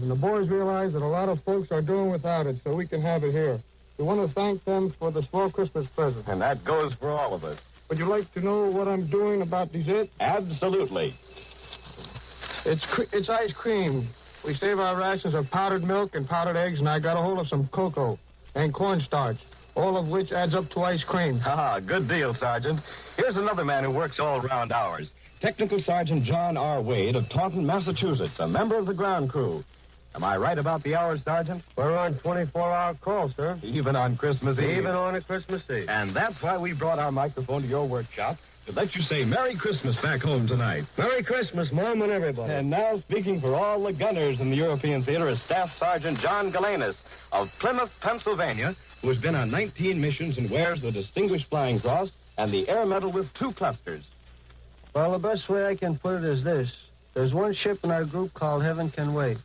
and the boys realize that a lot of folks are doing without it, so we can have it here. We want to thank them for the small Christmas present. And that goes for all of us. Would you like to know what I'm doing about dessert? Absolutely. It's ice cream. We save our rations of powdered milk and powdered eggs, and I got a hold of some cocoa and cornstarch, all of which adds up to ice cream. Ah, good deal, Sergeant. Here's another man who works all round hours. Technical Sergeant John R. Wade of Taunton, Massachusetts, a member of the ground crew. Am I right about the hours, Sergeant? We're on 24-hour call, sir. Even on Christmas Eve? Even on a Christmas Eve. And that's why we brought our microphone to your workshop, to let you say Merry Christmas back home tonight. Merry Christmas, Mom, and everybody. And now, speaking for all the gunners in the European theater, is Staff Sergeant John Galanis of Plymouth, Pennsylvania, who has been on 19 missions and wears the Distinguished Flying Cross and the Air Medal with 2 clusters. Well, the best way I can put it is this. There's one ship in our group called Heaven Can Wait.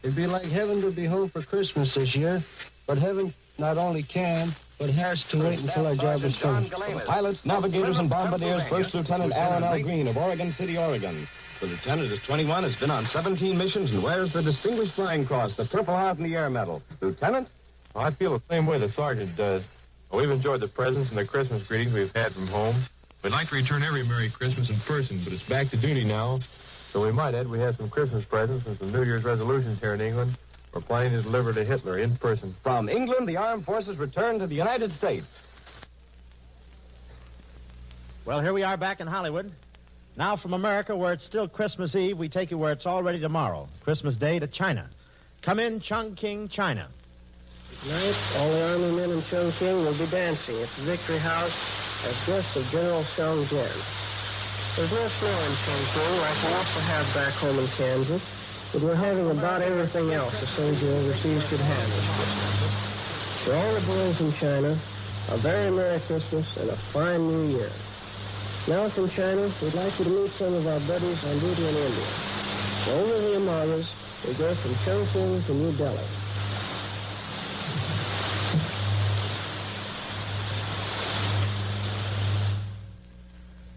It'd be like heaven to be home for Christmas this year, but heaven not only can, but has to wait until our job is finished. Pilots, navigators, and bombardiers, First Lieutenant Alan L. Green of Oregon City, Oregon. The lieutenant is 21, has been on 17 missions, and wears the Distinguished Flying Cross, the Purple Heart, and the Air Medal. Lieutenant? Well, I feel the same way the sergeant does. Well, we've enjoyed the presents and the Christmas greetings we've had from home. We'd like to return every Merry Christmas in person, but it's back to duty now. So we might add we have some Christmas presents and some New Year's resolutions here in England. We're planning to deliver to Hitler in person. From England, the armed forces return to the United States. Well, here we are back in Hollywood. Now from America, where it's still Christmas Eve, we take you where it's already tomorrow. Christmas Day to China. Come in, Chongqing, China. Tonight, all the Army men in Chongqing will be dancing at the Victory House as guests of General Song Jian. There's no snow in Chongqing like we used to have back home in Kansas, but we're having about everything else a soldier overseas could have this Christmas. For all the boys in China, a very Merry Christmas and a fine New Year. Now from China, we'd like you to meet some of our buddies on duty in India. Over the Himalayas, we go from Chongqing to New Delhi.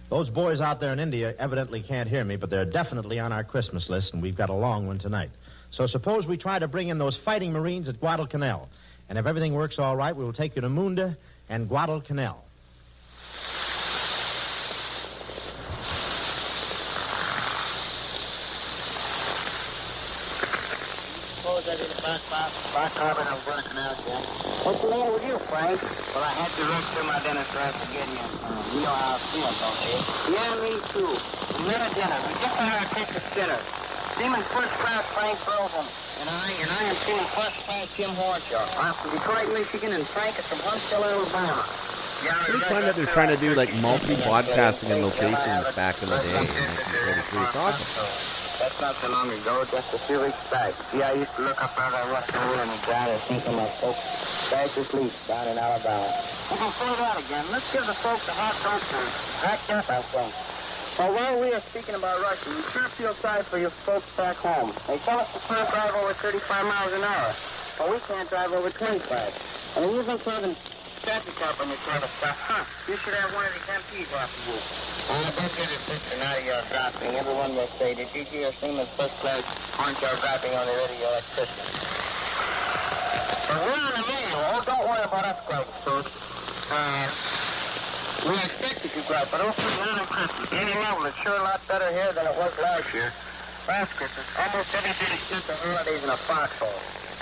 Those boys out there in India evidently can't hear me, but they're definitely on our Christmas list, and we've got a long one tonight. So suppose we try to bring in those fighting Marines at Guadalcanal. And if everything works all right, we will take you to Munda and Guadalcanal. What's the matter with you, Frank? Well, I had to rush through my dinner so I could get in. You know how I feel, don't you? Yeah, me too. We had a dinner. We just had our Texas dinner. Seaman First Class Frank Rosen, and I am Seaman First Class Jim Horshaw. I'm from Detroit, Michigan, and Frank is from Huntsville, Alabama. Do you find that they're trying to do like multi-broadcasting in locations back in the day in 1943? It's awesome. That's not so long ago, just a few weeks back. See, I used to look up out of that Russian room and try to think of my folks fast asleep down in Alabama. We can say that again. Let's give the folks a hot toast. Act up, I think. Well, while we are speaking about Russia, we sure feel sorry for your folks back home. They tell us we can't drive over 35 miles an hour, but we can't drive over 25. And they're using carbon traffic cop on your sort of stuff. Huh? You should have one of these MPs after you. Don't get a picture now you're dropping. Everyone will say, did you hear Seaman First Class Hornshaw dropping on the radio at Christmas? But we're on the radio. Oh, don't worry about us, guys, folks. We expected you, guys, but also not on Christmas. Any level, it's sure a lot better here than it was last year. Last Christmas, almost everybody spent the holidays in a foxhole.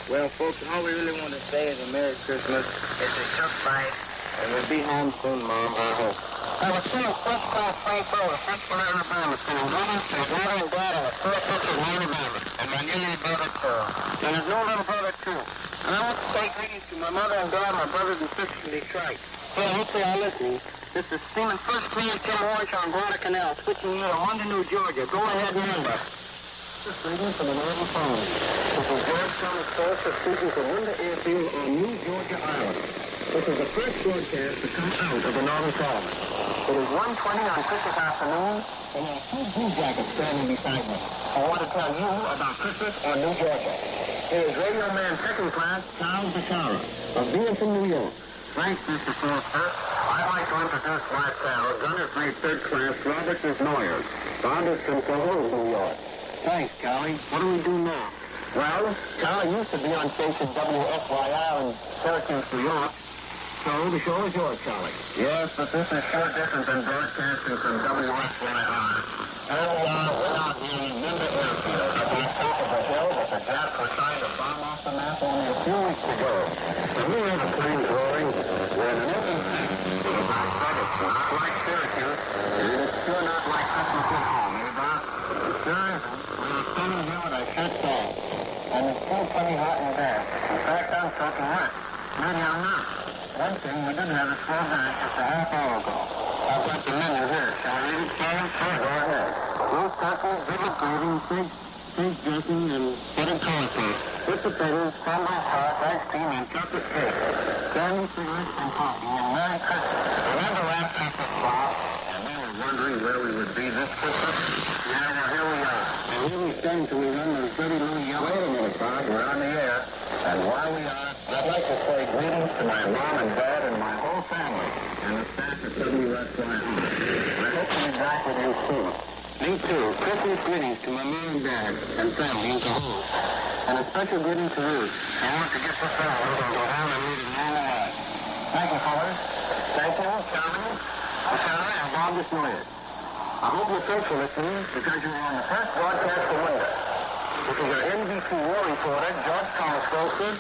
Well, folks, all we really want to say is a Merry Christmas. It's a tough fight, and we'll be home soon, Mom, I hope. I was seeing First Class Frank Rosen, Huntsville, Alabama, sending greetings to his mother and dad and his first sister in Alabama, and my new little brother, too. And his new little brother, too. And I want to say greetings to my mother and dad, my brothers and sisters in Detroit. Hey, hopefully I'm listening. This is Seaman First Class Jim Horshaw on Guadalcanal, switching you to London, New Georgia. Go ahead, remember. This is greetings from the Navy phone. This is George Thomas Forster speaking from Linda Airfield on New Georgia Island. This is the first broadcast to come out of the Northern Colony. It is 1:20 on Christmas afternoon, and there are 2 blue jackets standing beside me. I want to tell you about Christmas on New Georgia. Here is Radio Man Second Class Charles Bashara of Bennington, New York. Thanks, Mr. Forster. I'd like to introduce my pal, Gunner's Mate Third Class Robert Noyers. Bob is from Cahul, New York. Thanks, Callie. What do we do now? Well, Charlie used to be on station WFYR in Syracuse, New York. So the show is yours, Charlie. Yes, but this is sure different than broadcasting from WFYR. We're out here in Member Airfield, up on top of the hill that the Japs were trying to bomb off the map only a few weeks ago. And we have a planes roaring. We're in an open sea. As I said, it's not like Syracuse. It is sure not like Christmas at home, eh, Bob? It sure isn't. We're standing here with our shirts off. And it's still plenty hot and damp. In fact, I'm soaking wet. Maybe I'm not. One thing, we didn't have a slow back just a half hour ago. I've got the menu here. Shall I read it, Sam? Sure, go ahead. Roast turkey, vivid gravy, steak dressing, and buttered cornflakes. With potatoes, crumbled sauce, ice cream, and chocolate cake. Candy, cigarettes, and coffee. And Merry Christmas. Remember last Christmas, Bob? And we were wondering where we would be this Christmas. Yeah, well, here we are. And here we stand till we run those dirty little yellow. Wait a minute, Bob. We're on the air. And while we are, I'd like to say greetings to my mom and dad and my whole family and the staff at WFYR. I hope to be back with you soon. Me too. Christmas greetings to my mom and dad and family in Cahoots. And a special greeting to Ruth. I want to get this out and go down and meet him all alive. Thank you, fellas. Thank you, Charlie, and Bob Desnoyers. I hope you're faithful listening because you're on the first broadcast of winter. This is your NBC war reporter, George Thomas Wilson,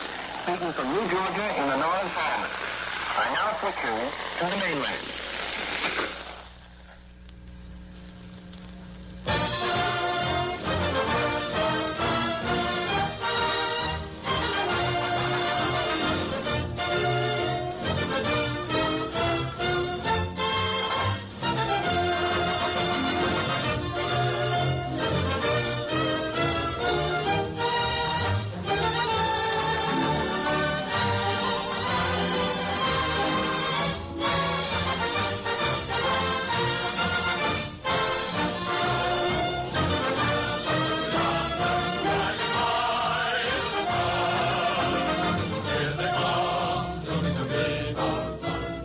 speaking from New Georgia in the Northern Province. I now switch you to the mainland.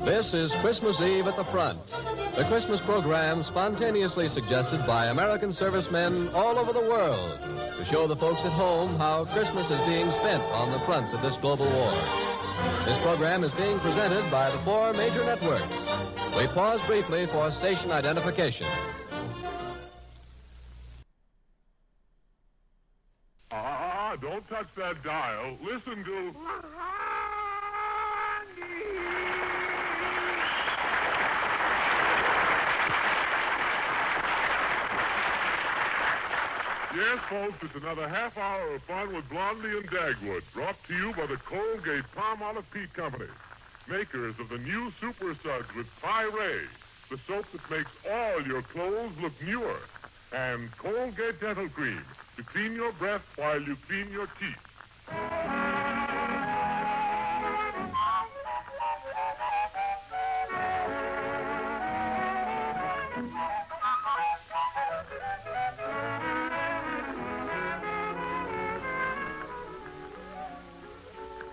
This is Christmas Eve at the Front, the Christmas program spontaneously suggested by American servicemen all over the world to show the folks at home how Christmas is being spent on the fronts of this global war. This program is being presented by the 4 major networks. We pause briefly for station identification. Don't touch that dial. Listen to... Yes, folks, it's another half hour of fun with Blondie and Dagwood, brought to you by the Colgate Palmolive Peat Company, makers of the new Super Suds with Pyree, the soap that makes all your clothes look newer, and Colgate Dental Cream to clean your breath while you clean your teeth.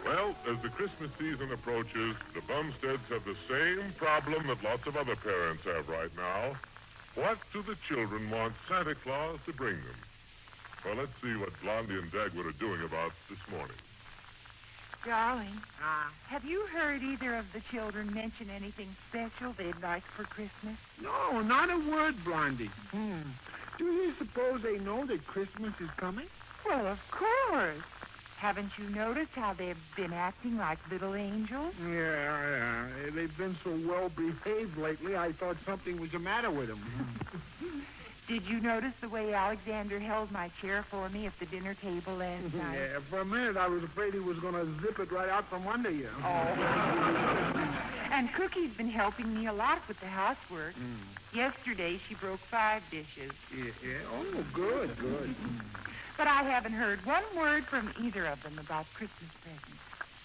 Well, as the Christmas season approaches, the Bumsteads have the same problem that lots of other parents have right now. What do the children want Santa Claus to bring them? Well, let's see what Blondie and Dagwood are doing about this morning. Darling, have you heard either of the children mention anything special they'd like for Christmas? No, not a word, Blondie. Do you suppose they know that Christmas is coming? Well, of course. Haven't you noticed how they've been acting like little angels? Yeah. They've been so well behaved lately, I thought something was the matter with them. Did you notice the way Alexander held my chair for me at the dinner table last night? Yeah, for a minute I was afraid he was going to zip it right out from under you. Oh. And Cookie's been helping me a lot with the housework. Yesterday she broke 5 dishes. Yeah. Oh, good. But I haven't heard one word from either of them about Christmas presents.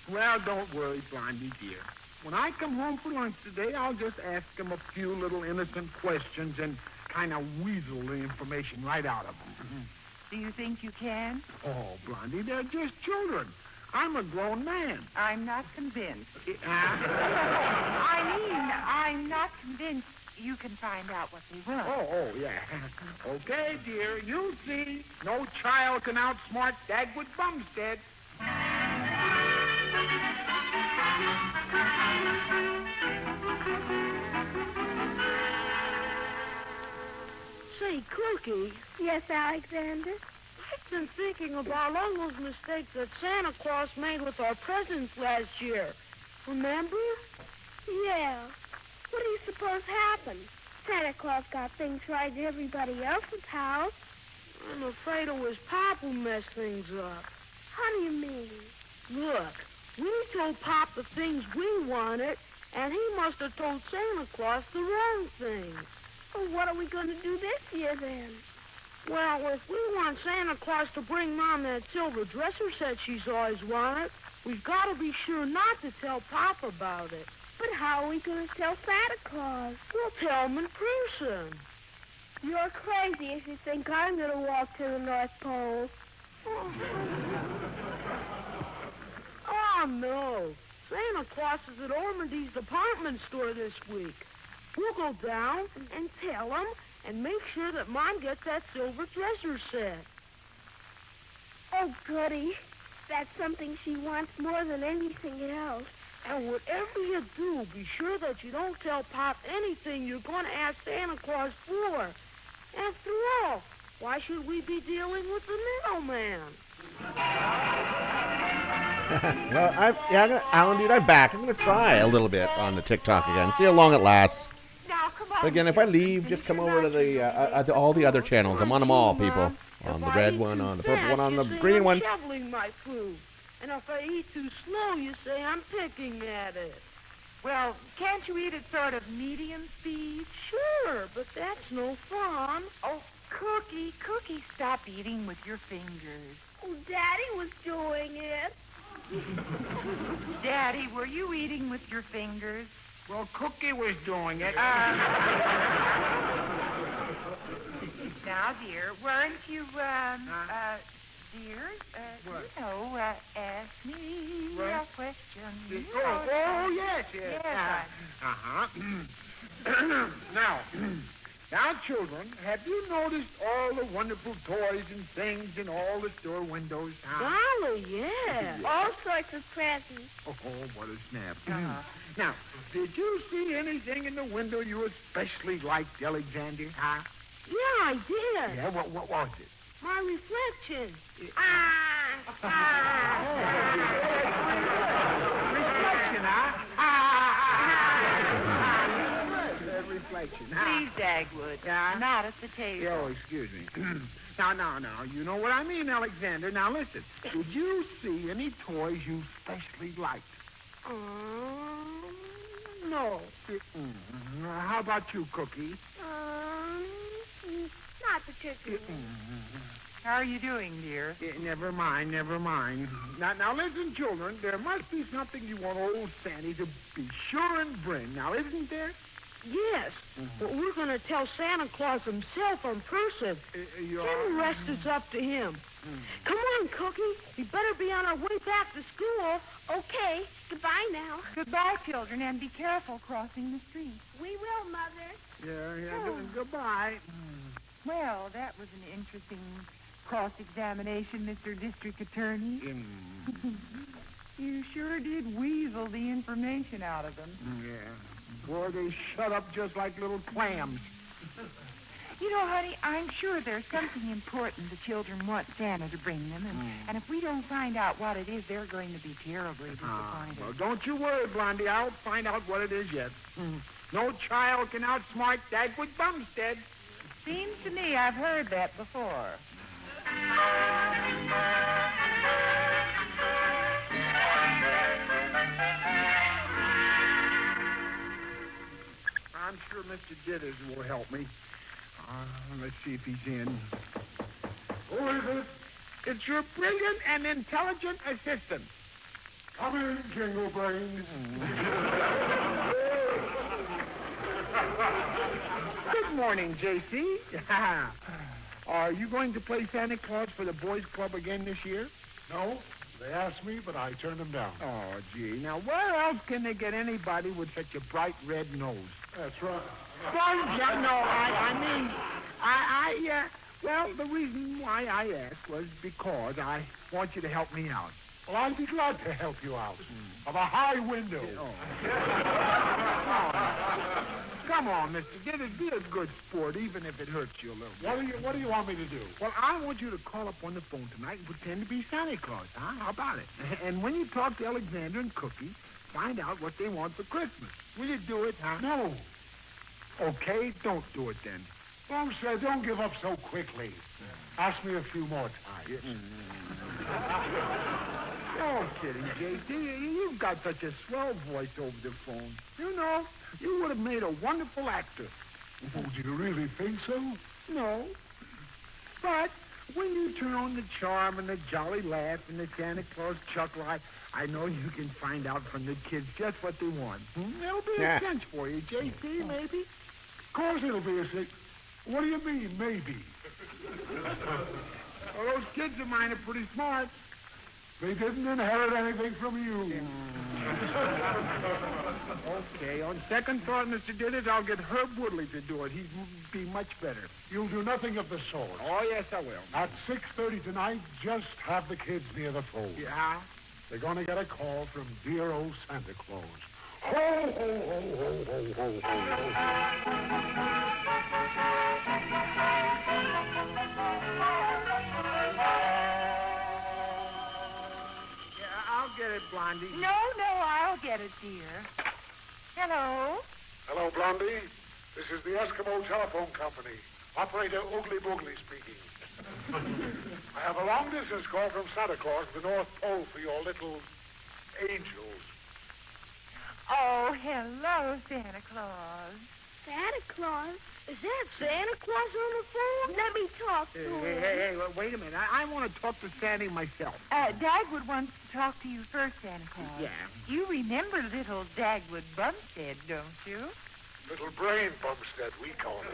Well, don't worry, Blondie, dear. When I come home for lunch today, I'll just ask them a few little innocent questions and kind of weasel the information right out of them. Do you think you can? Oh, Blondie, they're just children. I'm a grown man. I'm not convinced. Huh? I mean, I'm not convinced you can find out what they want. Oh, yeah. Okay, dear, you'll see. No child can outsmart Dagwood Bumstead. Say, Cookie. Yes, Alexander? I've been thinking about all those mistakes that Santa Claus made with our presents last year. Remember? Yeah. What do you suppose happened? Santa Claus got things right in everybody else's house. I'm afraid it was Pop who messed things up. How do you mean? Look, we told Pop the things we wanted, and he must have told Santa Claus the wrong things. Well, what are we going to do this year, then? Well, if we want Santa Claus to bring Mom that silver dresser set she's always wanted, we've got to be sure not to tell Pop about it. But how are we going to tell Santa Claus? We'll tell him in person. You're crazy if you think I'm going to walk to the North Pole. Oh, no. Santa Claus is at Ormondy's department store this week. We'll go down and tell him and make sure that Mom gets that silver dresser set. Oh, goody. That's something she wants more than anything else. And whatever you do, be sure that you don't tell Pop anything you're going to ask Santa Claus for. After all, why should we be dealing with the middleman? Well, Alan, dude, I'm back. I'm going to try a little bit on the TikTok again. See how long it lasts. Now, come on. But again, if I leave, just come over to the to all the other channels. I'm on them all, people. On the red one, on the purple one, on the green one. I'm shoveling my food. And if I eat too slow, you say I'm picking at it. Well, can't you eat at sort of medium speed? Sure, but that's no fun. Oh, Cookie, stop eating with your fingers. Oh, Daddy was doing it. Daddy, were you eating with your fingers? Well, Cookie was doing it. Now, dear, weren't you, dear, ask me a question. Yes. Now, children, have you noticed all the wonderful toys and things in all the store windows? Golly, yeah. All sorts of presents. Oh, what a snap. Now, did you see anything in the window you especially liked, Alexander? Huh? Yeah, I did. Yeah, what was it? My reflection. Reflection, reflection. Please, Dagwood. Yeah? Not at the table. Oh, excuse me. Now, you know what I mean, Alexander. Now, listen. Did you see any toys you especially liked? No. How about you, Cookie? Not particularly. How are you doing, dear? Never mind. Now, listen, children. There must be something you want old Sandy to be sure and bring. Now, isn't there? Yes, but we're going to tell Santa Claus himself in person. Then the rest is up to him. Come on, Cookie. We better be on our way back to school. Okay. Goodbye now. Goodbye, children, and be careful crossing the street. We will, Mother. Yeah. Goodbye. Well, that was an interesting cross-examination, Mr. District Attorney. You sure did weasel the information out of them. Yeah. Boy, they shut up just like little clams. You know, honey, I'm sure there's something important the children want Santa to bring them, and if we don't find out what it is, they're going to be terribly disappointed. Well, don't you worry, Blondie. I'll find out what it is yet. No child can outsmart Dagwood Bumstead. Seems to me I've heard that before. I'm sure Mr. Ditters will help me. Let's see if he's in. Who is it? It's your brilliant and intelligent assistant. Come in, Jingle Brains. Good morning, J.C. Are you going to play Santa Claus for the Boys Club again this year? No, they asked me, but I turned them down. Oh, gee. Now, where else can they get anybody with such a bright red nose? That's right. Well, the reason why I asked was because I want you to help me out. Well, I'll be glad to help you out. Of a high window. Come on, Mr. Gidders, be a good sport, even if it hurts you a little bit. What do you want me to do? Well, I want you to call up on the phone tonight and pretend to be Santa Claus, huh? How about it? And when you talk to Alexander and Cookie, find out what they want for Christmas. Will you do it, huh? No. Okay, don't do it then. Bumstead, don't give up so quickly. Ask me a few more times. Oh, kidding, J.D. You've got such a swell voice over the phone. You know, you would have made a wonderful actor. Oh, do you really think so? No. But when you turn on the charm and the jolly laugh and the Santa Claus chuckle, I know you can find out from the kids just what they want. It'll be a cinch for you, J.C., maybe. Of course it'll be a cinch. What do you mean, maybe? Well, those kids of mine are pretty smart. They didn't inherit anything from you. Okay, on second thought, Mr. Gidders, I'll get Herb Woodley to do it. He'd be much better. You'll do nothing of the sort. Oh, yes, I will. At 6:30 tonight, just have the kids near the phone. Yeah? They're going to get a call from dear old Santa Claus. Ho, ho, ho, ho, ho, ho, ho, ho. I'll get it, Blondie. No, I'll get it, dear. Hello? Hello, Blondie. This is the Eskimo Telephone Company. Operator Oogly Boogly speaking. I have a long-distance call from Santa Claus to the North Pole for your little angels. Oh, hello, Santa Claus. Santa Claus? Is that Santa Claus on the phone? Let me talk to him. Hey, wait a minute. I want to talk to Sandy myself. Dagwood wants to talk to you first, Santa Claus. Yeah. You remember little Dagwood Bumstead, don't you? Little brain Bumstead, we call it.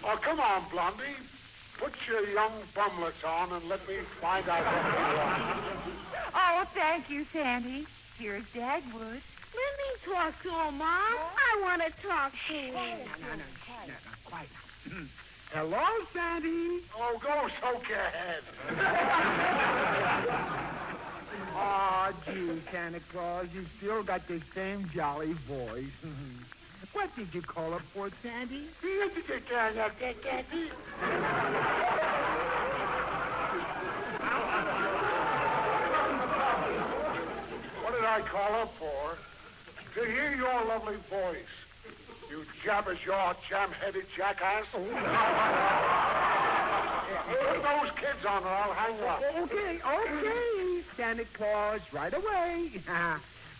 Oh, come on, Blondie. Put your young bumlets on and let me find out what you want. Oh, thank you, Sandy. Here's Dagwood. Let me talk to him, Mom. I want to talk to him. No, quiet. Hello, Sandy. Oh, go soak your head. Oh, gee, Santa Claus, you still got the same jolly voice. What did you call up for, Sandy? What did I call up for? To hear your lovely voice. You jabber-jaw, jam-headed jackass. Put those kids on or I'll hang up. Okay, Santa Claus, right away. All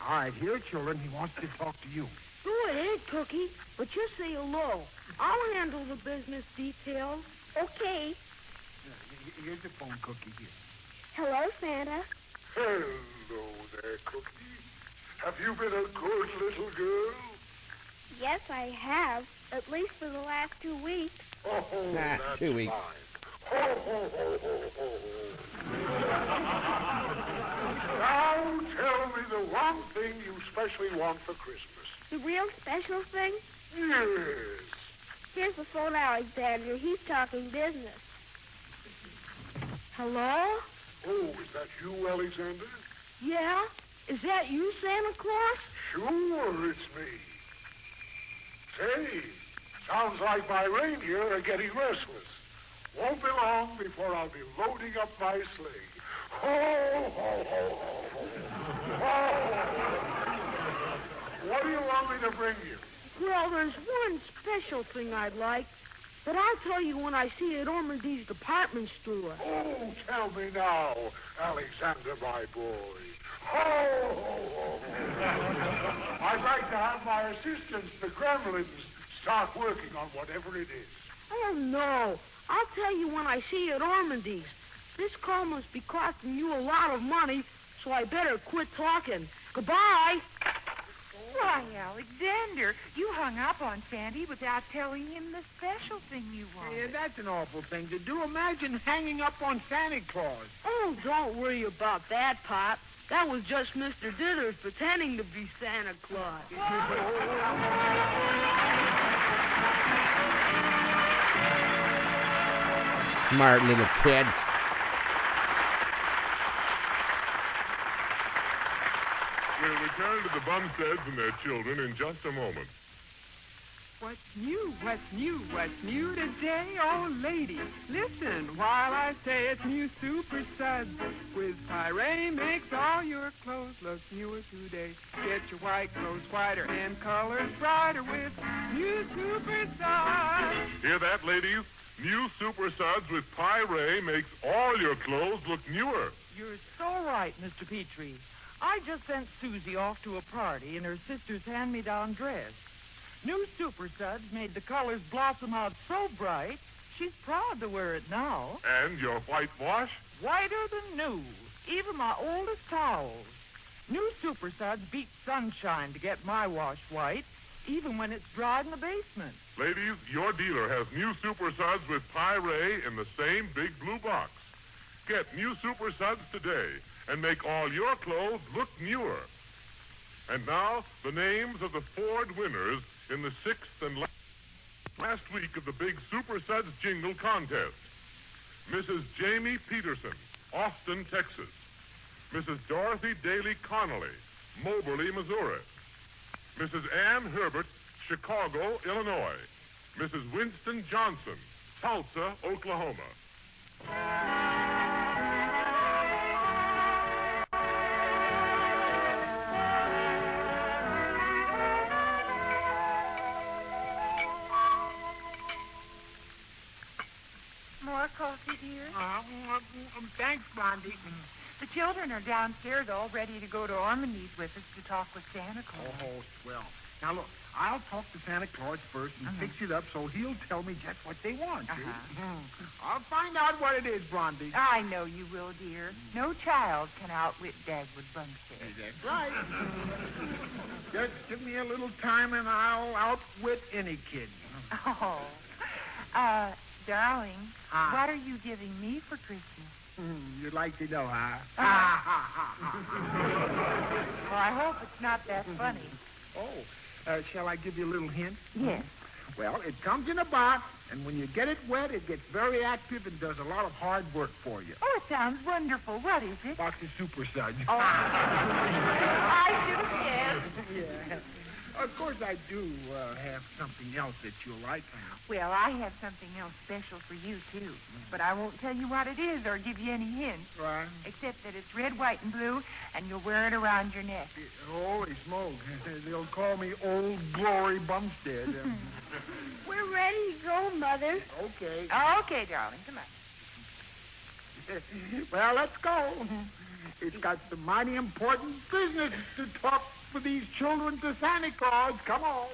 right, here, children, he wants to talk to you. Go ahead, Cookie, but just say hello. I'll handle the business details. Okay. Here's the phone, Cookie, here. Hello, Santa. Hello there, Cookie. Have you been a good little girl? Yes, I have. At least for the last 2 weeks. Oh, that's 2 weeks. Fine. Ho, ho, ho, ho, ho. Now tell me the one thing you specially want for Christmas. The real special thing? Yes. Here's the phone, Alexander. He's talking business. Hello? Oh, is that you, Alexander? Yeah? Is that you, Santa Claus? Sure, it's me. Say, sounds like my reindeer are getting restless. Won't be long before I'll be loading up my sleigh. Ho, ho, ho, ho, ho. Ho. What do you want me to bring you? Well, there's one special thing I'd like, but I'll tell you when I see it at Ormondy's department store. Oh, tell me now, Alexander, my boy. Ho, ho, ho, ho. I'd like to have my assistants, the gremlins, start working on whatever it is. Oh, no. I'll tell you when I see you at Ormondy's. This call must be costing you a lot of money, so I better quit talking. Goodbye. Why, Alexander, you hung up on Sandy without telling him the special thing you wanted. Yeah, that's an awful thing to do. Imagine hanging up on Santa Claus. Oh, don't worry about that, Pop. That was just Mr. Dithers pretending to be Santa Claus. Smart little kids. We'll return to the Bumsteads and their children in just a moment. What's new? What's new? What's new today? Oh, lady, listen while I say it's new Super Suds. With Pyrene makes all your clothes look newer today. Get your white clothes whiter and colors brighter with new Super Suds. Hear that, ladies? New Super Suds with Pyrene makes all your clothes look newer. You're so right, Mr. Petrie. I just sent Susie off to a party in her sister's hand-me-down dress. New Super Suds made the colors blossom out so bright, she's proud to wear it now. And your whitewash? Whiter than new, even my oldest towels. New Super Suds beat sunshine to get my wash white, even when it's dry in the basement. Ladies, your dealer has new Super Suds with Pyrene in the same big blue box. Get new Super Suds today and make all your clothes look newer. And now, the names of the Ford winners in the sixth and last week of the big Super Suds Jingle Contest. Mrs. Jamie Peterson, Austin, Texas. Mrs. Dorothy Daly Connolly, Moberly, Missouri. Mrs. Ann Herbert, Chicago, Illinois. Mrs. Winston Johnson, Tulsa, Oklahoma. More coffee, dear? Thanks, Blondie. The children are downstairs all ready to go to Ormondy's with us to talk with Santa Claus. Oh, swell. Now, look, I'll talk to Santa Claus first and fix it up so he'll tell me just what they want, see? I'll find out what it is, Blondie. I know you will, dear. No child can outwit Dagwood Bumstead. That's right. Just give me a little time and I'll outwit any kid. Oh. Darling, what are you giving me for Christmas? You'd like to know, huh? Well, I hope it's not that funny. Oh, shall I give you a little hint? Yes. Well, it comes in a box, and when you get it wet, it gets very active and does a lot of hard work for you. Oh, it sounds wonderful. What is it? Box of Super Suds. Oh. I should have guessed. Yeah. Of course, I do have something else that you'll like, now. Well, I have something else special for you, too. But I won't tell you what it is or give you any hints. Right. Except that it's red, white, and blue, and you'll wear it around your neck. Holy smoke. They'll call me Old Glory Bumstead. We're ready to go, Mother. Okay. Okay, darling. Come on. Well, let's go. It's got some mighty important business to talk for these children to Santa Claus. Come on.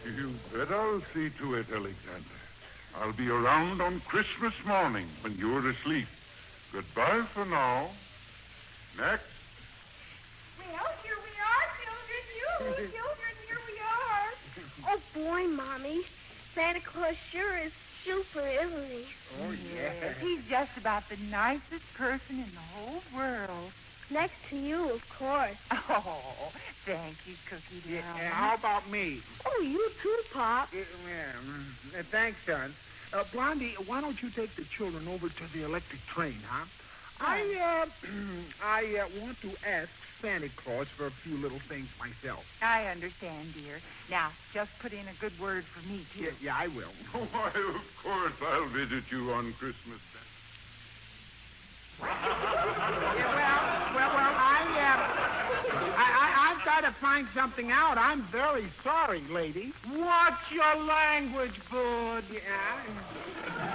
You bet I'll see to it, Alexander. I'll be around on Christmas morning when you're asleep. Goodbye for now. Next. Well, here we are, children. Children, here we are. Oh, boy, Mommy. Santa Claus sure is super, isn't he? Oh, yeah. He's just about the nicest person in the whole world. Next to you, of course. Oh, thank you, Cookie Doll. Yeah, how about me? Oh, you too, Pop. Thanks, son. Blondie, why don't you take the children over to the electric train, huh? I want to ask Santa Claus for a few little things myself. I understand, dear. Now, just put in a good word for me, too. Yeah, I will. Why, of course I'll visit you on Christmas Day. I've got to find something out. I'm very sorry, lady. Watch your language, bud. Yeah.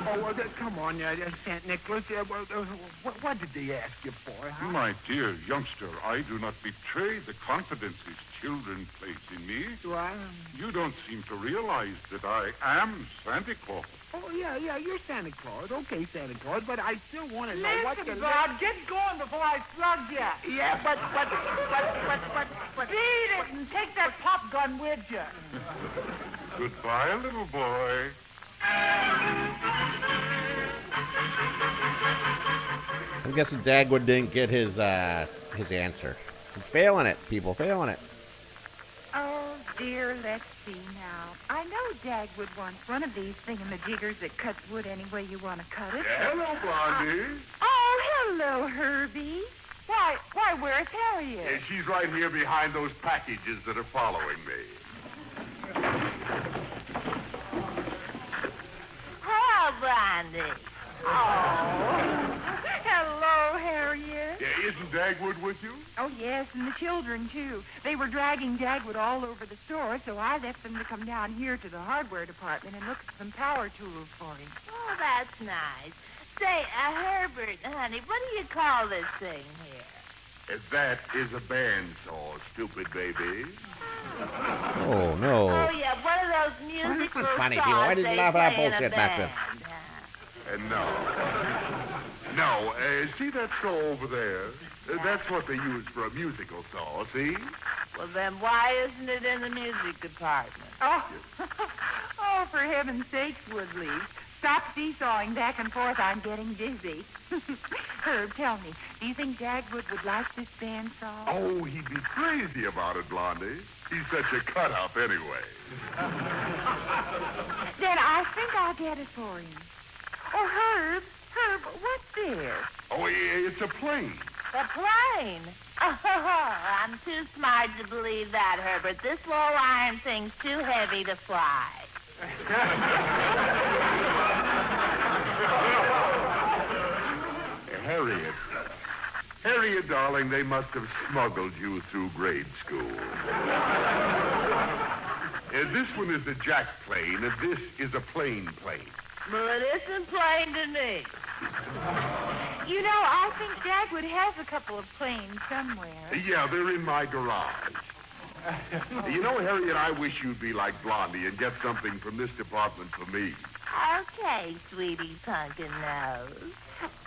Oh, come on, St. Nicholas. What did they ask you for, huh? My dear youngster, I do not betray the confidences children place in me. What? You don't seem to realize that I am Santa Claus. Oh, yeah, you're Santa Claus. Okay, Santa Claus, but I still want to know Listen, Bob, get going before I slug you. Yeah, but... Be Eat it and take that pop gun with you. Goodbye, little boy. I'm guessing Dagwood didn't get his answer. He's failing it, people, failing it. Oh, dear, let's see now. I know Dagwood wants one of these thingamajiggers that cuts wood any way you want to cut it. Yeah, hello, Blondie. Oh, hello, Herbie. Why, where's Harriet? Yeah, she's right here behind those packages that are following me. Hello, Blondie. Oh, hello, Harriet. Yeah, isn't Dagwood with you? Oh, yes, and the children, too. They were dragging Dagwood all over the store, so I left them to come down here to the hardware department and look at some power tools for him. Oh, that's nice. Say, Herbert, honey, what do you call this thing here? That is a bandsaw, stupid baby. Oh, no. Oh, yeah, one of those musical that's not funny, saws people. Why did you they laugh at that play in a bullshit back then? band, huh? No, see that saw over there? That's what they use for a musical saw, see? Well, then why isn't it in the music department? Oh, oh, for heaven's sakes, Woodley. Stop seesawing back and forth. I'm getting dizzy. Herb, tell me, do you think Dagwood would like this bandsaw? Oh, he'd be crazy about it, Blondie. He's such a cut-up anyway. Then I think I'll get it for him. Oh, Herb, what's this? Oh, it's a plane. The plane? Oh, I'm too smart to believe that, Herbert. This little iron thing's too heavy to fly. Harriet, darling, they must have smuggled you through grade school. This one is a jack plane, and this is a plane. Well, it isn't plain to me. You know, I think Dagwood has a couple of planes somewhere. Yeah, they're in my garage. You know, Harriet, I wish you'd be like Blondie and get something from this department for me. Okay, sweetie pumpkin nose.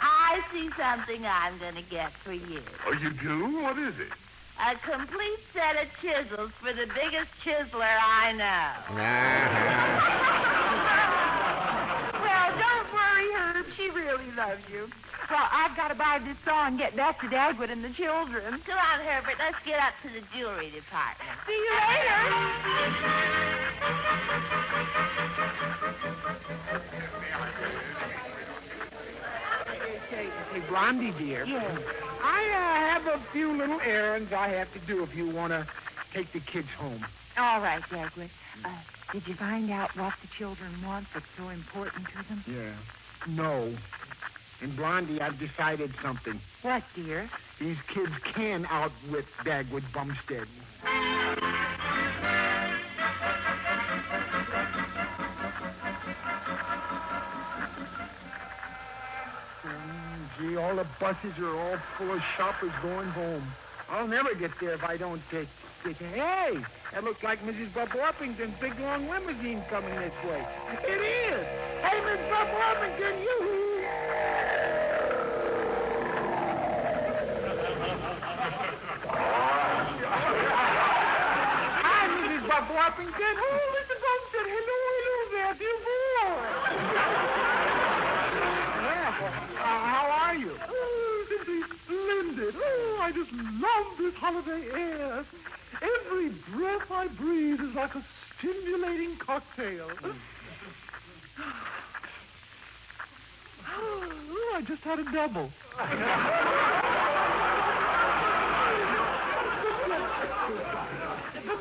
I see something I'm going to get for you. Oh, you do? What is it? A complete set of chisels for the biggest chiseler I know. Well, don't worry, Herb. She really loves you. Well, I've got to buy this saw and get back to Dagwood and the children. Come on, Herbert. Let's get up to the jewelry department. See you later. Hey, Blondie, dear. Yes. I have a few little errands I have to do if you want to take the kids home. All right, Dagwood. Did you find out what the children want that's so important to them? Yeah. No. And, Blondie, I've decided something. What, dear? These kids can outwit Dagwood Bumstead. Gee, all the buses are all full of shoppers going home. I'll never get there if I don't take. Hey, that looks like Mrs. Bub Orpington's big long limousine coming this way. It is. Hey, Miss Bub Orpington, yoo-hoo. Hi, Mrs. Bub Orpington. Oh, Mr. Bumstead, hello there, dear boy. How are you? Oh, simply splendid. Oh, I just love this holiday air. Every breath I breathe is like a stimulating cocktail. Oh, I just had a double. But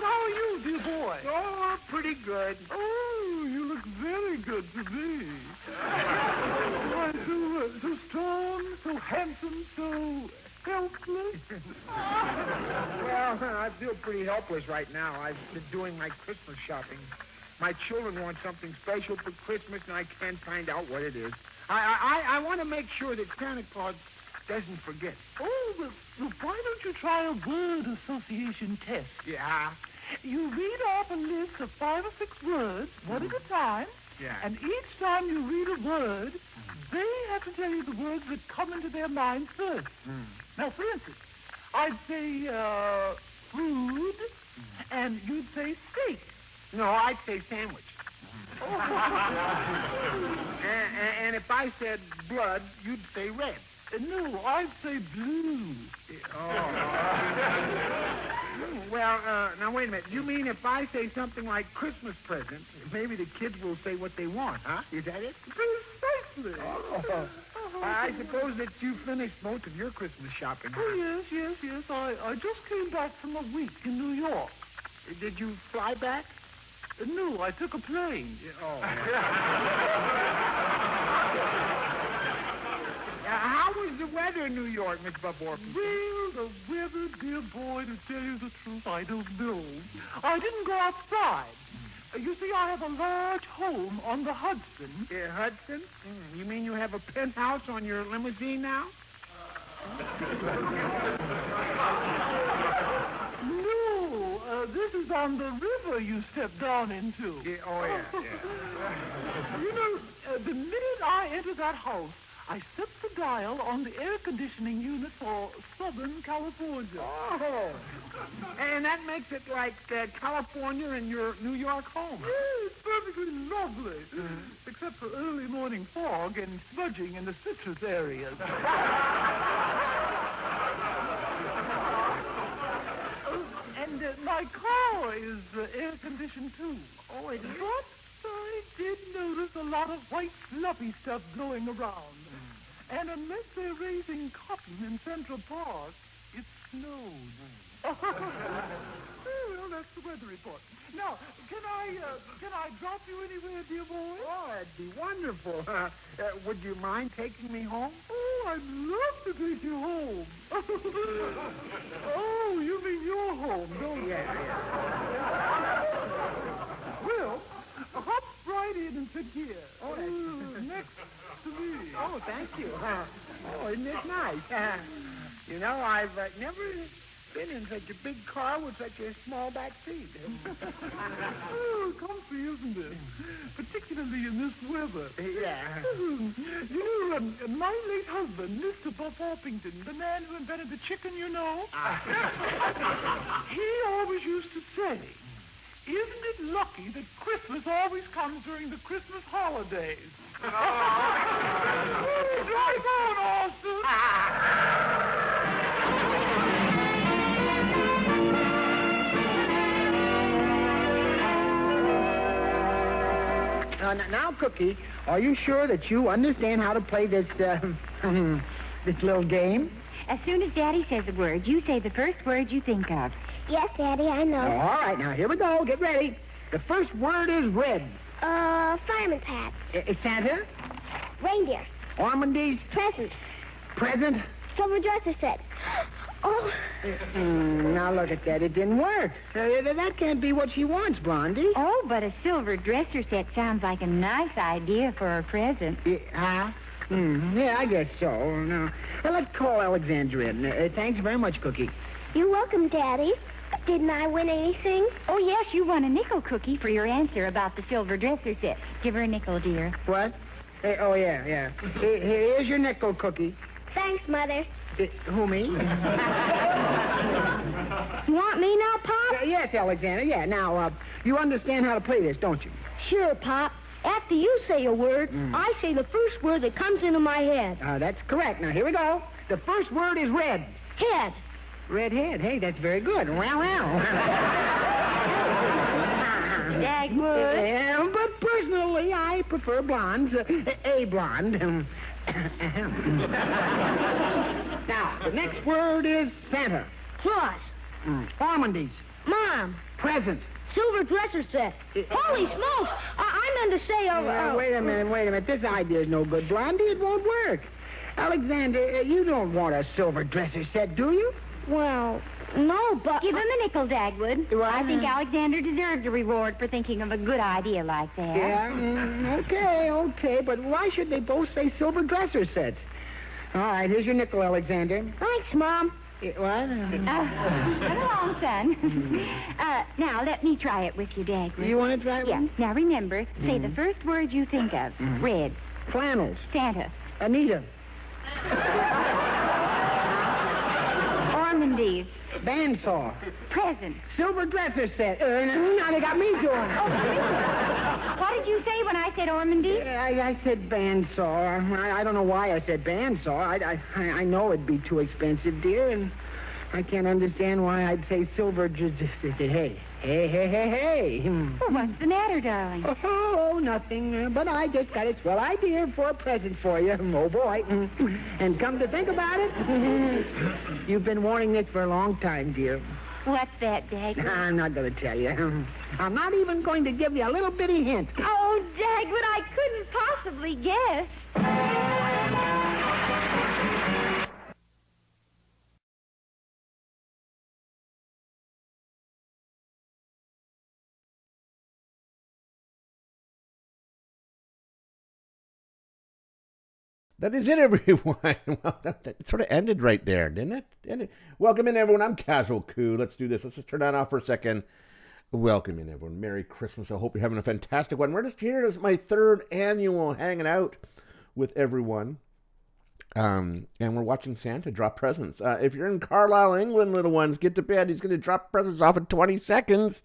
how are you, dear boy? Oh, pretty good. Oh, you look very good to me. Why, so strong, so handsome, so helpless. Well, I feel pretty helpless right now. I've been doing my Christmas shopping. My children want something special for Christmas, and I can't find out what it is. I want to make sure that Santa Claus doesn't forget. Oh, well, why don't you try a word association test? Yeah? You read off a list of 5 or 6 words, one at a time. Yeah. And each time you read a word, they have to tell you the words that come into their mind first. Now, for instance, I'd say food, and you'd say steak. No, I'd say sandwich. and if I said blood, you'd say red. No, I'd say blue. Well, now wait a minute. You mean if I say something like Christmas present, maybe the kids will say what they want, huh? Is that it? Precisely. I suppose that you finished most of your Christmas shopping. Oh, yes. I just came back from a week in New York. Did you fly back? No, I took a plane. How was the weather in New York, Miss Bob Orpington? Well, the weather, dear boy, to tell you the truth, I don't know. I didn't go outside. You see, I have a large home on the Hudson. Hudson? You mean you have a penthouse on your limousine now? No, this is on the river you stepped down into. Yeah. You know, the minute I enter that house, I set the dial on the air conditioning unit for Southern California. Oh. And that makes it like California in your New York home. Yeah, it's perfectly lovely. Except for early morning fog and smudging in the citrus areas. And my car is air-conditioned, too. Oh, it is? But I did notice a lot of white fluffy stuff going around. And unless they're raising cotton in Central Park, it snows. Well, that's the weather report. Now, can I drop you anywhere, dear boy? Oh, that'd be wonderful. Would you mind taking me home? Oh, I'd love to take you home. Oh, you mean your home, don't you? Yeah. Well, hop right in and sit here. Oh, next to me. Oh, thank you. Oh, isn't it nice? You know, I've never been in such a big car with such a small back seat. Oh, comfy, isn't it? Particularly in this weather. Yeah. You know, my late husband, Mr. Bob Orpington, the man who invented the chicken, you know, he always used to say, isn't it lucky that Christmas always comes during the Christmas holidays? Oh, drive on, Austin! Now, Cookie, are you sure that you understand how to play this, this little game? As soon as Daddy says a word, you say the first word you think of. Yes, Daddy, I know. All right, now, here we go. Get ready. The first word is red. Fireman's hat. Santa. Reindeer. Ormondies. Present. Present. Silver dresser set. Oh. Now, look at that. It didn't work. That can't be what she wants, Blondie. Oh, but a silver dresser set sounds like a nice idea for a present. Yeah, I guess so. No. Well, let's call Alexandra in. Thanks very much, Cookie. You're welcome, Daddy. Didn't I win anything? Oh, yes, you won a nickel, Cookie, for your answer about the silver dresser set. Give her a nickel, dear. What? Oh, yeah. Here's your nickel, Cookie. Thanks, Mother. Who, me? You want me now, Pop? Yes, Alexander, yeah. Now, you understand how to play this, don't you? Sure, Pop. After you say a word, I say the first word that comes into my head. That's correct. Now, here we go. The first word is red. Head. Red head. Hey, that's very good. Wow. Dagwood. Yeah, but personally, I prefer blondes. A blonde. Now, the next word is Santa. Claus. Ormondies. Mom. Present. Silver dresser set. Holy smokes! I meant to say Wait a minute. This idea is no good, Blondie. It won't work. Alexander, you don't want a silver dresser set, do you? Well, no, but... Give him a nickel, Dagwood. Well, I think Alexander deserves a reward for thinking of a good idea like that. Yeah, okay, but why should they both say silver dresser sets? All right, here's your nickel, Alexander. Thanks, Mom. What? Run along, son. Now, let me try it with you, Dagwood. You want to try it? Yeah. Now, remember, say the first word you think of. Red. Flannels. Santa. Anita. Ormondies. Ormondy's. Bandsaw. Present. Silver dresser set. Now they got me doing it. What did you say when I said Ormondy's? I said bandsaw. I don't know why I said bandsaw. I know it'd be too expensive, dear, and I can't understand why I'd say silver hey. Hey. Well, what's the matter, darling? Oh, nothing. But I just got a swell idea for a present for you. Oh, boy. And come to think about it, you've been wanting this for a long time, dear. What's that, Dagwood? I'm not going to tell you. I'm not even going to give you a little bitty hint. Oh, Dagwood, I couldn't possibly guess. That is it, everyone. Well, that sort of ended right there, didn't it? Welcome in, everyone. I'm CasualCoo. Let's do this. Let's just turn that off for a second. Welcome in, everyone. Merry Christmas. I hope you're having a fantastic one. We're just here. This is my third annual hanging out with everyone. And we're watching Santa drop presents. If you're in Carlisle, England, little ones, get to bed. He's going to drop presents off in 20 seconds.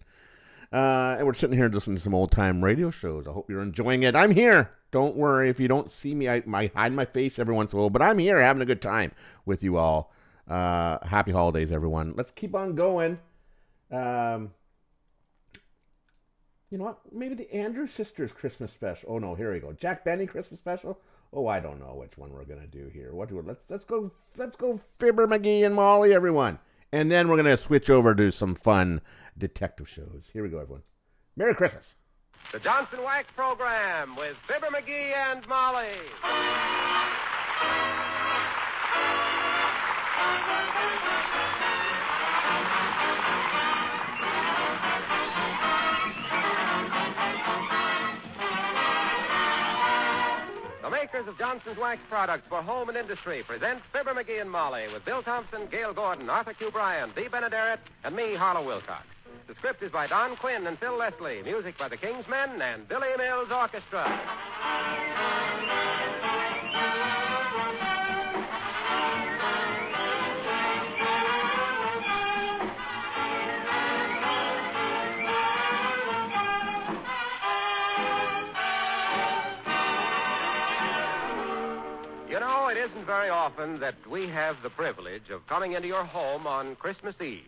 And we're sitting here listening to some old-time radio shows. I hope you're enjoying it. I'm here. Don't worry. If you don't see me, I hide my face every once in a while. But I'm here having a good time with you all. Happy holidays, everyone. Let's keep on going. You know what? Maybe the Andrews Sisters Christmas special. Oh, no. Here we go. Jack Benny Christmas special. Oh, I don't know which one we're going to do here. Let's go Fibber, McGee, and Molly, everyone. And then we're going to switch over to some fun detective shows. Here we go, everyone. Merry Christmas. The Johnson Wax Program with Fibber, McGee, and Molly. The makers of Johnson's Wax products for home and industry present Fibber, McGee, and Molly with Bill Thompson, Gail Gordon, Arthur Q. Bryan, Dee Benaderet, and me, Harlow Wilcox. The script is by Don Quinn and Phil Leslie. Music by the King's Men and Billy Mills Orchestra. You know, it isn't very often that we have the privilege of coming into your home on Christmas Eve.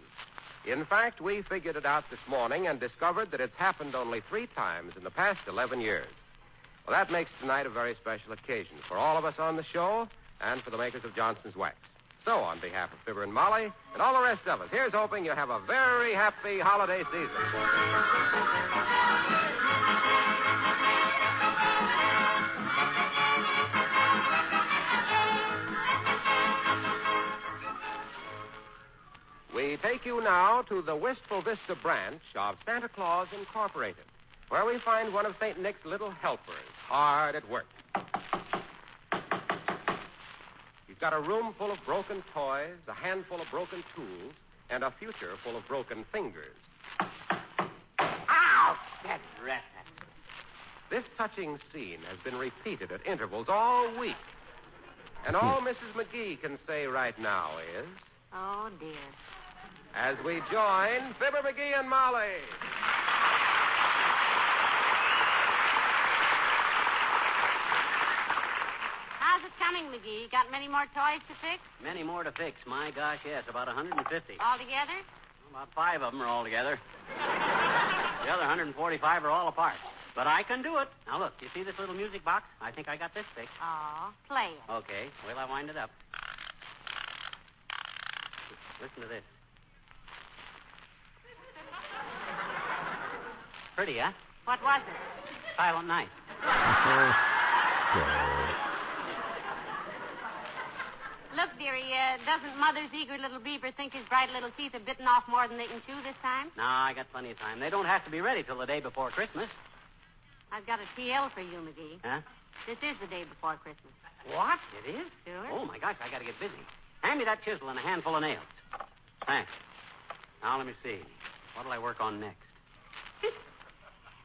In fact, we figured it out this morning and discovered that it's happened only 3 times in the past 11 years. Well, that makes tonight a very special occasion for all of us on the show and for the makers of Johnson's Wax. So, on behalf of Fibber and Molly and all the rest of us, here's hoping you have a very happy holiday season. We take you now to the Wistful Vista branch of Santa Claus Incorporated, where we find one of St. Nick's little helpers hard at work. He's got a room full of broken toys, a handful of broken tools, and a future full of broken fingers. Ow! That's right. This touching scene has been repeated at intervals all week. And all Mrs. McGee can say right now is... Oh, dear. As we join Fibber, McGee, and Molly. How's it coming, McGee? Got many more toys to fix? Many more to fix. My gosh, yes, about 150. Altogether? About 5 of them are all together. The other 145 are all apart. But I can do it. Now, look, you see this little music box? I think I got this fixed. Oh, play it. Okay, well, I wind it up. Listen to this. Pretty, huh? What was it? Silent Night. Look, dearie, doesn't Mother's eager little beaver think his bright little teeth are bitten off more than they can chew this time? No, I got plenty of time. They don't have to be ready till the day before Christmas. I've got a TL for you, McGee. Huh? This is the day before Christmas. What? It is? Sure. Oh, my gosh, I got to get busy. Hand me that chisel and a handful of nails. Thanks. Now, let me see. What'll I work on next?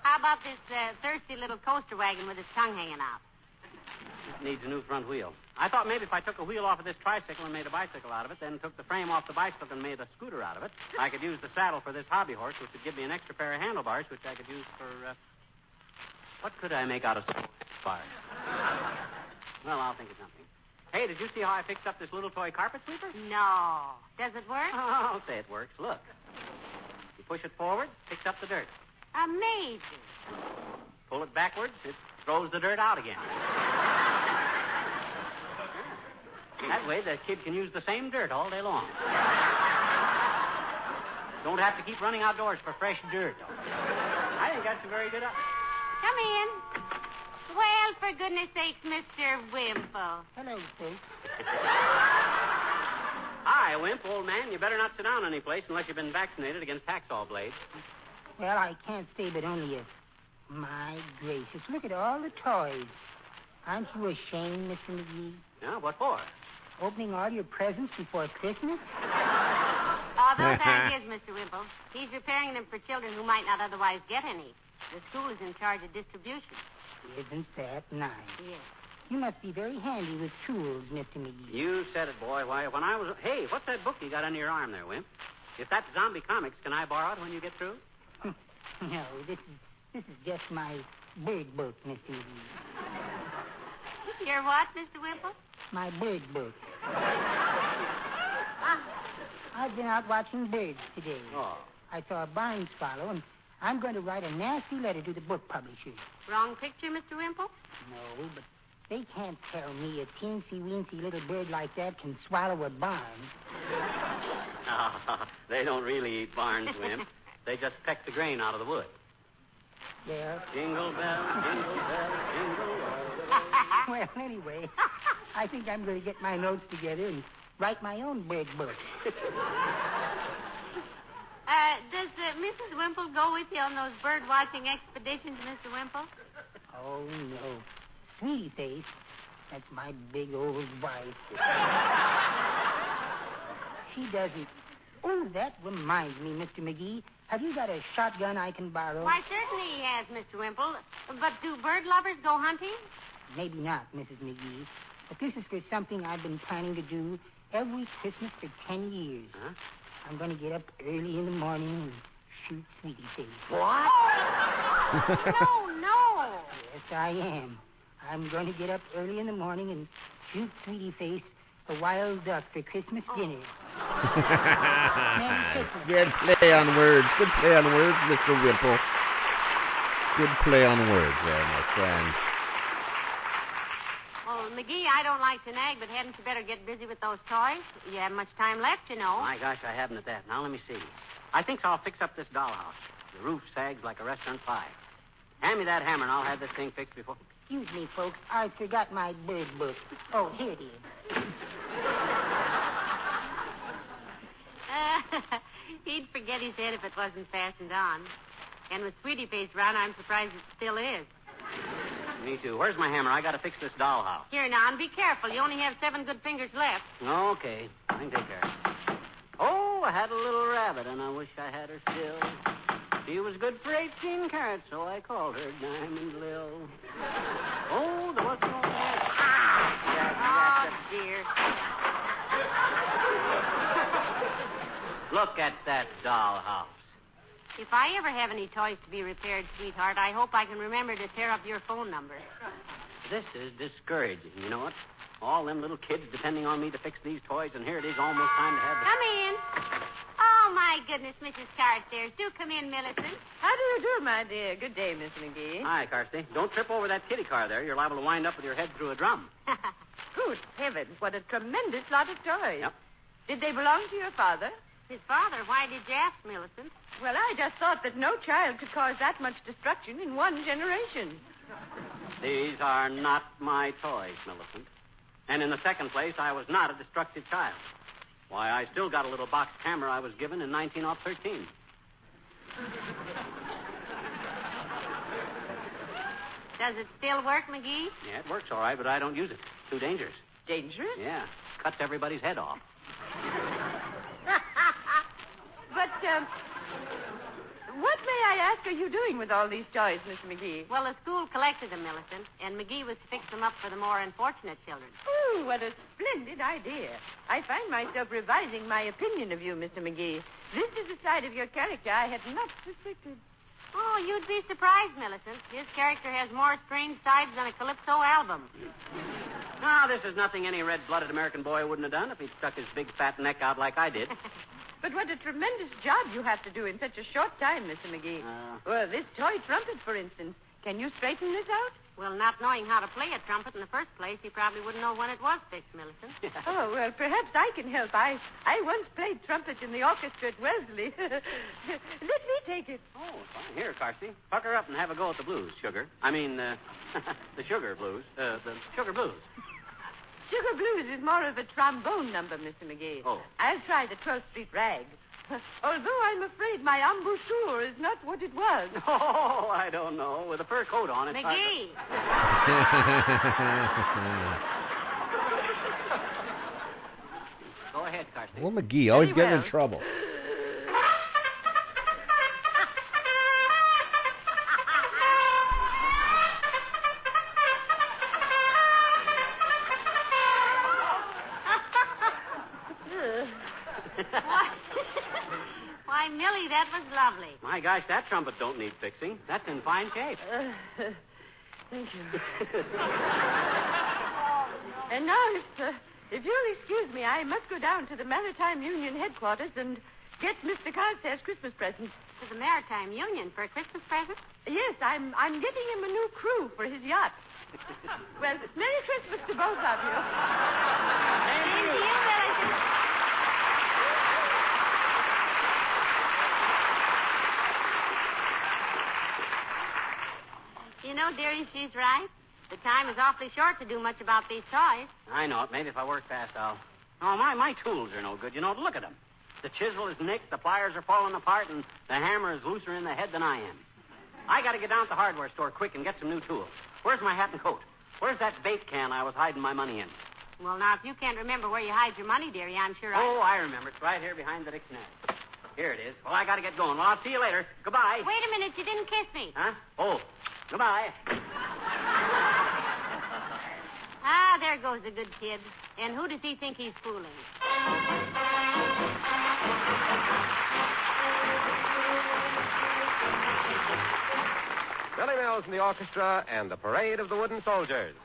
How about this thirsty little coaster wagon with its tongue hanging out? It needs a new front wheel. I thought maybe if I took a wheel off of this tricycle and made a bicycle out of it, then took the frame off the bicycle and made a scooter out of it, I could use the saddle for this hobby horse, which would give me an extra pair of handlebars, which I could use for, what could I make out of bars? Well, I'll think of something. Hey, did you see how I fixed up this little toy carpet sweeper? No. Does it work? Oh, I'll say it works. Look. You push it forward, picks up the dirt. Amazing. Pull it backwards, it throws the dirt out again. That way, the kid can use the same dirt all day long. Don't have to keep running outdoors for fresh dirt. I think that's a very good idea. Come in. Well, for goodness sakes, Mr. Wimple. Hello, folks. Hi, Wimp, old man. You better not sit down any place unless you've been vaccinated against hacksaw blades. Well, I can't say but only a... My gracious, look at all the toys. Aren't you ashamed, Mr. McGee? Yeah, what for? Opening all your presents before Christmas? Oh, those aren't his, Mr. Wimple. He's repairing them for children who might not otherwise get any. The school is in charge of distribution. Isn't that nice? Yes. You must be very handy with tools, Mr. McGee. You said it, boy. Why, when I was... Hey, what's that book you got under your arm there, Wimp? If that's zombie comics, can I borrow it when you get through? No, this is just my bird book, Mr. McGee. Your what, Mr. Wimple? My bird book. I've been out watching birds today. Oh. I saw a barn swallow, and I'm going to write a nasty letter to the book publishers. Wrong picture, Mr. Wimple? No, but they can't tell me a teensy-weensy little bird like that can swallow a barn. Oh, they don't really eat barns, Wimp. They just peck the grain out of the wood. Yeah. Jingle bell, jingle bell, jingle bell. Well, anyway, I think I'm going to get my notes together and write my own bird book. Does Mrs. Wimple go with you on those bird-watching expeditions, Mr. Wimple? Oh, no. Sweetie Face. That's my big old wife. She doesn't. Oh, that reminds me, Mr. McGee. Have you got a shotgun I can borrow? Why, certainly he has, Mr. Wimple. But do bird lovers go hunting? Maybe not, Mrs. McGee. But this is for something I've been planning to do every Christmas for 10 years. Huh? I'm going to get up early in the morning and shoot Sweetie Face. What? No. Yes, I am. I'm going to get up early in the morning and shoot Sweetie Face a wild duck for Christmas dinner. Good play on words. Good play on words, Mr. Wimple. Good play on words there, my friend. Well, McGee, I don't like to nag, but hadn't you better get busy with those toys? You haven't much time left, you know. My gosh, I haven't at that. Now, let me see. I think I'll fix up this dollhouse. The roof sags like a restaurant pie. Hand me that hammer, and I'll have this thing fixed before... Excuse me, folks. I forgot my bird book. Oh, here it is. He'd forget his head if it wasn't fastened on. And with Sweetie Face around, I'm surprised it still is. Me too. Where's my hammer? I got to fix this dollhouse. Here, now, and be careful. You only have 7 good fingers left. Okay. I can take care of it. Oh, I had a little rabbit, and I wish I had her still. She was good for 18 carats, so I called her Diamond Lil. Oh, there wasn't no... Oh, dear. Look at that dollhouse. If I ever have any toys to be repaired, sweetheart, I hope I can remember to tear up your phone number. This is discouraging, you know what? All them little kids depending on me to fix these toys, and here it is almost time to have the... Come in. Oh, my goodness, Mrs. Carstairs. Do come in, Millicent. How do you do, my dear? Good day, Miss McGee. Hi, Carsty. Don't trip over that kiddie car there. You're liable to wind up with your head through a drum. Good heavens, what a tremendous lot of toys. Yep. Did they belong to your father? His father? Why did you ask, Millicent? Well, I just thought that no child could cause that much destruction in one generation. These are not my toys, Millicent. And in the second place, I was not a destructive child. Why, I still got a little box camera I was given in 1913. Does it still work, McGee? Yeah, it works all right, but I don't use it. Too dangerous. Dangerous? Yeah. Cuts everybody's head off. But, What, may I ask, are you doing with all these toys, Miss McGee? Well, the school collected them, Millicent, and McGee was to fix them up for the more unfortunate children. Oh, what a splendid idea. I find myself revising my opinion of you, Mr. McGee. This is a side of your character I had not suspected. Oh, you'd be surprised, Millicent. His character has more strange sides than a Calypso album. No, this is nothing any red-blooded American boy wouldn't have done if he'd stuck his big fat neck out like I did. But what a tremendous job you have to do in such a short time, Mr. McGee. Well, this toy trumpet, for instance. Can you straighten this out? Well, not knowing how to play a trumpet in the first place, he probably wouldn't know when it was fixed, Millicent. Oh, well, perhaps I can help. I once played trumpet in the orchestra at Wellesley. Let me take it. Oh, fine. Here, Carsey. Pucker up and have a go at the blues, sugar. I mean, the sugar blues. The sugar blues. Sugar Blues is more of a trombone number, Mr. McGee. Oh. I'll try the 12th Street Rag. Although I'm afraid my embouchure is not what it was. Oh, I don't know. With a fur coat on, it's McGee! Go ahead, Carsey. Well, McGee always getting in trouble. Why, Millie, that was lovely. My gosh, that trumpet don't need fixing. That's in fine shape. Thank you. And now, if you'll excuse me, I must go down to the Maritime Union headquarters and get Mr. Carstairs' Christmas present. To the Maritime Union for a Christmas present? Yes, I'm getting him a new crew for his yacht. Well, Merry Christmas to both of you. Same to you, Millicent. You know, dearie, she's right. The time is awfully short to do much about these toys. I know it. Maybe if I work fast, I'll... Oh, my tools are no good. You know, look at them. The chisel is nicked, the pliers are falling apart, and the hammer is looser in the head than I am. I got to get down to the hardware store quick and get some new tools. Where's my hat and coat? Where's that bait can I was hiding my money in? Well, now, if you can't remember where you hide your money, dearie, I'm sure I remember. It's right here behind the dictionary. Here it is. Well, I got to get going. Well, I'll see you later. Goodbye. Wait a minute. You didn't kiss me. Huh? Oh, goodbye. Ah, there goes a good kid. And who does he think he's fooling? Billy Mills and the orchestra and the Parade of the Wooden Soldiers.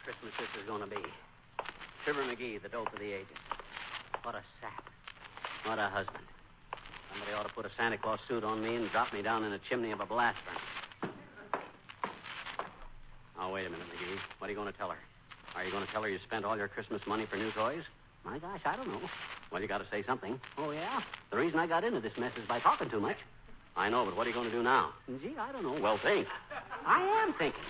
Christmas this is going to be. Fibber McGee, the dope of the ages. What a sap. What a husband. Somebody ought to put a Santa Claus suit on me and drop me down in a chimney of a blast furnace. Oh, wait a minute, McGee. What are you going to tell her? Are you going to tell her you spent all your Christmas money for new toys? My gosh, I don't know. Well, you got to say something. Oh, yeah? The reason I got into this mess is by talking too much. I know, but what are you going to do now? Gee, I don't know. Well, think. I am thinking.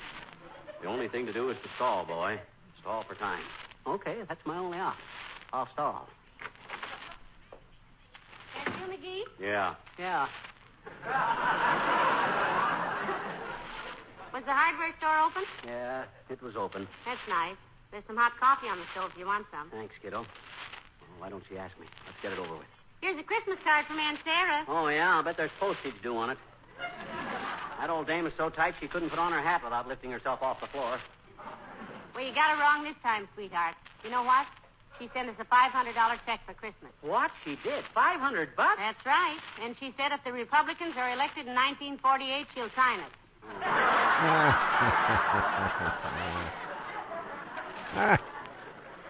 The only thing to do is to stall, boy. Stall for time. Okay, that's my only option. I'll stall. That you, McGee? Yeah. Yeah. Was the hardware store open? Yeah, it was open. That's nice. There's some hot coffee on the stove if you want some. Thanks, kiddo. Well, why don't you ask me? Let's get it over with. Here's a Christmas card from Aunt Sarah. Oh, yeah, I'll bet there's postage due on it. That old dame is so tight she couldn't put on her hat without lifting herself off the floor. Well, you got it wrong this time, sweetheart. You know what? She sent us a $500 check for Christmas. What? She did? $500? That's right. And she said if the Republicans are elected in 1948, she'll sign it.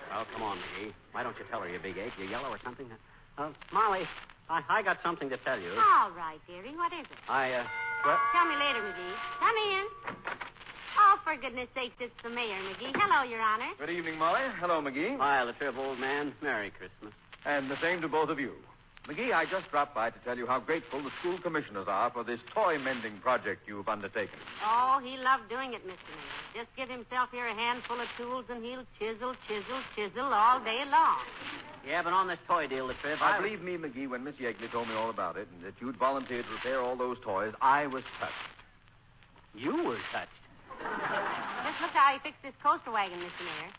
Well, come on, McGee. Why don't you tell her, you big ape? You yellow or something? Molly, I got something to tell you. All right, dearie. What is it? Well... Tell me later, McGee. Come in. Oh, for goodness sakes, it's the mayor, McGee. Hello, Your Honor. Good evening, Molly. Hello, McGee. Hi, Latriv, old man. Merry Christmas. And the same to both of you. McGee, I just dropped by to tell you how grateful the school commissioners are for this toy mending project you've undertaken. Oh, he loved doing it, Mr. Mayor. Just give himself here a handful of tools and he'll chisel, chisel, chisel all day long. Yeah, but on this toy deal, Latriv, Believe me, McGee, when Miss Yegley told me all about it and that you'd volunteered to repair all those toys, I was touched. You were touched? Just look how he fixed this coaster wagon, Mr. Mayor.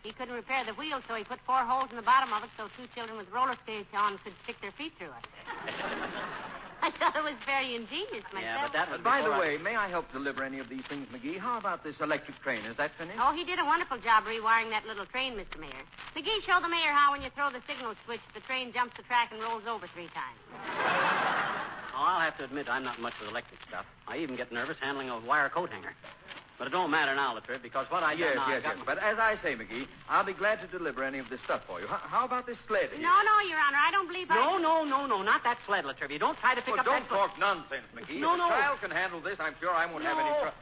He couldn't repair the wheels, so he put 4 holes in the bottom of it so 2 children with roller skates on could stick their feet through it. I thought it was very ingenious myself. Yeah, but that was By the way, may I help deliver any of these things, McGee? How about this electric train? Is that finished? Oh, he did a wonderful job rewiring that little train, Mr. Mayor. McGee, show the mayor how when you throw the signal switch, the train jumps the track and rolls over 3 times. Oh, I'll have to admit I'm not much with electric stuff. I even get nervous handling a wire coat hanger. But it don't matter now, Latriv, because what I Yes. got... But as I say, McGee, I'll be glad to deliver any of this stuff for you. How about this sled here? No, Your Honor, I don't believe No, not that sled, Latriv. You don't try to pick up don't that... talk nonsense, McGee. No, if a child can handle this, I'm sure I won't have any trouble.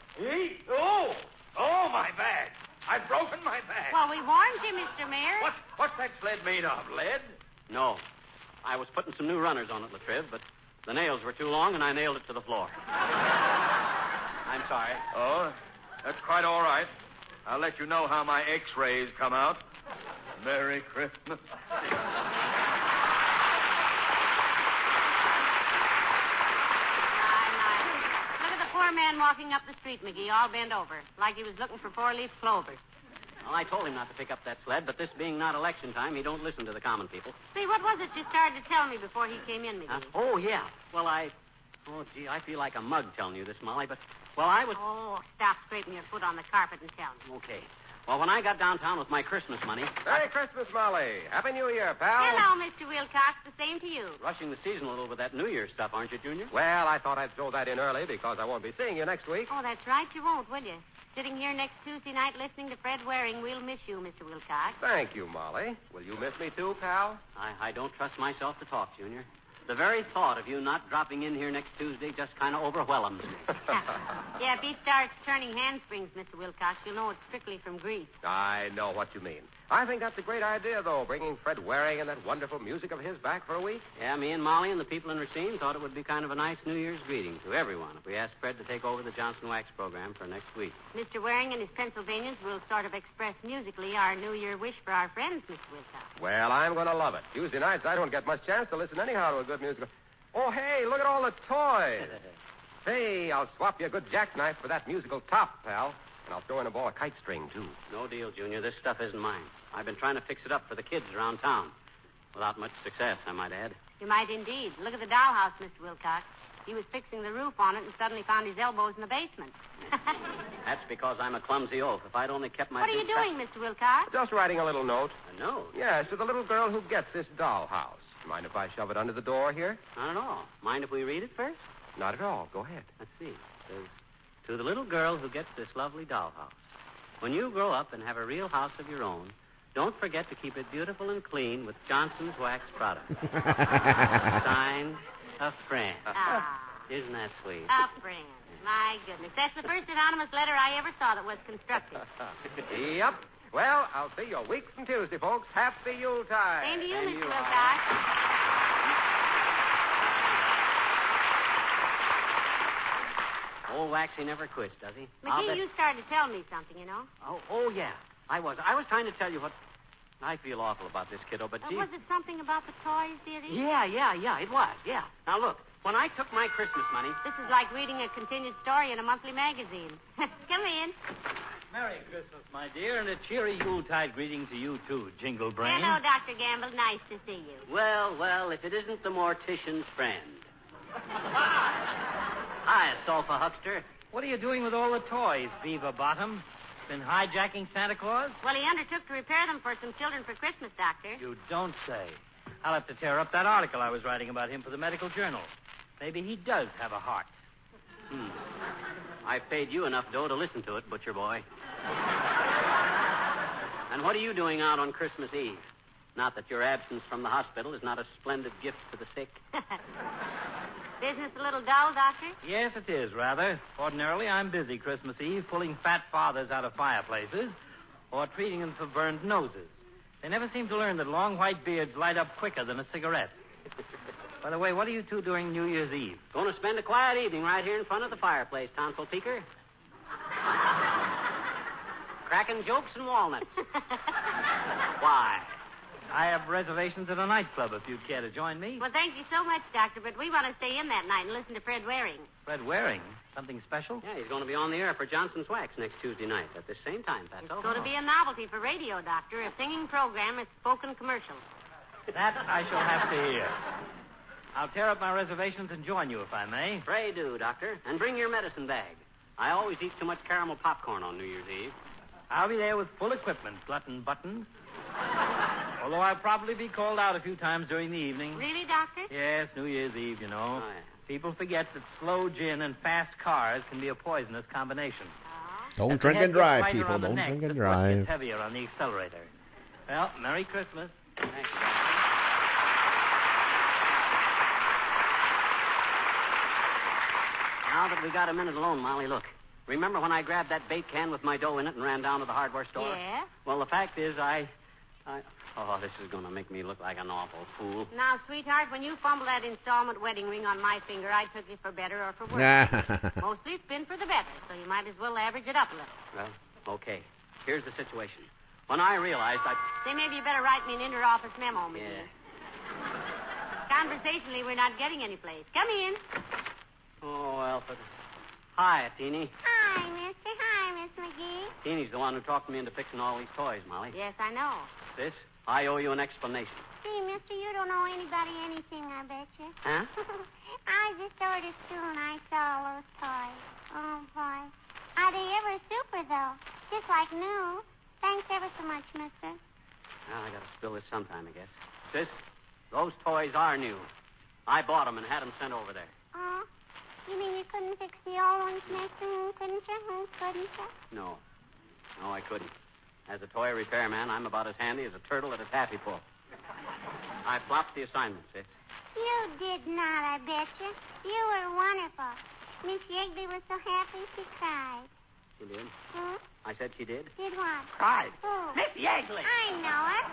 My bag. I've broken my bag. Well, we warned you, Mr. Mayor. What's that sled made of, lead? No. I was putting some new runners on it, Latriv, but the nails were too long and I nailed it to the floor. I'm sorry. Oh, that's quite all right. I'll let you know how my X-rays come out. Merry Christmas. Look at the poor man walking up the street, McGee, all bent over, like he was looking for 4-leaf clovers. Well, I told him not to pick up that sled, but this being not election time, he don't listen to the common people. See, what was it you started to tell me before he came in, McGee? Oh, yeah. Well, I feel like a mug telling you this, Molly, but... Well, I was... Oh, stop scraping your foot on the carpet and tell me. Okay. Well, when I got downtown with my Christmas money... Merry Christmas, Molly. Happy New Year, pal. Hello, Mr. Wilcox. The same to you. Rushing the season a little with that New Year's stuff, aren't you, Junior? Well, I thought I'd throw that in early because I won't be seeing you next week. Oh, that's right. You won't, will you? Sitting here next Tuesday night listening to Fred Waring, we'll miss you, Mr. Wilcox. Thank you, Molly. Will you miss me too, pal? I don't trust myself to talk, Junior. The very thought of you not dropping in here next Tuesday just kind of overwhelms me. Yeah, if he starts turning handsprings, Mr. Wilcox, you'll know it's strictly from Greece. I know what you mean. I think that's a great idea, though, bringing Fred Waring and that wonderful music of his back for a week. Yeah, me and Molly and the people in Racine thought it would be kind of a nice New Year's greeting to everyone if we asked Fred to take over the Johnson Wax program for next week. Mr. Waring and his Pennsylvanians will sort of express musically our New Year wish for our friends, Mr. Wilcox. Well, I'm going to love it. Tuesday nights, I don't get much chance to listen anyhow to a good musical. Oh, hey, look at all the toys. Say, I'll swap you a good jackknife for that musical top, pal. And I'll throw in a ball of kite string, too. No deal, Junior. This stuff isn't mine. I've been trying to fix it up for the kids around town. Without much success, I might add. You might indeed. Look at the dollhouse, Mr. Wilcox. He was fixing the roof on it and suddenly found his elbows in the basement. That's because I'm a clumsy oaf. If I'd only kept my... What are you doing, Mr. Wilcox? Just writing a little note. A note? Yes, to the little girl who gets this dollhouse. Mind if I shove it under the door here? Not at all. Mind if we read it first? Not at all. Go ahead. Let's see. It says, to the little girl who gets this lovely dollhouse. When you grow up and have a real house of your own, don't forget to keep it beautiful and clean with Johnson's Wax products. Signed, a friend. Isn't that sweet? A friend. My goodness. That's the first anonymous letter I ever saw that was constructive. Yep. Well, I'll see you a week from Tuesday, folks. Happy Yuletide. Same to you, Mr. Wilcox. Old Waxy never quits, does he? McGee, you started to tell me something, you know. Oh, yeah. I was trying to tell you what... I feel awful about this, kiddo, but gee... Was it something about the toys, dearie? Yeah, it was, yeah. Now, look, when I took my Christmas money... This is like reading a continued story in a monthly magazine. Come in. Merry Christmas, my dear, and a cheery Yuletide greeting to you, too, Jingle Brain. Hello, Dr. Gamble. Nice to see you. Well, if it isn't the mortician's friend. Hi, Sulfa Huckster. What are you doing with all the toys, Beaver Bottom? Been hijacking Santa Claus? Well, he undertook to repair them for some children for Christmas, Doctor. You don't say. I'll have to tear up that article I was writing about him for the medical journal. Maybe he does have a heart. I've paid you enough dough to listen to it, butcher boy. And what are you doing out on Christmas Eve? Not that your absence from the hospital is not a splendid gift to the sick. Business a little dull, Doctor? Yes, it is, rather. Ordinarily, I'm busy Christmas Eve pulling fat fathers out of fireplaces or treating them for burned noses. They never seem to learn that long white beards light up quicker than a cigarette. By the way, what are you two doing New Year's Eve? Going to spend a quiet evening right here in front of the fireplace, tonsil peeker. Cracking jokes and walnuts. Why? I have reservations at a nightclub if you'd care to join me. Well, thank you so much, Doctor, but we want to stay in that night and listen to Fred Waring. Fred Waring? Something special? Yeah, he's going to be on the air for Johnson's Wax next Tuesday night at the same time, Pato. It's going to be a novelty for radio, Doctor, a singing program with spoken commercials. That I shall have to hear. I'll tear up my reservations and join you if I may. Pray do, Doctor. And bring your medicine bag. I always eat too much caramel popcorn on New Year's Eve. I'll be there with full equipment, glutton buttons. Although I'll probably be called out a few times during the evening. Really, Doctor? Yes, New Year's Eve, you know. Oh, yeah. People forget that slow gin and fast cars can be a poisonous combination. Don't drink and drive, people. Don't drink and drive. Gets heavier on the accelerator. Well, Merry Christmas. Thank you, Doctor. Now that we got a minute alone, Molly, look. Remember when I grabbed that bait can with my dough in it and ran down to the hardware store? Yeah? Well, the fact is, Oh, this is going to make me look like an awful fool. Now, sweetheart, when you fumble that installment wedding ring on my finger, I took it for better or for worse. Mostly it's been for the better, so you might as well average it up a little. Well, okay. Here's the situation. When I realized Say, maybe you better write me an inter-office memo, McGee. Yeah. Conversationally, we're not getting any place. Come in. Oh, Alfred. Hi, Teeny. Hi, mister. Hi, Miss McGee. Teeny's the one who talked me into fixing all these toys, Molly. Yes, I know. This, I owe you an explanation. Gee, mister, you don't owe anybody anything, I bet you. Huh? I was just over to school and I saw all those toys. Oh, boy. Are they ever super, though? Just like new. Thanks ever so much, mister. Well, I got to spill this sometime, I guess. Sis, those toys are new. I bought them and had them sent over there. Oh? You mean you couldn't fix the old ones, mister? Couldn't you? Couldn't you? No. No, I couldn't. As a toy repairman, I'm about as handy as a turtle at a taffy pull. I flopped the assignment, sis. You did not, I bet you. You were wonderful. Miss Yegley was so happy she cried. She did? Hmm? I said she did? Did what? Cried. Who? Miss Yegley! I know her.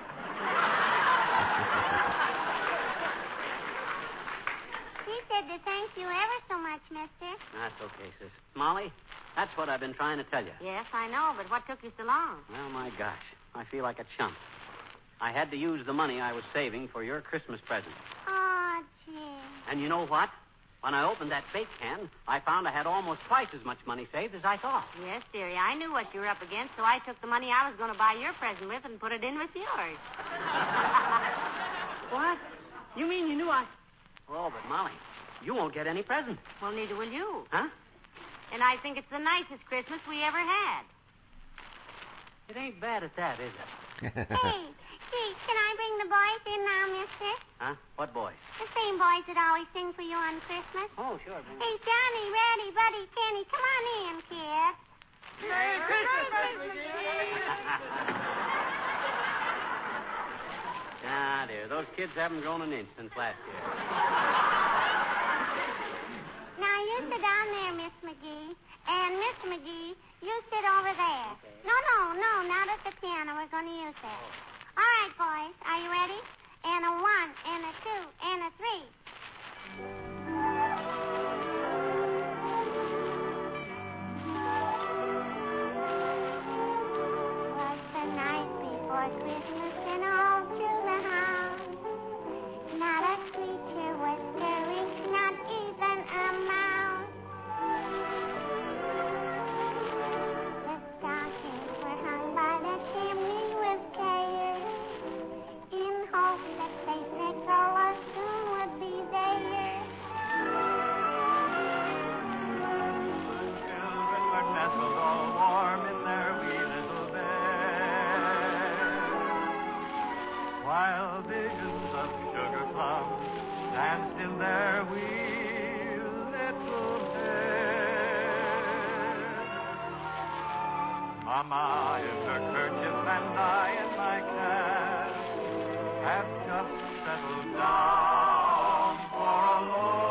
She said to thank you ever so much, mister. That's okay, sis. Molly, that's what I've been trying to tell you. Yes, I know, but what took you so long? Well, my gosh, I feel like a chump. I had to use the money I was saving for your Christmas present. Oh, gee. And you know what? When I opened that bake can, I found I had almost twice as much money saved as I thought. Yes, dearie, I knew what you were up against, so I took the money I was going to buy your present with and put it in with yours. What? You mean you knew I... Oh, but Molly, you won't get any present. Well, neither will you. Huh? And I think it's the nicest Christmas we ever had. It ain't bad at that, is it? Hey, gee, can I bring the boys in now, mister? Huh? What boys? The same boys that always sing for you on Christmas. Oh, sure. Hey, Johnny, Reddy, Buddy, Kenny, come on in, kids. Merry Christmas, Ah, dear, those kids haven't grown an inch since last year. Now, you sit down there, Miss McGee. And, Miss McGee, you sit over there. Okay. No, not at the piano. We're going to use that. All right, boys. Are you ready? And a 1, and a 2, and a 3. Was the night before Christmas, and visions of sugar plums danced in their wee little heads. Mama in her kerchief and I in my cap have just settled down for a long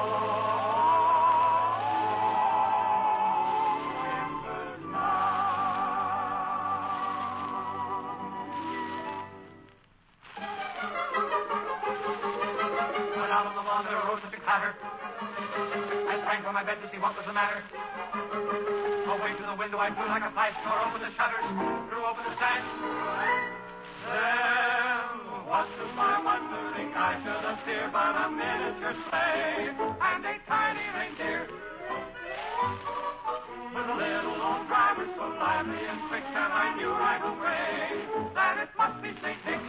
winter's night. Went out on the lawn, there arose such a clatter. I sprang from my bed to see what was the matter. Away to the window I flew like a flash, tore open the shutters, threw open the sash. Then, what to my wondering, I should appear but a miniature sleigh and a tiny reindeer. With a little old driver so lively and quick that I knew right away that it must be St. Nick.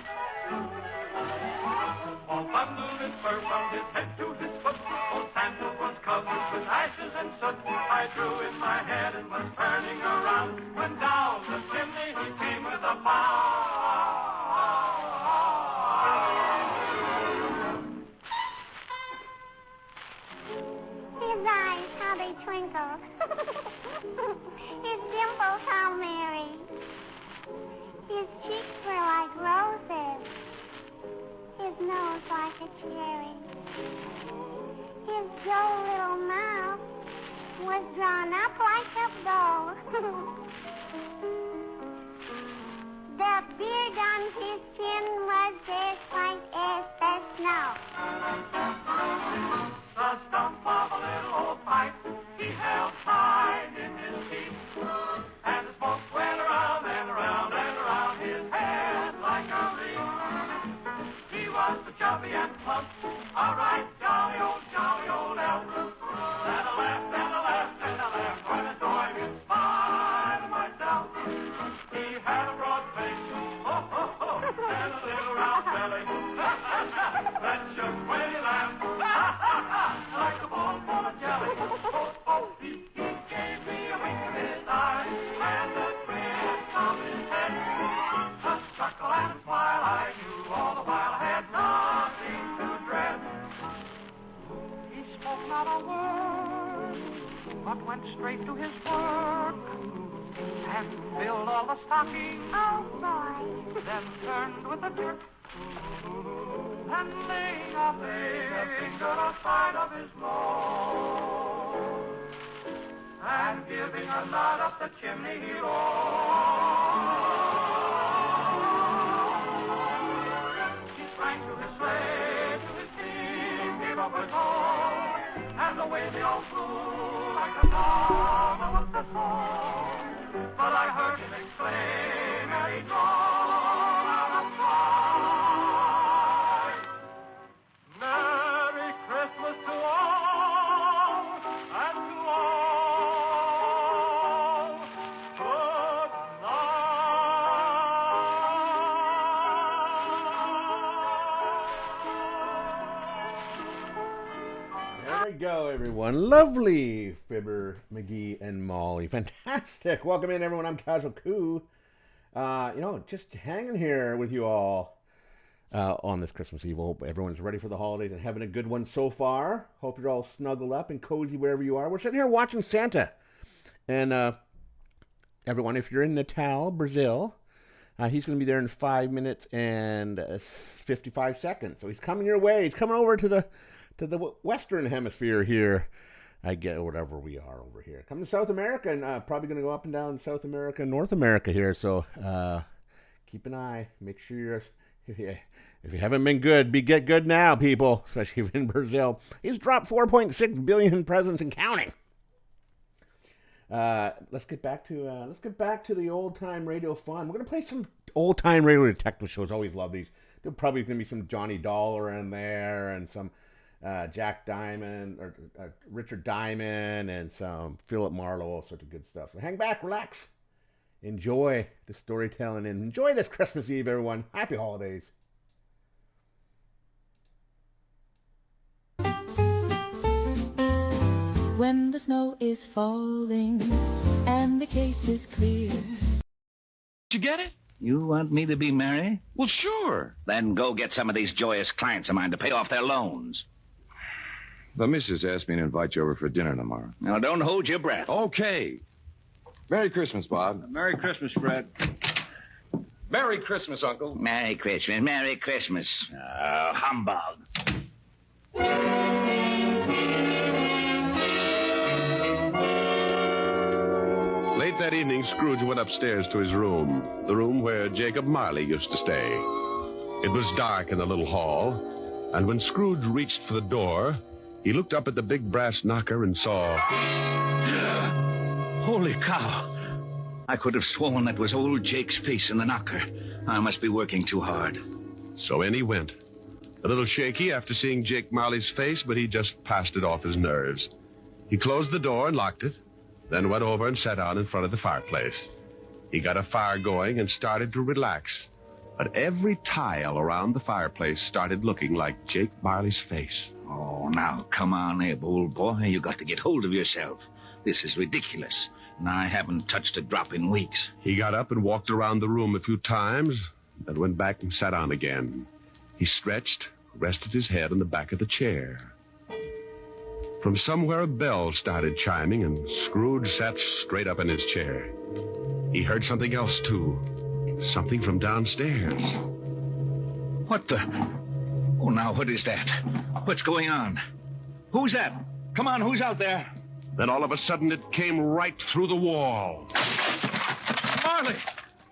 All bundled in fur from his head to his foot, old Santa was covered with ashes and soot. I drew in my head and was turning around when down the chimney he came with a bow. His eyes, how they twinkle. His dimples, how merry. His cheeks were like roses. His nose like a cherry. His droll little mouth was drawn up like a bow. The beard on his chin was as white as the snow. The stump of a little old pipe he held tight in his teeth, and the smoke went around and around and around his head like a wreath. He was so chubby and plump, a right jolly old elf. And I laughed and I laughed and I laughed when I saw him in spite of myself. He had a broad face, and a little round belly that shook when he laughed. Like a bowl full of jelly. He gave me a wink of his eye and a twist of his head. A chuckle and a smile I knew all the while I had nothing to dread. He spoke not a word, but went straight to his work and filled all the stockings. Oh, boy. Then turned with a jerk and laying a finger aside of his nose and giving a nod up the chimney he rose. He sprang to his sleigh, to his team, gave up his home, and away they all flew like a dove with the song. But I heard him exclaim, and he drawled out a cry. Merry Christmas to all, and to all, good night. There we go, everyone. Lovely Fibber, McGee, and Molly. Fantastic. Welcome in, everyone. I'm CasualCoo. Just hanging here with you all on this Christmas Eve. Hope everyone's ready for the holidays and having a good one so far. Hope you're all snuggled up and cozy wherever you are. We're sitting here watching Santa. And everyone, if you're in Natal, Brazil, he's going to be there in 5 minutes and 55 seconds. So he's coming your way. He's coming over to the Western Hemisphere here. I get whatever we are over here. Come to South America, and probably going to go up and down South America and North America here. So keep an eye. Make sure if you haven't been good, get good now, people. Especially in Brazil. He's dropped 4.6 billion presents and counting. Let's get back to the old time radio fun. We're gonna play some old time radio detective shows. Always love these. There's probably gonna be some Johnny Dollar in there and some Jack Diamond or Richard Diamond and some Philip Marlowe, all sorts of good stuff. So hang back, relax, enjoy the storytelling, and enjoy this Christmas Eve, everyone. Happy holidays. When the snow is falling and the case is clear. Did you get it? You want me to be merry? Well, sure. Then go get some of these joyous clients of mine to pay off their loans. The missus asked me to invite you over for dinner tomorrow. Now, don't hold your breath. Okay. Merry Christmas, Bob. Merry Christmas, Fred. Merry Christmas, Uncle. Merry Christmas, Merry Christmas. Humbug. Late that evening, Scrooge went upstairs to his room, the room where Jacob Marley used to stay. It was dark in the little hall, and when Scrooge reached for the door, he looked up at the big brass knocker and saw... Holy cow. I could have sworn that was old Jake's face in the knocker. I must be working too hard. So in he went. A little shaky after seeing Jake Marley's face, but he just passed it off his nerves. He closed the door and locked it, then went over and sat down in front of the fireplace. He got a fire going and started to relax. But every tile around the fireplace started looking like Jake Marley's face. Oh, now, come on, Abe, old boy. You got to get hold of yourself. This is ridiculous, and I haven't touched a drop in weeks. He got up and walked around the room a few times, then went back and sat down again. He stretched, rested his head on the back of the chair. From somewhere a bell started chiming, and Scrooge sat straight up in his chair. He heard something else, too. Something from downstairs. What the... Oh, now, what is that? What's going on? Who's that? Come on, who's out there? Then all of a sudden it came right through the wall. Marley!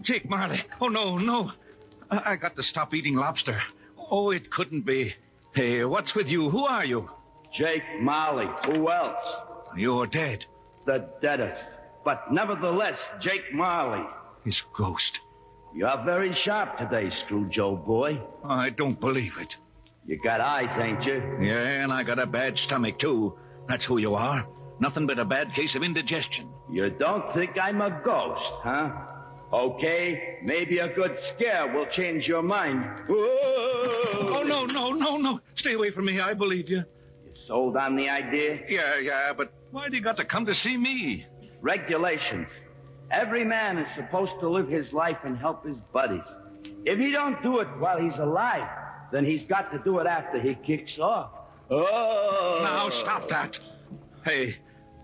Jake Marley. Oh, no. I got to stop eating lobster. Oh, it couldn't be. Hey, what's with you? Who are you? Jake Marley. Who else? You're dead. The deadest. But nevertheless, Jake Marley. His ghost. You're very sharp today, Scrooge, old boy. I don't believe it. You got eyes, ain't you? Yeah, and I got a bad stomach, too. That's who you are. Nothing but a bad case of indigestion. You don't think I'm a ghost, huh? Okay, maybe a good scare will change your mind. Whoa! Oh, no. Stay away from me. I believe you. You sold on the idea? Yeah, but why do you got to come to see me? Regulations. Every man is supposed to live his life and help his buddies. If he don't do it while he's alive, then he's got to do it after he kicks off. Oh! Now, stop that. Hey,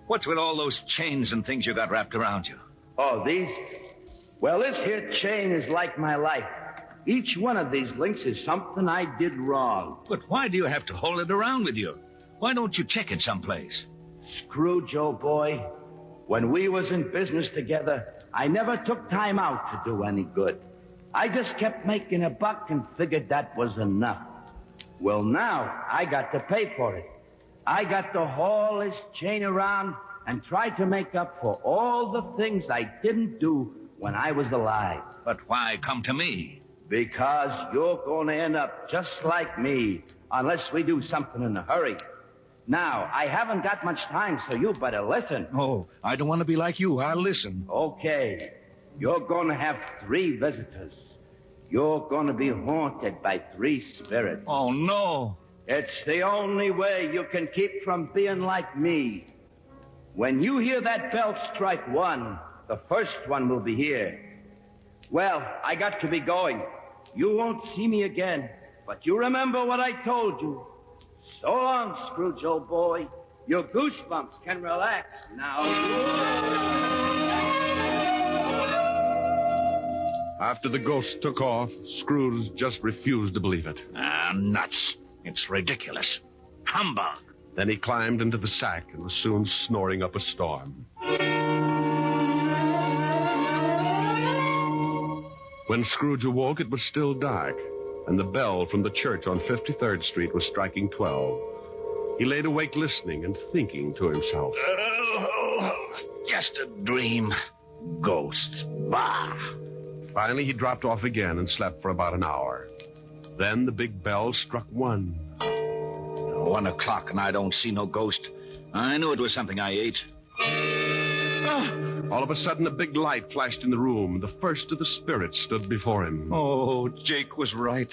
what's with all those chains and things you got wrapped around you? Oh, these? Well, this here chain is like my life. Each one of these links is something I did wrong. But why do you have to hold it around with you? Why don't you check it someplace? Scrooge, old boy, when we was in business together, I never took time out to do any good. I just kept making a buck and figured that was enough. Well, now I got to pay for it. I got to haul this chain around and try to make up for all the things I didn't do when I was alive. But why come to me? Because you're going to end up just like me, unless we do something in a hurry. Now, I haven't got much time, so you better listen. Oh, I don't want to be like you. I'll listen. Okay. You're going to have 3 visitors. You're going to be haunted by 3 spirits. Oh, no. It's the only way you can keep from being like me. When you hear that bell strike 1, the first one will be here. Well, I got to be going. You won't see me again, but you remember what I told you. So long, Scrooge, old boy. Your goosebumps can relax now. After the ghost took off, Scrooge just refused to believe it. Nuts. It's ridiculous. Humbug. Then he climbed into the sack and was soon snoring up a storm. When Scrooge awoke, it was still dark, and the bell from the church on 53rd Street was striking 12. He laid awake listening and thinking to himself. Just a dream. Ghosts. Bah. Finally, he dropped off again and slept for about an hour. Then the big bell struck 1. 1 o'clock, and I don't see no ghost. I knew it was something I ate. All of a sudden, a big light flashed in the room. The first of the spirits stood before him. Oh, Jake was right.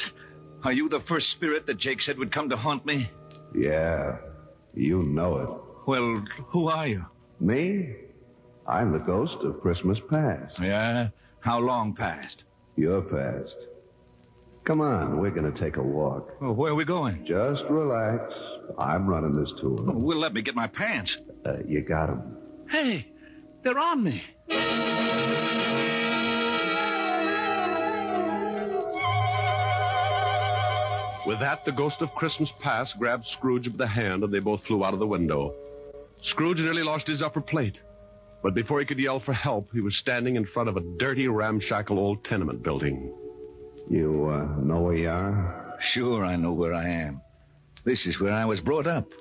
Are you the first spirit that Jake said would come to haunt me? Yeah, you know it. Well, who are you? Me? I'm the ghost of Christmas past. Yeah? How long past? You're past. Come on, we're going to take a walk. Oh, where are we going? Just relax. I'm running this tour. Oh, well, let me get my pants. You got 'em. Hey, they're on me. With that, the ghost of Christmas Past grabbed Scrooge by the hand, and they both flew out of the window. Scrooge nearly lost his upper plate. But before he could yell for help, he was standing in front of a dirty, ramshackle old tenement building. You know where you are? Sure, I know where I am. This is where I was brought up.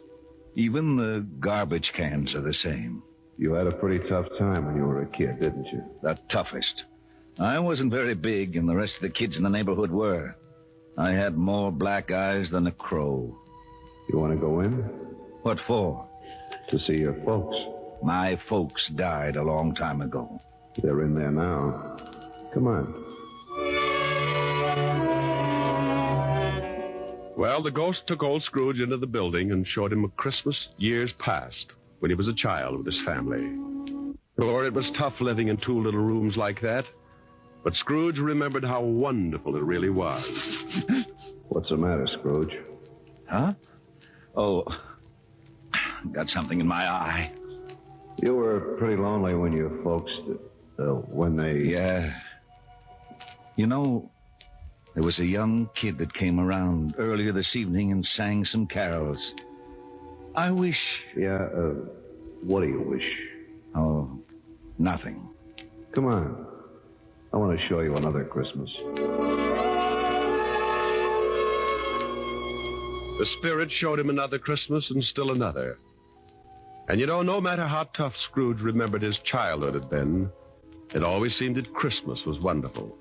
Even the garbage cans are the same. You had a pretty tough time when you were a kid, didn't you? The toughest. I wasn't very big, and the rest of the kids in the neighborhood were. I had more black eyes than a crow. You want to go in? What for? To see your folks. My folks died a long time ago. They're in there now. Come on. Well, the ghost took old Scrooge into the building and showed him a Christmas years past, when he was a child with his family. Lord, it was tough living in two little rooms like that. But Scrooge remembered how wonderful it really was. What's the matter, Scrooge? Huh? Oh, got something in my eye. You were pretty lonely when your folks, when they... Yeah. You know, there was a young kid that came around earlier this evening and sang some carols. I wish... Yeah, what do you wish? Oh, nothing. Come on. I want to show you another Christmas. The spirit showed him another Christmas and still another. And you know, no matter how tough Scrooge remembered his childhood had been, it always seemed that Christmas was wonderful.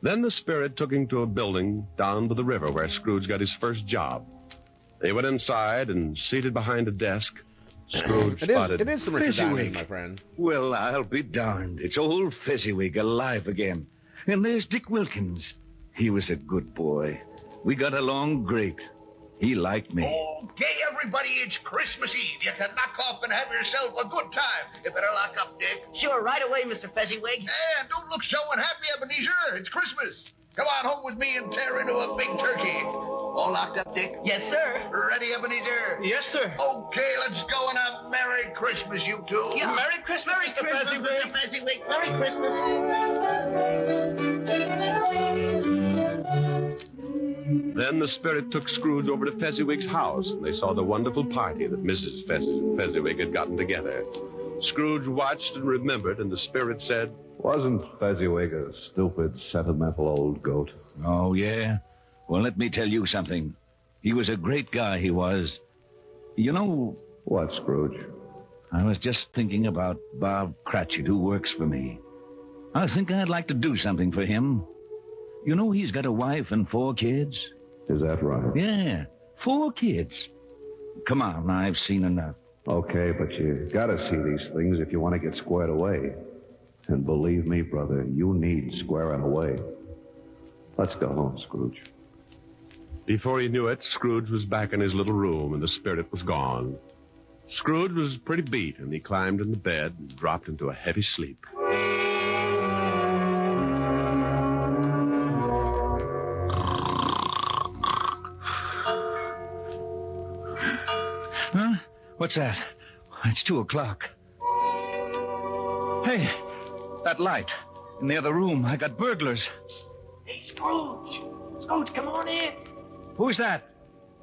Then the spirit took him to a building down by the river where Scrooge got his first job. They went inside, and seated behind a desk, Scrooge spotted... It is some Richard Diamond, my friend. Well, I'll be darned. It's old Fezziwig alive again. And there's Dick Wilkins. He was a good boy. We got along great. He liked me. Okay, everybody, it's Christmas Eve. You can knock off and have yourself a good time. You better lock up, Dick. Sure, right away, Mr. Fezziwig. And don't look so unhappy, Ebenezer. It's Christmas. Come on home with me and tear into a big turkey. All locked up, Dick? Yes, sir. Ready, Ebenezer? Yes, sir. Okay, let's go and have Merry Christmas, you two. Yeah. Merry Christmas, Mr. Fezziwig. Mr. Fezziwig. Merry Christmas. Then the spirit took Scrooge over to Fezziwig's house, and they saw the wonderful party that Mrs. Fezziwig had gotten together. Scrooge watched and remembered, and the spirit said, Wasn't Fezziwig a stupid, sentimental old goat? Oh, yeah? Well, let me tell you something. He was a great guy, he was. You know... What, Scrooge? I was just thinking about Bob Cratchit, who works for me. I think I'd like to do something for him. You know he's got a wife and 4 kids? Is that right? Yeah, 4 kids. Come on, I've seen enough. Okay, but you gotta see these things if you want to get squared away. And believe me, brother, you need squaring away. Let's go home, Scrooge. Before he knew it, Scrooge was back in his little room, and the spirit was gone. Scrooge was pretty beat, and he climbed into bed and dropped into a heavy sleep. Huh? What's that? It's 2:00. Hey, that light in the other room. I got burglars. Hey, Scrooge. Scrooge, come on in. Who's that?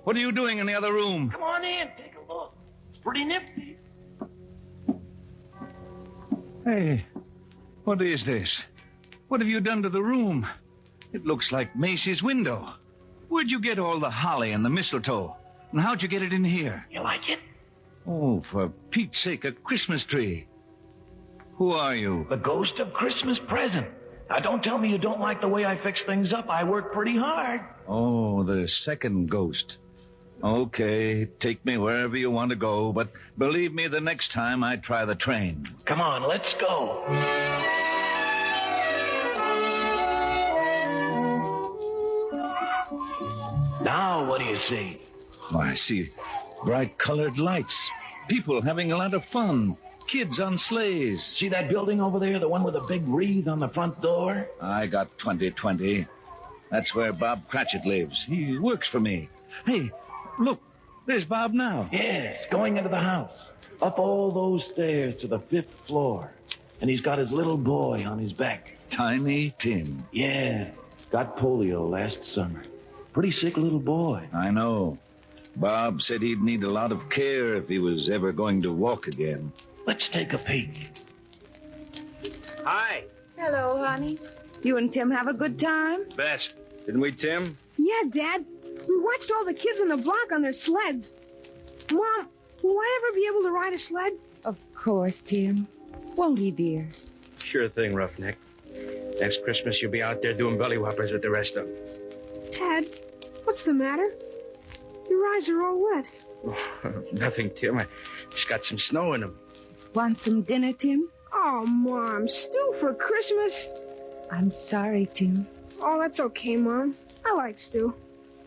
What are you doing in the other room? Come on in. Take a look. It's pretty nifty. Hey, what is this? What have you done to the room? It looks like Macy's window. Where'd you get all the holly and the mistletoe? And how'd you get it in here? You like it? Oh, for Pete's sake, a Christmas tree. Who are you? The ghost of Christmas present. Now, don't tell me you don't like the way I fix things up. I work pretty hard. Oh, the second ghost. Okay, take me wherever you want to go, but believe me, the next time I try the train. Come on, let's go. Now, what do you see? Oh, I see bright colored lights. People having a lot of fun. Kids on sleighs. See that building over there, the one with the big wreath on the front door? I got 2020. That's where Bob Cratchit lives. He works for me. Hey, look, there's Bob now. Yes, going into the house. Up all those stairs to the 5th floor. And he's got his little boy on his back. Tiny Tim. Yeah, got polio last summer. Pretty sick little boy. I know. Bob said he'd need a lot of care if he was ever going to walk again. Let's take a peek. Hi. Hello, honey. You and Tim have a good time? Best. Didn't we, Tim? Yeah, Dad. We watched all the kids on the block on their sleds. Mom, will I ever be able to ride a sled? Of course, Tim. Won't he, dear? Sure thing, Roughneck. Next Christmas, you'll be out there doing belly whoppers with the rest of them. Dad, what's the matter? Your eyes are all wet. Nothing, Tim. I just got some snow in them. Want some dinner, Tim? Oh, Mom, stew for Christmas? I'm sorry, Tim. Oh, that's okay, Mom. I like stew.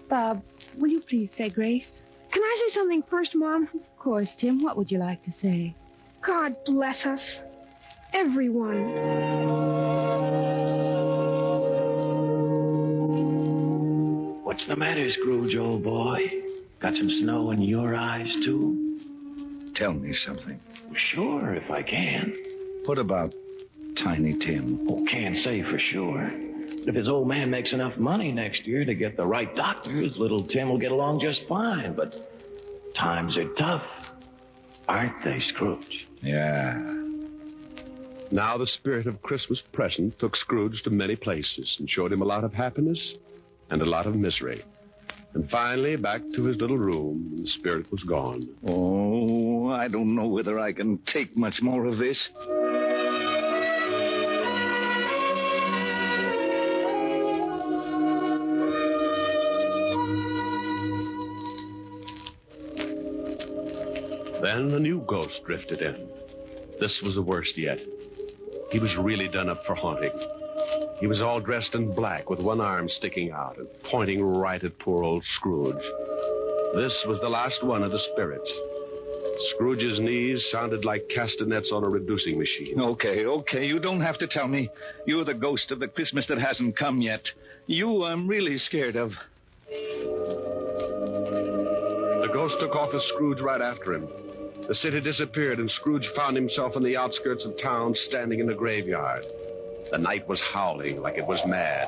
Bob, will you please say grace? Can I say something first, Mom? Of course, Tim. What would you like to say? God bless us. Everyone. What's the matter, Scrooge, old boy? Got some snow in your eyes, too? Tell me something. Sure, if I can. What about Tiny Tim? Oh, can't say for sure. If his old man makes enough money next year to get the right doctors, little Tim will get along just fine. But times are tough, aren't they, Scrooge? Yeah. Now the spirit of Christmas present took Scrooge to many places and showed him a lot of happiness and a lot of misery. And finally, back to his little room, and the spirit was gone. Oh, I don't know whether I can take much more of this. Then a new ghost drifted in. This was the worst yet. He was really done up for haunting. He was all dressed in black with one arm sticking out and pointing right at poor old Scrooge. This was the last one of the spirits. Scrooge's knees sounded like castanets on a reducing machine. Okay, you don't have to tell me. You're the ghost of the Christmas that hasn't come yet. You I'm really scared of. The ghost took off with Scrooge right after him. The city disappeared, and Scrooge found himself on the outskirts of town standing in the graveyard. The night was howling like it was mad.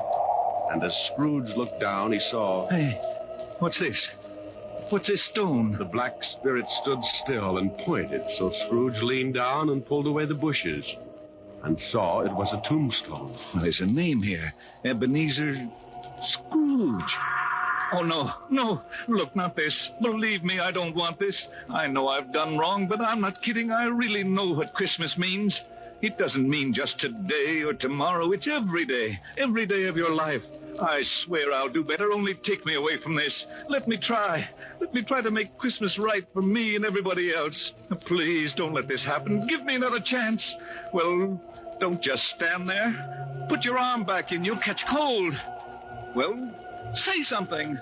And as Scrooge looked down, he saw... Hey, what's this? What's this stone? The black spirit stood still and pointed, so Scrooge leaned down and pulled away the bushes and saw it was a tombstone. Well, there's a name here. Ebenezer Scrooge. Oh, no. Look, not this. Believe me, I don't want this. I know I've done wrong, but I'm not kidding. I really know what Christmas means. It doesn't mean just today or tomorrow. It's every day of your life. I swear I'll do better. Only take me away from this. Let me try. Let me try to make Christmas right for me and everybody else. Please don't let this happen. Give me another chance. Well, don't just stand there. Put your arm back in. You'll catch cold. Well, say something.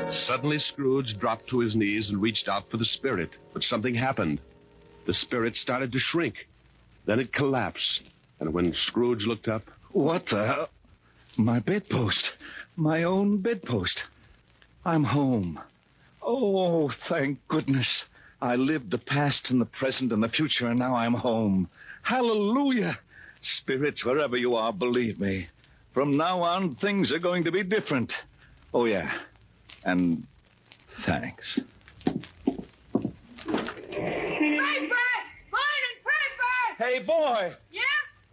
Suddenly, Scrooge dropped to his knees and reached out for the spirit. But something happened. The spirit started to shrink. Then it collapsed. And when Scrooge looked up... What the... My bedpost. My own bedpost. I'm home. Oh, thank goodness. I lived the past and the present and the future, and now I'm home. Hallelujah. Spirits, wherever you are, believe me. From now on, things are going to be different. Oh, yeah. And thanks. Hey, boy. Yeah?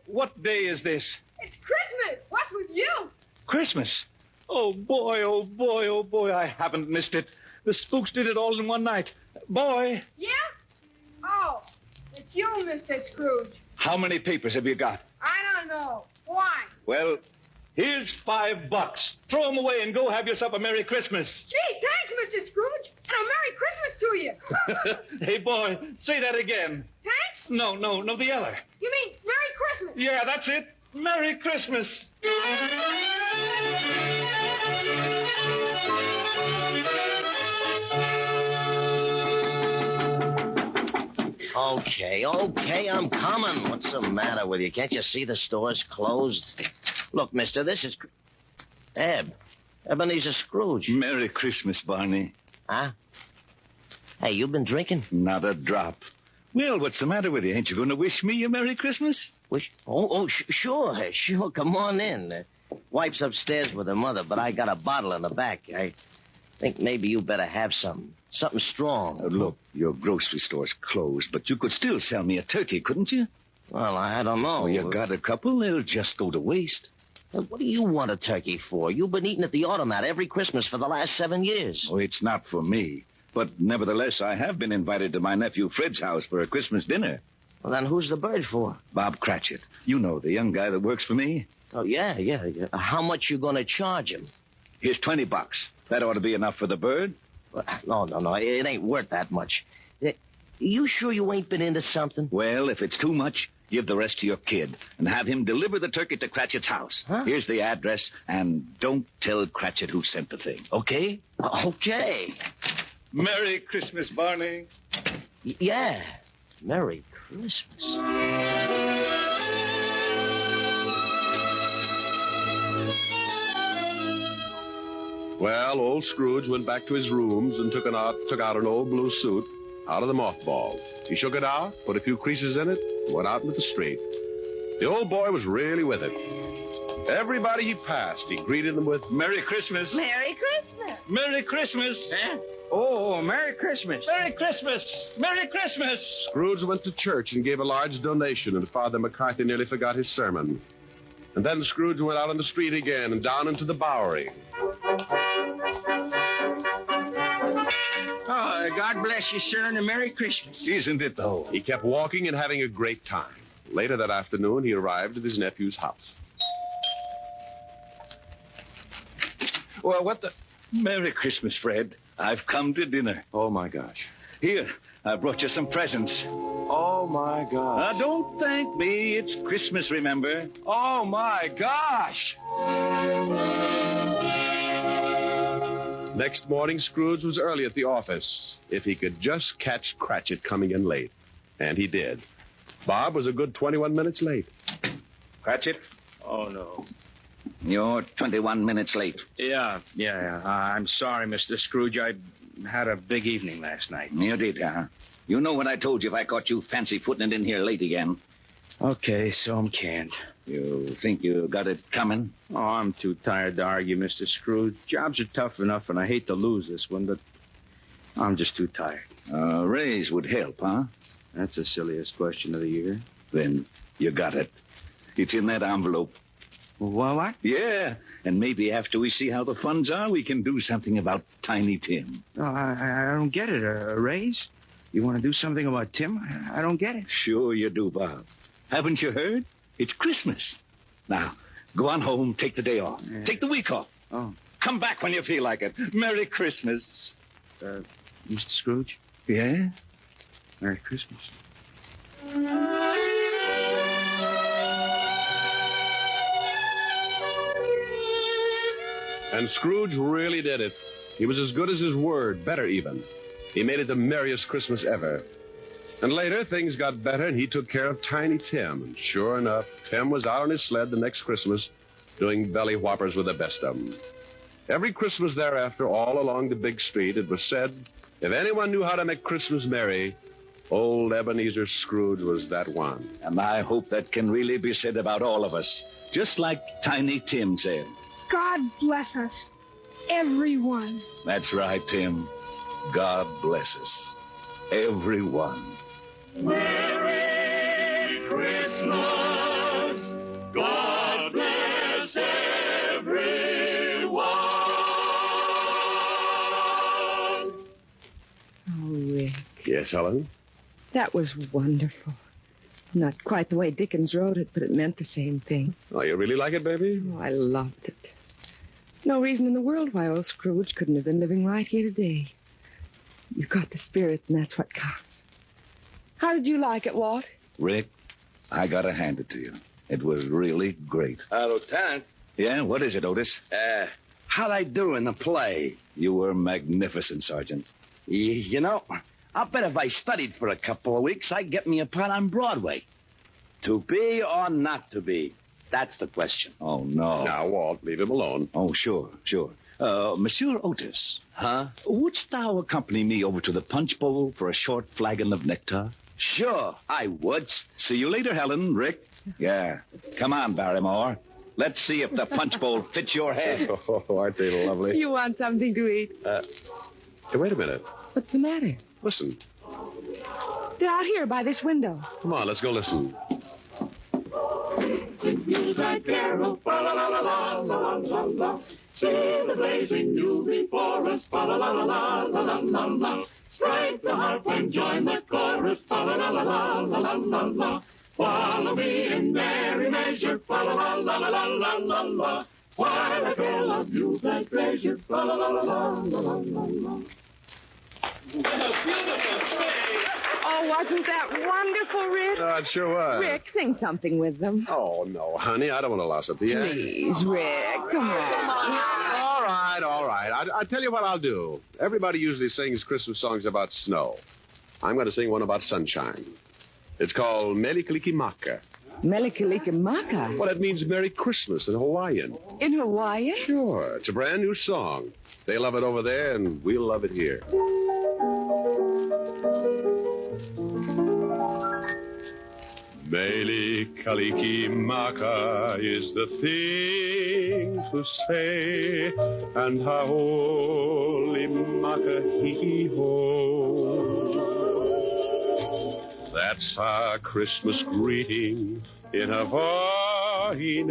What day is this? It's Christmas. What's with you? Christmas. Oh, boy, I haven't missed it. The spooks did it all in one night. Boy. Yeah? Oh, it's you, Mr. Scrooge. How many papers have you got? I don't know. Why? Well, here's $5. Throw them away and go have yourself a Merry Christmas. Gee, thanks, Mr. Scrooge. And a Merry Christmas to you. Hey, boy, say that again. Thanks? No, the other. You mean Merry Christmas? Yeah, that's it. Merry Christmas. Okay, I'm coming. What's the matter with you? Can't you see the store's closed? Look, mister, this is... Ebenezer Scrooge. Merry Christmas, Barney. Huh? Hey, you been drinking? Not a drop. Well, what's the matter with you? Ain't you going to wish me a Merry Christmas? Wish? Sure. Come on in. Wife's upstairs with her mother, but I got a bottle in the back. I think maybe you better have something strong. Look, your grocery store's closed, but you could still sell me a turkey, couldn't you? Well, I don't know. Well, you got a couple, they'll just go to waste. What do you want a turkey for? You've been eating at the automat every Christmas for the last 7 years. Oh, it's not for me. But nevertheless, I have been invited to my nephew Fred's house for a Christmas dinner. Well, then who's the bird for? Bob Cratchit. You know, the young guy that works for me. Oh, yeah. How much you going to charge him? Here's $20. That ought to be enough for the bird. No. It ain't worth that much. You sure you ain't been into something? Well, if it's too much, give the rest to your kid and have him deliver the turkey to Cratchit's house. Huh? Here's the address, and don't tell Cratchit who sent the thing, okay? Okay. Merry Christmas, Barney. Yeah. Merry Christmas. Well, old Scrooge went back to his rooms and took out an old blue suit out of the mothballs. He shook it out, put a few creases in it, and went out into the street. The old boy was really with it. Everybody he passed, he greeted them with, Merry Christmas. Merry Christmas. Merry Christmas. Oh, Merry Christmas. Merry Christmas. Merry Christmas. Scrooge went to church and gave a large donation, and Father McCarthy nearly forgot his sermon. And then Scrooge went out on the street again and down into the Bowery. Oh, God bless you, sir, and a Merry Christmas. Isn't it, though? He kept walking and having a great time. Later that afternoon, he arrived at his nephew's house. Well, what the... Merry Christmas, Fred. I've come to dinner. Oh, my gosh. Here, I brought you some presents. Oh, my gosh. Now, don't thank me. It's Christmas, remember? Oh, my gosh. Next morning, Scrooge was early at the office. If he could just catch Cratchit coming in late. And he did. Bob was a good 21 minutes late. Cratchit? Oh, no. You're 21 minutes late. Yeah. I'm sorry, Mr. Scrooge. I had a big evening last night. You did, huh? You know what I told you if I caught you fancy putting it in here late again. Okay, so I'm canned. You think you got it coming? Oh, I'm too tired to argue, Mr. Scrooge. Jobs are tough enough, and I hate to lose this one, but I'm just too tired. A raise would help, huh? That's the silliest question of the year. Then you got it. It's in that envelope. Well, what? Yeah, and maybe after we see how the funds are, we can do something about Tiny Tim. No, I don't get it. A raise? You want to do something about Tim? I don't get it. Sure you do, Bob. Haven't you heard? It's Christmas. Now, go on home, take the day off. Yeah. Take the week off. Oh. Come back when you feel like it. Merry Christmas. Mr. Scrooge? Yeah? Merry Christmas. And Scrooge really did it. He was as good as his word, better even. He made it the merriest Christmas ever. And later, things got better, and he took care of Tiny Tim. And sure enough, Tim was out on his sled the next Christmas doing belly whoppers with the best of them. Every Christmas thereafter, all along the big street, it was said, if anyone knew how to make Christmas merry, old Ebenezer Scrooge was that one. And I hope that can really be said about all of us, just like Tiny Tim said. God bless us, everyone. That's right, Tim. God bless us, everyone. Merry Christmas. God bless everyone. Oh, Rick, Yes, Helen? that was wonderful. Not quite the way Dickens wrote it, but it meant the same thing. Oh, you really like it, baby? Oh, I loved it. No reason in the world why old Scrooge couldn't have been living right here today. You've got the spirit, and that's what counts. How did you like it, Walt? Rick, I gotta hand it to you. It was really great. Lieutenant. Yeah, what is it, Otis? How'd I do in the play? You were magnificent, Sergeant. You know, I'll bet if I studied for a couple of weeks, I'd get me a part on Broadway. To be or not to be? That's the question. Oh, no. Now, Walt, leave him alone. Oh, sure. Monsieur Otis. Huh? Wouldst thou accompany me over to the punch bowl for a short flagon of nectar? Sure, I would. See you later, Helen. Rick? Yeah. Come on, Barrymore. Let's see if the punch bowl fits your head. Oh, aren't they lovely? You want something to eat? Hey, wait a minute. What's the matter? Listen. They're out here by this window. Come on, let's go listen. Yuletide carol, fa la la la la la la la. See the blazing Yule before us, fa la la la la la la la. Strike the harp and join the chorus, fa la la la la la la la. Follow me in merry measure, fa la la la la la la la. While a girl of Yuletide treasure, fa la la la la la la la. Oh, wasn't that wonderful, Rick? It sure was. Rick, sing something with them. Oh, no, honey, I don't want to loss up the act. Please, Rick, come on. All right. I'll tell you what I'll do. Everybody usually sings Christmas songs about snow. I'm going to sing one about sunshine. It's called Melikalikimaka. Melikalikimaka? Well, it means Merry Christmas in Hawaiian. In Hawaiian? Sure. It's a brand new song. They love it over there, and we'll love it here. Melikalikimaka is the thing to say, and haole maka hihi ho. That's our Christmas greeting in Hawaii, and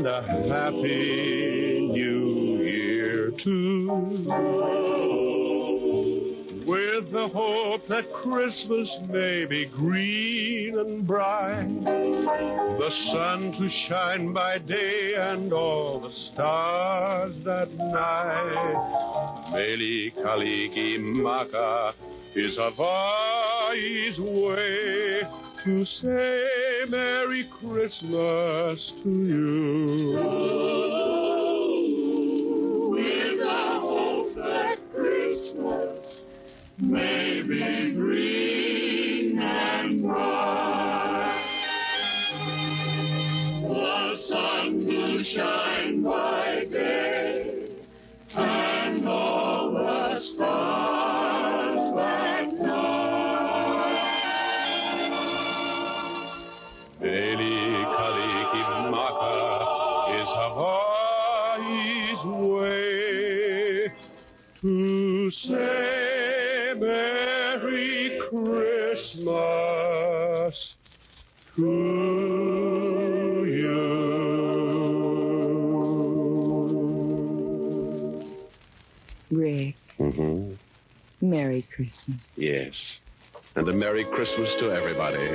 a happy new year too. With the hope that Christmas may be green and bright, the sun to shine by day and all the stars at night. Melikalikimaka is Hawaii's way to say Merry Christmas to you. With the hope that Christmas may be green and bright, the sun to shine by day, and all the stars that night. Melikalikimaka is Hawaii's way to say Merry Christmas to you. Rick, Mm-hmm. Merry Christmas. Yes. And a Merry Christmas to everybody.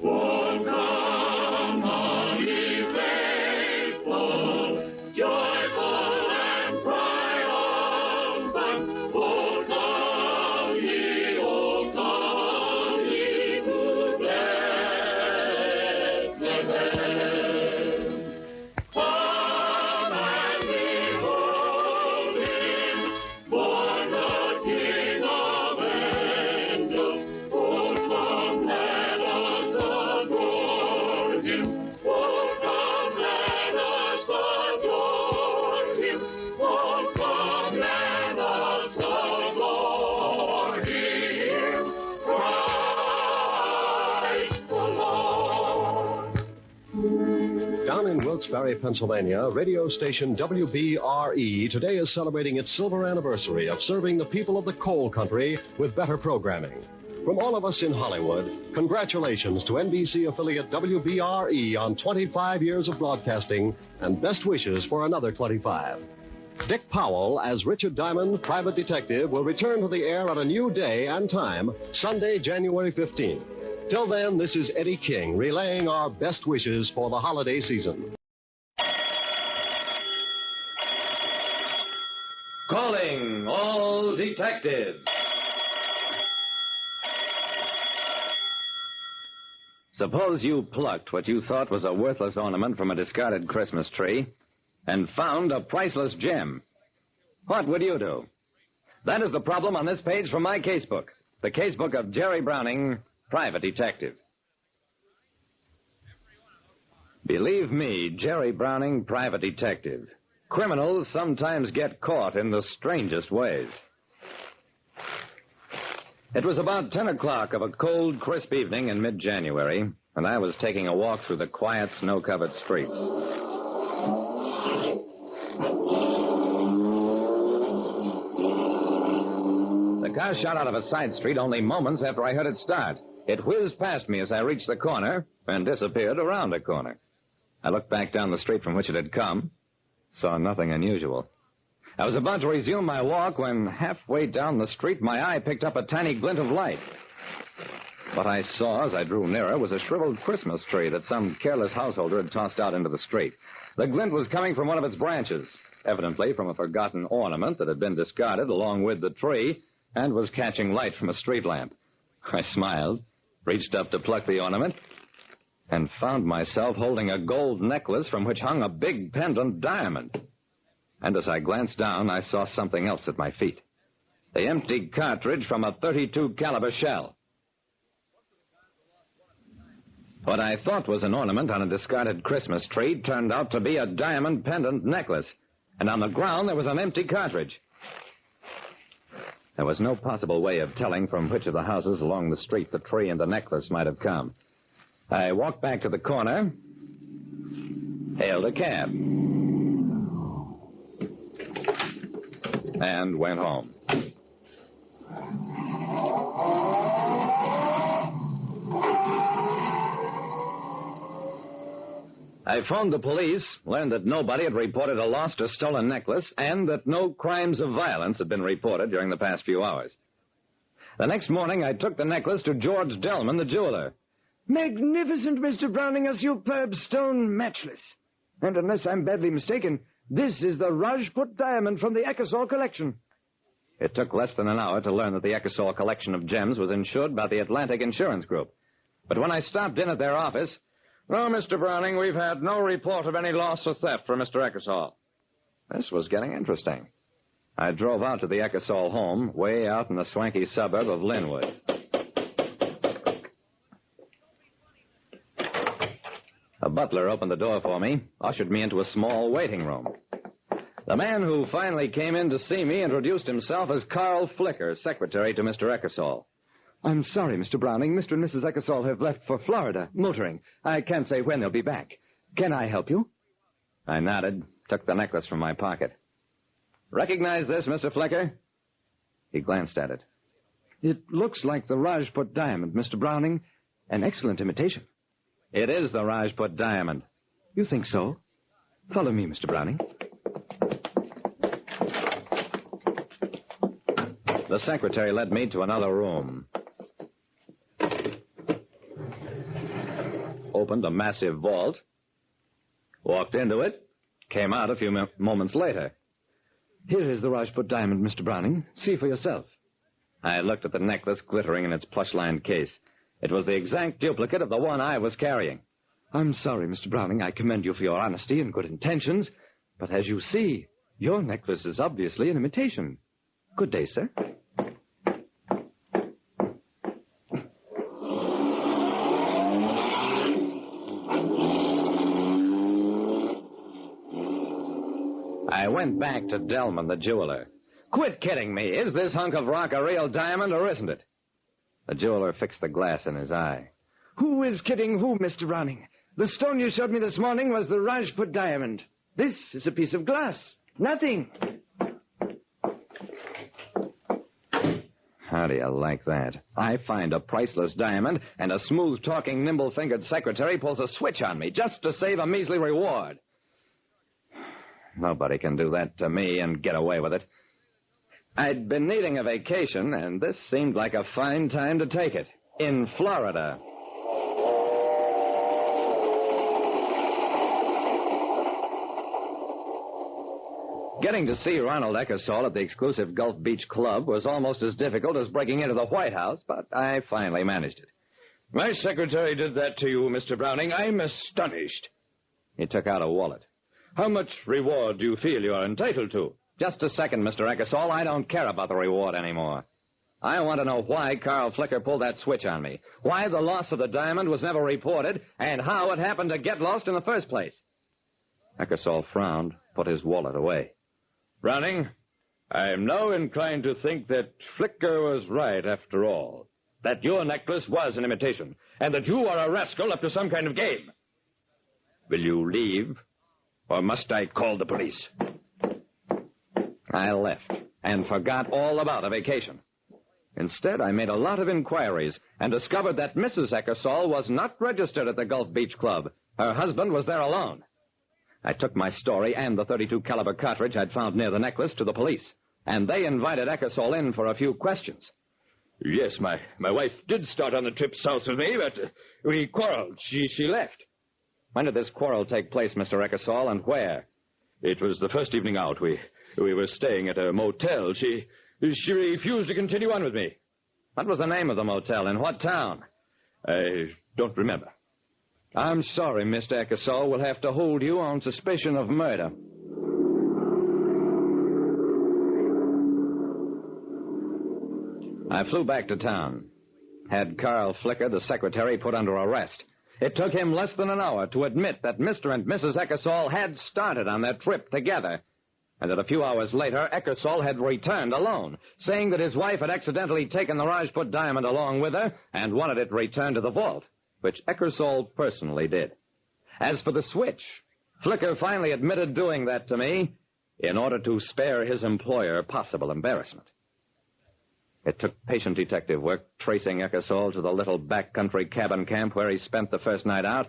Oh, come on, ye faithful, joyful and triumphant. Oh, come ye to Bethlehem. Come and behold him, born the King of angels. Oh, come, let us adore him. Oh, come, let us adore him. Oh, come, let us adore him. Christ the Lord. Down in Wilkes-Barre, Pennsylvania, radio station WBRE today is celebrating its silver anniversary of serving the people of the coal country with better programming. From all of us in Hollywood, congratulations to NBC affiliate WBRE on 25 years of broadcasting and best wishes for another 25. Dick Powell as Richard Diamond, private detective, will return to the air at a new day and time, Sunday, January 15th. Till then, this is Eddie King relaying our best wishes for the holiday season. Calling all detectives. Suppose you plucked what you thought was a worthless ornament from a discarded Christmas tree and found a priceless gem. What would you do? That is the problem on this page from my casebook. The casebook of Jerry Browning, private detective. Believe me, Jerry Browning, private detective. Criminals sometimes get caught in the strangest ways. It was about 10 o'clock of a cold, crisp evening in mid-January, and I was taking a walk through the quiet, snow-covered streets. The car shot out of a side street only moments after I heard it start. It whizzed past me as I reached the corner and disappeared around a corner. I looked back down the street from which it had come, saw nothing unusual. I was about to resume my walk when, halfway down the street, my eye picked up a tiny glint of light. What I saw as I drew nearer was a shriveled Christmas tree that some careless householder had tossed out into the street. The glint was coming from one of its branches, evidently from a forgotten ornament that had been discarded along with the tree and was catching light from a street lamp. I smiled, reached up to pluck the ornament, and found myself holding a gold necklace from which hung a big pendant diamond. And as I glanced down, I saw something else at my feet. The empty cartridge from a .32 caliber shell. What I thought was an ornament on a discarded Christmas tree turned out to be a diamond pendant necklace. And on the ground there was an empty cartridge. There was no possible way of telling from which of the houses along the street the tree and the necklace might have come. I walked back to the corner, hailed a cab, and went home. I phoned the police, learned that nobody had reported a lost or stolen necklace, and that no crimes of violence had been reported during the past few hours. The next morning, I took the necklace to George Delman, the jeweler. Magnificent, Mr. Browning, a superb stone, matchless. And unless I'm badly mistaken, this is the Rajput diamond from the Xmas collection. It took less than an hour to learn that the Xmas collection of gems was insured by the Atlantic Insurance Group. But when I stopped in at their office, "No, Mr. Browning, we've had no report of any loss or theft from Mr. Eckersall." This was getting interesting. I drove out to the Eckersall home, way out in the swanky suburb of Linwood. A butler opened the door for me, ushered me into a small waiting room. The man who finally came in to see me introduced himself as Carl Flicker, secretary to Mr. Eckersall. I'm sorry, Mr. Browning. Mr. and Mrs. Eckersall have left for Florida, motoring. I can't say when they'll be back. Can I help you? I nodded, took the necklace from my pocket. "Recognize this, Mr. Flicker?" He glanced at it. It looks like the Rajput diamond, Mr. Browning. An excellent imitation. It is the Rajput diamond. You think so? Follow me, Mr. Browning. The secretary led me to another room. Opened a massive vault. Walked into it. Came out a few moments later. Here is the Rajput diamond, Mr. Browning. See for yourself. I looked at the necklace glittering in its plush-lined case. It was the exact duplicate of the one I was carrying. I'm sorry, Mr. Browning. I commend you for your honesty and good intentions. But as you see, your necklace is obviously an imitation. Good day, sir. I went back to Delman, the jeweler. "Quit kidding me. Is this hunk of rock a real diamond or isn't it?" The jeweler fixed the glass in his eye. Who is kidding who, Mr. Browning? The stone you showed me this morning was the Rajput diamond. This is a piece of glass. Nothing. How do you like that? I find a priceless diamond, and a smooth-talking, nimble-fingered secretary pulls a switch on me just to save a measly reward. Nobody can do that to me and get away with it. I'd been needing a vacation, and this seemed like a fine time to take it. In Florida. Getting to see Ronald Eckersall at the exclusive Gulf Beach Club was almost as difficult as breaking into the White House, but I finally managed it. My secretary did that to you, Mr. Browning. I'm astonished. He took out a wallet. How much reward do you feel you are entitled to? Just a second, Mr. Eckersall. I don't care about the reward anymore. I want to know why Carl Flicker pulled that switch on me, why the loss of the diamond was never reported, and how it happened to get lost in the first place. Eckersall frowned, put his wallet away. Browning, I am now inclined to think that Flicker was right after all, that your necklace was an imitation, and that you are a rascal up to some kind of game. Will you leave, or must I call the police? I left and forgot all about a vacation. Instead, I made a lot of inquiries and discovered that Mrs. Eckersall was not registered at the Gulf Beach Club. Her husband was there alone. I took my story and the .32 caliber cartridge I'd found near the necklace to the police, and they invited Eckersall in for a few questions. Yes, my wife did start on the trip south with me, but we quarreled. She left. When did this quarrel take place, Mr. Eckersall, and where? It was the first evening out. We were staying at a motel. She refused to continue on with me. What was the name of the motel? In what town? I don't remember. I'm sorry, Mr. Eckersall. We'll have to hold you on suspicion of murder. I flew back to town. Had Carl Flicker, the secretary, put under arrest. It took him less than an hour to admit that Mr. and Mrs. Eckersall had started on their trip together, and that a few hours later, Eckersall had returned alone, saying that his wife had accidentally taken the Rajput diamond along with her and wanted it returned to the vault, which Eckersall personally did. As for the switch, Flicker finally admitted doing that to me in order to spare his employer possible embarrassment. It took patient detective work tracing Eckersall to the little backcountry cabin camp where he spent the first night out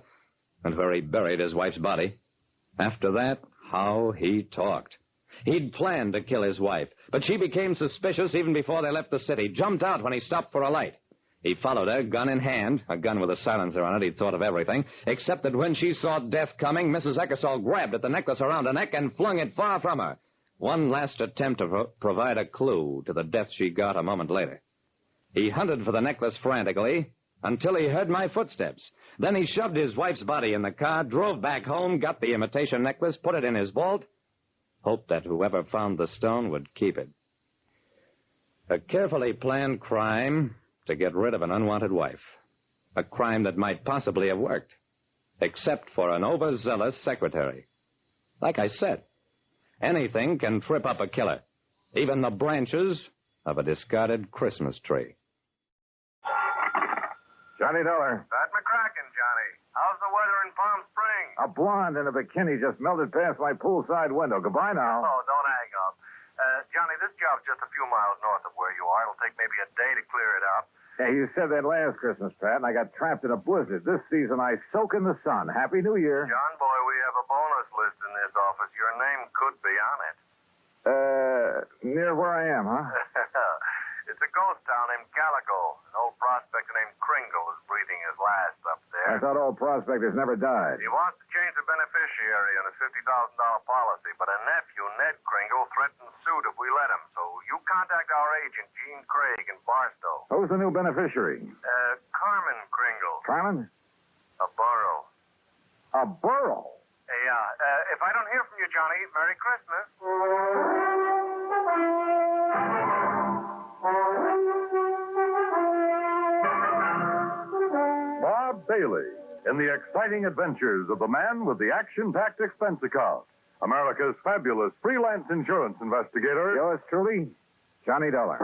and where he buried his wife's body. After that, how he talked. He'd planned to kill his wife, but she became suspicious even before they left the city, jumped out when he stopped for a light. He followed her, gun in hand, a gun with a silencer on it. He'd thought of everything, except that when she saw death coming, Mrs. Eckersall grabbed at the necklace around her neck and flung it far from her. One last attempt to provide a clue to the death she got a moment later. He hunted for the necklace frantically until he heard my footsteps. Then he shoved his wife's body in the car, drove back home, got the imitation necklace, put it in his vault, hoped that whoever found the stone would keep it. A carefully planned crime to get rid of an unwanted wife. A crime that might possibly have worked, except for an overzealous secretary. Like I said, anything can trip up a killer, even the branches of a discarded Christmas tree. Johnny Dollar. Pat McCracken, Johnny. How's the weather in Palm Springs? A blonde in a bikini just melted past my poolside window. Goodbye now. Oh, don't hang up. Johnny, this job's just a few miles north of where you are. It'll take maybe a day to clear it up. Yeah, you said that last Christmas, Pat, and I got trapped in a blizzard. This season, I soak in the sun. Happy New Year. John, boy, we have a bonus list in this office. Your name could be on it. Near where I am, huh? It's a ghost town named Calico. An old prospector named Kringle is breathing his last up there. I thought old prospectors never died. He wants to change the beneficiary on a $50,000 policy, but a nephew, Ned Kringle, threatened suit if we let him. So you contact our agent, Gene Craig, in Barstow. Who's the new beneficiary? Carmen Kringle. Carmen? A borough. A borough? Yeah. If I don't hear from you, Johnny, Merry Christmas. Bob Bailey in the exciting adventures of the man with the action-packed expense account. America's fabulous freelance insurance investigator. Yours truly, Johnny Dollar.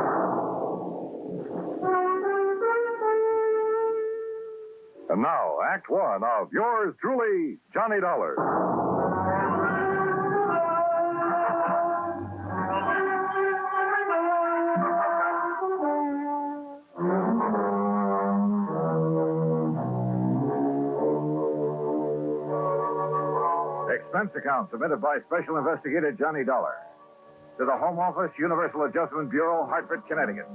And now, Act One of yours truly, Johnny Dollar. Expense account submitted by Special Investigator Johnny Dollar to the Home Office, Universal Adjustment Bureau, Hartford, Connecticut.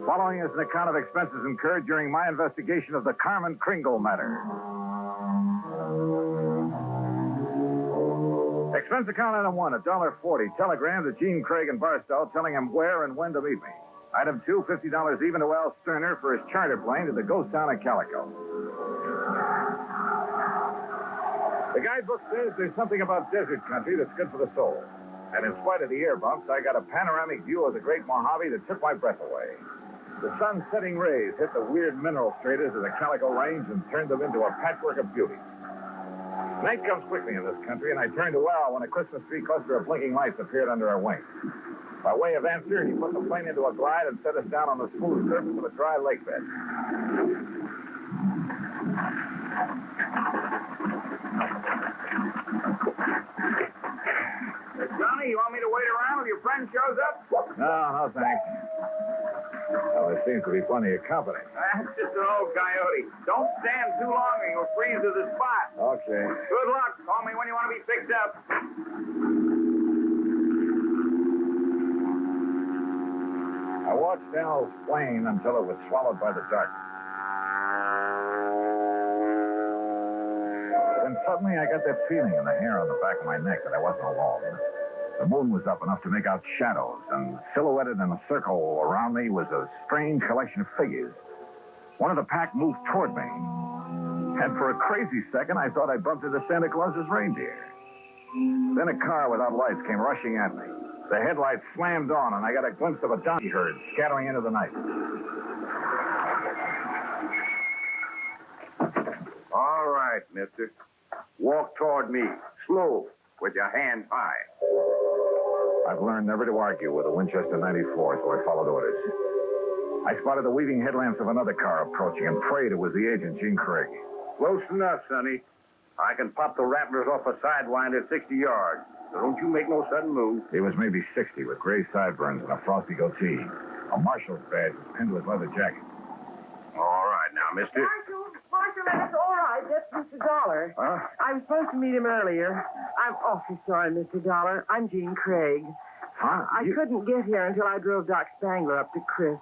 Following is an account of expenses incurred during my investigation of the Carmen Kringle matter. Expense account item 1, $1.40. Telegram to Gene Craig in Barstow telling him where and when to meet me. Item 2, $50 even to Al Sterner for his charter plane to the ghost town of Calico. The guidebook says there's something about desert country that's good for the soul. And in spite of the air bumps, I got a panoramic view of the Great Mojave that took my breath away. The sun's setting rays hit the weird mineral stratas of the Calico Range and turned them into a patchwork of beauty. Night comes quickly in this country, and I turned to wow when a Christmas tree cluster of blinking lights appeared under our wings. By way of answer, he put the plane into a glide and set us down on the smooth surface of a dry lake bed. Johnny, you want me to wait around till your friend shows up? No, thanks. Well, there seems to be plenty of company. That's just an old coyote. Don't stand too long or you'll freeze to the spot. Okay. Good luck. Call me when you want to be picked up. I watched Al's plane until it was swallowed by the dark. Then suddenly I got that feeling in the hair on the back of my neck that I wasn't alone. The moon was up enough to make out shadows, and silhouetted in a circle around me was a strange collection of figures. One of the pack moved toward me, and for a crazy second, I thought I bumped into Santa Claus's reindeer. Then a car without lights came rushing at me. The headlights slammed on, and I got a glimpse of a donkey herd scattering into the night. All right, mister. Walk toward me. Slow, with your hands high. I've learned never to argue with a Winchester 94, so I followed orders. I spotted the weaving headlamps of another car approaching and prayed it was the agent, Gene Craig. Close enough, Sonny. I can pop the rattlers off a sidewinder at 60 yards. So don't you make no sudden move. He was maybe 60 with gray sideburns and a frosty goatee. A marshal's badge was pinned to his leather jacket. All right, now, mister. Marshal, that's all right. That's Mr. Dollar. Huh? I was supposed to meet him earlier. I'm awfully sorry, Mr. Dollar. I'm Jean Craig. Huh? I couldn't get here until I drove Doc Spangler up to Chris.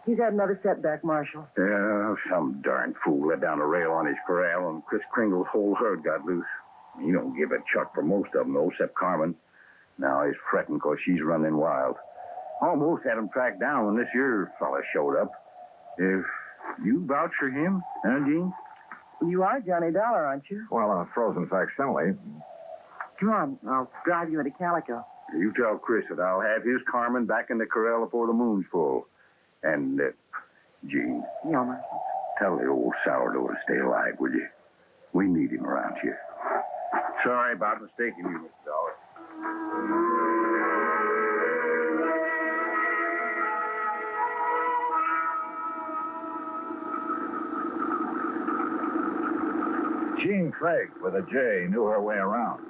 He's had another setback, Marshal. Yeah, some darn fool let down a rail on his corral, and Chris Kringle's whole herd got loose. He don't give a chuck for most of them, though, except Carmen. Now he's fretting because she's running wild. Almost had him tracked down when this here fella showed up. If you vouch for him, huh, Gene? You are Johnny Dollar, aren't you? Well, a frozen facsimile. Come on, I'll drive you into Calico. You tell Chris that I'll have his Carmen back in the corral before the moon's full. And, Gene. Yeah, Marshal. Tell the old sourdough to stay alive, will you? We need him around here. Sorry about mistaking you, Mr. Dollar. Jean Craig, with a J, knew her way around.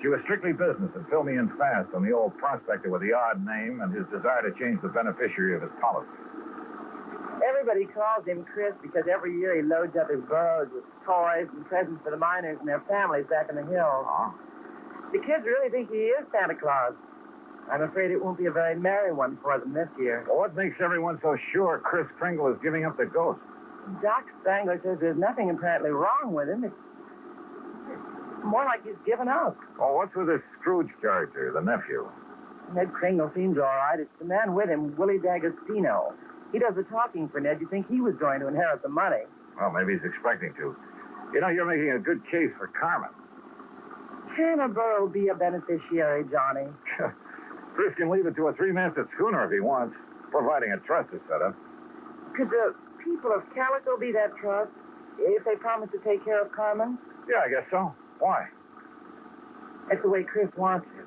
She was strictly business and filled me in fast on the old prospector with the odd name and his desire to change the beneficiary of his policy. Everybody calls him Chris because every year he loads up his burros with toys and presents for the miners and their families back in the hills. The kids really think he is Santa Claus. I'm afraid it won't be a very merry one for them this year. Well, what makes everyone so sure Chris Kringle is giving up the ghost? Doc Spangler says there's nothing apparently wrong with him. It's more like he's given up. Oh, what's with this Scrooge character, the nephew? Ned Kringle seems all right. It's the man with him, Willie D'Agostino. He does the talking for Ned. You'd think he was going to inherit the money. Well, maybe he's expecting to. You know, you're making a good case for Carmen. Can a burro be a beneficiary, Johnny? Chris can leave it to a three-masted schooner if he wants, providing a trust is set up. Could the people of Calico be that trust if they promise to take care of Carmen? Yeah, I guess so. Why? That's the way Chris wants it.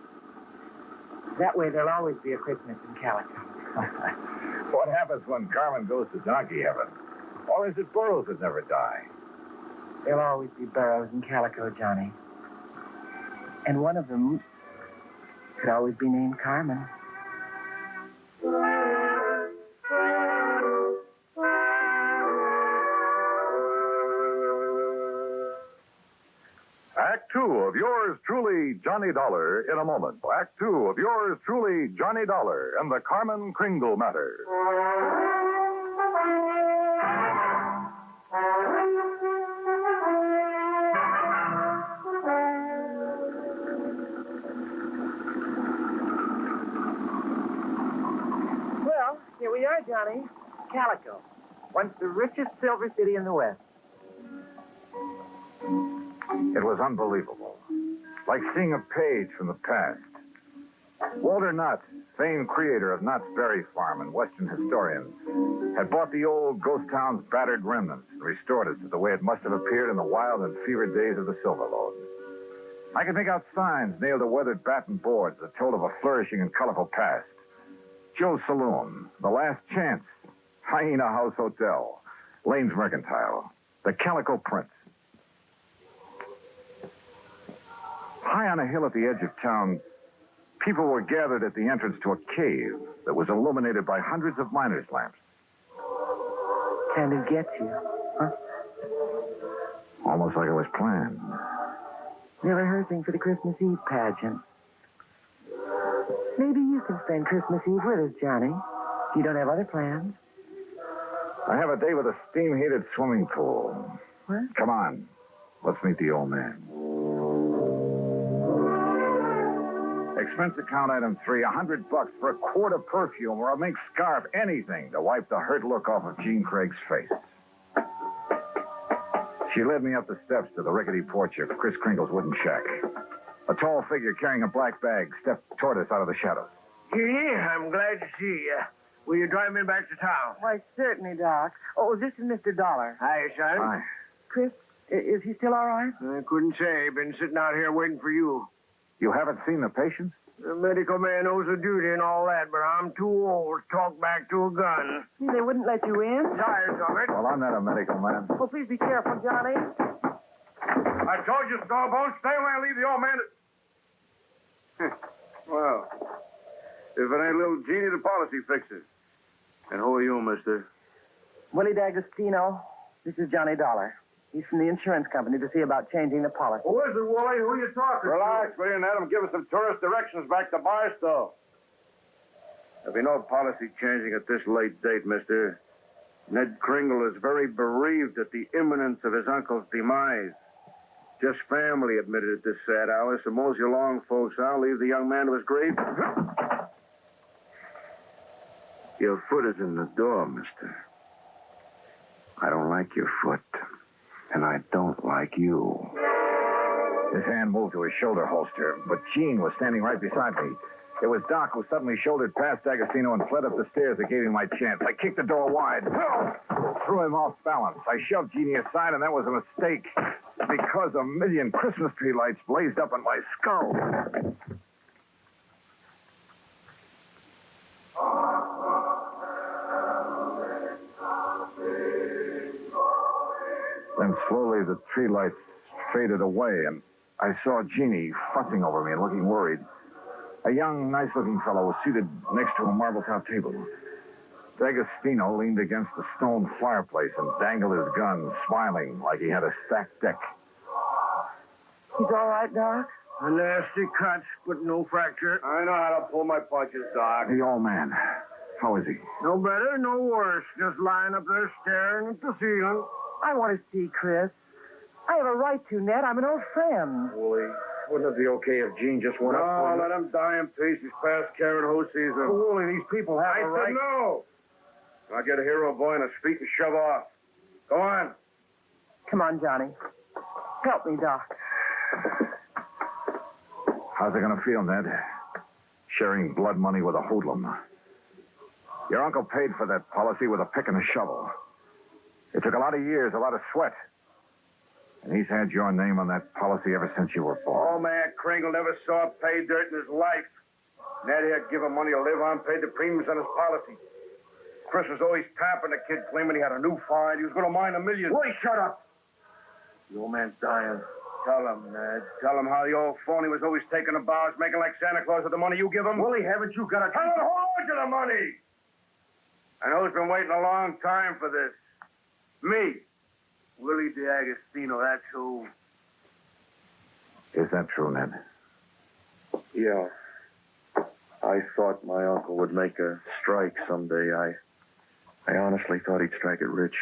That way there'll always be a Christmas in Calico. What happens when Carmen goes to donkey heaven? Or is it burros that never die? There'll always be burros in Calico, Johnny. And one of them could always be named Carmen. Act two of yours truly, Johnny Dollar, in a moment. Act two of yours truly, Johnny Dollar, and the Carmen Kringle matter. Well, here we are, Johnny. Calico, once the richest silver city in the West. It was unbelievable. Like seeing a page from the past. Walter Knott, famed creator of Knott's Berry Farm and Western historian, had bought the old ghost town's battered remnants and restored it to the way it must have appeared in the wild and fevered days of the Silver Lode. I could make out signs nailed to weathered batten boards that told of a flourishing and colorful past. Joe's Saloon, The Last Chance, Hyena House Hotel, Lane's Mercantile, the Calico Prince. High on a hill at the edge of town, people were gathered at the entrance to a cave that was illuminated by hundreds of miners' lamps. Can it get you? Huh? Almost like it was planned. They're rehearsing for the Christmas Eve pageant. Maybe you can spend Christmas Eve with us, Johnny. If you don't have other plans. I have a day with a steam-heated swimming pool. What? Come on. Let's meet the old man. Expense account item 3, $100 for a quart of perfume or a mink scarf, anything to wipe the hurt look off of Gene Craig's face. She led me up the steps to the rickety porch of Kris Kringle's wooden shack. A tall figure carrying a black bag stepped toward us out of the shadows. Yeah, I'm glad to see you. Will you drive me back to town? Why, certainly, Doc. Oh, this is Mr. Dollar. Hi, son. Hi. Chris, is he still all right? I couldn't say. Been sitting out here waiting for you. You haven't seen the patient? The medical man knows the duty and all that, but I'm too old to talk back to a gun. They wouldn't let you in? Tired of it. Well, I'm not a medical man. Oh, please be careful, Johnny. I told you, Starbone, stay away and leave the old man. Well, if it ain't little Jeannie, the policy fixer. And who are you, mister? Willie D'Agostino. This is Johnny Dollar. He's from the insurance company to see about changing the policy. Who is it, Wally? Who are you talking Relax, will you, and let him give us some tourist directions back to Barstow. There'll be no policy changing at this late date, mister. Ned Kringle is very bereaved at the imminence of his uncle's demise. Just family admitted at this sad hour, so mosey along, folks. I'll leave the young man to his grave. Your foot is in the door, mister. I don't like your foot, and I don't like you. His hand moved to his shoulder holster, but Gene was standing right beside me. It was Doc who suddenly shouldered past D'Agostino and fled up the stairs that gave him my chance. I kicked the door wide, threw him off balance. I shoved Jeannie aside, and that was a mistake, because a million Christmas tree lights blazed up in my skull. Then slowly the tree lights faded away, and I saw Jeannie fussing over me and looking worried. A young, nice-looking fellow was seated next to a marble-top table. D'Agostino leaned against the stone fireplace and dangled his gun, smiling like he had a stacked deck. He's all right, Doc? A nasty cut, but no fracture. I know how to pull my punches, Doc. The old man. How is he? No better, no worse. Just lying up there staring at the ceiling. I want to see Chris. I have a right to, Ned. I'm an old friend. Wooly, wouldn't it be okay if Gene just went up for him? No, let him die in peace. He's past caring who sees him. Wooly, these people have a right. I said no. I'll get a hero boy in his feet and shove off. Go on. Come on, Johnny. Help me, Doc. How's it going to feel, Ned? Sharing blood money with a hoodlum. Your uncle paid for that policy with a pick and a shovel. It took a lot of years, a lot of sweat. And he's had your name on that policy ever since you were born. Old man Kringle never saw pay dirt in his life. Ned here give him money to live on, paid the premiums on his policy. Chris was always tapping the kid, claiming he had a new find. He was going to mine $1 million. Boy, shut up. The old man's dying. Tell him, Ned. Tell him how the old phony was always taking the bars, making like Santa Claus with the money you give him. Willie, haven't you got a... Tell him to hold on to the money. I know he's been waiting a long time for this. Me. Willie D'Agostino, that's who. Is that true, Ned? Yeah. I thought my uncle would make a strike someday. I honestly thought he'd strike it rich.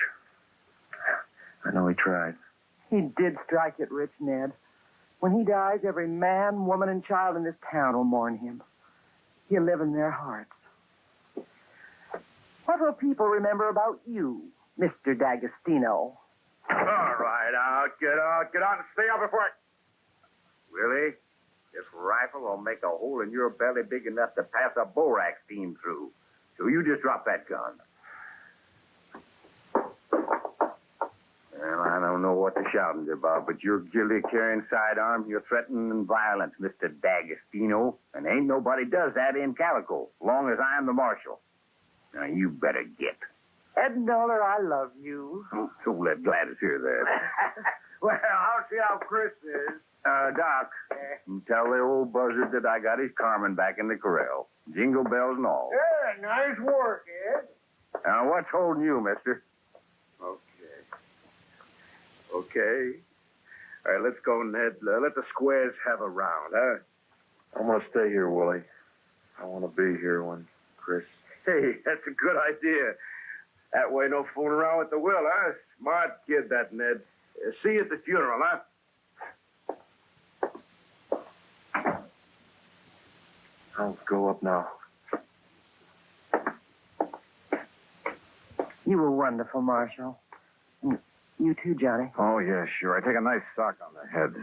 I know he tried. He did strike it rich, Ned. When he dies, every man, woman, and child in this town will mourn him. He'll live in their hearts. What will people remember about you, Mr. D'Agostino? All right, get out and stay out before I... Willie, this rifle will make a hole in your belly big enough to pass a borax beam through. So you just drop that gun. Well, I don't know what the shouting's about, but you're guilty of carrying sidearms. You're threatening violence, Mr. D'Agostino. And ain't nobody does that in Calico, long as I'm the marshal. Now, you better get. Ed Dollar, I love you. So let Gladys hear that. Well, I'll see how Chris is. Doc, tell the old buzzard that I got his Carmen back in the corral. Jingle bells and all. Yeah, nice work, Ed. Now, what's holding you, mister? Okay. All right, let's go, Ned. Let the squares have a round, huh? I'm going to stay here, Willie. I want to be here when Chris... Hey, that's a good idea. That way, no fooling around with the will, huh? Smart kid, that Ned. See you at the funeral, huh? I'll go up now. You were wonderful, Marshal. You too, Johnny. Oh, yeah, sure. I take a nice sock on the head.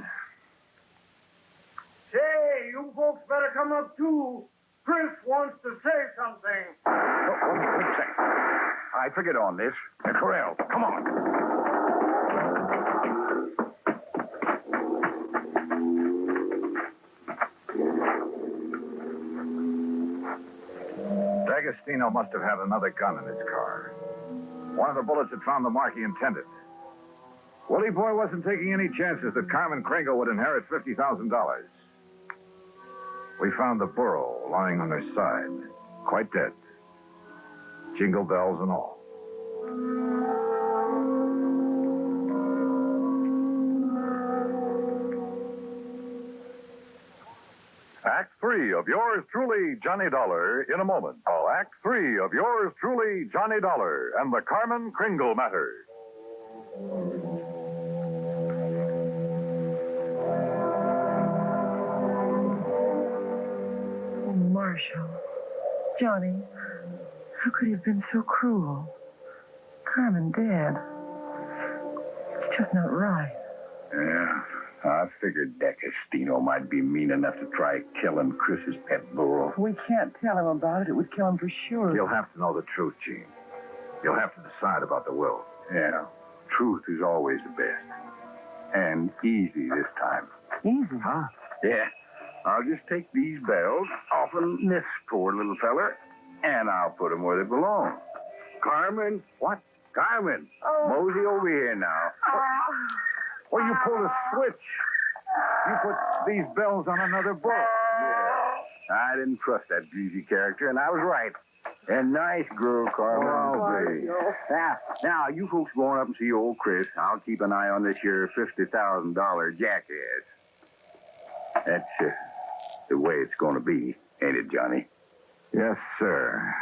Say, you folks better come up, too. Chris wants to say something. Quick second. I figured on this. The corral. Come on. D'Agostino must have had another gun in his car. One of the bullets had found the mark he intended. Willie Boy wasn't taking any chances that Carmen Kringle would inherit $50,000. We found the burro lying on her side, quite dead. Jingle bells and all. Act 3 of yours truly, Johnny Dollar, in a moment. Call Act 3 of yours truly, Johnny Dollar, and the Carmen Kringle matter. Oh, Marshal. Johnny, how could he have been so cruel? Carmen dead. It's just not right. Yeah, I figured D'Agostino might be mean enough to try killing Chris's pet burro. We can't tell him about it. It would kill him for sure. You'll have to know the truth, Gene. You'll have to decide about the will. Yeah, truth is always the best. And easy this time. Easy? Huh? Yeah. I'll just take these bells off of this poor little feller, and I'll put them where they belong. Carmen? What? Carmen? Oh. Mosey over here now. Well, you pulled a switch. You put these bells on another book. Yeah. I didn't trust that greasy character, and I was right. And nice girl, Carmen. Oh, Now, you folks go on up and see old Chris. I'll keep an eye on this here $50,000 jackass. That's the way it's going to be, ain't it, Johnny? Yes, sir.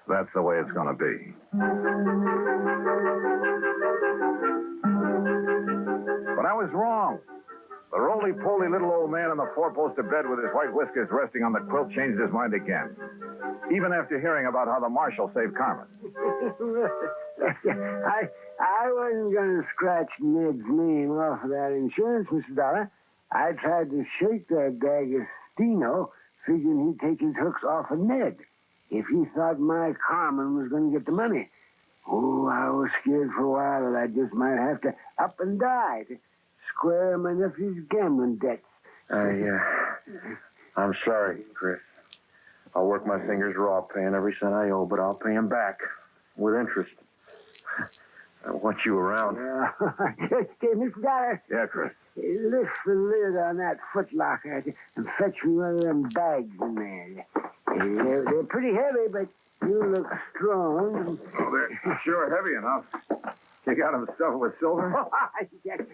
That's the way it's going to be. But I was wrong. The roly-poly little old man in the four-poster bed with his white whiskers resting on the quilt changed his mind again. Even after hearing about how the marshal saved Carmen. I wasn't going to scratch Ned's name off of that insurance, Mr. Dollar. I tried to shake that D'Agostino, figuring he'd take his hooks off of Ned if he thought my Carmen was going to get the money. Oh, I was scared for a while that I just might have to up and die to square my nephew's gambling debts. I'm sorry, Chris. I'll work my fingers raw paying every cent I owe, but I'll pay him back with interest. I want you around. Hey, Mr. Dollar. Yeah, Chris. Lift the lid on that footlocker and fetch me one of them bags in there. They're pretty heavy, but you look strong. Oh, they're sure heavy enough. You got them stuffed with silver?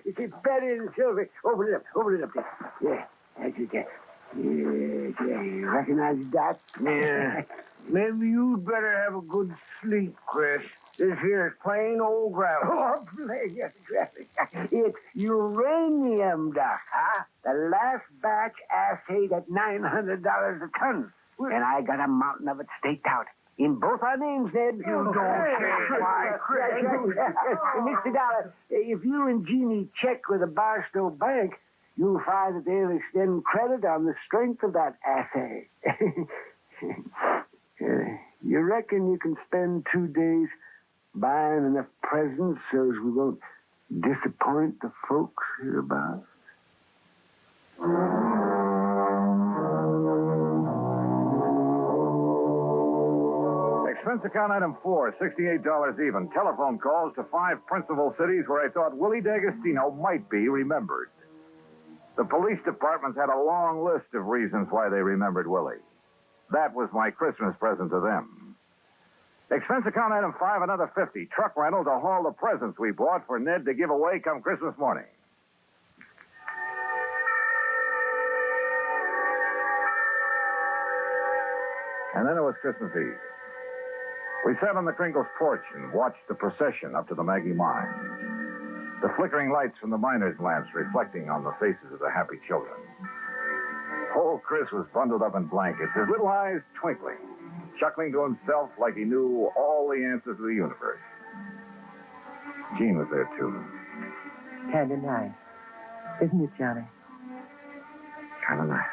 It's better than silver. Open it up there. Yeah, that's it there. Yeah. Recognize that? Yeah. Maybe you'd better have a good sleep, Chris. This here is plain old gravel. Oh, plain gravel. It's uranium, Doc, huh? The last batch assayed at $900 a ton. And I got a mountain of it staked out. In both our names, Ned. You don't say. Why, Chris? Mr. Dollar, if you and Jeannie check with the Barstow Bank, you'll find that they'll extend credit on the strength of that assay. You reckon you can spend 2 days buying enough presents so as we won't disappoint the folks hereabouts? Expense account item 4, $68 even. Telephone calls to 5 principal cities where I thought Willie D'Agostino might be remembered. The police departments had a long list of reasons why they remembered Willie. That was my Christmas present to them. Expense account item 5, another 50. Truck rental to haul the presents we bought for Ned to give away come Christmas morning. And then it was Christmas Eve. We sat on the Kringles' porch and watched the procession up to the Maggie mine. The flickering lights from the miners' lamps reflecting on the faces of the happy children. Old Chris was bundled up in blankets, his little eyes twinkling, chuckling to himself like he knew all the answers to the universe. Jean was there, too. Kind of nice. Isn't it, Johnny? Kind of nice.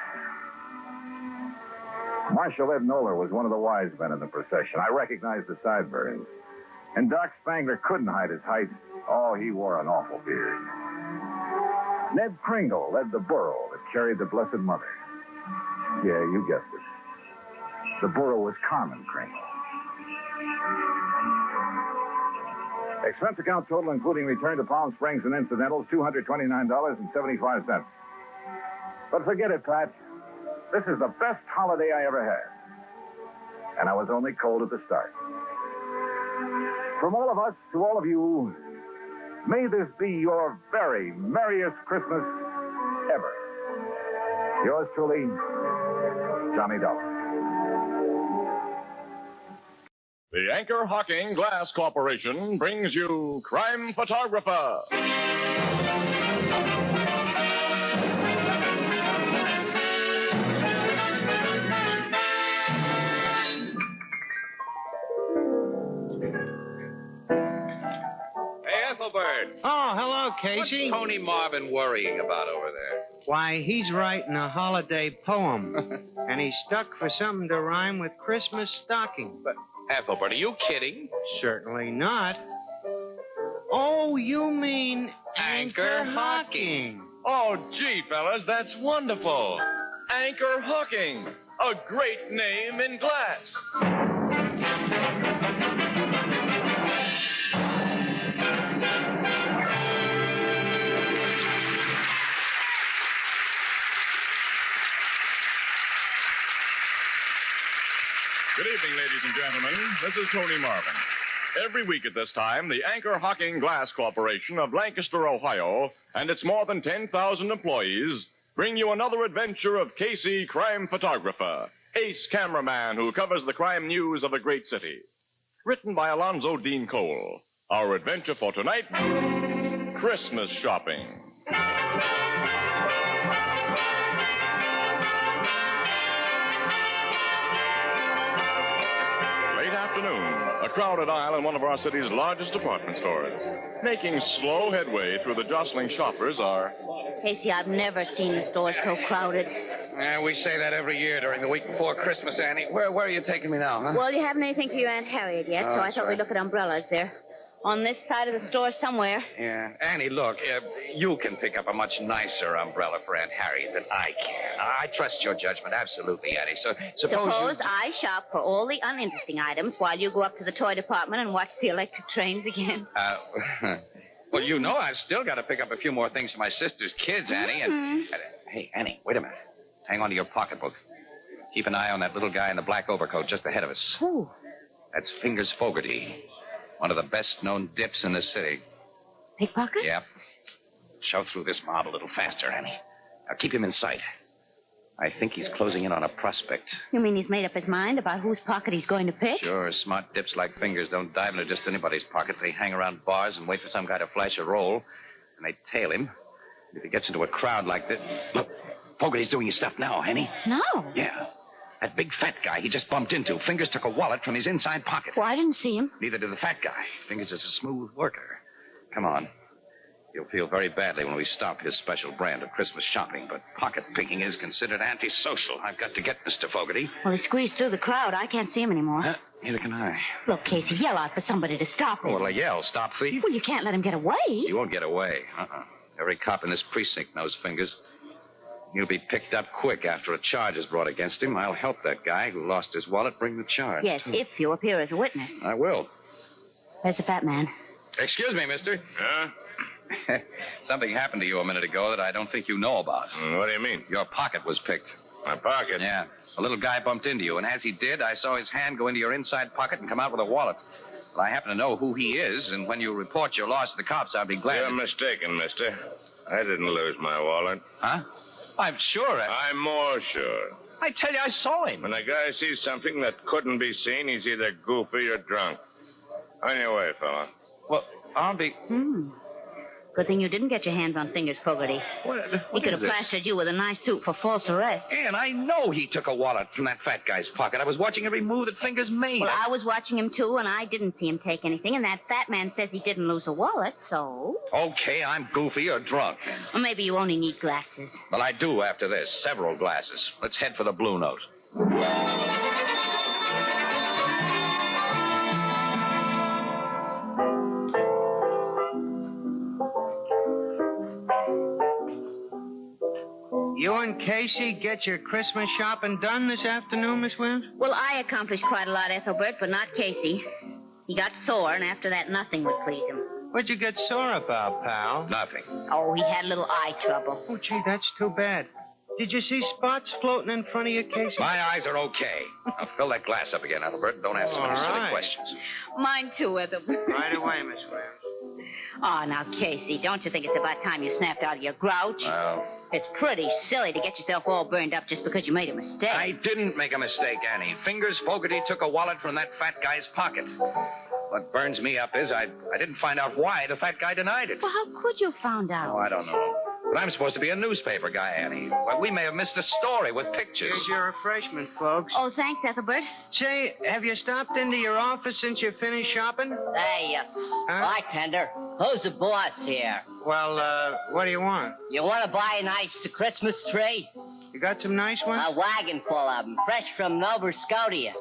Marshal Ed Noller was one of the wise men in the procession. I recognized the sideburns. And Doc Spangler couldn't hide his height. Oh, he wore an awful beard. Ned Kringle led the burro that carried the Blessed Mother. Yeah, you guessed it. The burro was Carmen Kringle. Expense account total, including return to Palm Springs and incidentals, $229.75. But forget it, Pat. This is the best holiday I ever had. And I was only cold at the start. From all of us to all of you, may this be your very merriest Christmas ever. Yours truly, Johnny Dollar. The Anchor Hocking Glass Corporation brings you Crime Photographer. Ethelbert. Oh, hello, Casey. What's Tony Marvin worrying about over there? Why, he's writing a holiday poem. And he's stuck for something to rhyme with Christmas stocking. But, Ethelbert, are you kidding? Certainly not. Oh, you mean Anchor Hocking. Oh, gee, fellas, that's wonderful. Anchor Hocking. A great name in glass. Good evening, ladies and gentlemen. This is Tony Marvin. Every week at this time, the Anchor Hocking Glass Corporation of Lancaster, Ohio, and its more than 10,000 employees bring you another adventure of Casey, crime photographer, ace cameraman who covers the crime news of a great city. Written by Alonzo Dean Cole. Our adventure for tonight, Christmas shopping. A crowded aisle in one of our city's largest department stores. Making slow headway through the jostling shoppers are... Casey, I've never seen the store so crowded. We say that every year during the week before Christmas, Annie. Where are you taking me now, huh? Well, you haven't anything for your Aunt Harriet yet, so I thought we'd look at umbrellas. They're on this side of the store somewhere. Yeah. Annie, look, you can pick up a much nicer umbrella for Aunt Harriet than I can. I trust your judgment, absolutely, Annie. So suppose I shop for all the uninteresting items while you go up to the toy department and watch the electric trains again. Well, you know I've still got to pick up a few more things for my sister's kids, Annie. And hey, Annie, wait a minute. Hang on to your pocketbook. Keep an eye on that little guy in the black overcoat just ahead of us. Who? That's Fingers Fogarty. One of the best-known dips in the city. Pickpocket? Yep. Shove through this mob a little faster, Annie. Now, keep him in sight. I think he's closing in on a prospect. You mean he's made up his mind about whose pocket he's going to pick? Sure. Smart dips like Fingers don't dive into just anybody's pocket. They hang around bars and wait for some guy to flash a roll. And they tail him. If he gets into a crowd like this... Look, Fogarty's doing his stuff now, Annie. No. Yeah. That big fat guy he just bumped into. Fingers took a wallet from his inside pocket. Well, I didn't see him. Neither did the fat guy. Fingers is a smooth worker. Come on. He'll feel very badly when we stop his special brand of Christmas shopping, but pocket picking is considered antisocial. I've got to get Mr. Fogarty. Well, he squeezed through the crowd. I can't see him anymore. Neither can I. Look, Casey, yell out for somebody to stop him. Oh, what'll I yell? Stop thief? Well, you can't let him get away. He won't get away. Every cop in this precinct knows Fingers. He'll be picked up quick after a charge is brought against him. I'll help that guy who lost his wallet bring the charge. Yes, if you appear as a witness. I will. Where's the fat man? Excuse me, mister. Something happened to you a minute ago that I don't think you know about. What do you mean? Your pocket was picked. My pocket? Yeah. A little guy bumped into you, and as he did, I saw his hand go into your inside pocket and come out with a wallet. Well, I happen to know who he is, and when you report your loss to the cops, I'll be glad. You're mistaken, mister. I didn't lose my wallet. Huh? I'm sure. I'm more sure. I tell you, I saw him. When a guy sees something that couldn't be seen, he's either goofy or drunk. On your way, fella. Well, I'll be... Good thing you didn't get your hands on Fingers, Fogarty. He could have plastered you with a nice suit for false arrest. And I know he took a wallet from that fat guy's pocket. I was watching every move that Fingers made. Well, I was watching him, too, and I didn't see him take anything, and that fat man says he didn't lose a wallet, so... Okay, I'm goofy or drunk. Or maybe you only need glasses. Well, I do after this. Several glasses. Let's head for the Blue Note. You and Casey get your Christmas shopping done this afternoon, Miss Williams? Well, I accomplished quite a lot, Ethelbert, but not Casey. He got sore, and after that, nothing would please him. What'd you get sore about, pal? Nothing. Oh, he had a little eye trouble. Oh, gee, that's too bad. Did you see spots floating in front of you, Casey? My eyes are okay. Now fill that glass up again, Ethelbert. Don't ask so many silly questions. Mine, too, Ethelbert. Right away, Miss Williams. Oh, now, Casey, don't you think it's about time you snapped out of your grouch? Well... It's pretty silly to get yourself all burned up just because you made a mistake. I didn't make a mistake, Annie. Fingers Fogarty took a wallet from that fat guy's pocket. What burns me up is I didn't find out why the fat guy denied it. Well, how could you have found out? Oh, I don't know. But I'm supposed to be a newspaper guy, Annie. Well, we may have missed a story with pictures. Here's your refreshment, folks. Oh, thanks, Ethelbert. Say, have you stopped into your office since you finished shopping? Hey, bartender, who's the boss here? Well, what do you want? You want to buy a nice Christmas tree? You got some nice ones? A wagon full of them, fresh from Nova Scotia.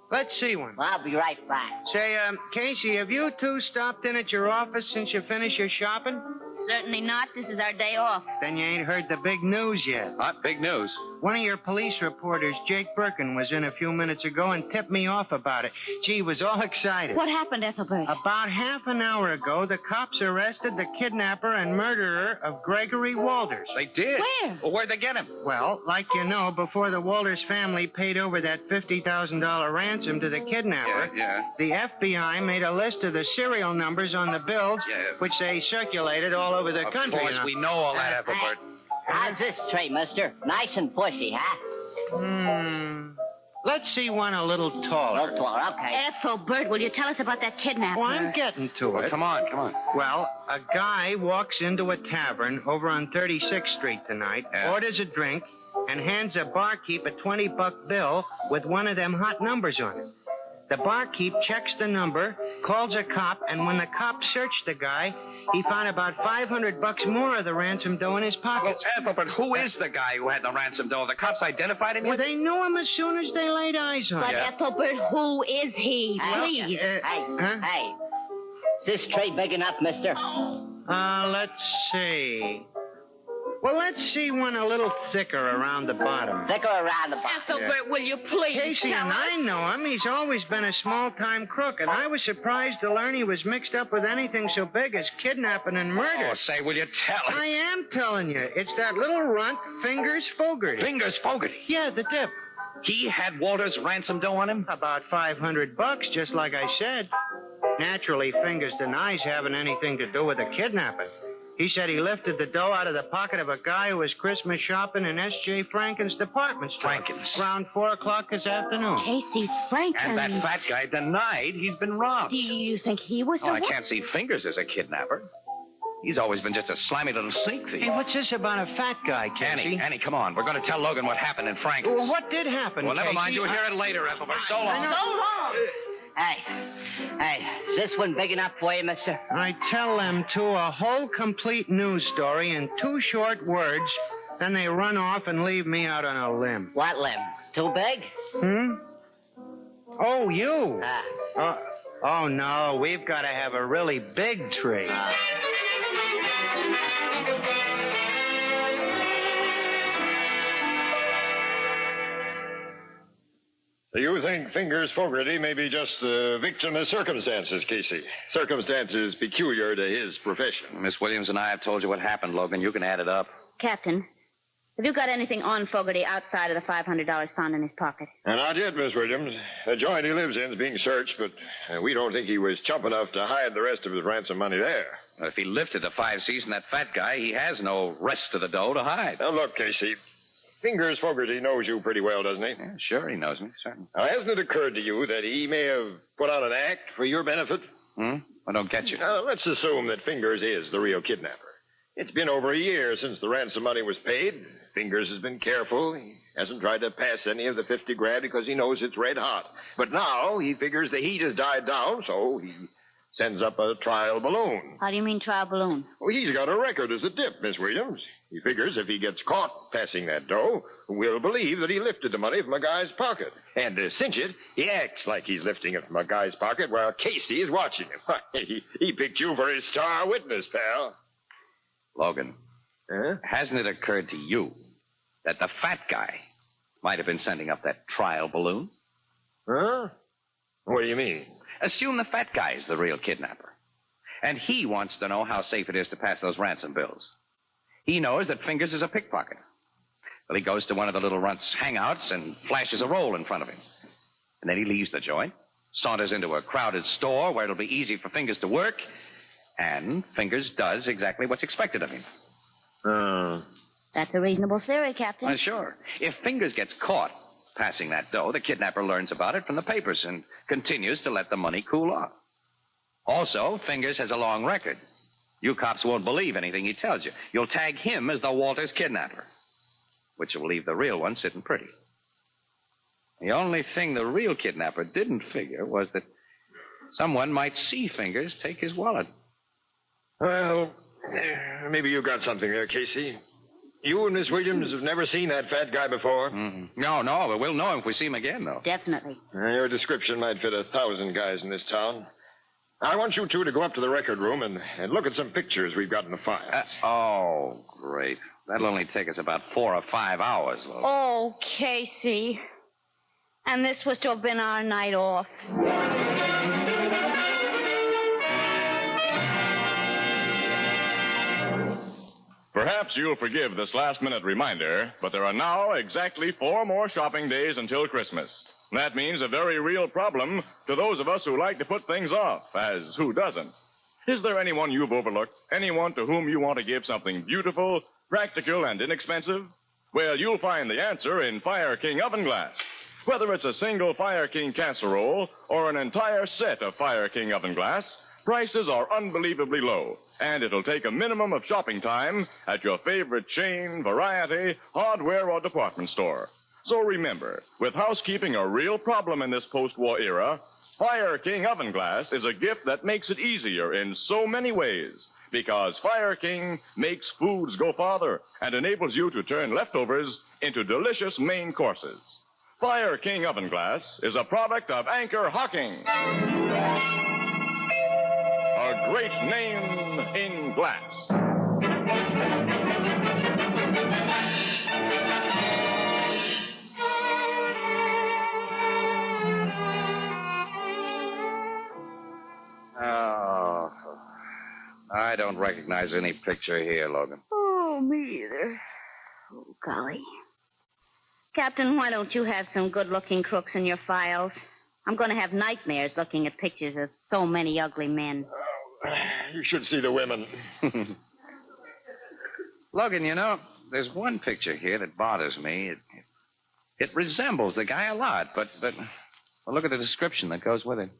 Let's see one. Well, I'll be right back. Say, Casey, have you two stopped in at your office since you finished your shopping? Certainly not. This is our day off. Then you ain't heard the big news yet. What big news? One of your police reporters, Jake Birkin, was in a few minutes ago and tipped me off about it. Gee, he was all excited. What happened, Ethelbert? About half an hour ago, the cops arrested the kidnapper and murderer of Gregory Walters. They did? Where? Well, where'd they get him? Well, like you know, before the Walters family paid over that $50,000 ransom to the kidnapper, the FBI made a list of the serial numbers on the bills, which they circulated all over the country. Of course, we know all that, Ethelbert. How's this tree, mister? Nice and bushy, huh? Let's see one a little taller. A little taller, okay. Ethelbert, will you tell us about that kidnapper? Oh, I'm getting to it. Well, come on. Well, a guy walks into a tavern over on 36th Street tonight, orders a drink, and hands a barkeep a $20 bill with one of them hot numbers on it. The barkeep checks the number, calls a cop, and when the cop searched the guy, he found about $500 more of the ransom dough in his pocket. Well, Ethelbert, who is the guy who had the ransom dough? The cops identified him yet? Well, they knew him as soon as they laid eyes on him. But Ethelbert, who is he? Please. Hey. Is this tree big enough, mister? Let's see. Well, let's see one a little thicker around the bottom. Thicker around the bottom. Ethelbert, will you please Casey tell and us? I know him. He's always been a small-time crook, and I was surprised to learn he was mixed up with anything so big as kidnapping and murder. Oh, say, will you tell us? I am telling you. It's that little runt, Fingers Fogarty. Fingers Fogarty? Yeah, the tip. He had Walter's ransom dough on him? About $500, just like I said. Naturally, Fingers denies having anything to do with the kidnapping. He said he lifted the dough out of the pocket of a guy who was Christmas shopping in S.J. Franken's department store. Franken's? Around 4 o'clock this afternoon. Casey Franken. And that fat guy denied he's been robbed. Do you think he was the I one? can't see Fingers as a kidnapper. He's always been just a slimy little sneak thief. Hey, what's this about a fat guy, Casey? Annie, come on. We're going to tell Logan what happened in Franklin's. Well, what did happen, Well, never Casey? mind. You'll hear it later, Ethelbert. So long. So long. Hey, is this one big enough for you, mister? I tell them two a whole complete news story in 2 short words, then they run off and leave me out on a limb. What limb? Too big? Oh, you? Oh, no, we've got to have a really big tree. So you think Fingers Fogarty may be just the victim of circumstances, Casey? Circumstances peculiar to his profession. Miss Williams and I have told you what happened, Logan. You can add it up. Captain, have you got anything on Fogarty outside of the $500 found in his pocket? Not yet, Miss Williams. The joint he lives in is being searched, but we don't think he was chump enough to hide the rest of his ransom money there. Well, if he lifted the 5 C's from that fat guy, he has no rest of the dough to hide. Now, look, Casey. Fingers Fogarty knows you pretty well, doesn't he? Yeah, sure, he knows me, certainly. Now, hasn't it occurred to you that he may have put on an act for your benefit? I don't get you. Now, let's assume that Fingers is the real kidnapper. It's been over a year since the ransom money was paid. Fingers has been careful. He hasn't tried to pass any of the 50 grand because he knows it's red hot. But now he figures the heat has died down, so he sends up a trial balloon. How do you mean trial balloon? Well, he's got a record as a tip, Miss Williams. He figures if he gets caught passing that dough, we'll believe that he lifted the money from a guy's pocket. And to cinch it, he acts like he's lifting it from a guy's pocket while Casey is watching him. He picked you for his star witness, pal. Logan, hasn't it occurred to you that the fat guy might have been sending up that trial balloon? Huh? What do you mean? Assume the fat guy is the real kidnapper. And he wants to know how safe it is to pass those ransom bills. He knows that Fingers is a pickpocket. Well, he goes to one of the little runt's hangouts and flashes a roll in front of him. And then he leaves the joint, saunters into a crowded store where it'll be easy for Fingers to work, and Fingers does exactly what's expected of him. That's a reasonable theory, Captain. Well, sure. If Fingers gets caught passing that dough, the kidnapper learns about it from the papers and continues to let the money cool off. Also, Fingers has a long record. You cops won't believe anything he tells you. You'll tag him as the Walters kidnapper, which will leave the real one sitting pretty. The only thing the real kidnapper didn't figure was that someone might see Fingers take his wallet. Well, maybe you got something there, Casey. You and Miss Williams have never seen that fat guy before? No, but we'll know him if we see him again, though. Definitely. Your description might fit 1,000 guys in this town. I want you two to go up to the record room and look at some pictures we've got in the files. Oh, great. That'll only take us about 4 or 5 hours, Logan. Oh, Casey. And this was to have been our night off. Perhaps you'll forgive this last-minute reminder, but there are now exactly 4 more shopping days until Christmas. That means a very real problem to those of us who like to put things off, as who doesn't? Is there anyone you've overlooked? Anyone to whom you want to give something beautiful, practical, and inexpensive? Well, you'll find the answer in Fire King oven glass. Whether it's a single Fire King casserole or an entire set of Fire King oven glass, prices are unbelievably low, and it'll take a minimum of shopping time at your favorite chain, variety, hardware, or department store. So remember, with housekeeping a real problem in this post-war era, Fire King oven glass is a gift that makes it easier in so many ways, because Fire King makes foods go farther and enables you to turn leftovers into delicious main courses. Fire King oven glass is a product of Anchor Hocking. A great name in glass. Oh, I don't recognize any picture here, Logan. Oh, me either. Oh, golly. Captain, why don't you have some good-looking crooks in your files? I'm going to have nightmares looking at pictures of so many ugly men. You should see the women. Logan, you know, there's one picture here that bothers me. It resembles the guy a lot, but well, look at the description that goes with it.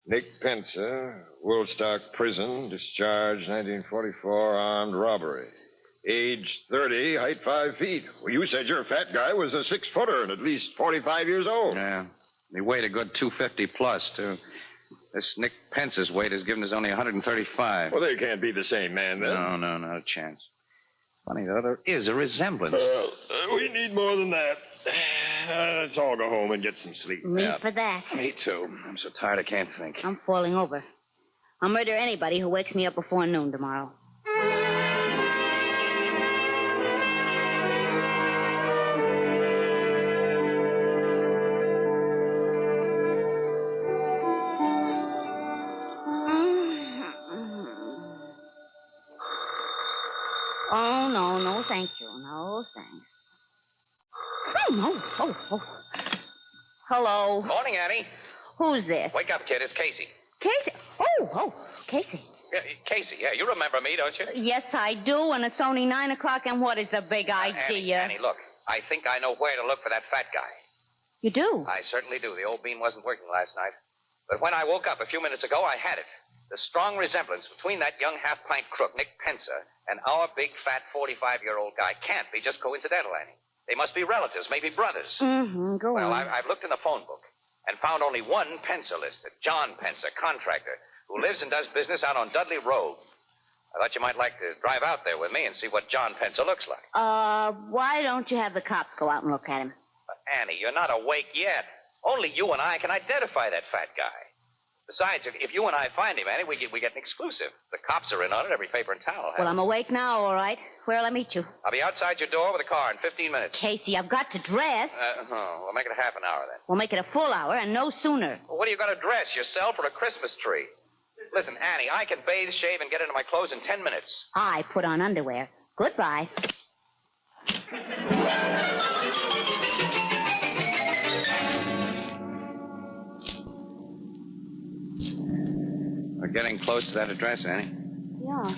Nick Pensa, Woolstock Prison, discharged 1944, armed robbery. Age 30, height 5 feet. Well, you said your fat guy was a 6-footer and at least 45 years old. Yeah. He weighed a good 250 plus, too. This Nick Pence's weight has given us only 135. Well, they can't be the same man, then. No, not a chance. Funny, though, there is a resemblance. We need more than that. Let's all go home and get some sleep. Me for that. Me, too. I'm so tired I can't think. I'm falling over. I'll murder anybody who wakes me up before noon tomorrow. Oh, no, thank you. No, thanks. Oh, no. Oh. Hello. Morning, Annie. Who's this? Wake up, kid. It's Casey. Casey? Oh, Casey. Yeah, Casey, you remember me, don't you? Yes, I do, and it's only 9 o'clock, and what is the big idea? Annie, look. I think I know where to look for that fat guy. You do? I certainly do. The old bean wasn't working last night. But when I woke up a few minutes ago, I had it. The strong resemblance between that young half-pint crook, Nick Pencer, and our big, fat, 45-year-old guy can't be just coincidental, Annie. They must be relatives, maybe brothers. Mm-hmm. Go well, on. I've looked in the phone book and found only one Pencer listed, John Pencer, contractor, who lives and does business out on Dudley Road. I thought you might like to drive out there with me and see what John Pencer looks like. Why don't you have the cops go out and look at him? But, Annie, you're not awake yet. Only you and I can identify that fat guy. Besides, if you and I find him, Annie, we get an exclusive. The cops are in on it. Every paper in town will have Well, I'm awake now, all right. Where'll I meet you? I'll be outside your door with a car in 15 minutes. Casey, I've got to dress. We'll make it a half an hour then. We'll make it a full hour and no sooner. Well, what are you going to dress? Yourself or a Christmas tree? Listen, Annie, I can bathe, shave, and get into my clothes in 10 minutes. I put on underwear. Goodbye. We're getting close to that address, Annie. Yeah.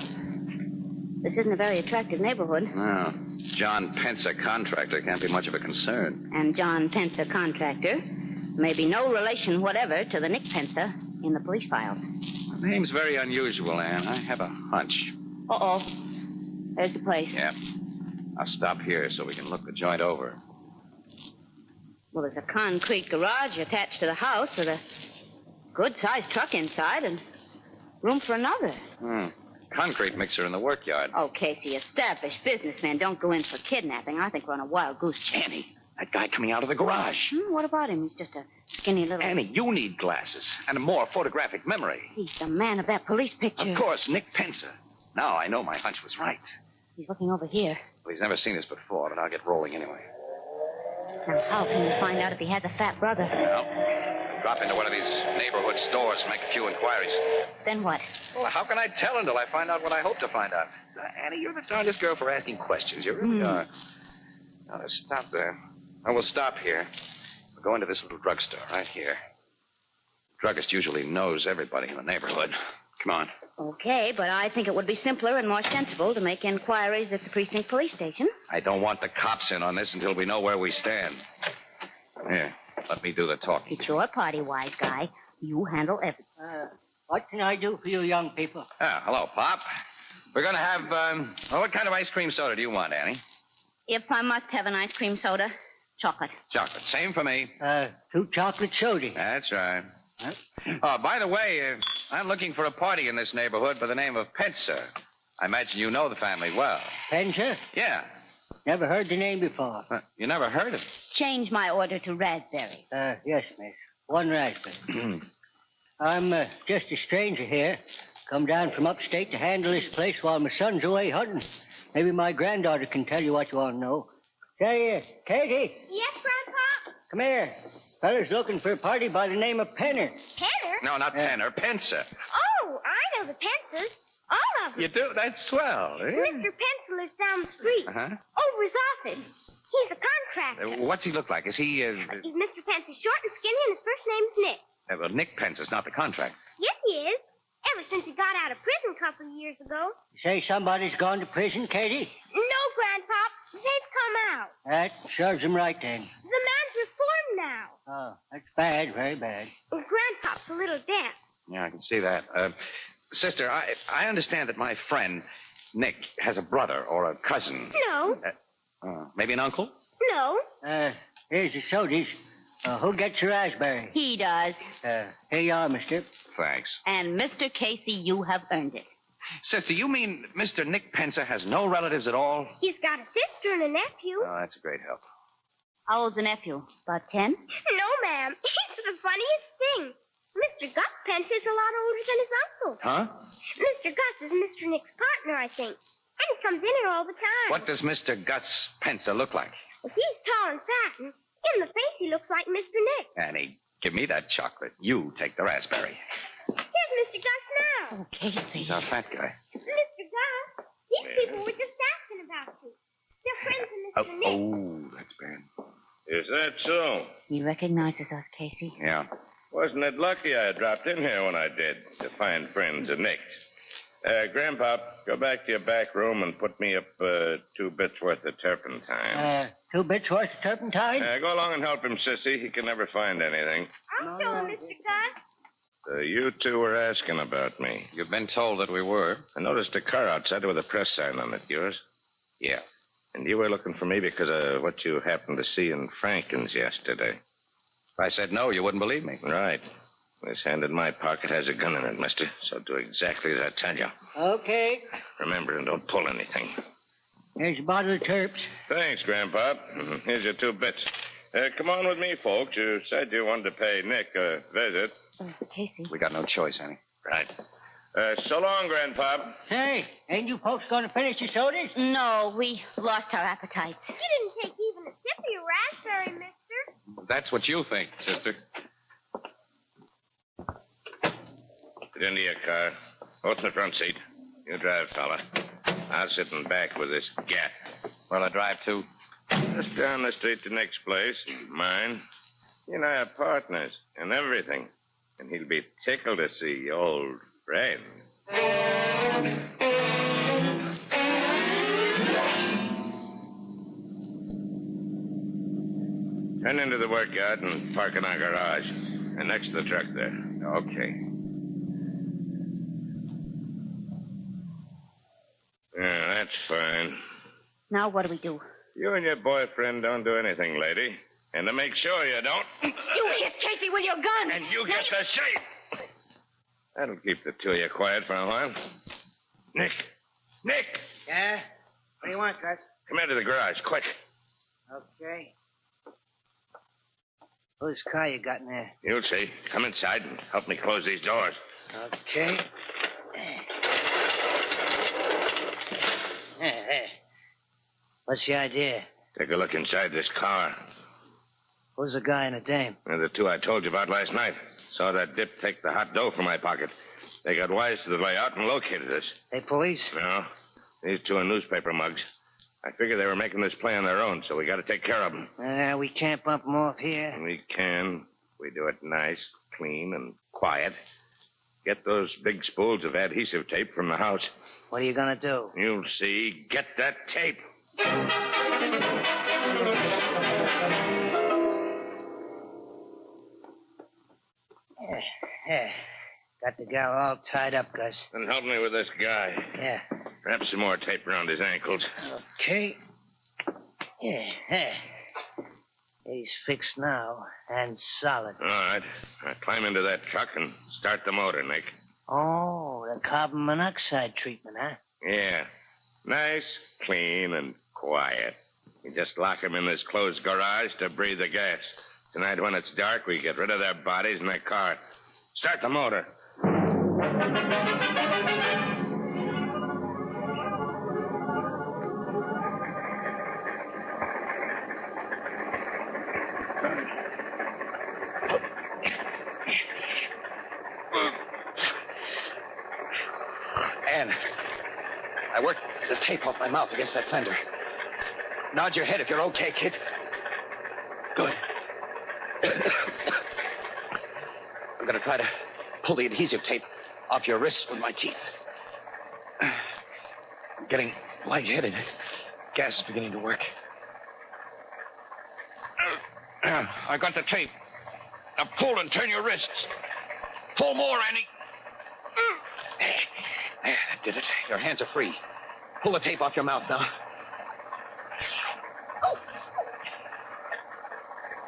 This isn't a very attractive neighborhood. No. John Pencer, contractor, can't be much of a concern. And John Pencer, contractor, may be no relation whatever to the Nick Pencer in the police files. The name's very unusual, Ann. I have a hunch. Uh-oh. There's the place. Yeah. I'll stop here so we can look the joint over. Well, there's a concrete garage attached to the house with a good-sized truck inside and room for another. Concrete mixer in the workyard. Oh, Casey, established businessmen don't go in for kidnapping. I think we're on a wild goose chase. Annie, that guy coming out of the garage. What about him? He's just a skinny little... Annie, you need glasses and a more photographic memory. He's the man of that police picture. Of course, Nick Pencer. Now I know my hunch was right. He's looking over here. Well, he's never seen us before, but I'll get rolling anyway. Now, how can you find out if he has a fat brother? Well, drop into one of these neighborhood stores and make a few inquiries. Then what? Well, how can I tell until I find out what I hope to find out? Annie, you're the darndest girl for asking questions. You really are. Now, let's stop there. Well, we'll stop here. We'll go into this little drugstore right here. Druggist usually knows everybody in the neighborhood. Come on. Okay, but I think it would be simpler and more sensible to make inquiries at the precinct police station. I don't want the cops in on this until we know where we stand. Here, let me do the talking. It's your party, wise guy. You handle everything. What can I do for you young people? Hello, Pop. We're going to have, what kind of ice cream soda do you want, Annie? If I must have an ice cream soda, chocolate. Chocolate. Same for me. 2 chocolate sodas. That's right. By the way, I'm looking for a party in this neighborhood by the name of Pencer. I imagine you know the family well. Pencer? Yeah. Never heard the name before. You never heard of it? Change my order to raspberry. Yes, miss. 1 raspberry. I'm just a stranger here. Come down from upstate to handle this place while my son's away hunting. Maybe my granddaughter can tell you what you want to know. Say, Katie. Yes, Grandpa? Come here. Fella's looking for a party by the name of Penner. Penner? No, not Penner. Pencer. Oh, I know the Pencers. All of them. You do? That's swell. Eh? Mr. Pence lives down the street. Uh-huh. Over his office. He's a contractor. What's he look like? Is he, Mr. Pence is short and skinny, and his first name's Nick. well, Nick Pencer's not the contractor. Yes, he is. Ever since he got out of prison a couple of years ago. You say somebody's gone to prison, Katie? No, Grandpop. They've come out. That serves him right, then. The man's reformed now. Oh, that's bad, very bad. Grandpop's a little damp. Yeah, I can see that. Sister, I understand that my friend, Nick, has a brother or a cousin. No. Maybe an uncle? No. Here's the sodas. Who gets the raspberry? He does. Here you are, mister. Thanks. And Mr. Casey, you have earned it. Sister, you mean Mr. Nick Pencer has no relatives at all? He's got a sister and a nephew. Oh, that's a great help. How old's the nephew? About 10? No, ma'am. It's the funniest thing. Mr. Gus Pence is a lot older than his uncle. Huh? Mr. Gus is Mr. Nick's partner, I think. And he comes in here all the time. What does Mr. Gus Pencer look like? Well, he's tall and fat, and in the face he looks like Mr. Nick. Annie, give me that chocolate. You take the raspberry. Here's Mr. Gus now. Oh, Casey. He's our fat guy. Mr. Gus, these people were just asking about you. They're friends of Mr. Nick. Oh, that's bad. Is that so? He recognizes us, Casey. Yeah. Wasn't it lucky I dropped in here when I did to find friends of Nick's? Grandpop, go back to your back room and put me up 2 bits worth of turpentine. 2 bits worth of turpentine? Go along and help him, Sissy. He can never find anything. I'll show him, Mr. Gus. You two were asking about me. You've been told that we were. I noticed a car outside with a press sign on it. Yours? Yeah. And you were looking for me because of what you happened to see in Franken's yesterday. If I said no, you wouldn't believe me. Right. This hand in my pocket has a gun in it, mister. So do exactly as I tell you. Okay. Remember, and don't pull anything. Here's a bottle of terps. Thanks, Grandpa. Here's your 2 bits. Come on with me, folks. You said you wanted to pay Nick a visit. Casey. We got no choice, Annie. Right. So long, Grandpa. Say, ain't you folks going to finish your sodas? No, we lost our appetites. You didn't take even a sip of your raspberry, mister. That's what you think, sister. Get into your car. Both in the front seat. You drive, fella. I'll sit in back with this gat. Where'll I drive to? Just down the street to Nick's place. Mine. He and I are partners in everything. And he'll be tickled to see old friend. Turn into the workyard and park in our garage. And next to the truck there. Okay. Yeah, that's fine. Now what do we do? You and your boyfriend don't do anything, lady. And to make sure you don't... You hit Casey with your gun. And you get the shape. That'll keep the two of you quiet for a while. Nick! Nick! Yeah? What do you want, Gus? Come into the garage, quick. Okay. Whose car you got in there? You'll see. Come inside and help me close these doors. Okay. What's the idea? Take a look inside this car. Who's the guy and the dame? They're the two I told you about last night. Saw that dip take the hot dough from my pocket. They got wise to the layout and located us. They police? No. These two are newspaper mugs. I figure they were making this play on their own, so we got to take care of them. We can't bump them off here. We can. We do it nice, clean, and quiet. Get those big spools of adhesive tape from the house. What are you going to do? You'll see. Get that tape. Yeah. Got the gal all tied up, Gus. And help me with this guy. Yeah. Wrap some more tape around his ankles. Okay. Yeah. He's fixed now and solid. All right. Now climb into that truck and start the motor, Nick. Oh, the carbon monoxide treatment, huh? Yeah. Nice, clean, and quiet. You just lock them in this closed garage to breathe the gas. Tonight, when it's dark, we get rid of their bodies in their car. Start the motor. Anne, I worked the tape off my mouth against that fender. Nod your head if you're okay, kid. Good. I'm going to try to pull the adhesive tape off your wrists with my teeth. I'm getting lightheaded. Gas is beginning to work. I got the tape. Now pull and turn your wrists. Pull more, Annie. There, that did it. Your hands are free. Pull the tape off your mouth now.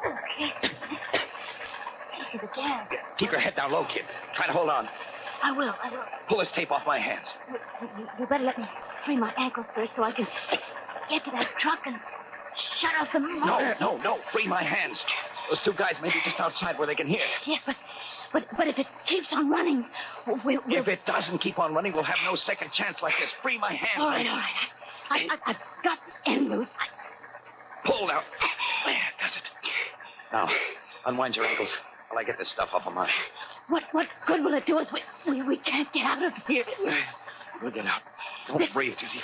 Okay. can. Keep your head down low, kid. Try to hold on. I will. Pull this tape off my hands. You better let me free my ankles first so I can get to that truck and shut off the motor. No. Free my hands. Those two guys may be just outside where they can hear. Yes, but if it keeps on running, we'll... If it doesn't keep on running, we'll have no second chance like this. Free my hands. All right. I've got the end loose. Pull now. There, does it. Now, unwind your ankles while I get this stuff off of mine. What good will it do us? We can't get out of here. We'll get out. Don't breathe, Judy.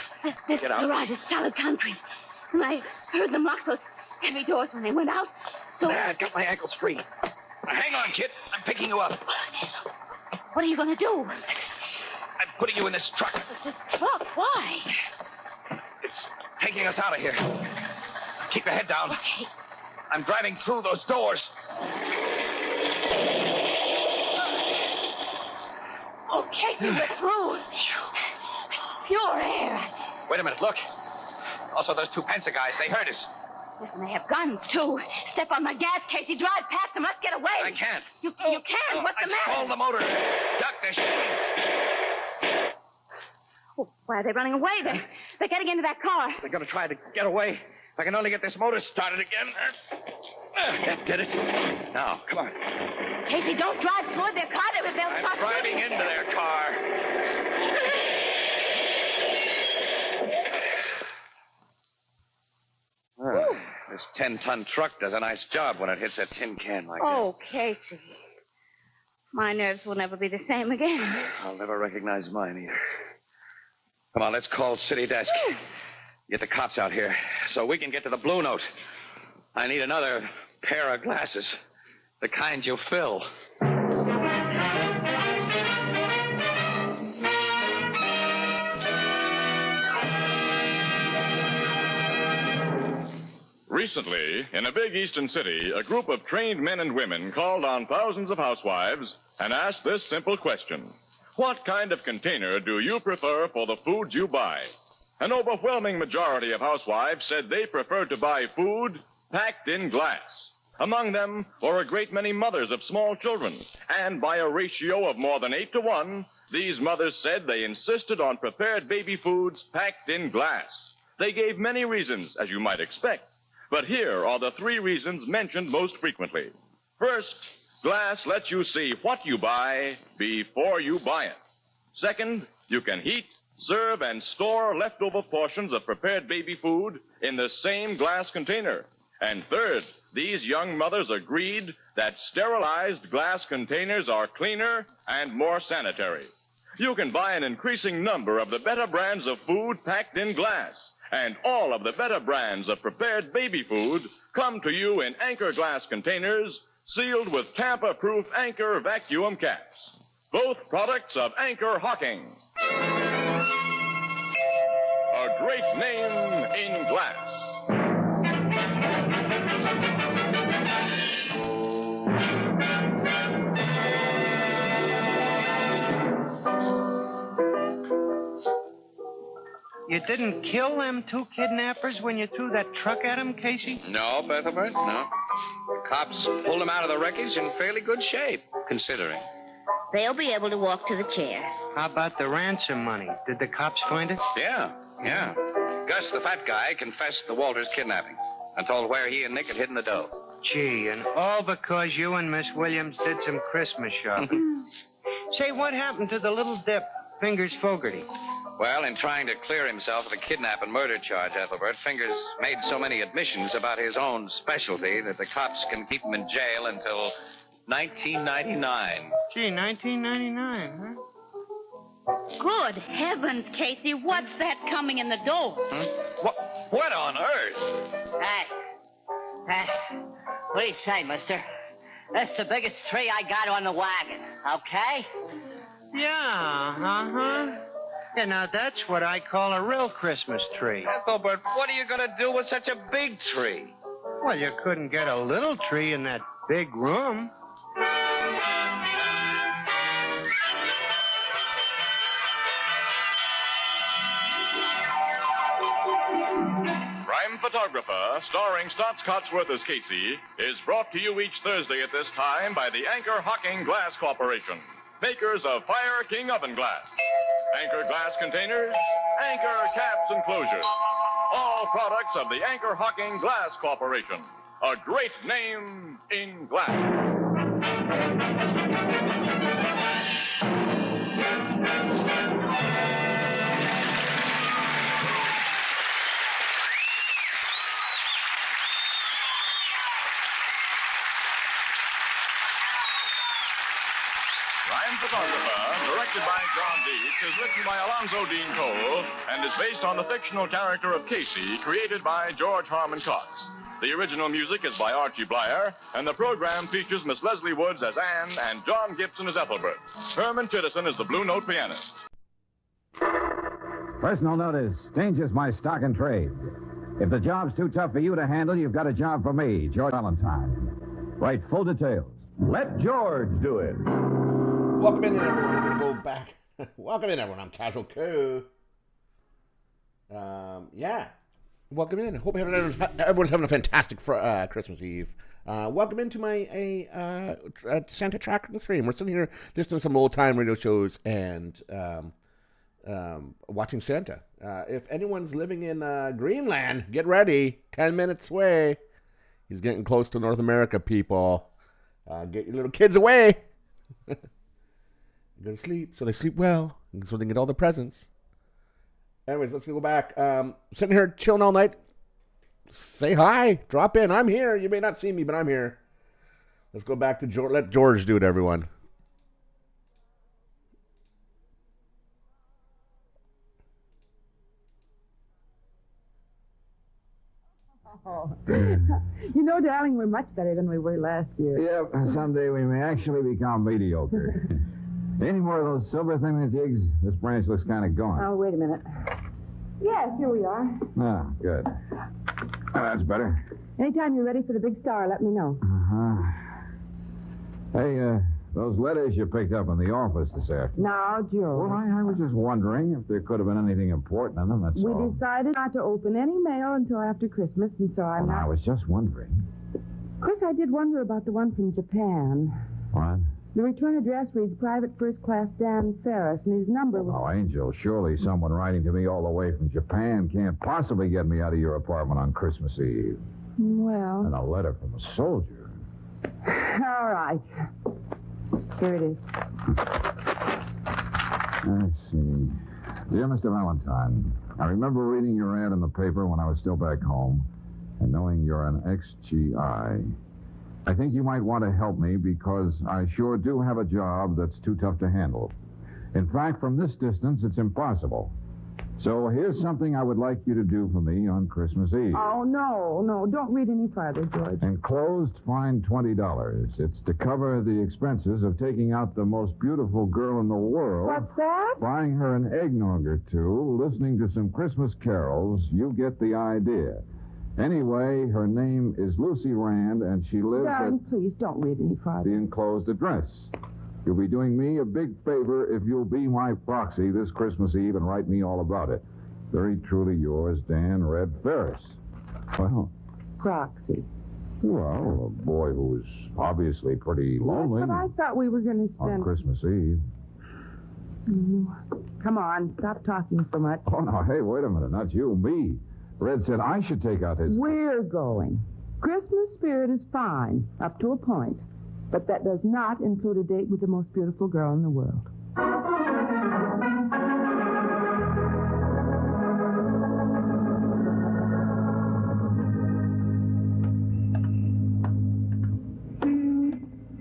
This Get out. garage is solid concrete. And I heard them lock those heavy doors when they went out. So... There, I've got my ankles free. Now, hang on, kid. I'm picking you up. What are you going to do? I'm putting you in this truck. This truck? Why? It's taking us out of here. Keep your head down. Okay. I'm driving through those doors. Okay, we're through. Pure air. Wait a minute, look. Also, those two Pensa guys, they heard us. Listen, they have guns, too. Step on my gas, Casey. Drive past them. Let's get away. I can't. You can. What's the matter? Stall the motor. Duck this. Oh, why are they running away? They're getting into that car. They're going to try to get away. If I can only get this motor started again. That did it. Now, come on. Casey, don't drive toward their car. They'll start driving into their car. Well, this 10-ton truck does a nice job when it hits a tin can like Oh, Casey. My nerves will never be the same again. that. I'll never recognize mine either. Come on, let's call City Desk. Get the cops out here so we can get to the Blue Note. I need another pair of glasses. The kind you fill. Recently, in a big eastern city, a group of trained men and women called on thousands of housewives and asked this simple question. What kind of container do you prefer for the foods you buy? An overwhelming majority of housewives said they preferred to buy food packed in glass. Among them were a great many mothers of small children, and by a ratio of more than 8-to-1, these mothers said they insisted on prepared baby foods packed in glass. They gave many reasons, as you might expect, but here are the 3 reasons mentioned most frequently. First, glass lets you see what you buy before you buy it. Second, you can heat, serve, and store leftover portions of prepared baby food in the same glass container. And third, these young mothers agreed that sterilized glass containers are cleaner and more sanitary. You can buy an increasing number of the better brands of food packed in glass, and all of the better brands of prepared baby food come to you in Anchor glass containers sealed with tamper-proof Anchor vacuum caps. Both products of Anchor Hocking. A great name in glass. You didn't kill them 2 kidnappers when you threw that truck at them, Casey? No, Bethelbert, no. The cops pulled him out of the wreckage in fairly good shape, considering. They'll be able to walk to the chair. How about the ransom money? Did the cops find it? Yeah. Gus, the fat guy, confessed the Walters kidnapping and told where he and Nick had hidden the dough. Gee, and all because you and Miss Williams did some Christmas shopping. Say, what happened to the little dip, Fingers Fogarty? Well, in trying to clear himself of the kidnap and murder charge, Ethelbert, Fingers made so many admissions about his own specialty that the cops can keep him in jail until 1999. Gee, 1999, huh? Good heavens, Casey, what's that coming in the door? What on earth? What do you say, mister? That's the biggest tree I got on the wagon, okay? Yeah, uh-huh. Yeah, now that's what I call a real Christmas tree. Ethelbert, what are you going to do with such a big tree? Well, you couldn't get a little tree in that big room. Crime Photographer, starring Stotts Cotsworth as Casey, is brought to you each Thursday at this time by the Anchor Hocking Glass Corporation, makers of Fire King Oven Glass. Anchor glass containers, Anchor caps and closures. All products of the Anchor Hocking Glass Corporation, a great name in glass. Crime Photographer, directed by John Dietz, is written by Alonzo Dean Cole and is based on the fictional character of Casey, created by George Harmon Cox. The original music is by Archie Blyer, and the program features Miss Leslie Woods as Anne and John Gibson as Ethelbert. Herman Chittison is the Blue Note pianist. Personal notice, danger's my stock and trade. If the job's too tough for you to handle, you've got a job for me, George Valentine. Write full details. Let George do it. Welcome in, everyone. We're going to go back. Welcome in, everyone. I'm CasualCoo. Yeah. Welcome in. Hope everyone's having a fantastic Christmas Eve. Welcome into my Santa tracking stream. We're sitting here listening to some old-time radio shows and watching Santa. If anyone's living in Greenland, get ready. 10 minutes away. He's getting close to North America, people. Get your little kids away. Go to sleep so they sleep well, so they can get all the presents. Anyways, let's go back. Sitting here chilling all night. Say hi. Drop in. I'm here. You may not see me, but I'm here. Let's go back to George. Let George do it, everyone. Oh. You know, darling, we're much better than we were last year. Yep, someday we may actually become mediocre. Any more of those silver thingamajigs? This branch looks kind of gone. Oh, wait a minute. Yes, here we are. Ah, good. That's better. Anytime you're ready for the big star, let me know. Uh-huh. Hey, those letters you picked up in the office this afternoon. Now, Joe. Well, I was just wondering if there could have been anything important in them, that's all. We decided not to open any mail until after Christmas, and so I'm not... I was just wondering. Chris, I did wonder about the one from Japan. What? The return address reads Private First Class Dan Ferris, and his number was... Oh, Angel, surely someone writing to me all the way from Japan can't possibly get me out of your apartment on Christmas Eve. Well... And a letter from a soldier. All right. Here it is. Let's see. Dear Mr. Valentine, I remember reading your ad in the paper when I was still back home, and knowing you're an ex-GI. I think you might want to help me because I sure do have a job that's too tough to handle. In fact, from this distance, it's impossible. So here's something I would like you to do for me on Christmas Eve. Oh, no. Don't read any farther, George. Enclosed, fine $20. It's to cover the expenses of taking out the most beautiful girl in the world. What's that? Buying her an eggnog or two, listening to some Christmas carols. You get the idea. Anyway, her name is Lucy Rand, and she lives Darling, please don't read any farther. The enclosed address. You'll be doing me a big favor if you'll be my proxy this Christmas Eve and write me all about it. Very truly yours, Dan Red Ferris. Well, Proxy. Well, a boy who's obviously pretty lonely. Yes, but I thought we were going to spend... On Christmas Eve. Come on, stop talking so much. Oh, no, hey, wait a minute. Not you, me. Red said I should take out his... We're going. Christmas spirit is fine, up to a point. But that does not include a date with the most beautiful girl in the world.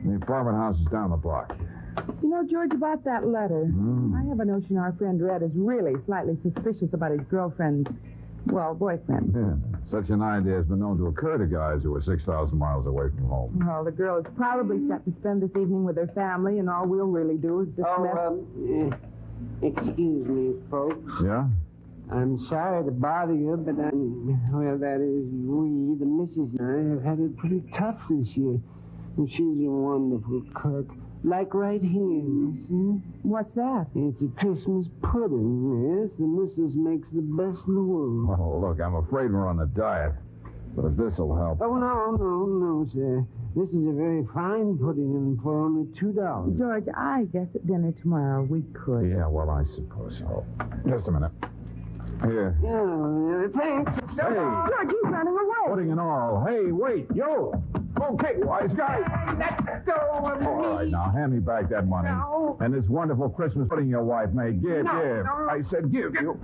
The apartment house is down the block. You know, George, about that letter, I have a notion our friend Red is really slightly suspicious about his girlfriend's, boyfriend. Yeah, such an idea has been known to occur to guys who are 6,000 miles away from home. Well, the girl is probably set to spend this evening with her family, and all we'll really do is dismiss... Excuse me, folks. Yeah? I'm sorry to bother you, but that is, we, the missus and I, have had it pretty tough this year. And she's a wonderful cook. Like right here, you see? What's that? It's a Christmas pudding, miss. The missus makes the best in the world. Oh, look, I'm afraid we're on a diet. But if this'll help. Oh, no, sir. This is a very fine pudding, and for only $2. George, I guess at dinner tomorrow we could. Yeah, well, I suppose so. Just a minute. Here. Yeah, thanks. Hey. George, he's running away. Pudding and all. Hey, wait, yo. Okay, wise guy. Let go of me. All right, now, hand me back that money. No. And this wonderful Christmas pudding your wife made. Give. No. I said give. You.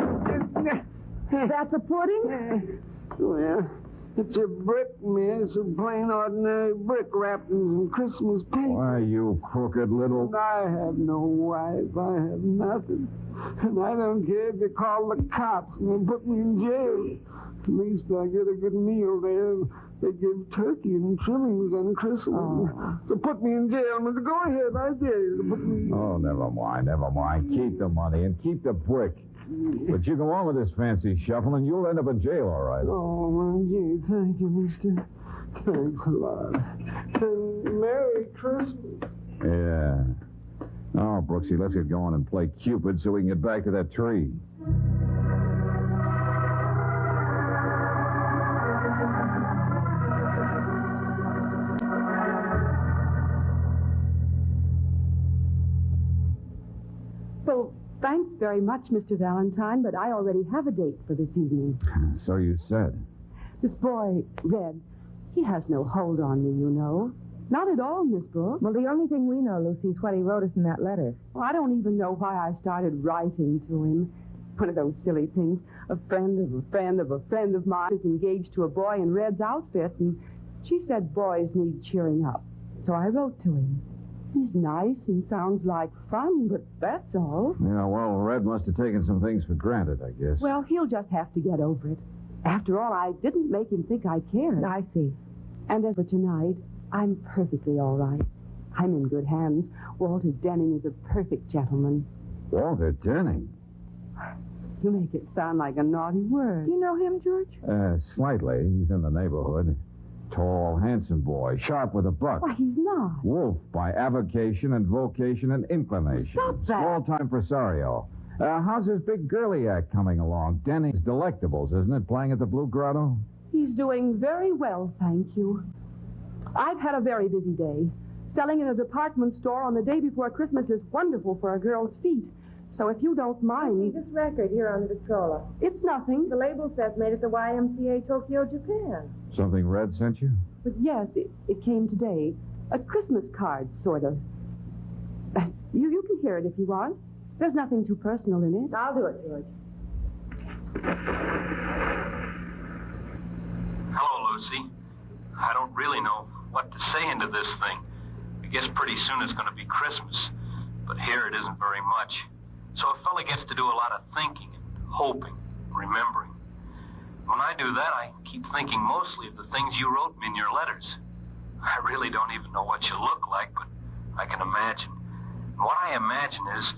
That's a pudding? Well, it's a brick, miss. A plain, ordinary brick wrapped in some Christmas paper. Why, you crooked little... I have no wife. I have nothing. And I don't care if they call the cops and they put me in jail. At least I get a good meal there. They give turkey and trimmings on Christmas. Oh. So put me in jail, Mr. Go ahead, I dare you to put me in. Oh, never mind. Keep the money and keep the brick. But you go on with this fancy shuffle and you'll end up in jail, all right. Oh, well, gee, thank you, mister. Thanks a lot. And Merry Christmas. Yeah. Oh, Brooksy, let's get going and play Cupid so we can get back to that tree. Well, thanks very much, Mr. Valentine, but I already have a date for this evening. So you said. This boy, Red, he has no hold on me, you know. Not at all, Miss Brooks. Well, the only thing we know, Lucy, is what he wrote us in that letter. Well, I don't even know why I started writing to him. One of those silly things. A friend of a friend of a friend of mine is engaged to a boy in Red's outfit, and she said boys need cheering up. So I wrote to him. He's nice and sounds like fun, but that's all. Yeah, well, Red must have taken some things for granted, I guess. Well, he'll just have to get over it. After all, I didn't make him think I cared. I see. And as for tonight, I'm perfectly all right. I'm in good hands. Walter Denning is a perfect gentleman. Walter Denning? You make it sound like a naughty word. Do you know him, George? Slightly. He's in the neighborhood. Tall, handsome boy, sharp with a buck. Why, he's not. Wolf by avocation and vocation and inclination. Stop that. Small-time presario. How's his big girly act coming along? Denning's Delectables, isn't it? Playing at the Blue Grotto? He's doing very well, thank you. I've had a very busy day. Selling in a department store on the day before Christmas is wonderful for a girl's feet. So if you don't mind... See this record here on the Victrola. It's nothing. The label says made at the YMCA Tokyo, Japan. Something Red sent you? But yes, it came today. A Christmas card, sort of. You can hear it if you want. There's nothing too personal in it. I'll do it, George. Hello, Lucy. I don't really know what to say into this thing. I guess pretty soon it's going to be Christmas. But here it isn't very much. So a fella gets to do a lot of thinking and hoping, remembering. When I do that, I keep thinking mostly of the things you wrote me in your letters. I really don't even know what you look like, but I can imagine. And what I imagine is,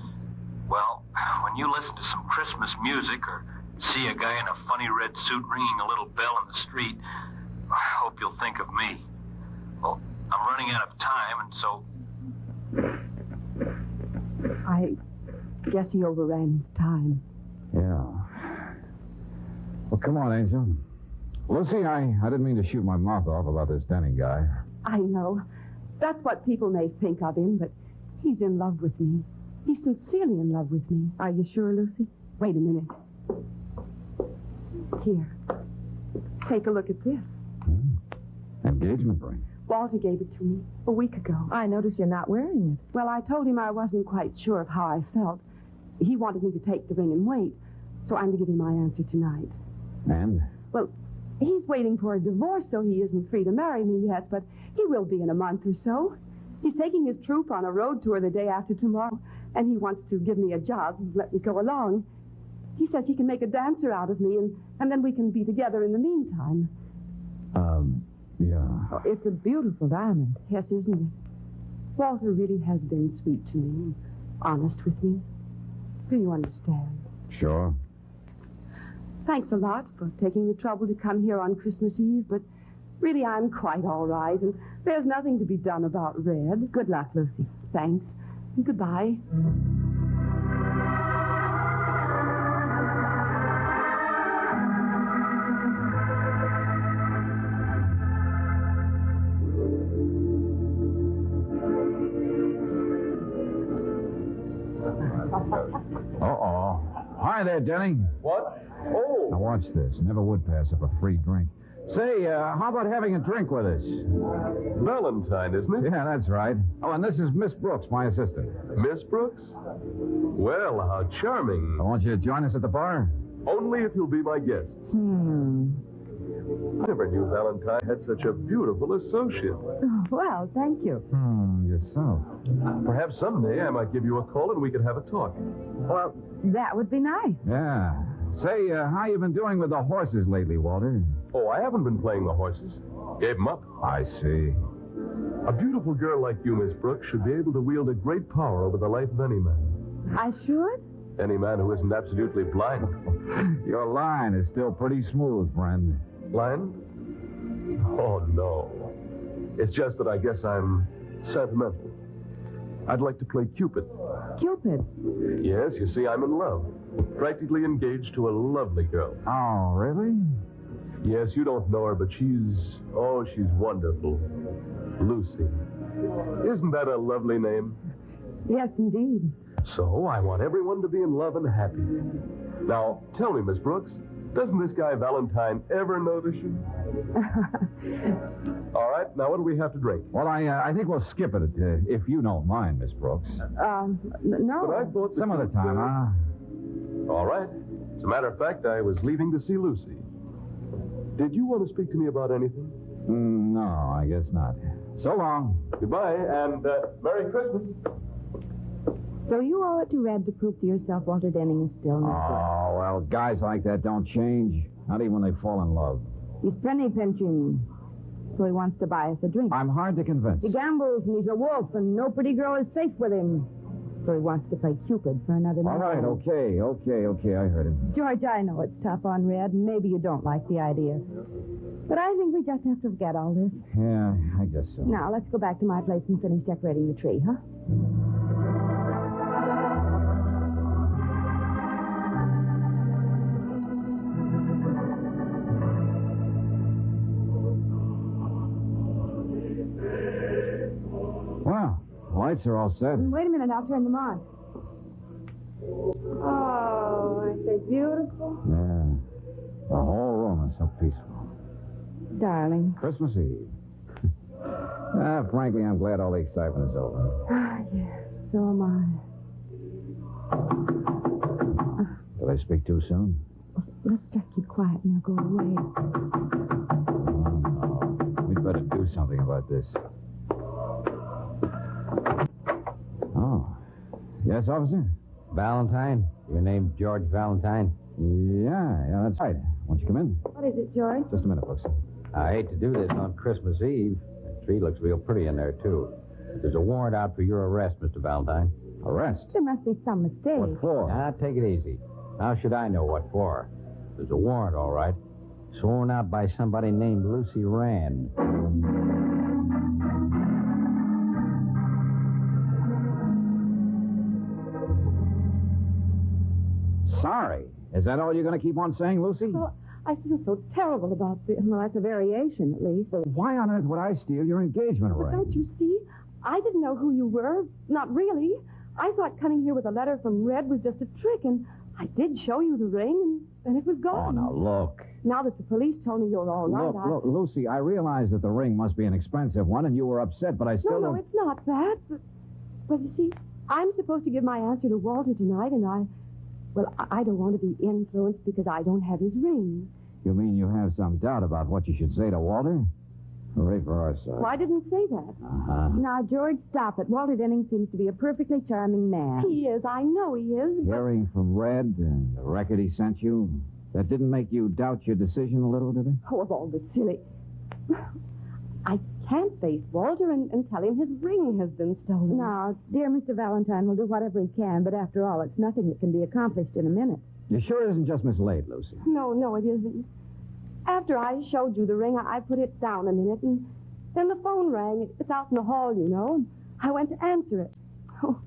well, when you listen to some Christmas music or see a guy in a funny red suit ringing a little bell in the street, I hope you'll think of me. Well, I'm running out of time, and so... I guess he overran his time. Yeah. Well, come on, Angel. Lucy, I didn't mean to shoot my mouth off about this Denning guy. I know. That's what people may think of him, but he's in love with me. He's sincerely in love with me. Are you sure, Lucy? Wait a minute. Here. Take a look at this. Engagement ring. Walter gave it to me a week ago. I notice you're not wearing it. Well, I told him I wasn't quite sure of how I felt. He wanted me to take the ring and wait, so I'm to give him my answer tonight. And? Well, he's waiting for a divorce, so he isn't free to marry me yet, but he will be in a month or so. He's taking his troupe on a road tour the day after tomorrow, and he wants to give me a job and let me go along. He says he can make a dancer out of me, and then we can be together in the meantime. Yeah. Oh, it's a beautiful diamond. Yes, isn't it? Walter really has been sweet to me, honest with me. Do you understand? Sure. Thanks a lot for taking the trouble to come here on Christmas Eve, but really I'm quite all right, and there's nothing to be done about Red. Good luck, Lucy. Thanks. Goodbye. Uh-oh. Hi there, Denny. What? Oh. Now watch this. Never would pass up a free drink. Say, how about having a drink with us? Valentine, isn't it? Yeah, that's right. Oh, and this is Miss Brooks, my assistant. Miss Brooks? Well, how charming. I want you to join us at the bar. Only if you'll be my guests. I never knew Valentine had such a beautiful associate. Well, thank you. Yourself. Perhaps someday I might give you a call and we could have a talk. Well, that would be nice. Yeah. Say, how you been doing with the horses lately, Walter? Oh, I haven't been playing the horses. Gave them up. I see. A beautiful girl like you, Miss Brooks, should be able to wield a great power over the life of any man. I should? Any man who isn't absolutely blind. Your line is still pretty smooth, friend. Line? Oh, no. It's just that I guess I'm sentimental. I'd like to play Cupid. Cupid? Yes, you see, I'm in love. Practically engaged to a lovely girl. Oh, really? Yes, you don't know her, but she's wonderful. Lucy. Isn't that a lovely name? Yes, indeed. So I want everyone to be in love and happy. Now, tell me, Miss Brooks, doesn't this guy Valentine ever notice you? All right, now what do we have to drink? Well, I think we'll skip it, if you don't mind, Miss Brooks. No. But I thought Some other time, huh? All right. As a matter of fact, I was leaving to see Lucy. Did you want to speak to me about anything? No, I guess not. So long. Goodbye, and Merry Christmas. So you owe it to Red to prove to yourself Walter Denning is still not good. Oh, well, guys like that don't change. Not even when they fall in love. He's penny pinching, so he wants to buy us a drink. I'm hard to convince. He gambles, and he's a wolf, and no pretty girl is safe with him. So he wants to play Cupid for another All night. right, okay, I heard him. George, I know it's tough on Red, and maybe you don't like the idea. But I think we just have to forget all this. Yeah, I guess so. Now, let's go back to my place and finish decorating the tree, huh? Well, lights are all set. Wait a minute, I'll turn them on. Oh, aren't they beautiful? Yeah. The whole room is so peaceful. Darling. Christmas Eve. Frankly, I'm glad all the excitement is over. Ah, yes, so am I. Did I speak too soon? Let's just keep quiet and they'll go away. Oh, no. We'd better do something about this. Oh. Yes, officer? Valentine? Your name's George Valentine? Yeah, that's right. Won't you come in? What is it, George? Just a minute, folks. I hate to do this on Christmas Eve. The tree looks real pretty in there, too. There's a warrant out for your arrest, Mr. Valentine. Arrest? There must be some mistake. What for? Now, take it easy. How should I know what for? There's a warrant, all right. Sworn out by somebody named Lucy Rand. Sorry. Is that all you're going to keep on saying, Lucy? Well, I feel so terrible about this. Well, that's a variation, at least. Well, why on earth would I steal your engagement But ring? don't you see? I didn't know who you were. Not really. I thought coming here with a letter from Red was just a trick, and I did show you the ring, and it was Oh, gone. now, look. Now that the police told me you're all right, Look, Lucy, I realize that the ring must be an expensive one, and you were upset, but I still No, don't... it's not that. But you see, I'm supposed to give my answer to Walter tonight, and I don't want to be influenced because I don't have his ring. You mean you have some doubt about what you should say to Walter? Hooray for our side. Well, I didn't say that. Uh-huh. Now, George, stop it. Walter Denning seems to be a perfectly charming man. He is. I know he is. But... Hearing from Red and the record he sent you, that didn't make you doubt your decision a little, did it? Oh, of all the silly... I can't face Walter and tell him his ring has been stolen. Now, dear Mr. Valentine will do whatever he can, but after all, it's nothing that can be accomplished in a minute. You sure it isn't just mislaid, Lucy? No, it isn't. After I showed you the ring, I put it down a minute, and then the phone rang. It's out in the hall, you know, and I went to answer it. Oh,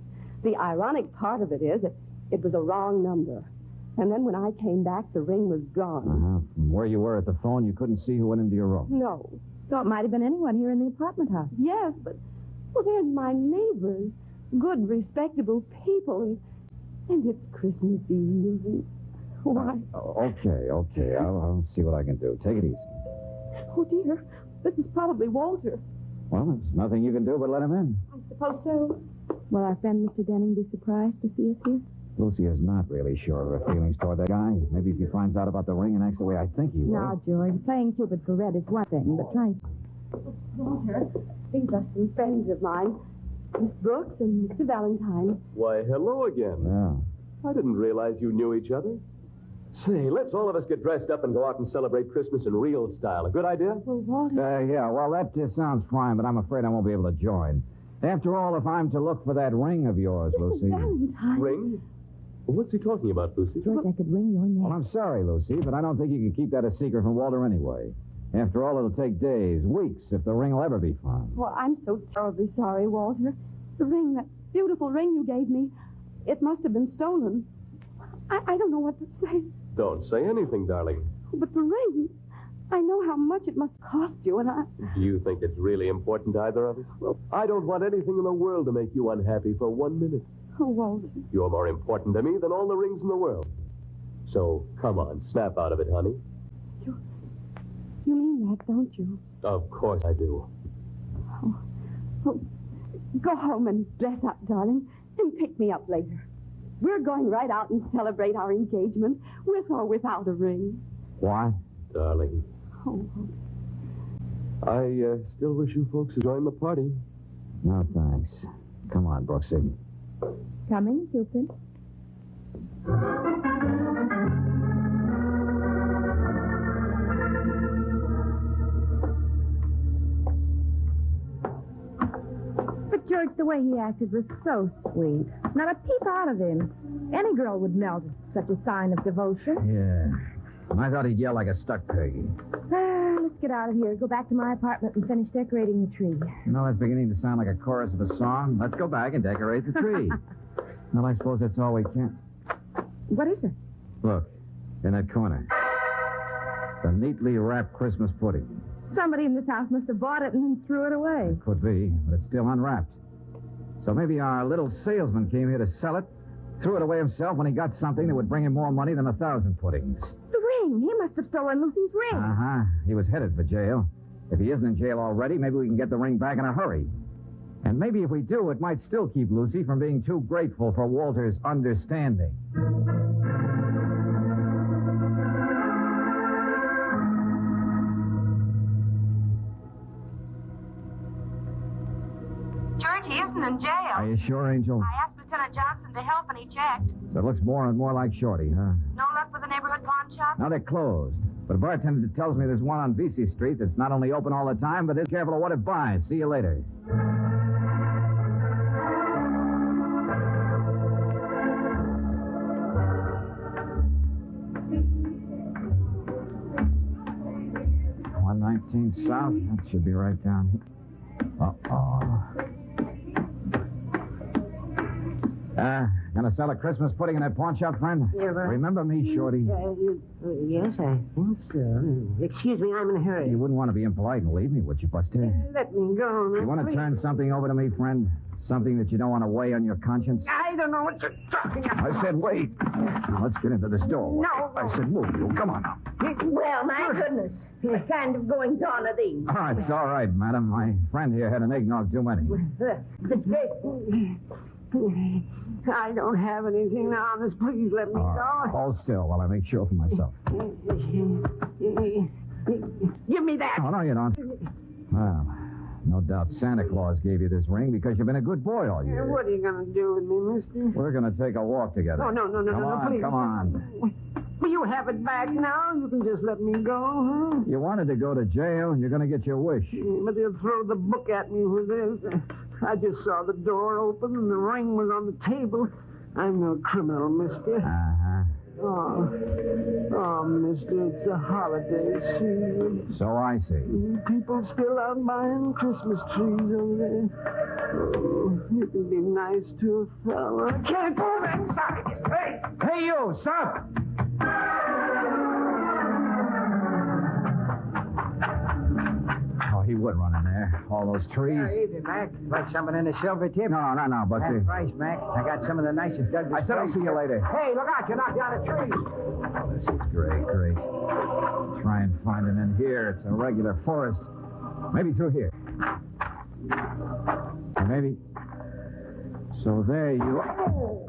the ironic part of it is it was a wrong number. And then when I came back, the ring was gone. From where you were at the phone, you couldn't see who went into your room. No. So it might have been anyone here in the apartment house. Yes, but, well, they're my neighbors. Good, respectable people. And it's Christmas Eve. Why? Okay. I'll see what I can do. Take it easy. Oh, dear. This is probably Walter. Well, there's nothing you can do but let him in. I suppose so. Will our friend Mr. Denning be surprised to see us here? Lucy is not really sure of her feelings toward that guy. Maybe if he finds out about the ring and acts the way I think he will. Now, George, playing Cupid for Red is one thing, but trying... Walter, these are some friends of mine. Miss Brooks and Mr. Valentine. Why, hello again. Yeah. I didn't realize you knew each other. Say, let's all of us get dressed up and go out and celebrate Christmas in real style. A good idea? Well, Walter... Yeah, well, that sounds fine, but I'm afraid I won't be able to join. After all, if I'm to look for that ring of yours, Lucy... Valentine? Ring? Well, what's he talking about, Lucy? George, I could wring your neck. Well, I'm sorry, Lucy, but I don't think you can keep that a secret from Walter anyway. After all, it'll take days, weeks, if the ring will ever be found. Well, I'm so terribly sorry, Walter. The ring, that beautiful ring you gave me, it must have been stolen. I don't know what to say. Don't say anything, darling. But the ring, I know how much it must cost you, and I... Do you think it's really important to either of us? Well, I don't want anything in the world to make you unhappy for 1 minute. Oh, Walter. You're more important to me than all the rings in the world. So, come on, snap out of it, honey. You mean that, don't you? Of course I do. Oh, go home and dress up, darling, and pick me up later. We're going right out and celebrate our engagement, with or without a ring. What? Darling. Oh, I still wish you folks had joined the party. No, thanks. Come on, Brooksy. Coming, Cupid. But, George, the way he acted was so sweet. Not a peep out of him. Any girl would melt at such a sign of devotion. Yeah. I thought he'd yell like a stuck pig. Let's get out of here. Go back to my apartment and finish decorating the tree. You know, that's beginning to sound like a chorus of a song. Let's go back and decorate the tree. Well, I suppose that's all we can. What is it? Look, in that corner. The neatly wrapped Christmas pudding. Somebody in this house must have bought it and then threw it away. It could be, but it's still unwrapped. So maybe our little salesman came here to sell it, threw it away himself when he got something that would bring him more money than 1,000 puddings. The ring. He must have stolen Lucy's ring. Uh-huh. He was headed for jail. If he isn't in jail already, maybe we can get the ring back in a hurry. And maybe if we do, it might still keep Lucy from being too grateful for Walter's understanding. George, he isn't in jail. Are you sure, Angel? I asked Lieutenant Johnson to help, and he checked. So it looks more and more like Shorty, huh? No luck with the neighborhood pawn shop? Now, they're closed. But a bartender tells me there's one on Vesey Street that's not only open all the time, but is careful of what it buys. See you later. $119 South. That should be right down here. Gonna sell a Christmas pudding in that pawn shop, friend? Yeah, but... Remember me, Shorty? Yes, I think so. Excuse me, I'm in a hurry. You wouldn't want to be impolite and leave me, would you, Buster? Let me go, man. You want to turn something over to me, friend? Something that you don't want to weigh on your conscience? I don't know what you're talking about. I said wait. Now, let's get into this doorway. No. I said move you. Come on now. Well, my goodness. What kind of goings-on are these? Oh, it's all right, madam. My friend here had an eggnog too many. I don't have anything now, miss. Please let me go. Hold still while I make sure for myself. Give me that. Oh, no, you don't. Well, no doubt Santa Claus gave you this ring because you've been a good boy all year. What are you going to do with me, mister? We're going to take a walk together. Oh, no, please. Come on. Will you have it back now? You can just let me go, huh? You wanted to go to jail, and you're going to get your wish. But they'll throw the book at me with this. I just saw the door open and the ring was on the table. I'm no criminal, mister. Uh-huh. Oh, mister, it's the holiday season. So I see. People still out buying Christmas trees over there. Oh, it would be nice to a fella. I can't move inside. Hey, you, stop! Oh, he would run in there. All those trees. Yeah, evening, Mac. Like something in a silver tip? No, Buster. Half price, Mac. I got some of the nicest Douglas. I said I'll see you later. Hey, look out. You knocked down a tree. Oh, this is great. Try and find him in here. It's a regular forest. Maybe through here. Or maybe... So there you are.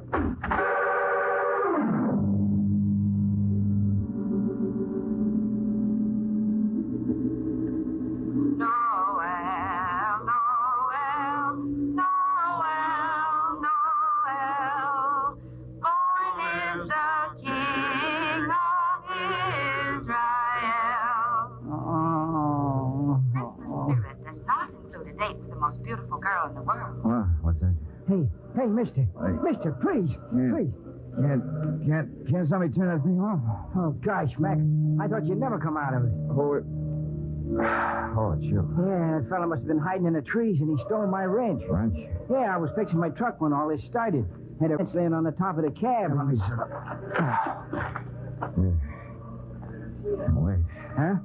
Hey, mister. Mister, please. Please. Can't somebody turn that thing off? Oh, gosh, Mac. I thought you'd never come out of it. Oh, it's you. Yeah, that fella must have been hiding in the trees, and he stole my wrench. Wrench? Yeah, I was fixing my truck when all this started. Had a wrench laying on the top of the cab. Let me sit up. Wait. Huh?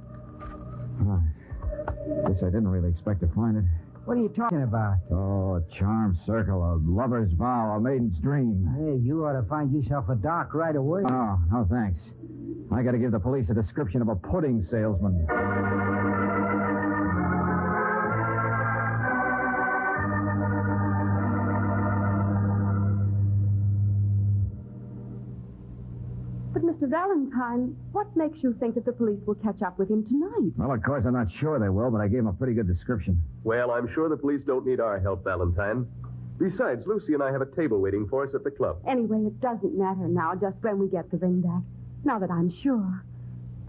Guess I didn't really expect to find it. What are you talking about? Oh, a charmed circle, a lover's vow, a maiden's dream. Hey, you ought to find yourself a dock right away. Oh, no, thanks. I got to give the police a description of a pudding salesman. But, Mr. Valentine, what makes you think that the police will catch up with him tonight? Well, of course, I'm not sure they will, but I gave them a pretty good description. Well, I'm sure the police don't need our help, Valentine. Besides, Lucy and I have a table waiting for us at the club. Anyway, it doesn't matter now, just when we get the ring back. Now that I'm sure.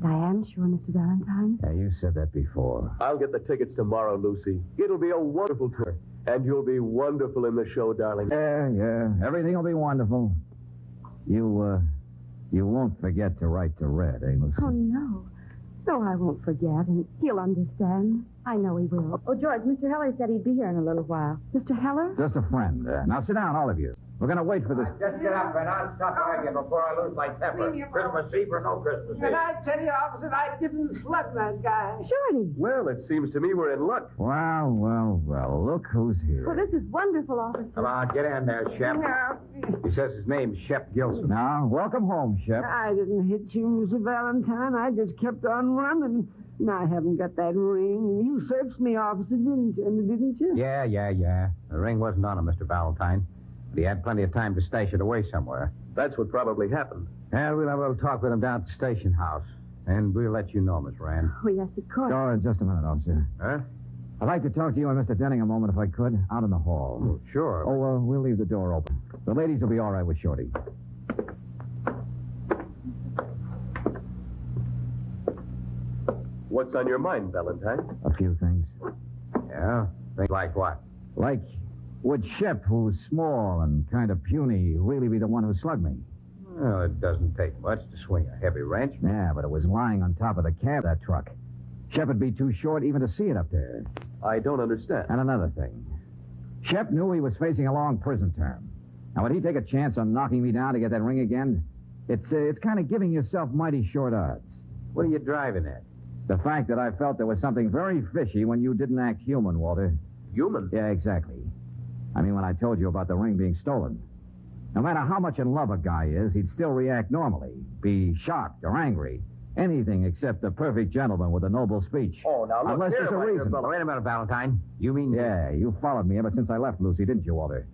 But I am sure, Mr. Valentine. Yeah, you said that before. I'll get the tickets tomorrow, Lucy. It'll be a wonderful tour. And you'll be wonderful in the show, darling. Yeah. Everything will be wonderful. You won't forget to write to Red, eh, Lucy? Oh, no. No, I won't forget, and he'll understand. I know he will. Oh, George, Mr. Heller said he'd be here in a little while. Mr. Heller? Just a friend. Now sit down, all of you. We're going to wait for this. Just get up, and I'll stop arguing before I lose my temper. Christmas Eve or no Christmas Eve. And I tell you, officer, I didn't slug that guy. Shorty. Well, it seems to me we're in luck. Well, look who's here. Well, this is wonderful, officer. Come on, get in there, Shep. Yeah. He says his name's Shep Gilson. Now, welcome home, Shep. I didn't hit you, Mr. Valentine. I just kept on running. And I haven't got that ring. You searched me, officer, didn't you? Yeah. The ring wasn't on him, Mr. Valentine. But he had plenty of time to stash it away somewhere. That's what probably happened. And we'll have a little talk with him down at the station house. And we'll let you know, Miss Rand. Oh, yes, of course. Oh, just a minute, officer. Huh? I'd like to talk to you and Mr. Denning a moment, if I could, out in the hall. Oh, sure. Oh, we'll leave the door open. The ladies will be all right with Shorty. What's on your mind, Valentine? A few things. Yeah? Things like what? Like, would Shep, who's small and kind of puny, really be the one who slugged me? Well, it doesn't take much to swing a heavy wrench. Yeah, but it was lying on top of the cab of that truck. Shep would be too short even to see it up there. I don't understand. And another thing. Shep knew he was facing a long prison term. Now, would he take a chance on knocking me down to get that ring again? It's kind of giving yourself mighty short odds. What are you driving at? The fact that I felt there was something very fishy when you didn't act human, Walter. Human? Yeah, exactly. I mean, when I told you about the ring being stolen. No matter how much in love a guy is, he'd still react normally. Be shocked or angry. Anything except the perfect gentleman with a noble speech. Oh, now look Unless here, there's a my dear reason. fellow. Wait a minute, Valentine. You mean... Yeah, you followed me ever since I left Lucy, didn't you, Walter?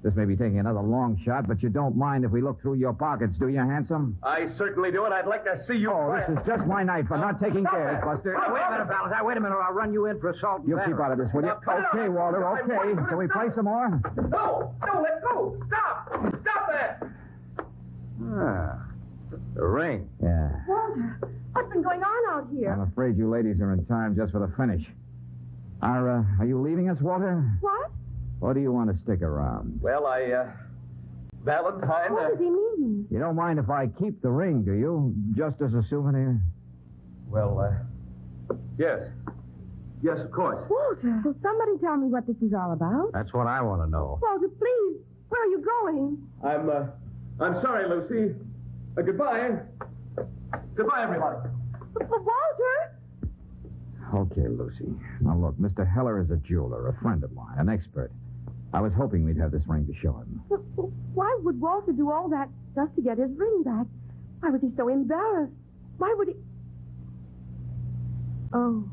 This may be taking another long shot, but you don't mind if we look through your pockets, do you, handsome? I certainly do, and I'd like to see you... Oh, this is just my night for not taking care, Buster. Wait a minute, Valentine. Wait a minute, or I'll run you in for assault and You keep out of this, will you? Okay, Walter, okay. Can we play some more? No, let go. Stop that. The ring. Yeah. Walter, what's been going on out here? I'm afraid you ladies are in time just for the finish. Are you leaving us, Walter? What? Or do you want to stick around? Well, Valentine? What does he mean? You don't mind if I keep the ring, do you? Just as a souvenir? Well, yes. Yes, of course. Walter, will somebody tell me what this is all about? That's what I want to know. Walter, please. Where are you going? I'm sorry, Lucy. Goodbye. Goodbye, everybody. Walter? Okay, Lucy. Now, look, Mr. Heller is a jeweler, a friend of mine, an expert. I was hoping we'd have this ring to show him. Why would Walter do all that just to get his ring back? Why was he so embarrassed? Why would he... Oh,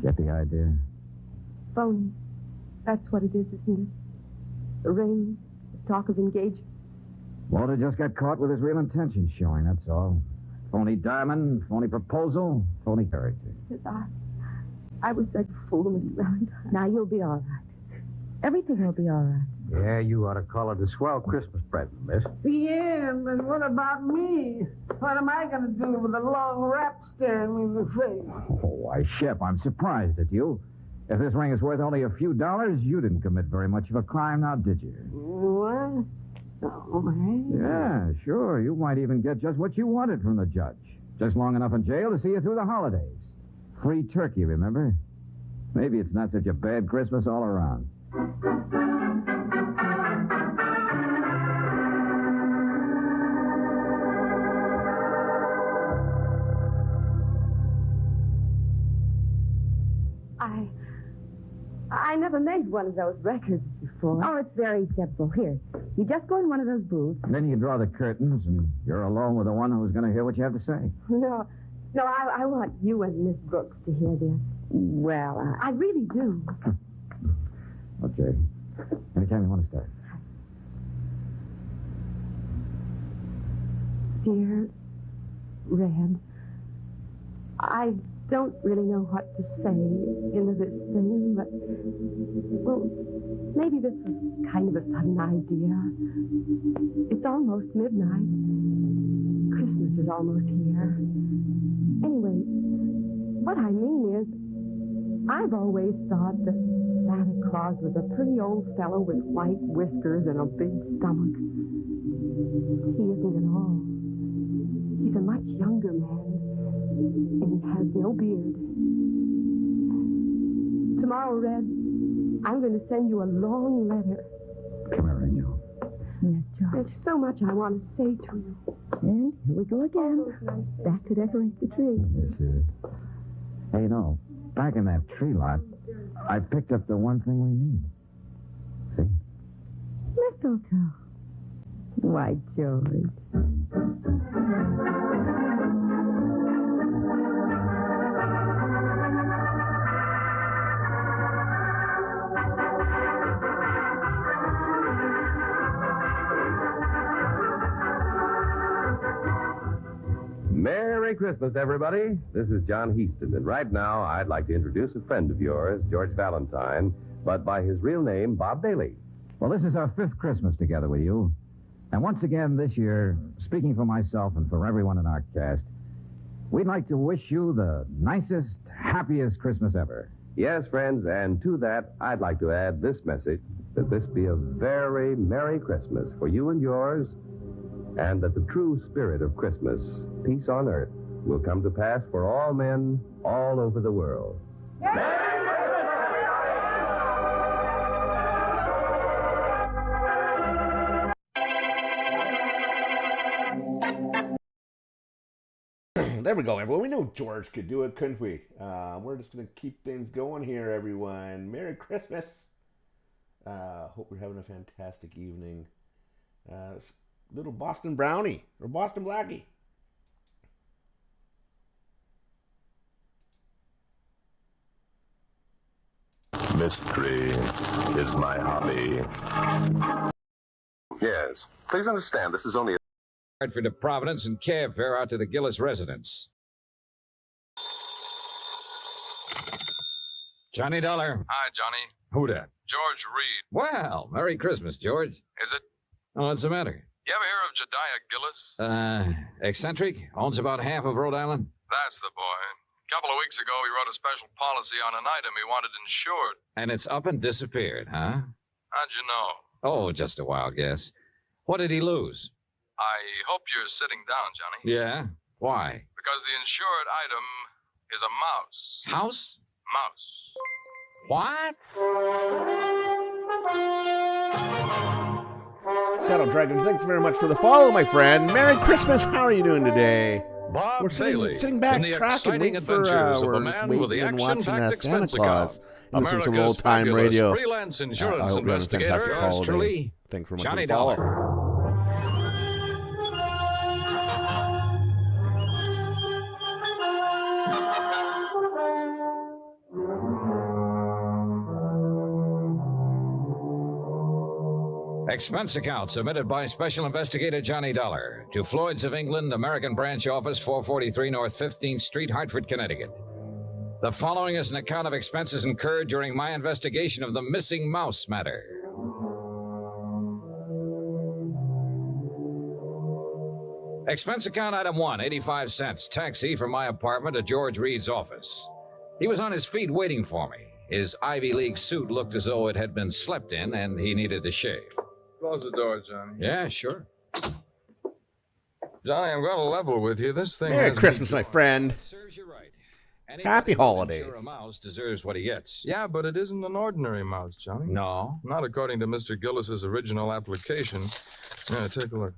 Get the idea? phony. That's what it is, isn't it? The ring, the talk of engagement. Walter just got caught with his real intentions showing, that's all. Phony diamond, phony proposal, phony character. Yes, I was such a fool, Mr. Valentine. Now, you'll be all right. Everything will be all right. Yeah, you ought to call it a swell Christmas present, miss. Yeah, but what about me? What am I going to do with a long rap staring me in the face? Oh, why, Shep, I'm surprised at you. If this ring is worth only a few dollars, you didn't commit very much of a crime now, did you? What? Oh, hey. Yeah, sure. You might even get just what you wanted from the judge. Just long enough in jail to see you through the holidays. Free turkey, remember? Maybe it's not such a bad Christmas all around. I never made one of those records before. Oh, it's very simple. Here, you just go in one of those booths. And then you draw the curtains, and you're alone with the one who's going to hear what you have to say. No, I want you and Miss Brooks to hear this. Well, I really do. Okay. Anytime you want to start. Dear Red, I don't really know what to say into this thing, but, well, maybe this was kind of a sudden idea. It's almost midnight. Christmas is almost here. Anyway, what I mean is, I've always thought that Santa Claus was a pretty old fellow with white whiskers and a big stomach. He isn't at all. He's a much younger man. And he has no beard. Tomorrow, Red, I'm going to send you a long letter. Come here, Angel. Yes, George. There's so much I want to say to you. And here we go again. Back to decorate the tree. Yes, sir. Hey, you know, back in that tree lot, I picked up the one thing we need. See? Mistletoe. Why, George. Merry Christmas, everybody. This is John Heaston, and right now I'd like to introduce a friend of yours, George Valentine, but by his real name, Bob Bailey. Well, this is our 5th Christmas together with you. And once again this year, speaking for myself and for everyone in our cast, we'd like to wish you the nicest, happiest Christmas ever. Yes, friends, and to that, I'd like to add this message, that this be a very Merry Christmas for you and yours, and that the true spirit of Christmas, peace on earth, will come to pass for all men all over the world. There we go, everyone. We knew George could do it, couldn't we? We're just going to keep things going here, everyone. Merry Christmas. Hope we're having a fantastic evening. Little Boston Brownie or Boston Blackie. Mystery is my hobby. Yes. Please understand, this is only a... Hartford to Providence and cab fare out to the Gillis residence. Johnny Dollar. Hi, Johnny. Who dat? George Reed. Well, Merry Christmas, George. Is it? Oh, what's the matter? You ever hear of Jediah Gillis? Eccentric? Owns about half of Rhode Island? That's the boy. A couple of weeks ago, he wrote a special policy on an item he wanted insured. And it's up and disappeared, huh? How'd you know? Oh, just a wild guess. What did he lose? I hope you're sitting down, Johnny. Yeah? Why? Because the insured item is a mouse. House? Mouse. What? Shadow Dragon, thanks very much for the follow, my friend. Merry Christmas. How are you doing today? Bob We're sitting back, in the tracking, exciting waiting for, adventures of we're a man with the waiting and watching action-packed Santa expense Claus. account. And listening to some America's old-time fabulous radio. freelance I insurance hope you have a investigator, fantastic yours holiday. truly, Thanks very much Johnny for the follow. Dollar. Expense account submitted by Special Investigator Johnny Dollar to Floyd's of England, American Branch Office, 443 North 15th Street, Hartford, Connecticut. The following is an account of expenses incurred during my investigation of the missing mouse matter. Expense account item 1, 85 cents, taxi from my apartment to George Reed's office. He was on his feet waiting for me. His Ivy League suit looked as though it had been slept in, and he needed to shave. Close the door, Johnny. Yeah, sure. Johnny, I'm going to level with you. This thing Merry has Christmas, my friend. Serves you right. Happy holidays. Sure, a mouse deserves what he gets. Yeah, but it isn't an ordinary mouse, Johnny. No. Not according to Mr. Gillis's original application. Yeah, take a look.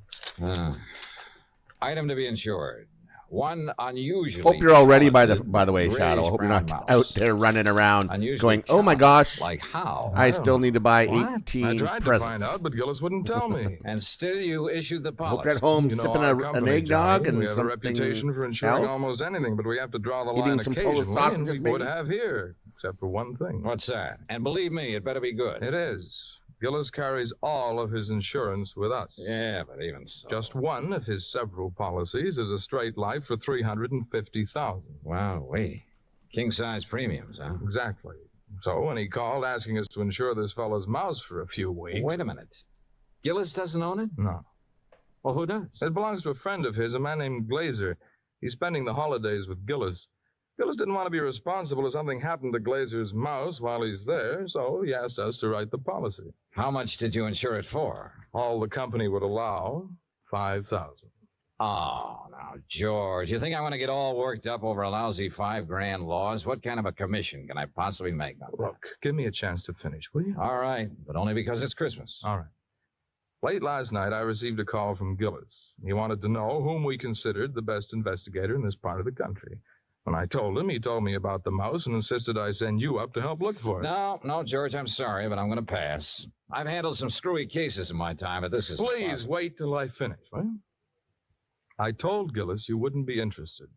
Item to be insured. One unusually... Hope you're all ready, by the way, Shadow. I hope you're not mouse. out there running around Unusually going, oh my gosh, like how? I still need to buy What? 18 I tried presents. to find out, but Gillis wouldn't tell me. And still you issued the I hope policy. you're at home You know sipping our an company, eggnog Johnny. and we have a something reputation for insuring else. almost anything, but we have to draw the Eating line some Polish occasionally, sausages, and we would maybe? have here, except for one thing. What's that? And believe me, it better be good. It is. Gillis carries all of his insurance with us. Yeah, but even so. Just one of his several policies is a straight life for $350,000. Wow, wait. King-size premiums, huh? Exactly. So when he called asking us to insure this fellow's mouse for a few weeks... Wait a minute. Gillis doesn't own it? No. Well, who does? It belongs to a friend of his, a man named Glazer. He's spending the holidays with Gillis. Gillis didn't want to be responsible if something happened to Glazer's mouse while he's there, so he asked us to write the policy. How much did you insure it for? All the company would allow, $5,000. Oh, now, George, you think I want to get all worked up over a lousy $5,000 loss? What kind of a commission can I possibly make on that? Look, give me a chance to finish, will you? All right, but only because it's Christmas. All right. Late last night, I received a call from Gillis. He wanted to know whom we considered the best investigator in this part of the country. When I told him, he told me about the mouse and insisted I send you up to help look for it. No, George, I'm sorry, but I'm going to pass. I've handled some screwy cases in my time, but this is... Please wait till I finish, will you? I told Gillis you wouldn't be interested.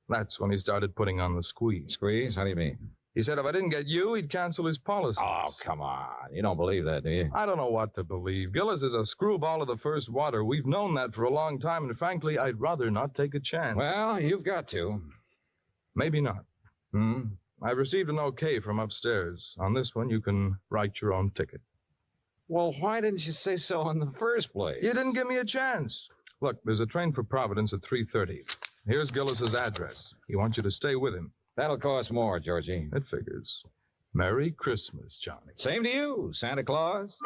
That's when he started putting on the squeeze. Squeeze? How do you mean? He said if I didn't get you, he'd cancel his policy. Oh, come on. You don't believe that, do you? I don't know what to believe. Gillis is a screwball of the first water. We've known that for a long time, and frankly, I'd rather not take a chance. Well, you've got to. Maybe not. I've received an okay from upstairs. On this one, you can write your own ticket. Well, why didn't you say so in the first place? You didn't give me a chance. Look, there's a train for Providence at 3:30. Here's Gillis's address. He wants you to stay with him. That'll cost more, Georgie. It figures. Merry Christmas, Johnny. Same to you, Santa Claus.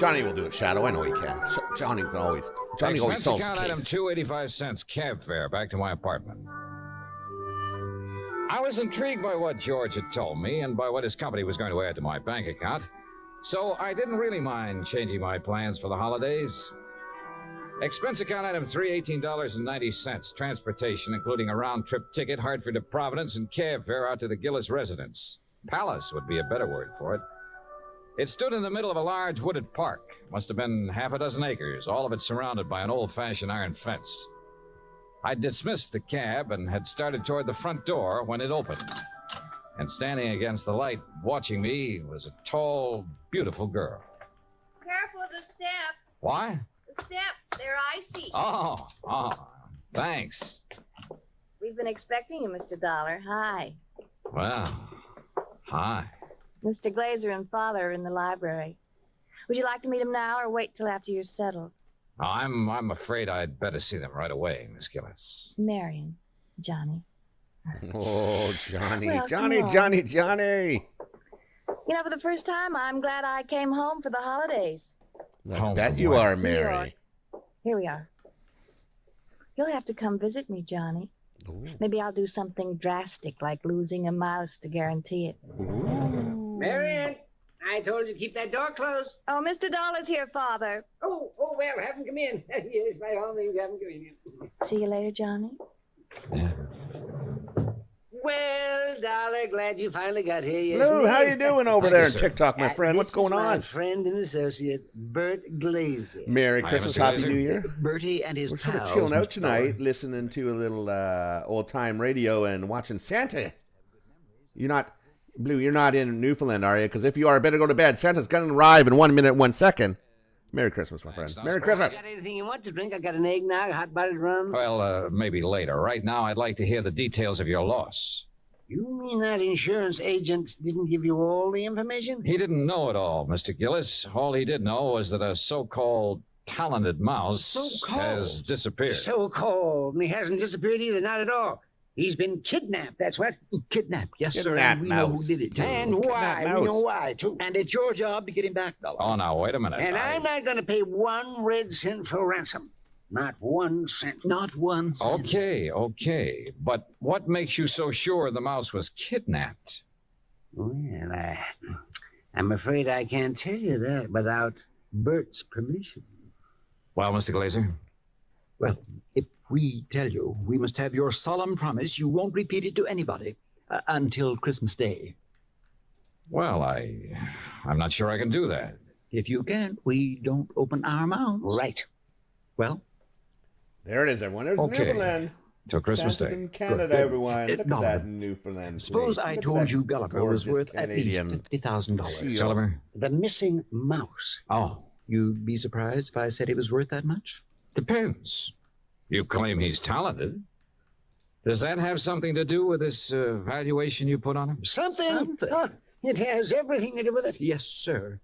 Johnny will do it, Shadow. I know he can. Johnny always Expense sells account case. item 285 cents cab fare back to my apartment. I was intrigued by what George had told me and by what his company was going to add to my bank account, so I didn't really mind changing my plans for the holidays. Expense account item 3, $18.90, transportation, including a round-trip ticket, Hartford to Providence, and cab fare out to the Gillis residence. Palace would be a better word for it. It stood in the middle of a large wooded park. Must have been half a dozen acres, all of it surrounded by an old-fashioned iron fence. I'd dismissed the cab and had started toward the front door when it opened. And standing against the light, watching me, was a tall, beautiful girl. Careful of the steps. What? The steps, they're icy. Oh, thanks. We've been expecting you, Mr. Dollar. Hi. Well, hi. Mr. Glazer and Father are in the library. Would you like to meet them now or wait till after you're settled? Oh, I'm afraid I'd better see them right away, Miss Gillis. Marion, Johnny. Oh, Johnny, Well, Johnny, come on. Johnny, Johnny. You know, for the first time, I'm glad I came home for the holidays. I bet you are, Mary. Here we are. You'll have to come visit me, Johnny. Ooh. Maybe I'll do something drastic, like losing a mouse to guarantee it. Marian, I told you to keep that door closed. Oh, Mr. Dollar's here, Father. Oh, well, have him come in. Yes, by all means, have him come in. See you later, Johnny. Well, Dollar, glad you finally got here. Yes, Lou, how you doing over there in TikTok, my friend? What's going My on? friend and associate, Bert Glazer. Merry Christmas, Happy New Year. Bertie and his We're sort of pals. chilling out Mr. tonight, listening to a little old-time radio and watching Santa. You're not, Blue, you're not in Newfoundland, are you? Because if you are, better go to bed. Santa's going to arrive in 1 minute, 1 second. Merry Christmas, my friend. Merry Christmas. Got anything you want to drink? I got an eggnog, hot buttered rum. Well, maybe later. Right now, I'd like to hear the details of your loss. You mean that insurance agent didn't give you all the information? He didn't know it all, Mr. Gillis. All he did know was that a so-called talented mouse has disappeared. So-called. And he hasn't disappeared either, not at all. He's been kidnapped, that's what. Kidnapped, yes, sir. Kidnapped And we know who mouse. did it, too. And why? We know why, too. And it's your job to get him back, Dollar. Oh, now, wait a minute. And I'm not going to pay 1 red cent for ransom. Not 1 cent. Not 1 cent. Okay. But what makes you so sure the mouse was kidnapped? Well, I'm afraid I can't tell you that without Bert's permission. Well, Mr. Glazer? Well, if we tell you, we must have your solemn promise you won't repeat it to anybody until Christmas Day. Well, I'm not sure I can do that. If you can't, we don't open our mouths. Right. Well, there it is, everyone. There's Okay. Newfoundland. Till Christmas Santa's Day. in Canada, Good. everyone. Look at Dollar. that Newfoundland. Suppose place. I Look at told that you Gulliver was gorgeous worth at least Canadian $50,000. Gulliver? The missing mouse. Oh, you'd be surprised if I said he was worth that much? Depends. You claim he's talented. Does that have something to do with this valuation you put on him? Something. It has everything to do with it. Yes, sir.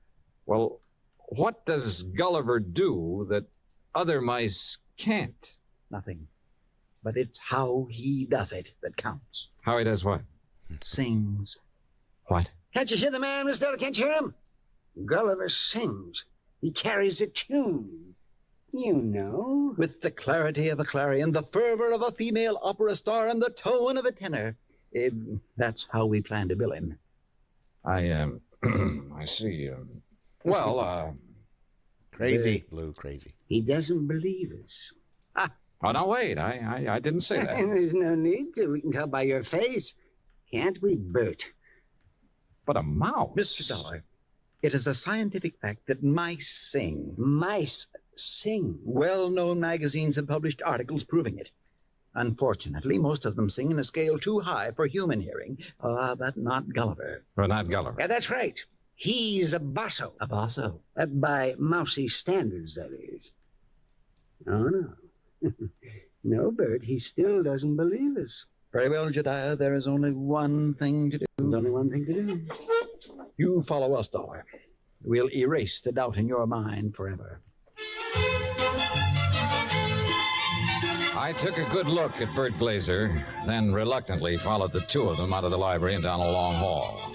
Well, what does Gulliver do that other mice can't? Nothing. But it's how he does it that counts. How he does what? Sings. What? Can't you hear the man, Miss Della? Can't you hear him? Gulliver sings. He carries a tune. You know. With the clarity of a clarion, the fervor of a female opera star, and the tone of a tenor. That's how we plan to bill him. I see. Crazy, Blue, crazy. He doesn't believe us. Oh, no, wait. I didn't say that. There's no need to. We can tell by your face. Can't we, Bert? But a mouse. Mr. Dollar, it is a scientific fact that mice sing. Mice sing? Well-known magazines have published articles proving it. Unfortunately, most of them sing in a scale too high for human hearing. But not Gulliver. Well, not Gulliver. Yeah, that's right. He's a basso. A basso? By mousy standards, that is. Oh, no. No, Bert, he still doesn't believe us. Very well, Jedediah, there is only one thing to do. There's only one thing to do. You follow us, Dollar. We'll erase the doubt in your mind forever. I took a good look at Bert Glazer, then reluctantly followed the two of them out of the library and down a long hall.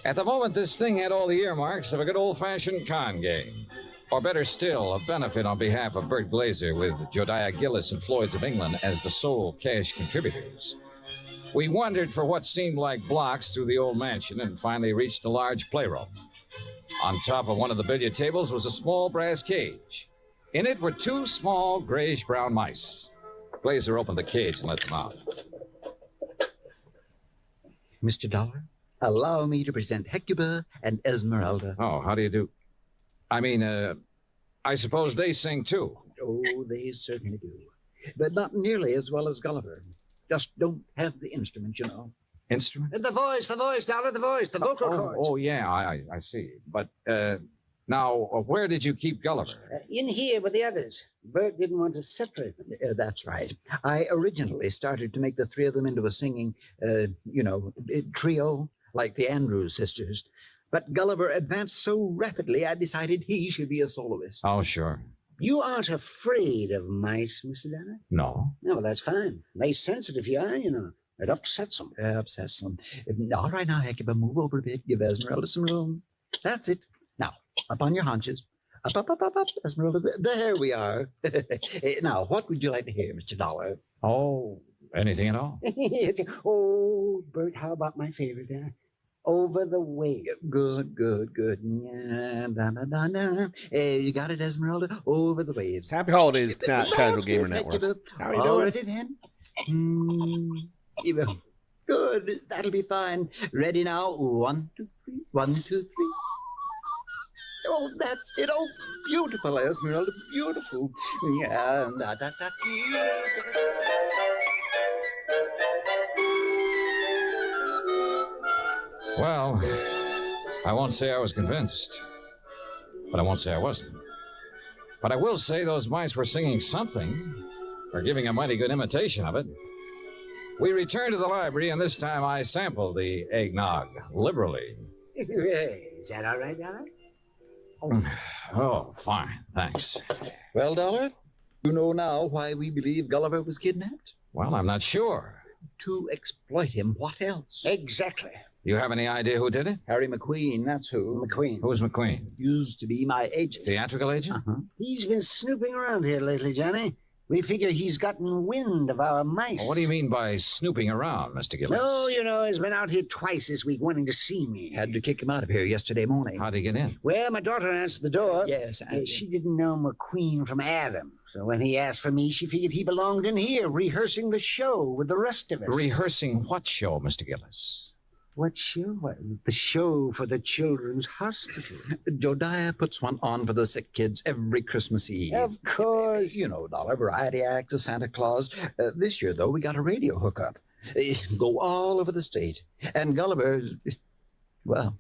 At the moment, this thing had all the earmarks of a good old-fashioned con game. Or better still, a benefit on behalf of Bert Glazer with Jodiah Gillis and Floyd's of England as the sole cash contributors. We wandered for what seemed like blocks through the old mansion and finally reached a large playroom. On top of one of the billiard tables was a small brass cage. In it were 2 small grayish-brown mice. Glazer opened the cage and let them out. Mr. Dollar, allow me to present Hecuba and Esmeralda. Oh, how do you do? I suppose they sing, too. Oh, they certainly do. But not nearly as well as Gulliver. Just don't have the instrument, you know. Instrument? The voice, Dollar, the voice, the vocal cords. Oh, yeah, I see. But, now, where did you keep Gulliver? In here with the others. Bert didn't want to separate them. That's right. I originally started to make the 3 of them into a singing, trio, like the Andrews sisters. But Gulliver advanced so rapidly, I decided he should be a soloist. Oh, sure. You aren't afraid of mice, Mr. Dollar? No. No, well, that's fine. Nice sensitive you are, you know. It upsets them. Upsets them. All right, now, Hecuba, move over a bit. Give Esmeralda some room. That's it. Now, up on your haunches. Up, Esmeralda. There we are. Now, what would you like to hear, Mr. Dollar? Oh, anything at all? Oh, Bert, how about my favorite? Over the Wave. Good. Yeah, you got it, Esmeralda? Over the Waves. Happy holidays, Casual Gamer Network. How are you doing? Already then? Good. That'll be fine. Ready now? 1, 2, 3. 1, 2, 3. Oh, that's it. Oh, beautiful, Esmeralda. Beautiful. Yeah. Well, I won't say I was convinced, but I won't say I wasn't. But I will say those mice were singing something, or giving a mighty good imitation of it. We returned to the library, and this time I sampled the eggnog liberally. Is that all right, Dollar? Oh, fine. Thanks. Well, Dollar, you know now why we believe Gulliver was kidnapped? Well, I'm not sure. To exploit him. What else? Exactly. You have any idea who did it? Harry McQueen, that's who. McQueen. Who's McQueen? Used to be my agent. Theatrical agent? Uh-huh. He's been snooping around here lately, Johnny. We figure he's gotten wind of our mice. Well, what do you mean by snooping around, Mr. Gillis? No, you know, he's been out here twice this week wanting to see me. Had to kick him out of here yesterday morning. How'd he get in? Well, my daughter answered the door. Yes, she didn't know McQueen from Adam. So when he asked for me, she figured he belonged in here, rehearsing the show with the rest of us. Rehearsing what show, Mr. Gillis? What show? The show for the Children's Hospital. Jodiah puts one on for the sick kids every Christmas Eve. Of course. You know, Dollar, variety act, a Santa Claus. This year, though, we got a radio hookup. Go all over the state. And Gulliver, well,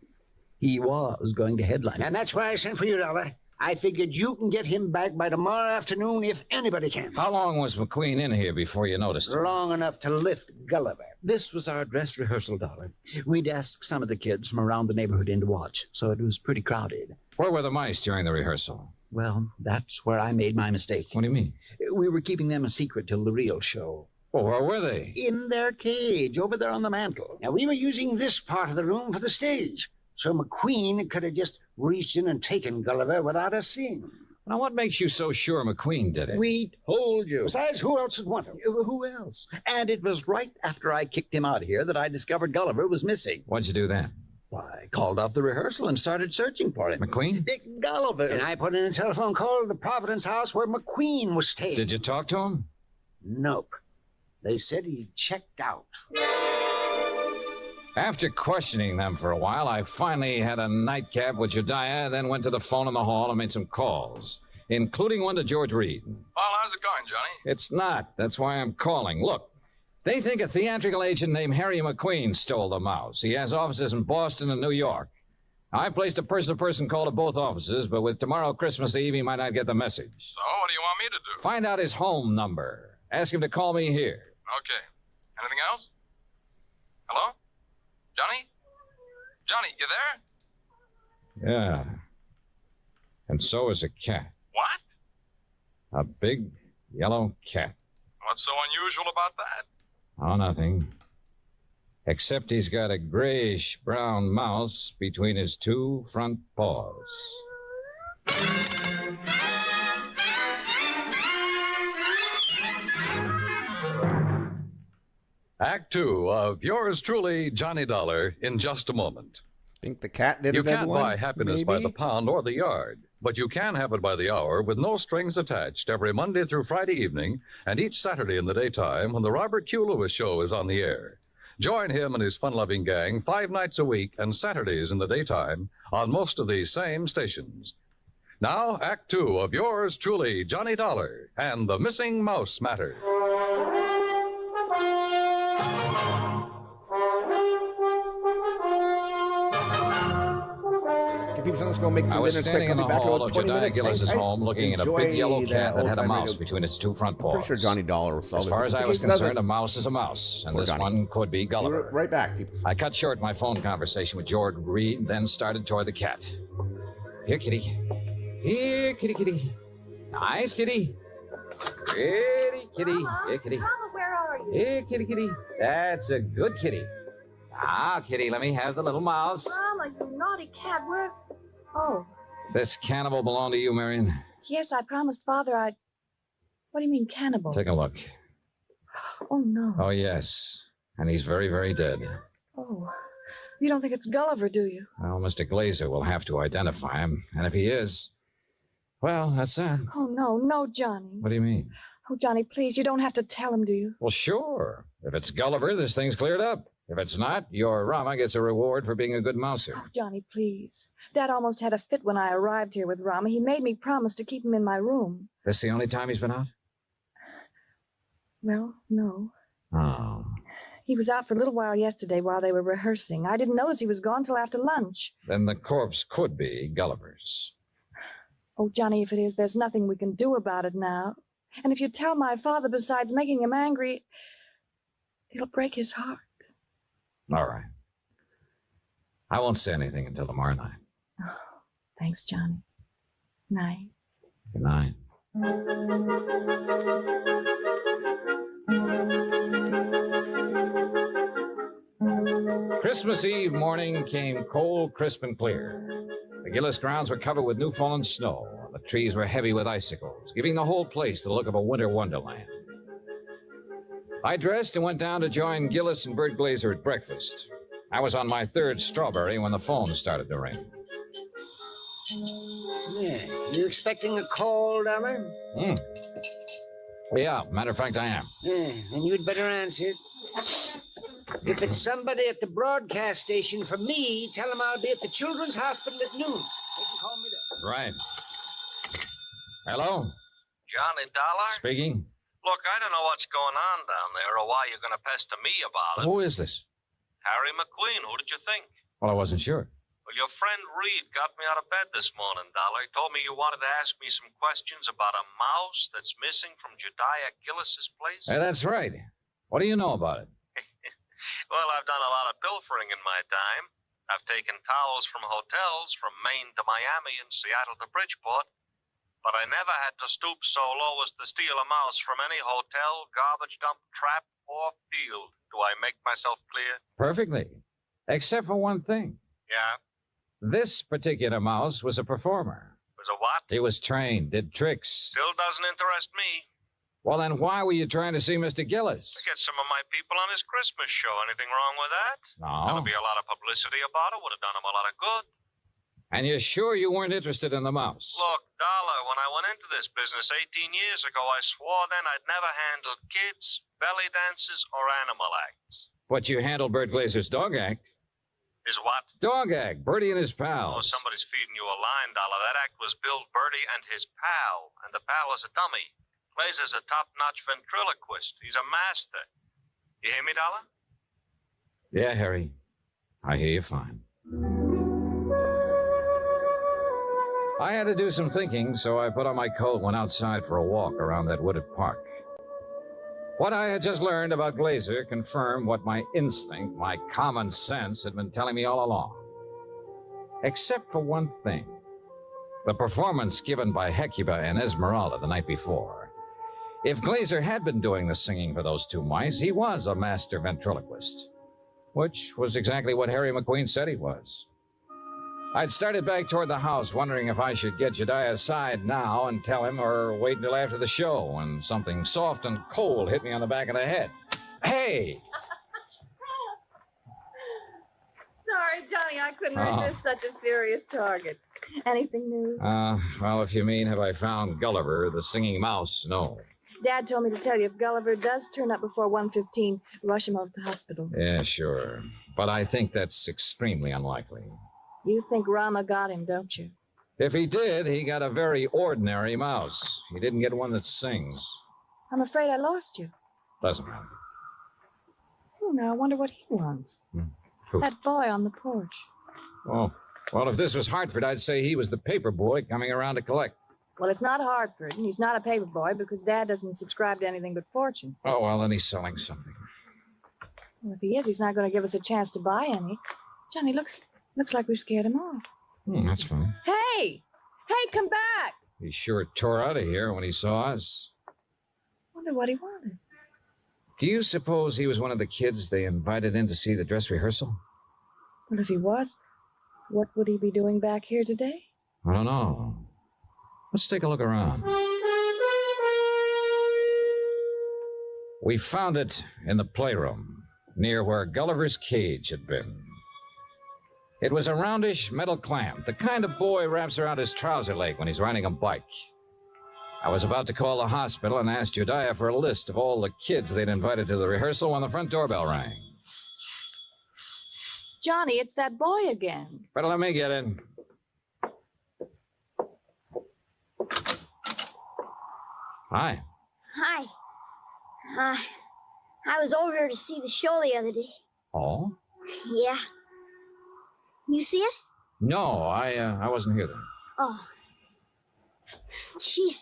he was going to headline. And that's why I sent for you, Dollar. I figured you can get him back by tomorrow afternoon if anybody can. How long was McQueen in here before you noticed him? Long enough to lift Gulliver. This was our dress rehearsal, Dollar. We'd asked some of the kids from around the neighborhood in to watch, so it was pretty crowded. Where were the mice during the rehearsal? Well, that's where I made my mistake. What do you mean? We were keeping them a secret till the real show. Well, where were they? In their cage, over there on the mantel. Now, we were using this part of the room for the stage, so McQueen could have just reached in and taken Gulliver without us seeing him. Now, what makes you so sure McQueen did it? We told you. Besides, who else would want him? Who else? And it was right after I kicked him out of here that I discovered Gulliver was missing. What'd you do then? Why, I called off the rehearsal and started searching for him. McQueen? Dick Gulliver. And I put in a telephone call to the Providence house where McQueen was staying. Did you talk to him? Nope. They said he checked out. After questioning them for a while, I finally had a nightcap with Jediah, then went to the phone in the hall and made some calls, including one to George Reed. Well, how's it going, Johnny? It's not. That's why I'm calling. Look, they think a theatrical agent named Harry McQueen stole the mouse. He has offices in Boston and New York. I placed a person-to-person call to both offices, but with tomorrow Christmas Eve, he might not get the message. So, what do you want me to do? Find out his home number. Ask him to call me here. Okay. Anything else? Hello? Johnny? Johnny, you there? Yeah. And so is a cat. What? A big yellow cat. What's so unusual about that? Oh, nothing. Except he's got a grayish-brown mouse between his two front paws. Act 2 of yours truly, Johnny Dollar, in just a moment. Think the cat did You it, can't everyone? buy happiness by the pound or the yard, but you can have it by the hour with no strings attached every Monday through Friday evening and each Saturday in the daytime when the Robert Q. Lewis Show is on the air. Join him and his fun-loving gang 5 nights a week and Saturdays in the daytime on most of these same stations. Now, Act 2 of yours truly, Johnny Dollar, and the Missing Mouse Matter. Let's go make some I was dinner standing quick. in the I'll be back in hall about of 20 Jediah minutes. Gillis's Hey, home looking at a enjoy big yellow cat that had a old-time mouse radio. between its two front I'm paws. pretty sure Johnny Dollar was As far as I was concerned, a mouse is a mouse, and Poor this Johnny. one could be Gulliver. Right back, people. I cut short my phone conversation with George Reed, then started toward the cat. Here, kitty. Here, kitty, kitty. Nice, kitty. Kitty, kitty. Mama, Here, kitty. Mama, where are Here, kitty, kitty. That's a good kitty. Ah, kitty, let me have the little mouse. Mama, you naughty cat. Where? Oh, This cannibal belong to you, Marion? yes, I promised Father I'd... What do you mean, cannibal? Take a look. Oh, no. Oh, yes. And he's very, very dead. Oh, you don't think it's Gulliver, do you? Well, Mr. Glazer will have to identify him. And if he is, well, that's that. Oh, no, Johnny. What do you mean? Oh, Johnny, please, you don't have to tell him, do you? Well, sure. If it's Gulliver, this thing's cleared up. If it's not, your Rama gets a reward for being a good mouser. Oh, Johnny, please. Dad almost had a fit when I arrived here with Rama. He made me promise to keep him in my room. This the only time he's been out? Well, no. Oh. He was out for a little while yesterday while they were rehearsing. I didn't notice he was gone till after lunch. Then the corpse could be Gulliver's. Oh, Johnny, if it is, there's nothing we can do about it now. And if you tell my father, besides making him angry, it'll break his heart. All right. I won't say anything until tomorrow night. Oh, thanks, Johnny. Night. Good night. Christmas Eve morning came cold, crisp, and clear. The Gillis grounds were covered with new fallen snow. The trees were heavy with icicles, giving the whole place the look of a winter wonderland. I dressed and went down to join Gillis and Bert Glazer at breakfast. I was on my third strawberry when the phone started to ring. Yeah, you expecting a call, Dollar? Yeah, matter of fact, I am. Yeah, then you'd better answer it. If it's somebody at the broadcast station for me, tell them I'll be at the Children's Hospital at noon. They can call me there. Right. Hello? Johnny Dollar? Speaking. Look, I don't know what's going on down there or why you're going to pester me about it. Who is this? Harry McQueen, who did you think? Well, I wasn't sure. Well, your friend Reed got me out of bed this morning, Dollar. He told me you wanted to ask me some questions about a mouse that's missing from Jediah Gillis's place. Hey, that's right. What do you know about it? Well, I've done a lot of pilfering in my time. I've taken towels from hotels from Maine to Miami and Seattle to Bridgeport. But I never had to stoop so low as to steal a mouse from any hotel, garbage dump, trap, or field. Do I make myself clear? Perfectly. Except for one thing. Yeah? This particular mouse was a performer. Was a what? He was trained, did tricks. Still doesn't interest me. Well, then why were you trying to see Mr. Gillis? To get some of my people on his Christmas show. Anything wrong with that? No. There'll be a lot of publicity about it. Would have done him a lot of good. And you're sure you weren't interested in the mouse? Look, Dollar, when I went into this business 18 years ago, I swore then I'd never handled kids, belly dances, or animal acts. But you handled Bert Glazer's dog act. Is what? Dog act. Bertie and his Oh, pals. somebody's feeding you a line, Dollar. That act was Bill Bertie and his pal, and the pal is a dummy. Glazer's a top-notch ventriloquist. He's a master. You hear me, Dollar? Yeah, Harry. I hear you fine. I had to do some thinking, so I put on my coat and went outside for a walk around that wooded park. What I had just learned about Glazer confirmed what my instinct, my common sense, had been telling me all along. Except for one thing. The performance given by Hecuba and Esmeralda the night before. If Glazer had been doing the singing for those two mice, he was a master ventriloquist. Which was exactly what Harry McQueen said he was. I'd started back toward the house, wondering if I should get Jediah aside now and tell him or wait until after the show when something soft and cold hit me on the back of the head. Hey! Sorry, Johnny, I couldn't resist such a serious target. Anything new? Well, if you mean, have I found Gulliver, the singing mouse? No. Dad told me to tell you if Gulliver does turn up before 1:15, rush him over to the hospital. Yeah, sure. But I think that's extremely unlikely. You think Rama got him, don't you? If he did, he got a very ordinary mouse. He didn't get one that sings. I'm afraid I lost you. Doesn't matter. Oh, now I wonder what he wants. Who? That boy on the porch. Oh, well, if this was Hartford, I'd say he was the paper boy coming around to collect. Well, it's not Hartford, and he's not a paper boy because Dad doesn't subscribe to anything but Fortune. Oh, well, then he's selling something. Well, if he is, he's not going to give us a chance to buy any. Johnny, looks like we scared him off. That's fine. Hey! Hey, come back! He sure tore out of here when he saw us. Wonder what he wanted. Do you suppose he was one of the kids they invited in to see the dress rehearsal? Well, if he was, what would he be doing back here today? I don't know. Let's take a look around. We found it in the playroom, near where Gulliver's cage had been. It was a roundish metal clamp, the kind of boy wraps around his trouser leg when he's riding a bike. I was about to call the hospital and ask Jediah for a list of all the kids they'd invited to the rehearsal when the front doorbell rang. Johnny, it's that boy again. Better let me get in. Hi. Hi. I was over here to see the show the other day. Oh? Yeah. You see it? No, I wasn't here then. Oh. Jeez.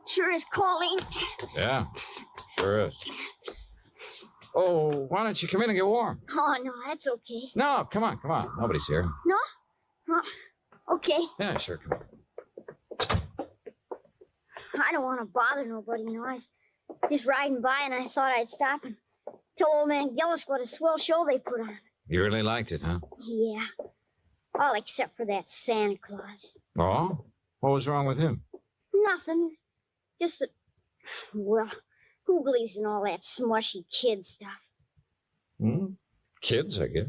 Sure is calling. Yeah, sure is. Oh, why don't you come in and get warm? Oh, no, that's okay. No, come on. Nobody's here. No? Okay. Yeah, sure, come on. I don't want to bother nobody, you know. I was just riding by and I thought I'd stop and tell old man Gillis what a swell show they put on. You really liked it, huh? Yeah. All except for that Santa Claus. Oh? What was wrong with him? Nothing. Just that, well, who believes in all that smushy kid stuff? Kids, I guess.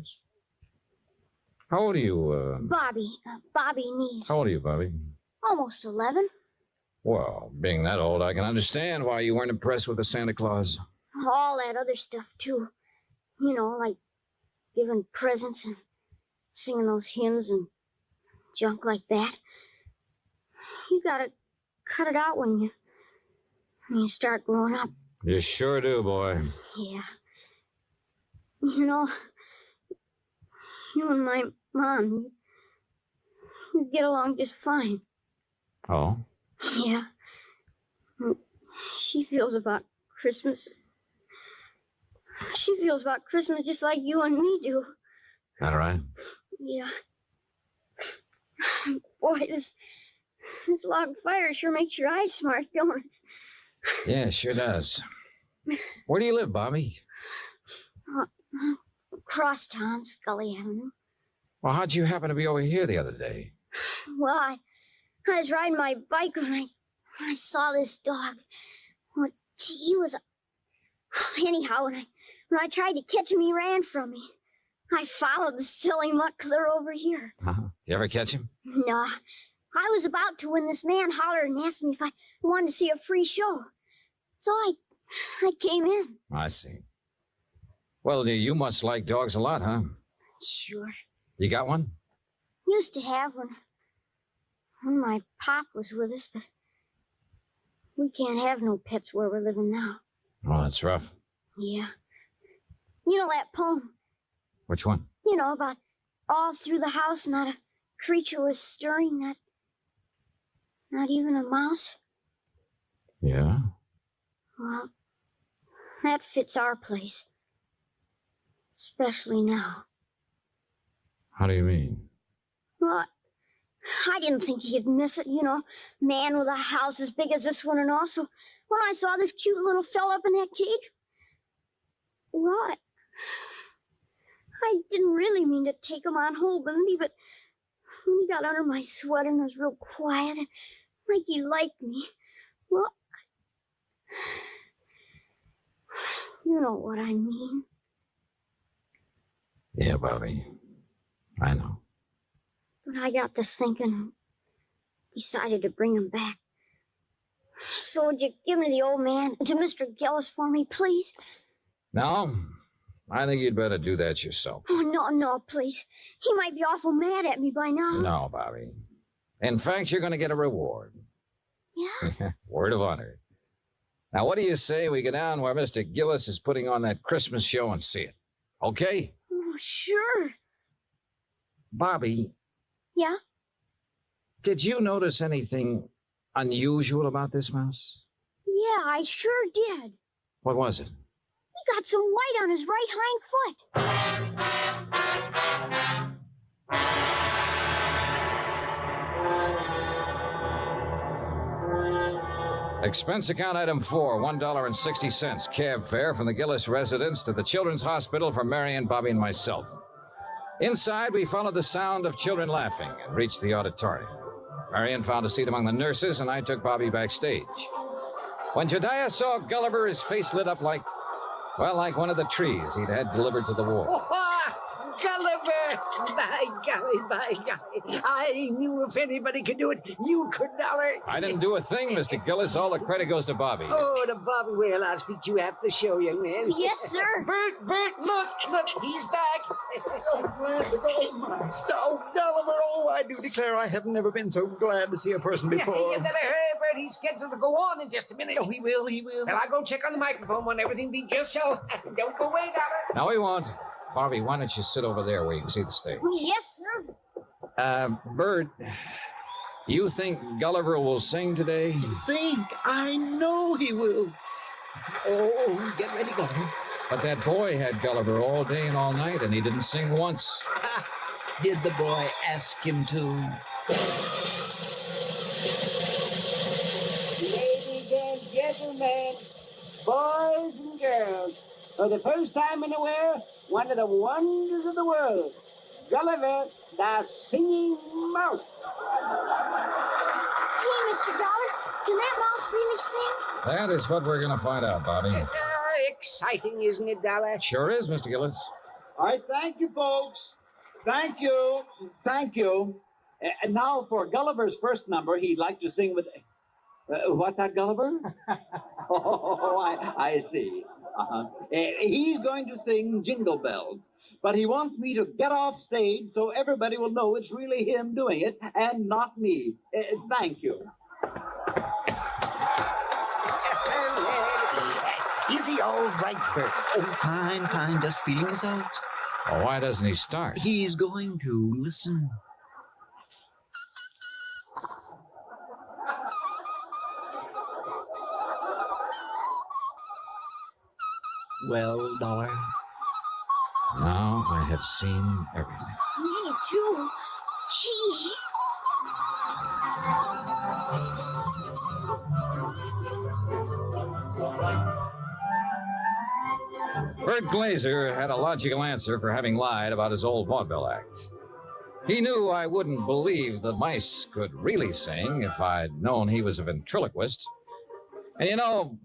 How old are you, Bobby Neves. How old are you, Bobby? Almost 11. Well, being that old, I can understand why you weren't impressed with the Santa Claus. All that other stuff, too. You know, like giving presents and singing those hymns and junk like that. You gotta cut it out when you start growing up. You sure do, boy. Yeah. You know, you and my mom, you get along just fine. Oh? Yeah. She feels about Christmas. She feels about Christmas just like you and me do. All right. Yeah. Boy, this log fire sure makes your eyes smart, don't it? Yeah, sure does. Where do you live, Bobby? Crosstown, Scully Avenue. Well, how'd you happen to be over here the other day? Well, I was riding my bike when I saw this dog. Well, he was... Anyhow, when I tried to catch him, he ran from me. I followed the silly muck clear over here. You ever catch him? No. I was about to when this man hollered and asked me if I wanted to see a free show. So I came in. I see. Well, you must like dogs a lot, huh? Sure. You got one? Used to have one when my pop was with us, but we can't have no pets where we're living now. Oh, that's rough. Yeah. You know that poem? Which one? You know, about all through the house not a creature was stirring, not even a mouse? Yeah? Well, that fits our place. Especially now. How do you mean? Well, I didn't think he'd miss it, you know. Man with a house as big as this one and all. So when I saw this cute little fella up in that cage, well, I didn't really mean to take him on hold with me, but when he got under my sweater and was real quiet, like he liked me, well, you know what I mean. Yeah, Bobby. I know. But I got to thinking and decided to bring him back. So would you give me the old man, to Mr. Gillis for me, please? No, I think you'd better do that yourself. Oh, no, please. He might be awful mad at me by now. No, Bobby. In fact, you're going to get a reward. Yeah? Word of honor. Now, what do you say we go down where Mr. Gillis is putting on that Christmas show and see it? Okay? Oh, sure. Bobby, Yeah? did you notice anything unusual about this mouse? Yeah, I sure did. What was it? He got some white on his right hind foot. Expense account item 4, $1.60. Cab fare from the Gillis residence to the Children's Hospital for Mary and Bobby and myself. Inside, we followed the sound of children laughing and reached the auditorium. Marion found a seat among the nurses, and I took Bobby backstage. When Jediah saw Gulliver, his face lit up like one of the trees he'd had delivered to the war. Gulliver! By golly. I knew if anybody could do it, you could, Dollar. I didn't do a thing, Mr. Gillis. All the credit goes to Bobby. Oh, to Bobby. Well, I'll speak to you after the show, young man. Yes, sir. Bert, look, he's back. Oh, Gulliver, I do declare I have never been so glad to see a person before. You better hurry, Bert. He's scheduled to go on in just a minute. Oh, he will. Well, I'll go check on the microphone when everything be just so. Don't go away, Dollar. No, he won't. Bobby, why don't you sit over there where you can see the stage? Yes, sir. Bert, you think Gulliver will sing today? I know he will. Oh, get ready, Gulliver. But that boy had Gulliver all day and all night, and he didn't sing once. Did the boy ask him to? Ladies and gentlemen, boys and girls, for the first time in a while, one of the wonders of the world, Gulliver, the Singing Mouse. Hey, Mr. Dollar, can that mouse really sing? That is what we're going to find out, Bobby. Exciting, isn't it, Dollar? Sure is, Mr. Gillis. All right, thank you, folks. Thank you. And now for Gulliver's first number, he'd like to sing with... what's that, Gulliver? I see. He's going to sing Jingle Bells, but he wants me to get off stage so everybody will know it's really him doing it and not me. Thank you. Is he all right, Bert? Oh, fine, just feeling his out. Well, why doesn't he start? He's going to listen. Well, Dollar? Now I have seen everything. Me too. Gee. Bert Glazer had a logical answer for having lied about his old vaudeville act. He knew I wouldn't believe the mice could really sing if I'd known he was a ventriloquist. And you know,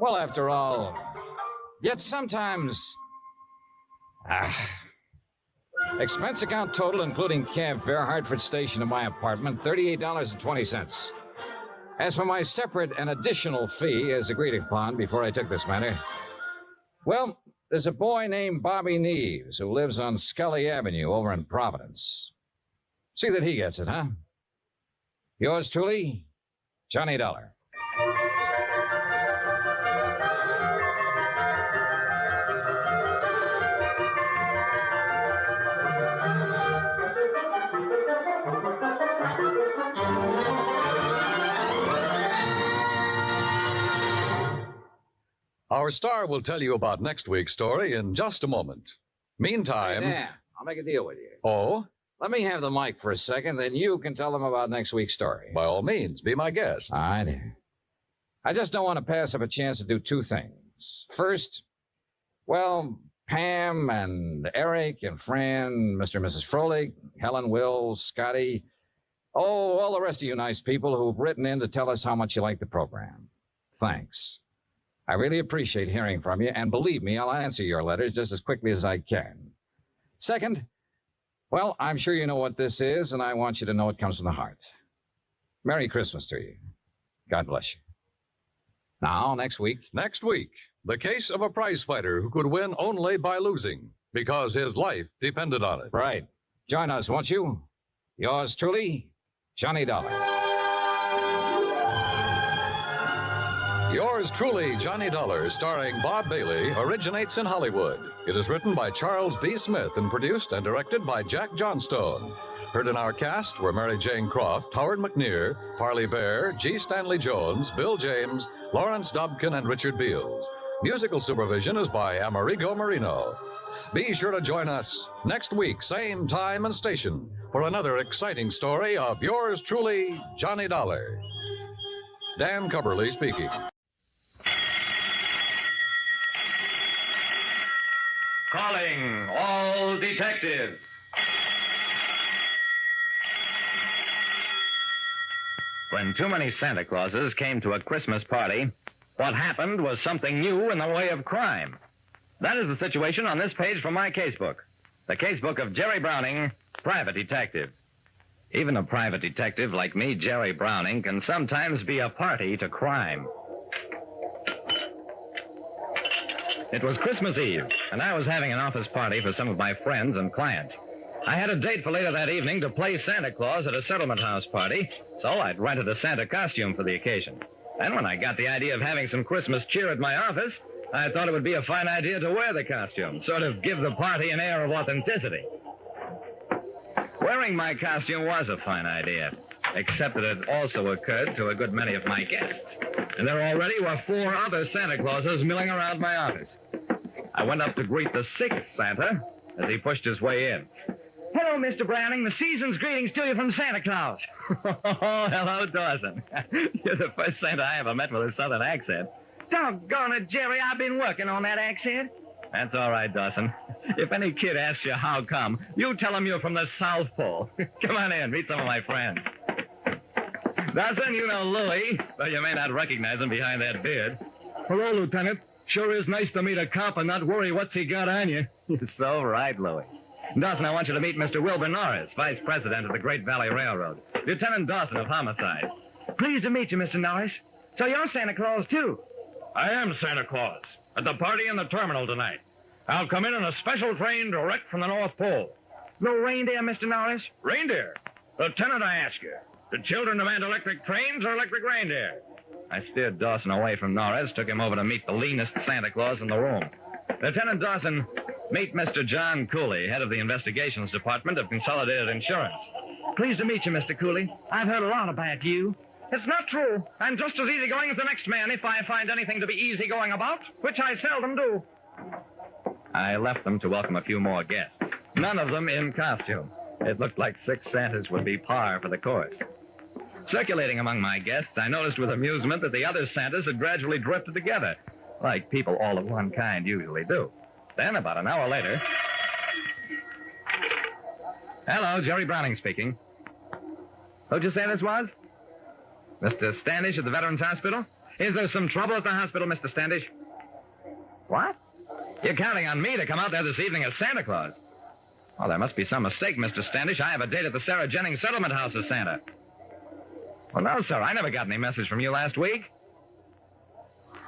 well, after all, yet sometimes... Expense account total, including cab fare, Hartford Station to my apartment, $38.20. As for my separate and additional fee, as agreed upon before I took this matter, well, there's a boy named Bobby Neves who lives on Scully Avenue over in Providence. See that he gets it, huh? Yours truly, Johnny Dollar. Our star will tell you about next week's story in just a moment. Meantime... Hey, Dan, I'll make a deal with you. Oh? Let me have the mic for a second, then you can tell them about next week's story. By all means, be my guest. All right. I just don't want to pass up a chance to do two things. First, well, Pam and Eric and Fran, Mr. and Mrs. Froelich, Helen, Will, Scotty, all the rest of you nice people who've written in to tell us how much you like the program. Thanks. I really appreciate hearing from you, and believe me, I'll answer your letters just as quickly as I can. Second, well, I'm sure you know what this is, and I want you to know it comes from the heart. Merry Christmas to you. God bless you. Now, next week. Next week, the case of a prize fighter who could win only by losing, because his life depended on it. Right. Join us, won't you? Yours truly, Johnny Dollar. Yours truly, Johnny Dollar, starring Bob Bailey, originates in Hollywood. It is written by Charles B. Smith and produced and directed by Jack Johnstone. Heard in our cast were Mary Jane Croft, Howard McNear, Parley Bear, G. Stanley Jones, Bill James, Lawrence Dobkin, and Richard Beals. Musical supervision is by Amerigo Marino. Be sure to join us next week, same time and station, for another exciting story of yours truly, Johnny Dollar. Dan Cubberly speaking. Calling all detectives. When too many Santa Clauses came to a Christmas party, what happened was something new in the way of crime. That is the situation on this page from my casebook. The casebook of Jerry Browning, private detective. Even a private detective like me, Jerry Browning, can sometimes be a party to crime. It was Christmas Eve, and I was having an office party for some of my friends and clients. I had a date for later that evening to play Santa Claus at a settlement house party, so I'd rented a Santa costume for the occasion. And when I got the idea of having some Christmas cheer at my office, I thought it would be a fine idea to wear the costume, sort of give the party an air of authenticity. Wearing my costume was a fine idea, except that it also occurred to a good many of my guests. And there already were 4 other Santa Clauses milling around my office. I went up to greet the 6th Santa as he pushed his way in. Hello, Mr. Browning. The season's greetings to you from Santa Claus. Oh, hello, Dawson. You're the first Santa I ever met with a southern accent. Doggone it, Jerry. I've been working on that accent. That's all right, Dawson. If any kid asks you how come, you tell him you're from the South Pole. Come on in, meet some of my friends. Dawson, you know Louie, though you may not recognize him behind that beard. Hello, Lieutenant. Sure is nice to meet a cop and not worry what's he got on you. You're so right, Louie. Dawson, I want you to meet Mr. Wilbur Norris, Vice President of the Great Valley Railroad. Lieutenant Dawson of Homicide. Pleased to meet you, Mr. Norris. So you're Santa Claus, too? I am Santa Claus. At the party in the terminal tonight. I'll come in a special train direct from the North Pole. No reindeer, Mr. Norris? Reindeer? Lieutenant, I ask you, do children demand electric trains or electric reindeer? I steered Dawson away from Norris, took him over to meet the leanest Santa Claus in the room. Lieutenant Dawson, meet Mr. John Cooley, head of the Investigations Department of Consolidated Insurance. Pleased to meet you, Mr. Cooley. I've heard a lot about you. It's not true. I'm just as easygoing as the next man if I find anything to be easygoing about, which I seldom do. I left them to welcome a few more guests, none of them in costume. It looked like 6 Santas would be par for the course. Circulating among my guests, I noticed with amusement that the other Santas had gradually drifted together, like people all of one kind usually do. Then, about an hour later... Hello, Jerry Browning speaking. Who'd you say this was? Mr. Standish at the Veterans Hospital? Is there some trouble at the hospital, Mr. Standish? What? You're counting on me to come out there this evening as Santa Claus. Oh, there must be some mistake, Mr. Standish. I have a date at the Sarah Jennings Settlement House as Santa. Well, no, sir. I never got any message from you last week.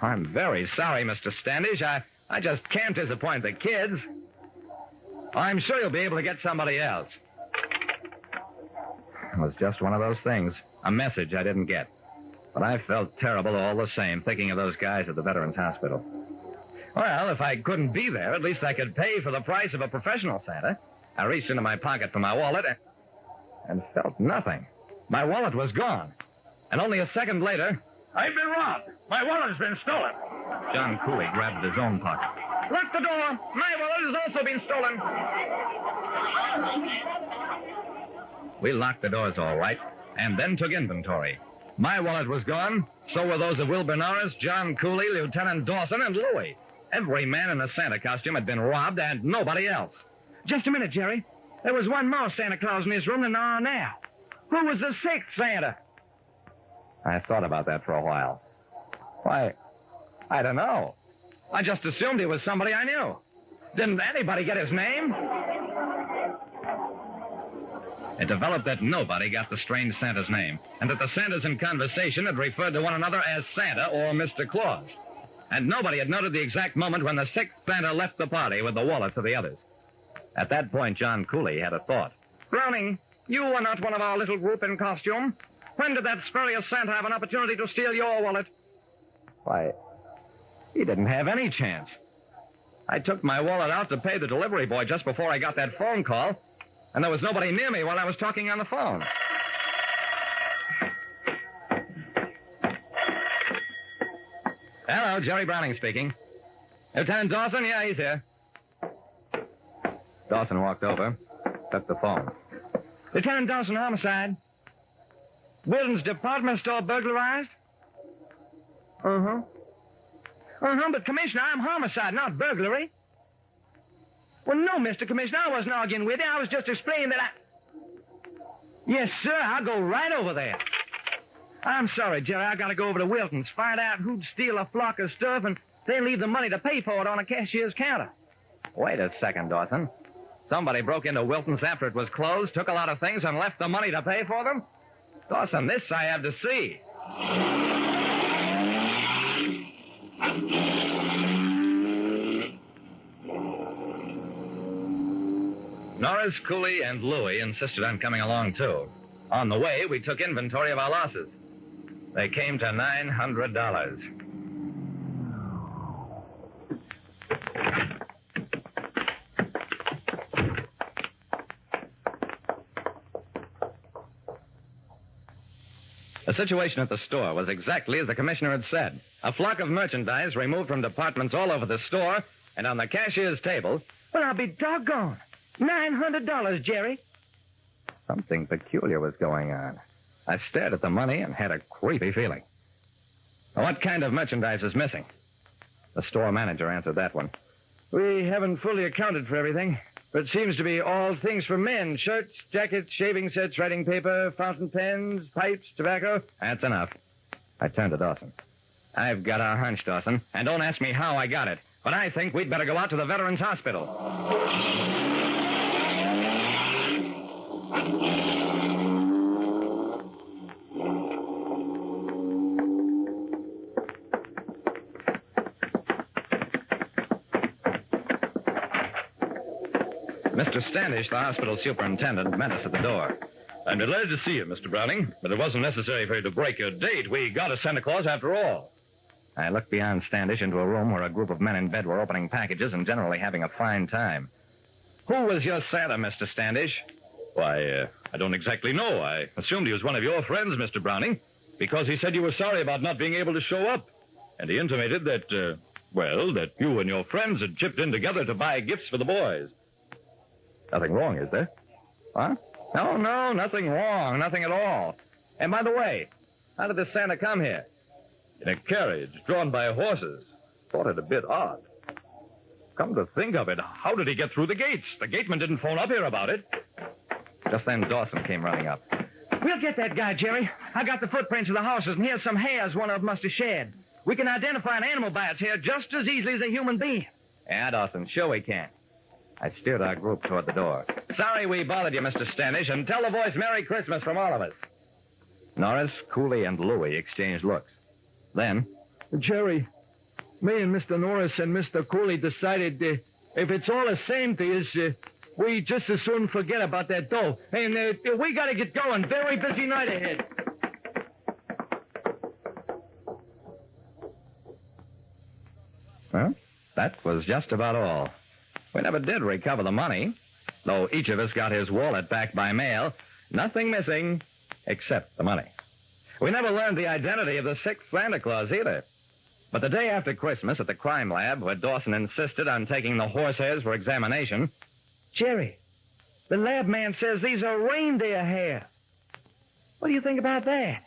I'm very sorry, Mr. Standish. I just can't disappoint the kids. I'm sure you'll be able to get somebody else. It was just one of those things. A message I didn't get. But I felt terrible all the same, thinking of those guys at the Veterans Hospital. Well, if I couldn't be there, at least I could pay for the price of a professional Santa. I reached into my pocket for my wallet and felt nothing. My wallet was gone. And only a second later... I've been robbed. My wallet's been stolen. John Cooley grabbed his own pocket. Lock the door. My wallet has also been stolen. We locked the doors all right, and then took inventory. My wallet was gone, so were those of Wilbur Norris, John Cooley, Lieutenant Dawson, and Louie. Every man in a Santa costume had been robbed, and nobody else. Just a minute, Jerry. There was one more Santa Claus in his room than there are now. Who was the 6th Santa? I thought about that for a while. Why, I don't know. I just assumed he was somebody I knew. Didn't anybody get his name? It developed that nobody got the strange Santa's name, and that the Santas in conversation had referred to one another as Santa or Mr. Claus. And nobody had noted the exact moment when the 6th Santa left the party with the wallets of the others. At that point, John Cooley had a thought. Browning, you were not one of our little group in costume. When did that spurious Santa have an opportunity to steal your wallet? Why, he didn't have any chance. I took my wallet out to pay the delivery boy just before I got that phone call, and there was nobody near me while I was talking on the phone. Hello, Jerry Browning speaking. Lieutenant Dawson? Yeah, he's here. Dawson walked over, took the phone. Lieutenant Dawson, homicide. Wilton's department store burglarized? Uh-huh. Uh-huh, but Commissioner, I'm homicide, not burglary. Well, no, Mr. Commissioner, I wasn't arguing with you. I was just explaining that Yes, sir, I'll go right over there. I'm sorry, Jerry, I gotta go over to Wilton's, find out who'd steal a flock of stuff, and then leave the money to pay for it on a cashier's counter. Wait a second, Dawson. Somebody broke into Wilton's after it was closed, took a lot of things, and left the money to pay for them? Dawson, this I have to see. Norris, Cooley, and Louie insisted on coming along, too. On the way, we took inventory of our losses. They came to $900. The situation at the store was exactly as the commissioner had said. A flock of merchandise removed from departments all over the store, and on the cashier's table... Well, I'll be doggone. $900, Jerry. Something peculiar was going on. I stared at the money and had a creepy feeling. What kind of merchandise is missing? The store manager answered that one. We haven't fully accounted for everything, but it seems to be all things for men. Shirts, jackets, shaving sets, writing paper, fountain pens, pipes, tobacco. That's enough. I turned to Dawson. I've got a hunch, Dawson, and don't ask me how I got it, but I think we'd better go out to the Veterans Hospital. Mr. Standish, the hospital superintendent, met us at the door. I'm delighted to see you, Mr. Browning, but it wasn't necessary for you to break your date. We got a Santa Claus after all. I looked beyond Standish into a room where a group of men in bed were opening packages and generally having a fine time. Who was your Santa, Mr. Standish? Why, I don't exactly know. I assumed he was one of your friends, Mr. Browning, because he said you were sorry about not being able to show up. And he intimated that, that you and your friends had chipped in together to buy gifts for the boys. Nothing wrong, is there? Huh? No, nothing wrong. Nothing at all. And by the way, how did the Santa come here? In a carriage drawn by horses. Thought it a bit odd. Come to think of it, how did he get through the gates? The gateman didn't phone up here about it. Just then Dawson came running up. We'll get that guy, Jerry. I got the footprints of the horses, and here's some hairs one of them must have shed. We can identify an animal by its hair just as easily as a human being. Yeah, Dawson, sure we can. I steered our group toward the door. Sorry we bothered you, Mr. Standish, and tell the boys Merry Christmas from all of us. Norris, Cooley, and Louie exchanged looks. Then... Jerry, me and Mr. Norris and Mr. Cooley decided if it's all the same to us, we just as soon forget about that dough. And we got to get going. Very busy night ahead. Well, that was just about all. We never did recover the money, though each of us got his wallet back by mail. Nothing missing except the money. We never learned the identity of the sixth Santa Claus either. But the day after Christmas at the crime lab, where Dawson insisted on taking the horse hairs for examination... Jerry, the lab man says these are reindeer hair. What do you think about that?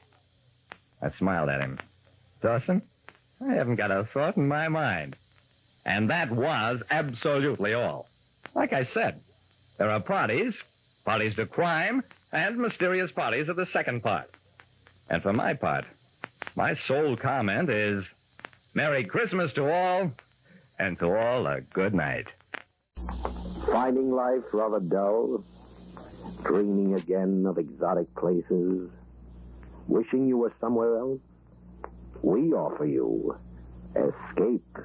I smiled at him. Dawson, I haven't got a thought in my mind. And that was absolutely all. Like I said, there are parties to crime, and mysterious parties of the second part. And for my part, my sole comment is, Merry Christmas to all, and to all a good night. Finding life rather dull? Dreaming again of exotic places? Wishing you were somewhere else? We offer you escape.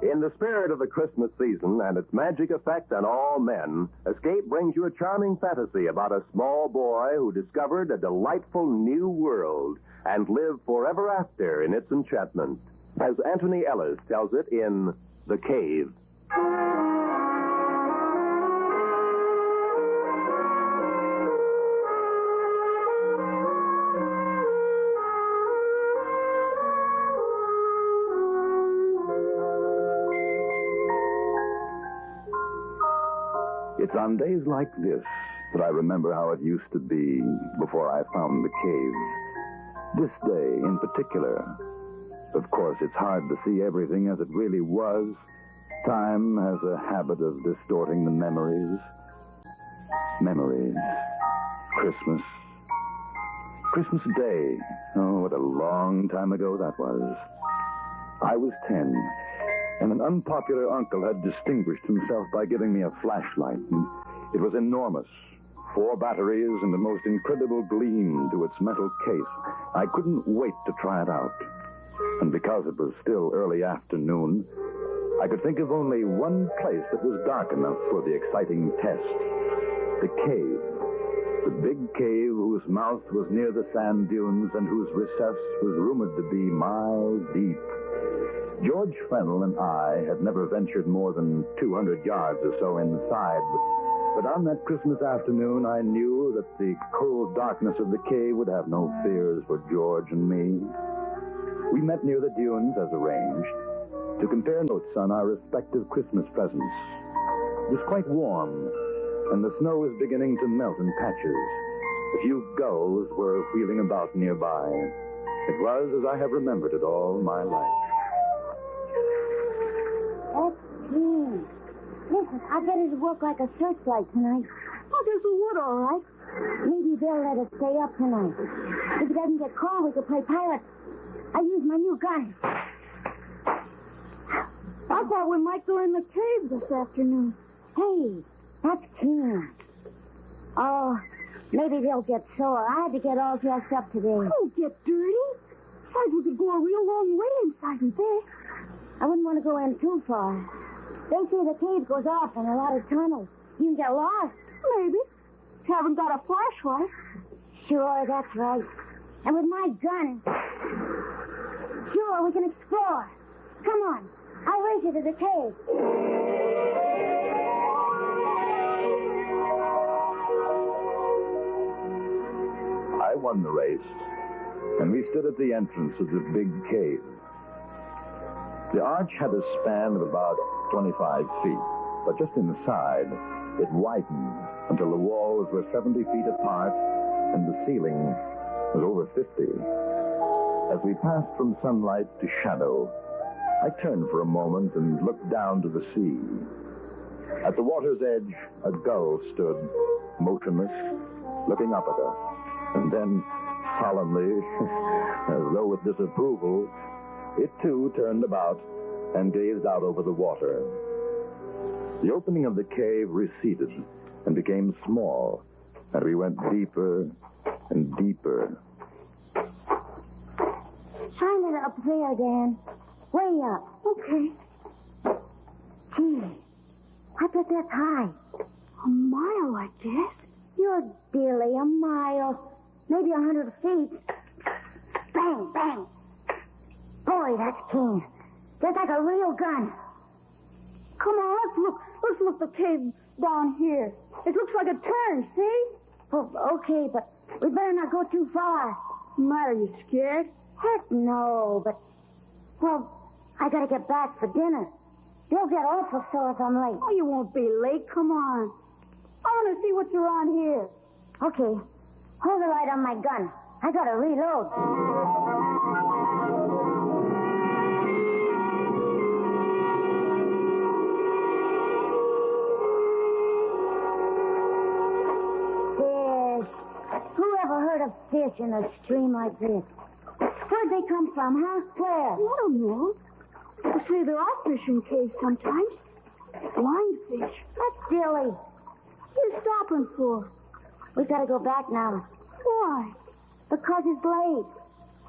In the spirit of the Christmas season and its magic effect on all men, Escape brings you a charming fantasy about a small boy who discovered a delightful new world and lived forever after in its enchantment, as Anthony Ellis tells it in The Cave. It's on days like this that I remember how it used to be before I found the cave. This day in particular. Of course, it's hard to see everything as it really was. Time has a habit of distorting the memories. Memories. Christmas. Christmas Day. Oh, what a long time ago that was. I was 10, and an unpopular uncle had distinguished himself by giving me a flashlight. It was enormous. 4 batteries and a most incredible gleam to its metal case. I couldn't wait to try it out. And because it was still early afternoon, I could think of only one place that was dark enough for the exciting test. The cave. The big cave whose mouth was near the sand dunes and whose recess was rumored to be miles deep. George Fennell and I had never ventured more than 200 yards or so inside, but on that Christmas afternoon, I knew that the cold darkness of the cave would have no fears for George and me. We met near the dunes as arranged to compare notes on our respective Christmas presents. It was quite warm, and the snow was beginning to melt in patches. A few gulls were wheeling about nearby. It was as I have remembered it all my life. That's clean. Listen, I bet it'll work like a searchlight tonight. Oh, there's a wood, all right. Maybe they'll let us stay up tonight. If it doesn't get cold, we could play pirates. I use my new gun. I thought we might go in the cave this afternoon. Hey, that's Keen. Oh, maybe they'll get sore. I had to get all dressed up today. Oh, get dirty? Besides, we could go a real long way inside and there. I wouldn't want to go in too far. They say the cave goes off in a lot of tunnels. You can get lost. Maybe. Haven't got a flashlight. Sure, that's right. And with my gun, sure, we can explore. Come on. I'll race you to the cave. I won the race, and we stood at the entrance of the big cave. The arch had a span of about 25 feet, but just inside, it widened until the walls were 70 feet apart and the ceiling was over 50. As we passed from sunlight to shadow, I turned for a moment and looked down to the sea. At the water's edge, a gull stood, motionless, looking up at us. And then, solemnly, as though with disapproval, it too turned about and gazed out over the water. The opening of the cave receded and became small, and we went deeper and deeper. Shine it up there, Dan. Way up. Okay. Gee, I bet that's high. A mile, I guess. You're dilly, a mile. Maybe 100 feet. Bang, bang. Boy, that's keen. Just like a real gun. Come on, let's look. Let's look the cave down here. It looks like a turn, see? Oh, okay, but we better not go too far. Matter, you scared? Heck no, but... Well, I gotta get back for dinner. You'll get awful sore if I'm late. Oh, you won't be late. Come on. I want to see what's around here. Okay. Hold the light on my gun. I gotta reload. Whoever heard of fish in a stream like this? Where'd they come from, huh? Where? I don't know. They say there are fish in caves sometimes. Blind fish. That's silly. What are you stopping for? We gotta go back now. Why? Because it's late.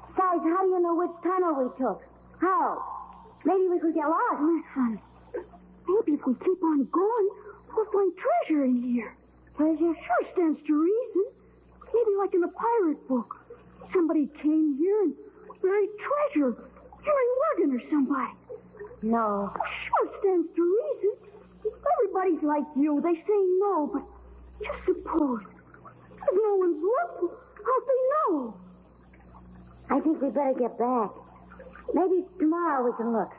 Besides, how do you know which tunnel we took? How? Maybe we could get lost. Listen, maybe if we keep on going, we'll find treasure in here. Treasure? Sure stands to reason. Maybe like in the pirate book. Somebody came here and buried treasure. Harry Morgan or somebody. No. Sure stands to reason. Everybody's like you. They say no, but just suppose. If no one's looked, how'd they know? I think we better get back. Maybe tomorrow we can look.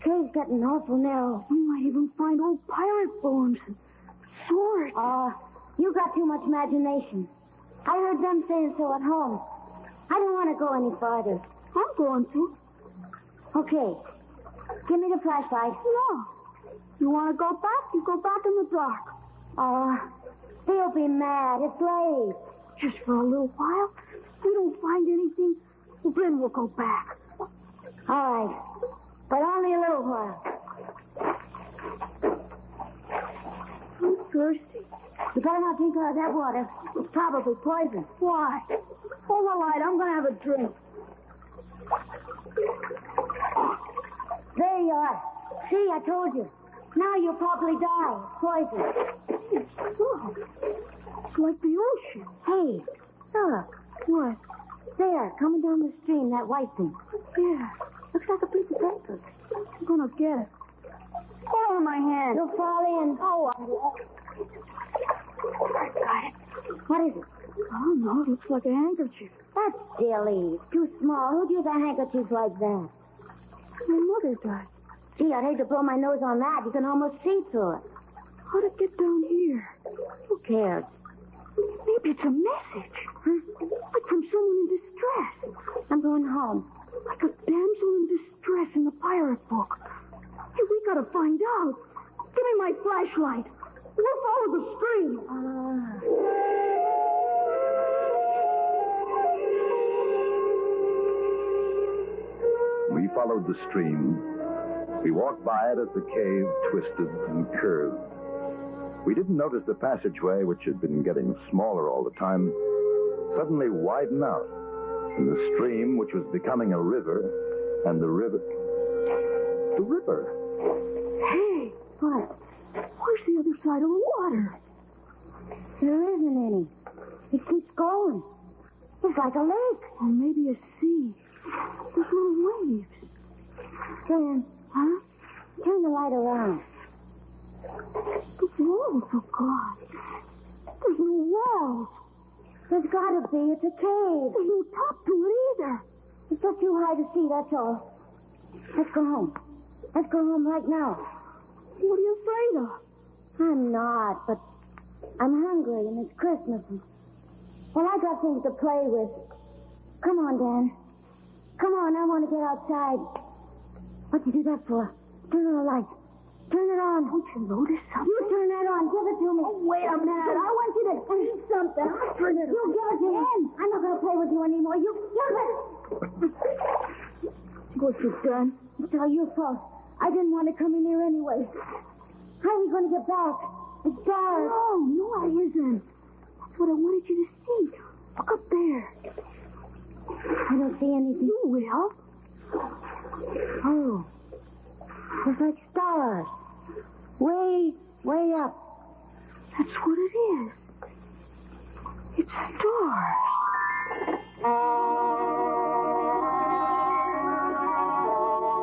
Cave's getting awful narrow. We might even find old pirate bones. sword. You got too much imagination. I heard them saying so at home. I don't want to go any farther. I'm going to. Okay. Give me the flashlight. No. You want to go back? You go back in the dark. They'll be mad. It's late. Just for a little while. If we don't find anything, then we'll go back. All right. But only a little while. I'm thirsty. You better not drink out of that water. It's probably poison. Why? Hold the light. I'm going to have a drink. There you are. See, I told you. Now you'll probably die. Poison. Oh, it's like the ocean. Hey, look. What? There, coming down the stream, that white thing. Yeah. Looks like a piece of paper. I'm going to get it. Hold on my hand. You'll fall in. Oh, I got it. What is it? I don't know. It looks like a handkerchief. That's silly. It's too small. Who'd use a handkerchief like that? My mother does. Gee, I'd hate to blow my nose on that. You can almost see through it. How'd it get down here? Who cares? Maybe it's a message. Huh? Like from someone in distress. I'm going home. Like a damsel in distress in the pirate book. Hey, we gotta find out. Give me my flashlight. We'll follow the stream. We followed the stream. We walked by it as the cave twisted and curved. We didn't notice the passageway, which had been getting smaller all the time, suddenly widen out, and the stream, which was becoming a river, and the river... The river. Hey, what? Where's the other side of the water? There isn't any. It keeps going. It's like a lake. Or maybe a sea. There's little waves. Dan, huh? Turn the light around. The walls are gone. There's no walls. There's gotta be. It's a cave. There's no top to it either. It's just too high to see, that's all. Let's go home. Let's go home right now. What are you afraid of? I'm not, but I'm hungry and it's Christmas. Well, I got things to play with. Come on, Dan. Come on, I want to get outside. What'd you do that for? Turn on the light. Turn it on. Don't you notice something? You turn that on. Give it to me. Oh, wait a minute. I want you to see something. I'll turn it on. You give it to me. I'm not going to play with you anymore. You give it. What you done? It's all your fault. I didn't want to come in here anyway. How are we going to get back? It's dark. No, it isn't. That's what I wanted you to see. Look up there. I don't see anything. You will. Oh. It's like stars. Way, way up. That's what it is. It's stars.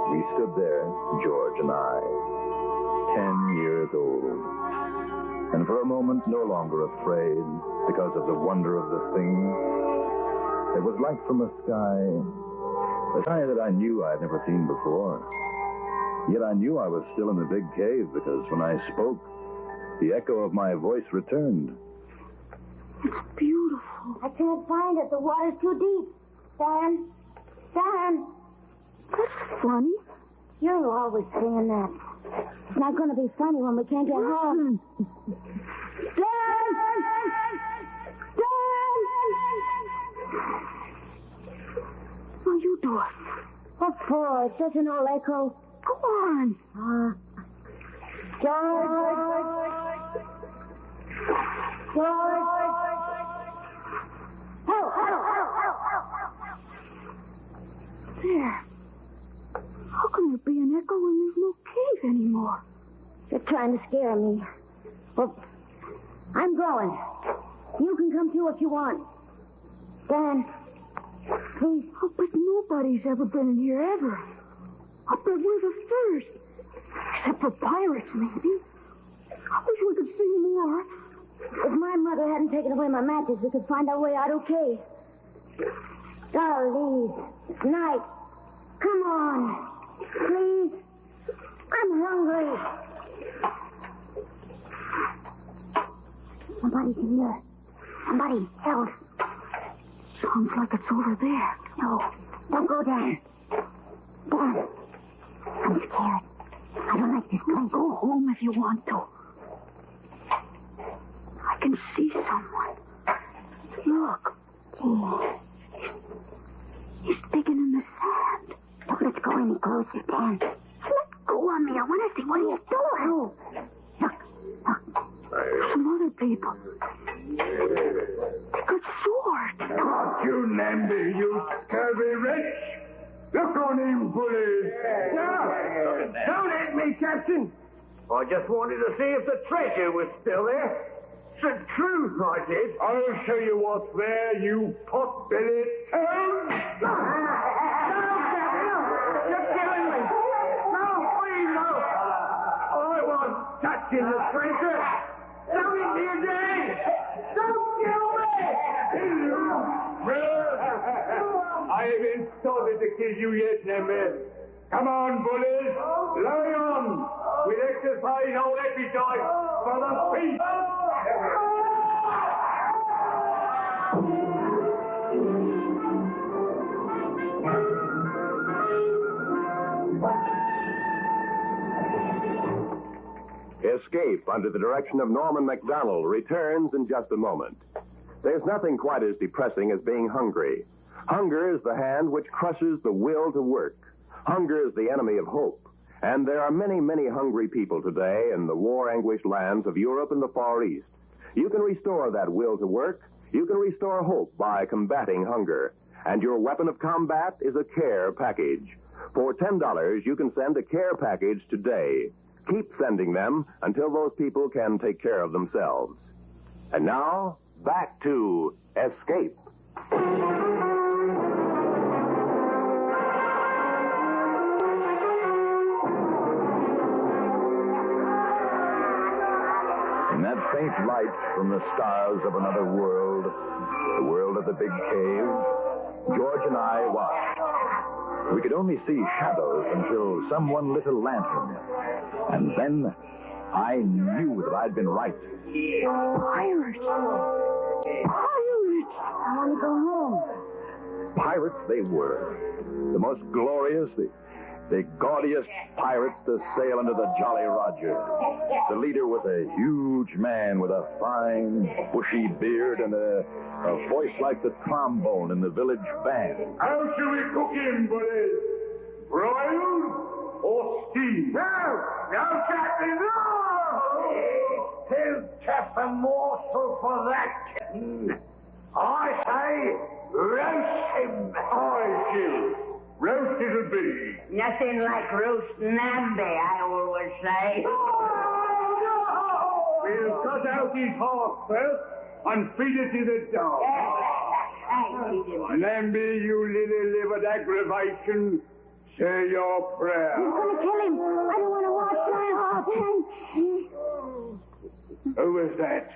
We stood there, George and I, 10 years old. And for a moment, no longer afraid because of the wonder of the thing. It was like from a sky that I knew I'd never seen before. Yet I knew I was still in the big cave because when I spoke, the echo of my voice returned. It's beautiful. I can't find it. The water's too deep. Dan. That's funny. You're always saying that. It's not going to be funny when we can't get home. Dan! Well, you do it. What for? It's just an old echo. Go on. George. Help. There. How can there be an echo when there's no cave anymore? You're trying to scare me. Well, I'm going. You can come too if you want. Dan, please. Oh, but nobody's ever been in here ever. I bet we're the first. Except for pirates, maybe. I wish we could see more. If my mother hadn't taken away my matches, we could find our way out okay. Golly, it's night. Come on. Please. I'm hungry. Somebody's here. Somebody else. Sounds like it's over there. No, don't go, Dan. Dan, I'm scared. I don't like this place. Go home if you want to. I can see someone. Look. He's digging in the sand. Don't let's go any closer, Dan. Let go of me. I want to see what he's doing. Look. Some other people. They got swords. Not you, Namby, you scurvy wretch. Look on him, bully. No, don't hit me, Captain. I just wanted to see if the treasure was still there. It's the truth, I did. I'll show you what's there, you pot-bellied toad. No, you're killing me. No, please, no. I wasn't touching the treasure. Don't hit me again. Don't kill me. I haven't started to kill you yet, Nemeth. Come on, bullies. Lie on. We'll exercise our appetite for the feast. Escape, under the direction of Norman MacDonald, returns in just a moment. There's nothing quite as depressing as being hungry. Hunger is the hand which crushes the will to work. Hunger is the enemy of hope. And there are many, many hungry people today in the war-anguished lands of Europe and the Far East. You can restore that will to work. You can restore hope by combating hunger. And your weapon of combat is a care package. For $10, you can send a care package today. Keep sending them until those people can take care of themselves. And now, back to Escape. In that faint light from the stars of another world, the world of the big cave, George and I watched. We could only see shadows until someone lit a lantern. And then I knew that I'd been right. Pirates! Pirates! I want to go home. Pirates they were. The most glorious, the gaudiest pirates to sail under the Jolly Roger. The leader was a huge man with a fine, bushy beard and a voice like the trombone in the village band. How shall we cook him, buddies? Broiled or steamed? No, Captain, no! Too tough a morsel for that, Captain. I say, roast him. Aye, Jim. Roast it'll be. Nothing like roast Namby, I always say. We'll cut out his heart first and feed it to the dog. Namby, you lily-livered aggravation, say your prayer. He's going to kill him. I don't want to watch my heart. Who was that?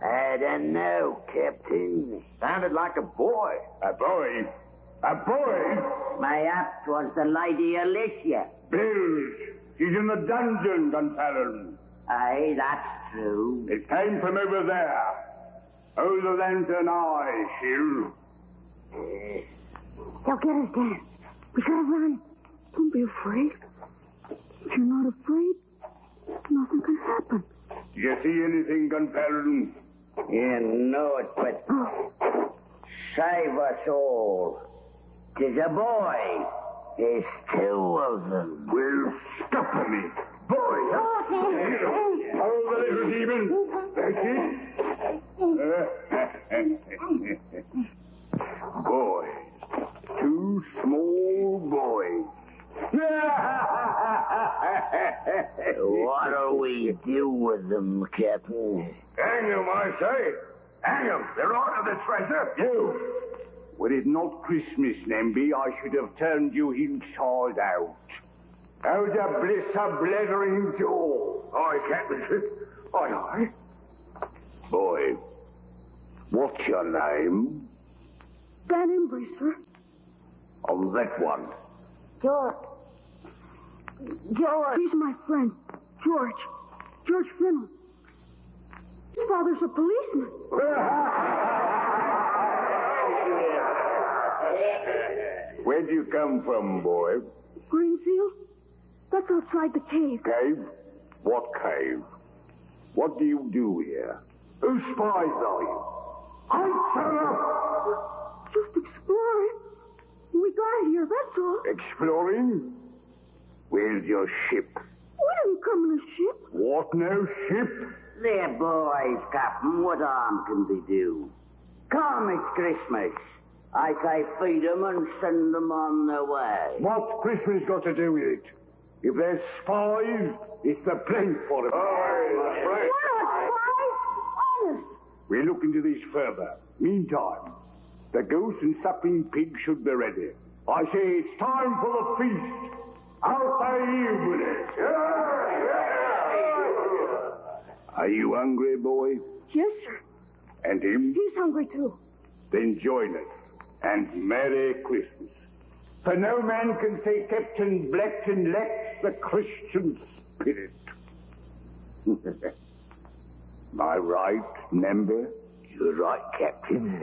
I don't know, Captain. Sounded like a boy. A boy? A boy? Mayhap 'twas the Lady Alicia. Bills. She's in the dungeon, Gunpowder. Aye, that's true. It came from over there. Hold the lantern high, Shield. They'll get us, Dan. We gotta run. Don't be afraid. If you're not afraid, nothing can happen. Do you see anything, Gunpowder? You know it, but save us all. 'Tis a boy. There's two of them. Well, stop a minute. Boy. Hold the little demon. That's it. Boy. Two small boys. What'll we do with them, Captain? Hang them, I say. Hang them. They're out of the treasure. You. Were it not Christmas, Namby, I should have turned you inside out. How to bliss a blethering jaw. Aye, Captain. Aye. Boy, what's your name? Dan Embry, sir. On that one. George. He's my friend, George. George Finnell. His father's a policeman. Where'd you come from, boy? Greenfield? That's outside the cave. Cave? What cave? What do you do here? Whose spies are you? Answer up! Just exploring. We got here, that's all. Exploring? Where's your ship? We didn't come in a ship. What, no ship? They're boys, Captain. What harm can they do? Come, it's Christmas. I say feed them and send them on their way. What's Christmas got to do with it? If there's spies, it's the plank for them. We're not spies. Honest. We'll look into this further. Meantime, the goose and suckling pig should be ready. I say it's time for the feast. Out say you with it. Are you hungry, boy? Yes, sir. And him? He's hungry, too. Then join us. And Merry Christmas. For no man can say Captain Blackton lacks the Christian spirit. Am I right, Member? You're right, Captain.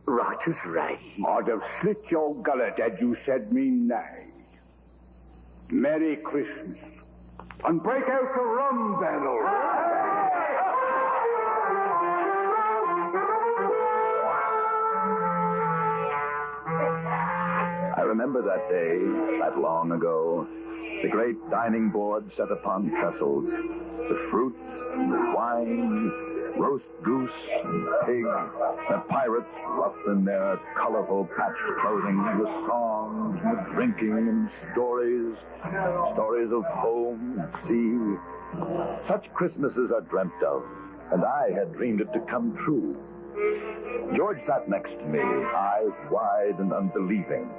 Right as rain. I'd have slit your gullet had you said me nay. Merry Christmas. And break out the rum barrel. I remember that day, that long ago, the great dining board set upon trestles, the fruits and the wine, roast goose and pig, the pirates roughed in their colorful patched clothing, the songs and the drinking and stories of home and sea. Such Christmases are dreamt of, and I had dreamed it to come true. George sat next to me, eyes wide and unbelieving.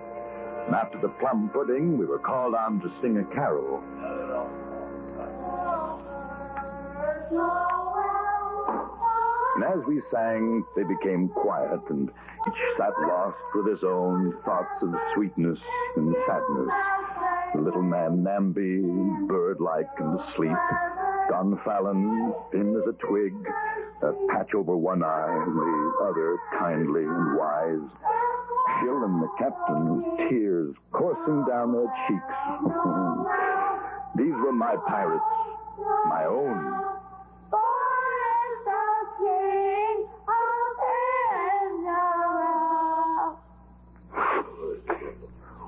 And after the plum pudding, we were called on to sing a carol. And as we sang, they became quiet, and each sat lost with his own thoughts of sweetness and sadness. The little man Namby, bird-like and asleep. Don Fallon, thin as a twig, a patch over one eye, and the other kindly and wise. Jill and the captain, tears coursing down their cheeks. These were my pirates, my own.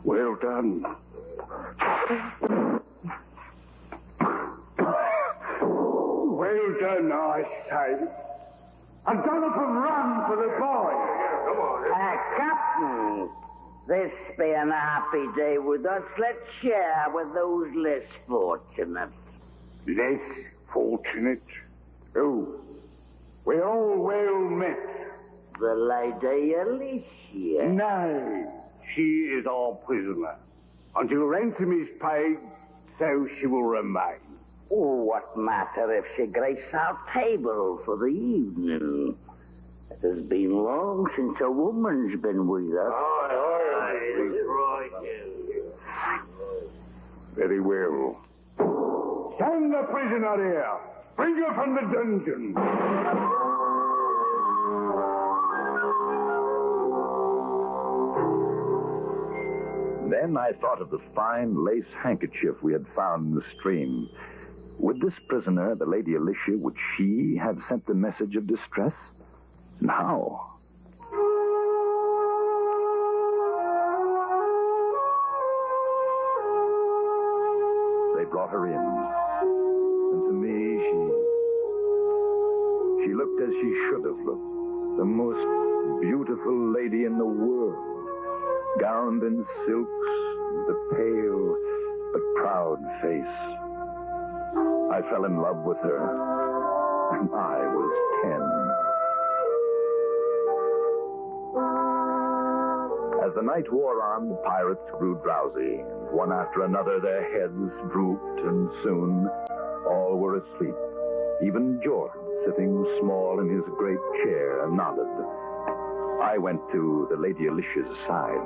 Well done. Well done, I say. And done up and run for the boy. Captain, this being a happy day with us, let's share with those less fortunate. Less fortunate? Oh, we're all well met. The Lady Alicia. No, she is our prisoner. Until ransom is paid, so she will remain. Oh, what matter if she graced our table for the evening? It has been long since a woman's been with us. Very well. Stand the prisoner here. Bring her from the dungeon. Then I thought of the fine lace handkerchief we had found in the stream. Would this prisoner, the Lady Alicia, would she have sent the message of distress? And how? They brought her in. And to me, she looked as she should have looked. The most beautiful lady in the world. Gowned in silks, with a pale but proud face. I fell in love with her, and I was 10. As the night wore on, the pirates grew drowsy, and one after another their heads drooped, and soon all were asleep. Even George, sitting small in his great chair, nodded. I went to the Lady Alicia's side.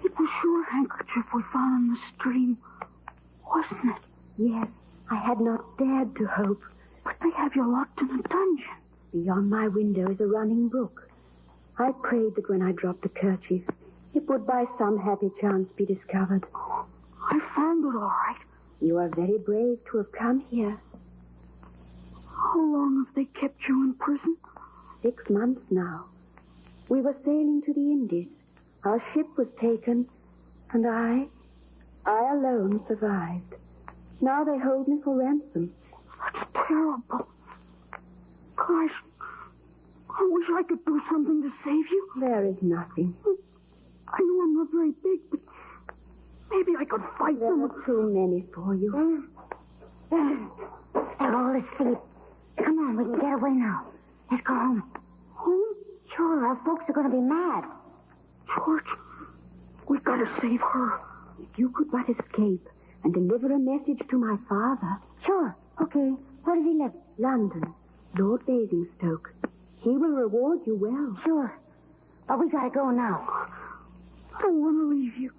It was your handkerchief we found in the stream, wasn't it? Yes. I had not dared to hope. But they have you locked in a dungeon. Beyond my window is a running brook. I prayed that when I dropped the kerchief, it would by some happy chance be discovered. I found it all right. You are very brave to have come here. How long have they kept you in prison? 6 months now. We were sailing to the Indies. Our ship was taken, and I alone survived. Now they hold me for ransom. That's terrible. Gosh, I wish I could do something to save you. There is nothing. I know I'm not very big, but maybe I could fight them. There are too many for you. They're all asleep. Come on, we can get away now. Let's go home. Home? Sure, our folks are going to be mad. George, we've got to save her. If you could but escape and deliver a message to my father. Sure. Okay. Where does he live? London. Lord Basingstoke. He will reward you well. Sure. But we got to go now. I don't want to leave you.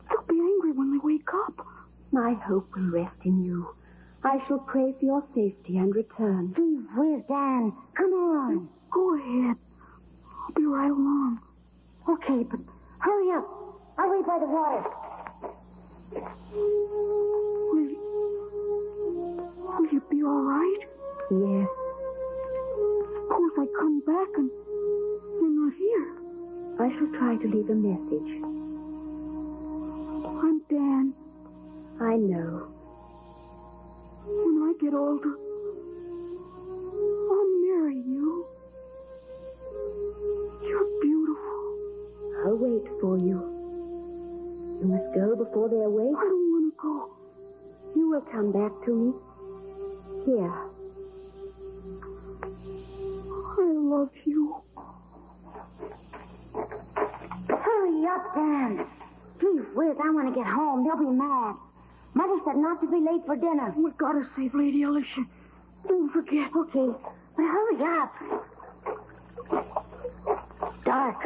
They'll be angry when they wake up. My hope will rest in you. I shall pray for your safety and return. Gee whiz, Dan. Come on. Go ahead. I'll be right along. Okay, but hurry up. I'll wait by the water. Will you be all right? Yes. Suppose I come back and you're not here. I shall try to leave a message. I'm Dan. I know. When I get older, I'll marry you. You're beautiful. I'll wait for you. You must go before they awake. I don't want to go. You will come back to me. Here. I love you. Hurry up, Dan. Gee whiz, I want to get home. They'll be mad. Mother said not to be late for dinner. We've got to save Lady Alicia. Don't forget. Okay, but hurry up. Dark.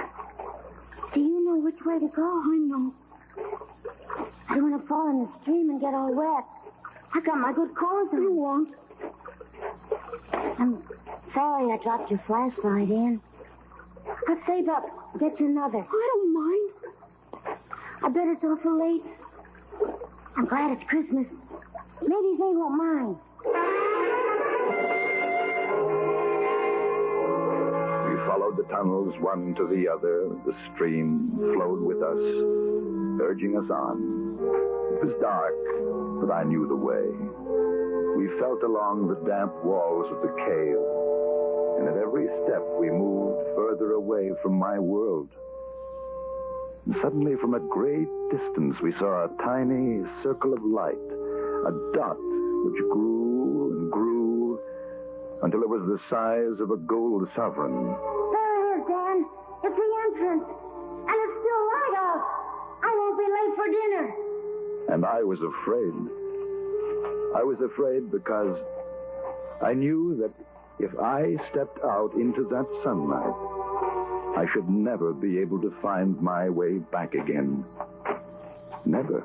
Do you know which way to go? I know. I don't want to fall in the stream and get all wet. I got my good clothes on. You won't. I'm sorry I dropped your flashlight in. I'll save up. Get you another. I don't mind. I bet it's awful late. I'm glad it's Christmas. Maybe they won't mind. We followed the tunnels one to the other. The stream flowed with us, urging us on. It was dark, but I knew the way. We felt along the damp walls of the cave, and at every step we moved further away from my world. And suddenly, from a great distance, we saw a tiny circle of light, a dot which grew and grew until it was the size of a gold sovereign. There it is, Dan. It's the entrance. And it's still light out. I won't be late for dinner. And I was afraid. I was afraid because I knew that if I stepped out into that sunlight, I should never be able to find my way back again. Never.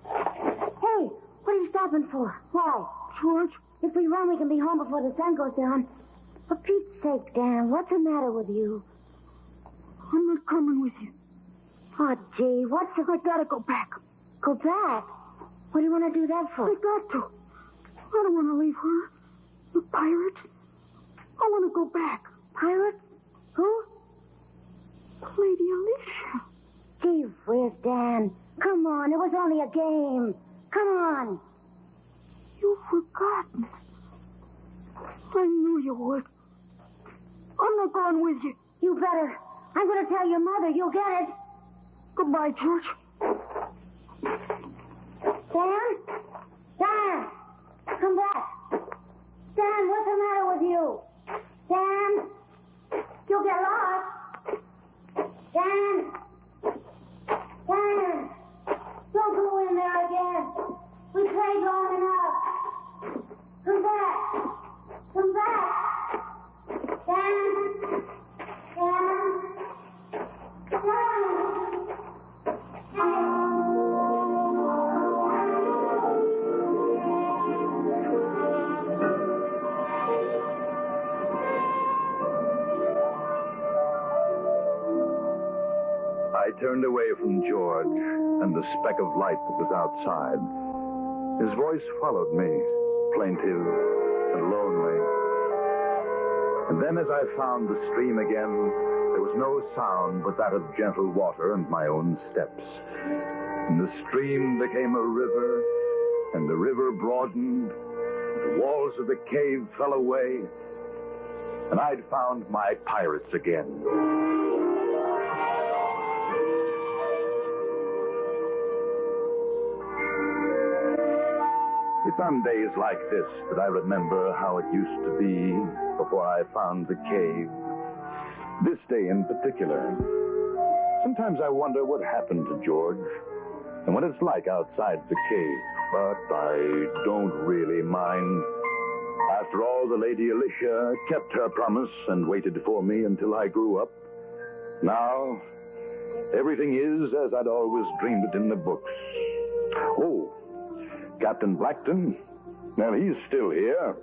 Hey, what are you stopping for? Why? George? If we run, we can be home before the sun goes down. For Pete's sake, Dan, what's the matter with you? I'm not coming with you. Oh, gee, what's the... I gotta go back. Go back? What do you want to do that for? I got to. I don't want to leave her. The pirates. I want to go back. Pirates? Who? Lady Alicia. Gee whiz, Dan. Come on, it was only a game. Come on. You've forgotten. I knew you would. I'm not going with you. You better. I'm going to tell your mother. You'll get it. Goodbye, George. Dan? Dan! Come back. Dan, what's the matter with you? Dan? You'll get lost. Dan! Dan! Don't go in there again. We played long enough. Come back. Come back. Dan! Dan! Dan! I turned away from George and the speck of light that was outside. His voice followed me, plaintive and lonely. And then as I found the stream again, there was no sound but that of gentle water and my own steps. And the stream became a river, and the river broadened, the walls of the cave fell away, and I'd found my pirates again. It's on days like this that I remember how it used to be before I found the cave. This day in particular. Sometimes I wonder what happened to George and what it's like outside the cave, but I don't really mind. After all, the Lady Alicia kept her promise and waited for me until I grew up. Now, everything is as I'd always dreamed it in the books. Oh, Captain Blackton, well, he's still here.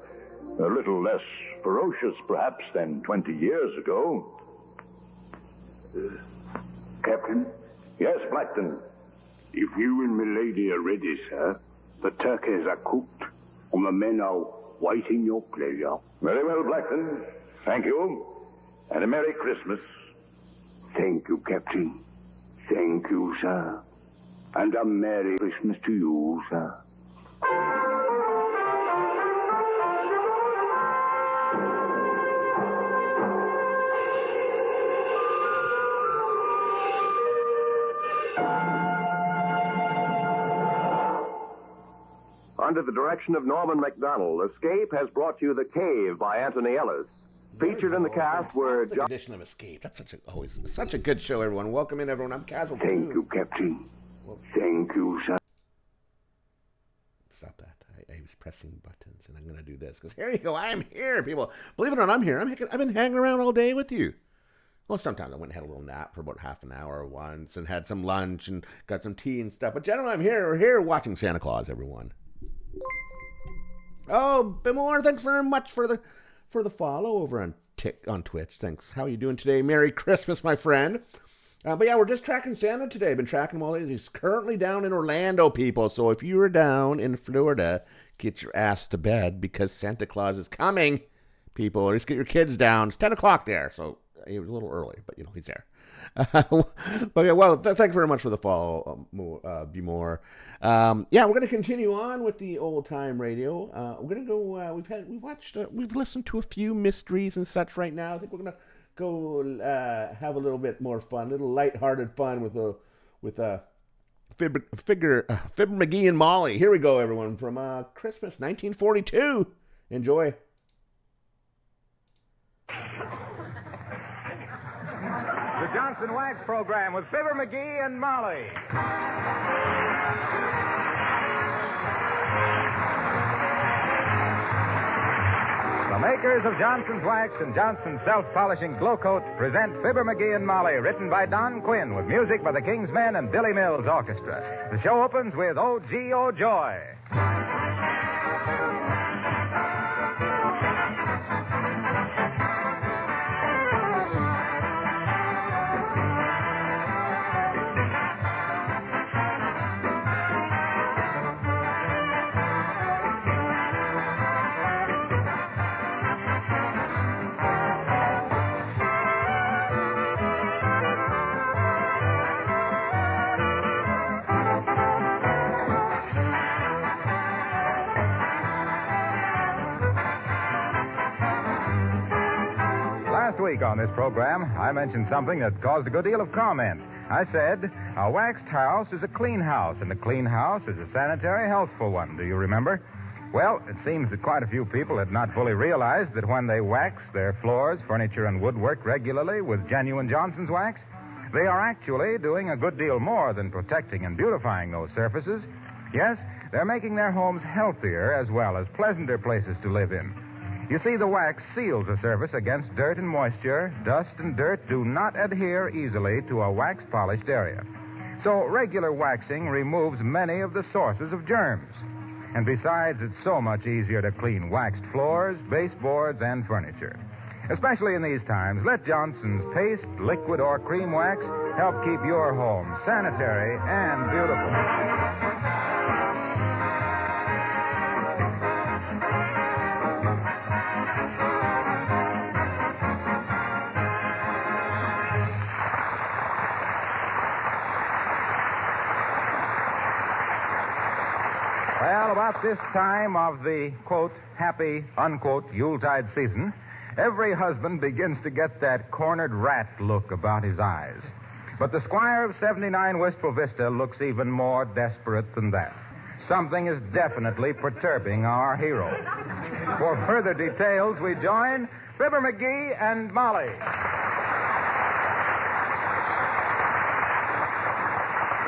A little less ferocious, perhaps, than 20 years ago. Captain? Yes, Blackton. If you and milady are ready, sir, the turkeys are cooked, and the men are waiting your pleasure. Very well, Blackton. Thank you. And a Merry Christmas. Thank you, Captain. Thank you, sir. And a Merry Christmas to you, sir. Under the direction of Norman MacDonald, Escape has brought you The Cave by Anthony Ellis. Featured in the cast were John... edition of Escape. That's always such a good show, everyone. Welcome in, everyone. I'm CasualCoo. Thank you, Captain. Thank you, sir. Stop that. I was pressing buttons, and I'm going to do this. Because here you go. I'm here, people. Believe it or not, I'm here. I've been hanging around all day with you. Well, sometimes I went and had a little nap for about half an hour once and had some lunch and got some tea and stuff. But generally, I'm here. We're here watching Santa Claus, everyone. Oh, Bimore, thanks very much for the follow over on Twitch. Thanks. How are you doing today? Merry Christmas, my friend. But yeah, we're just tracking Santa today. Been tracking him all day. He's currently down in Orlando, people. So if you are down in Florida, get your ass to bed because Santa Claus is coming, people. Or just get your kids down. It's 10 o'clock there, so it was a little early, but he's there. But yeah, well, thanks very much for the follow, Bimore. Yeah, we're going to continue on with the old time radio. We're going to go. We've listened to a few mysteries and such right now. I think we're going to go have a little bit more fun, a little lighthearted fun with Fibber McGee and Molly. Here we go, everyone, from Christmas 1942. Enjoy. The Johnson Wax Program with Fibber McGee and Molly. The makers of Johnson's Wax and Johnson's Self-Polishing Glow Coat present Fibber McGee and Molly, written by Don Quinn, with music by the King's Men and Billy Mills Orchestra. The show opens with Oh Gee, Oh Joy. On this program, I mentioned something that caused a good deal of comment. I said, a waxed house is a clean house, and a clean house is a sanitary, healthful one. Do you remember? Well, it seems that quite a few people had not fully realized that when they wax their floors, furniture, and woodwork regularly with genuine Johnson's Wax, they are actually doing a good deal more than protecting and beautifying those surfaces. Yes, they're making their homes healthier as well as pleasanter places to live in. You see, the wax seals a surface against dirt and moisture. Dust and dirt do not adhere easily to a wax-polished area. So regular waxing removes many of the sources of germs. And besides, it's so much easier to clean waxed floors, baseboards, and furniture. Especially in these times, let Johnson's paste, liquid, or cream wax help keep your home sanitary and beautiful. Well, about this time of the, quote, happy, unquote, Yuletide season, every husband begins to get that cornered rat look about his eyes. But the Squire of 79 Wistful Vista looks even more desperate than that. Something is definitely perturbing our hero. For further details, we join Fibber McGee and Molly.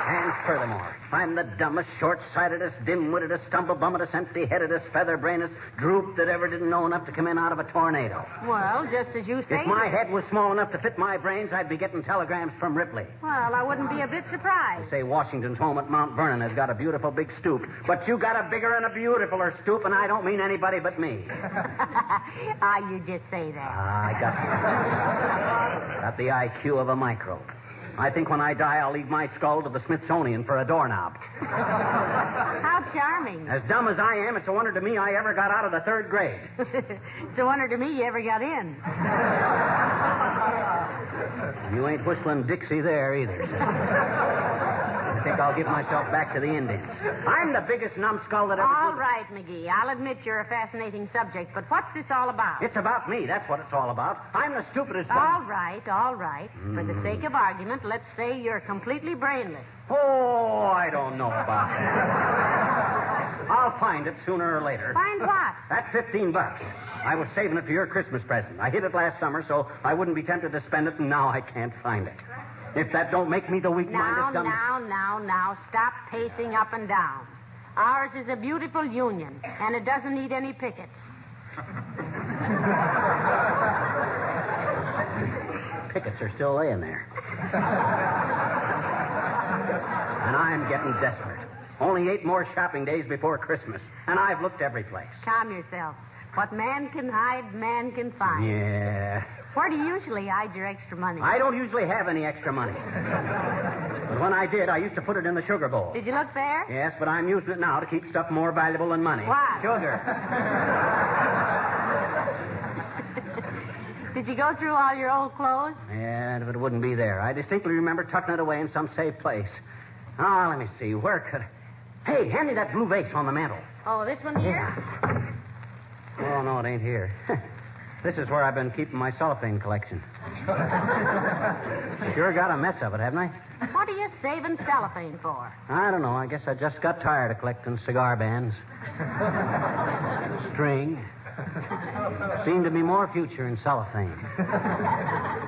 And furthermore, I'm the dumbest, short-sightedest, dim-wittedest, stumble-bummetest, empty-headedest, feather-brainedest droop that ever didn't know enough to come in out of a tornado. Well, just as you say. If my head was small enough to fit my brains, I'd be getting telegrams from Ripley. Well, I wouldn't be a bit surprised. They say Washington's home at Mount Vernon has got a beautiful big stoop, but you got a bigger and a beautifuler stoop, and I don't mean anybody but me. You just say that. I got the IQ of a microbe. I think when I die, I'll leave my skull to the Smithsonian for a doorknob. How charming. As dumb as I am, it's a wonder to me I ever got out of the 3rd grade. It's a wonder to me you ever got in. You ain't whistling Dixie there either. I think I'll give myself back to the Indians. I'm the biggest numbskull that ever... All right, McGee. I'll admit you're a fascinating subject, but what's this all about? It's about me. That's what it's all about. I'm the stupidest... All right. For the sake of argument, let's say you're completely brainless. Oh, I don't know about that. I'll find it sooner or later. Find what? That $15. I was saving it for your Christmas present. I hid it last summer, so I wouldn't be tempted to spend it, and now I can't find it. If that don't make me the weak-minded dumb... Now, stop pacing up and down. Ours is a beautiful union, and it doesn't need any pickets. Pickets are still laying there. And I'm getting desperate. Only 8 more shopping days before Christmas, and I've looked every place. Calm yourself. What man can hide, man can find. Yeah. Where do you usually hide your extra money? I don't usually have any extra money. But when I did, I used to put it in the sugar bowl. Did you look there? Yes, but I'm using it now to keep stuff more valuable than money. What? Sugar. Did you go through all your old clothes? Yeah, if it wouldn't be there. I distinctly remember tucking it away in some safe place. Oh, let me see. Where could... Hey, hand me that blue vase on the mantel. Oh, this one here? Oh, no, it ain't here. This is where I've been keeping my cellophane collection. Sure got a mess of it, haven't I? What are you saving cellophane for? I don't know. I guess I just got tired of collecting cigar bands. String. Seemed to be more future in cellophane.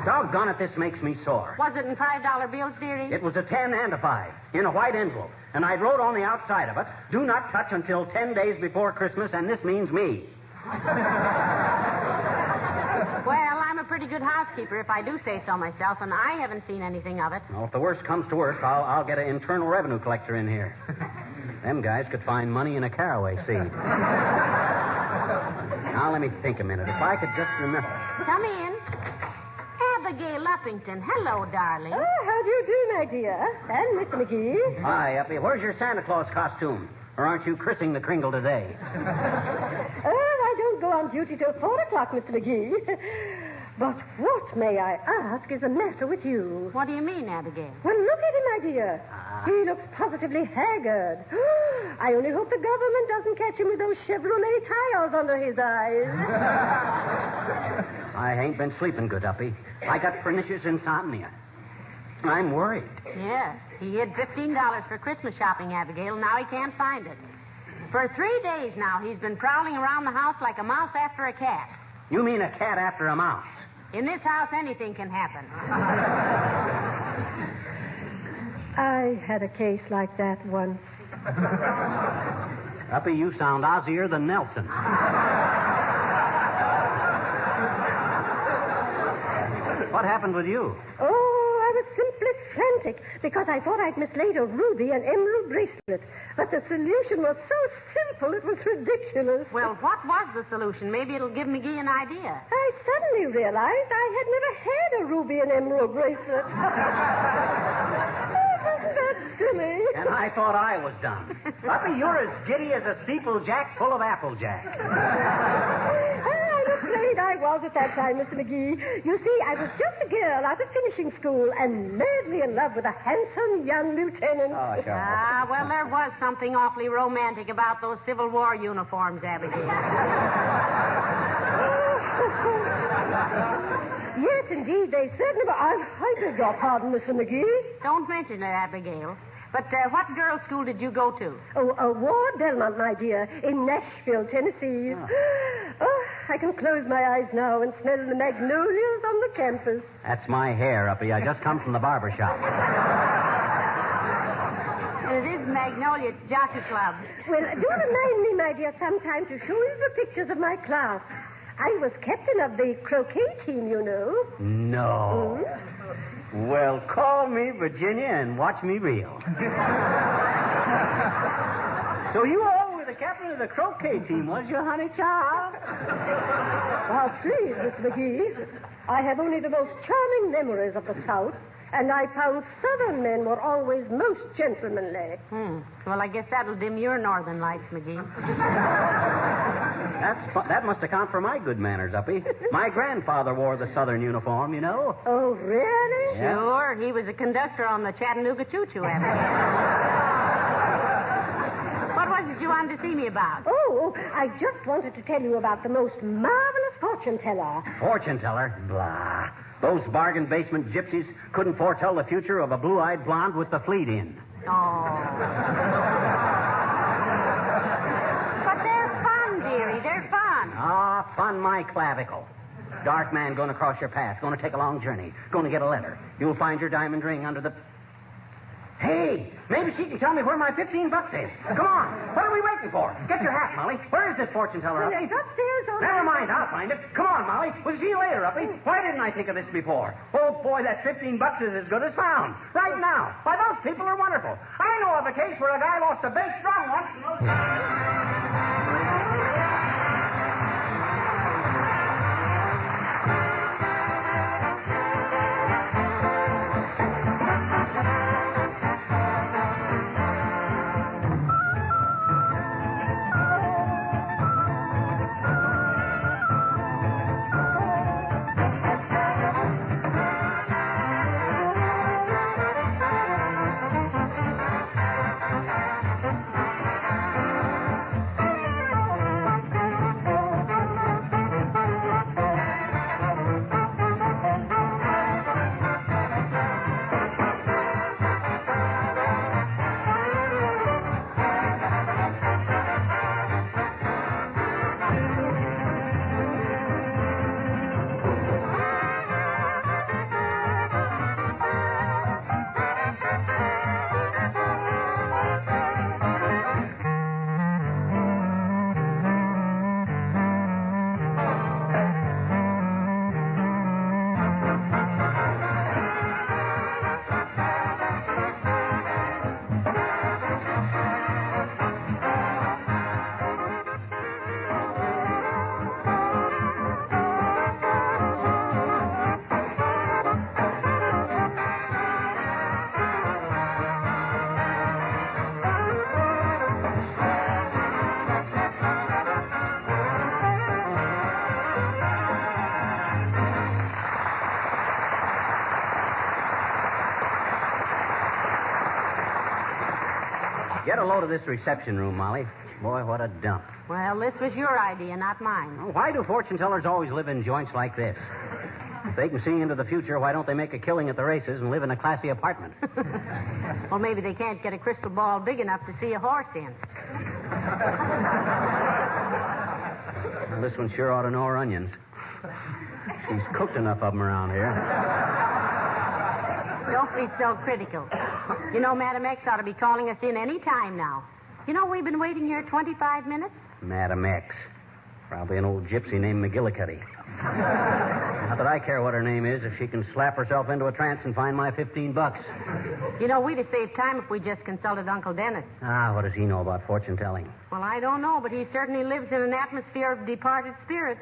Doggone it, this makes me sore. Was it in $5 bills, dearie? It was a 10 and a 5 in a white envelope. And I wrote on the outside of it, do not touch until 10 days before Christmas, and this means me. Well, I'm a pretty good housekeeper, if I do say so myself, and I haven't seen anything of it. Well, if the worst comes to worst, I'll get an internal revenue collector in here. Them guys could find money in a caraway seed. Now, let me think a minute. If I could just remember... Come in. Abigail Uppington. Hello, darling. Oh, how do you do, my dear? And Mr. McGee. Hi, Uppy. Where's your Santa Claus costume? Or aren't you christening the Kringle today? I don't go on duty till 4 o'clock, Mr. McGee. But what, may I ask, is the matter with you? What do you mean, Abigail? Well, look at him, my dear. He looks positively haggard. I only hope the government doesn't catch him with those Chevrolet tires under his eyes. I ain't been sleeping good, Uppy. I got pernicious insomnia. I'm worried. Yes, he hid $15 for Christmas shopping, Abigail. Now he can't find it. For 3 days now, he's been prowling around the house like a mouse after a cat. You mean a cat after a mouse? In this house, anything can happen. I had a case like that once. Uppy, you sound Ozzier than Nelson. What happened with you? Oh, I was simply frantic because I thought I'd mislaid a ruby and emerald bracelet. But the solution was so simple. It was ridiculous. Well, what was the solution? Maybe it'll give McGee an idea. I suddenly realized I had never had a ruby and emerald bracelet. That's silly. And I thought I was dumb. Uppy, you're as giddy as a steeplejack full of applejack. I'm afraid I was at that time, Mr. McGee. You see, I was just a girl out of finishing school and madly in love with a handsome young lieutenant. Oh, sure. Well, there was something awfully romantic about those Civil War uniforms, Abigail. Yes, indeed, they certainly were. I beg your pardon, Mr. McGee. Don't mention it, Abigail. But what girls' school did you go to? Oh, Ward Belmont, my dear, in Nashville, Tennessee. Oh, I can close my eyes now and smell the magnolias on the campus. That's my hair, Uppy. I just come from the barber shop. It is Magnolia. It's Jockey Club. Well, do remind me, my dear, sometime to show you the pictures of my class. I was captain of the croquet team, you know. No. Well, call me Virginia and watch me reel. So you all were the captain of the croquet team, was you, honey child? Now, please, Mr. McGee. I have only the most charming memories of the South, and I found Southern men were always most gentlemanly. Well, I guess that'll dim your northern lights, McGee. That must account for my good manners, Uppy. My grandfather wore the Southern uniform, you know. Oh, really? Yeah. Sure. He was a conductor on the Chattanooga Choo-Choo, Abigail. What was it you wanted to see me about? Oh, I just wanted to tell you about the most marvelous fortune teller. Fortune teller? Blah. Those bargain basement gypsies couldn't foretell the future of a blue-eyed blonde with the fleet in. Oh. But they're fun, dearie. They're fun. Ah, fun my clavicle. Dark man going across your path, going to take a long journey, going to get a letter. You'll find your diamond ring under the... Hey, maybe she can tell me where my $15 is. Come on. What are we waiting for? Get your hat, Molly. Where is this fortune teller, Uppy? It's upstairs. Never mind, I'll find it. Come on, Molly. We'll see you later, Uppy. Why didn't I think of this before? Oh, boy, that $15 is as good as found. Right now. Why, those people are wonderful. I know of a case where a guy lost a bass drum once. Get a load of this reception room, Molly. Boy, what a dump. Well, this was your idea, not mine. Well, why do fortune tellers always live in joints like this? If they can see into the future, why don't they make a killing at the races and live in a classy apartment? Well, maybe they can't get a crystal ball big enough to see a horse in. Well, this one sure ought to know her onions. She's cooked enough of them around here. Don't be so critical. You know, Madam X ought to be calling us in any time now. You know, we've been waiting here 25 minutes. Madam X. Probably an old gypsy named McGillicuddy. Not that I care what her name is, if she can slap herself into a trance and find my $15. You know, we'd have saved time if we just consulted Uncle Dennis. Ah, what does he know about fortune telling? Well, I don't know, but he certainly lives in an atmosphere of departed spirits.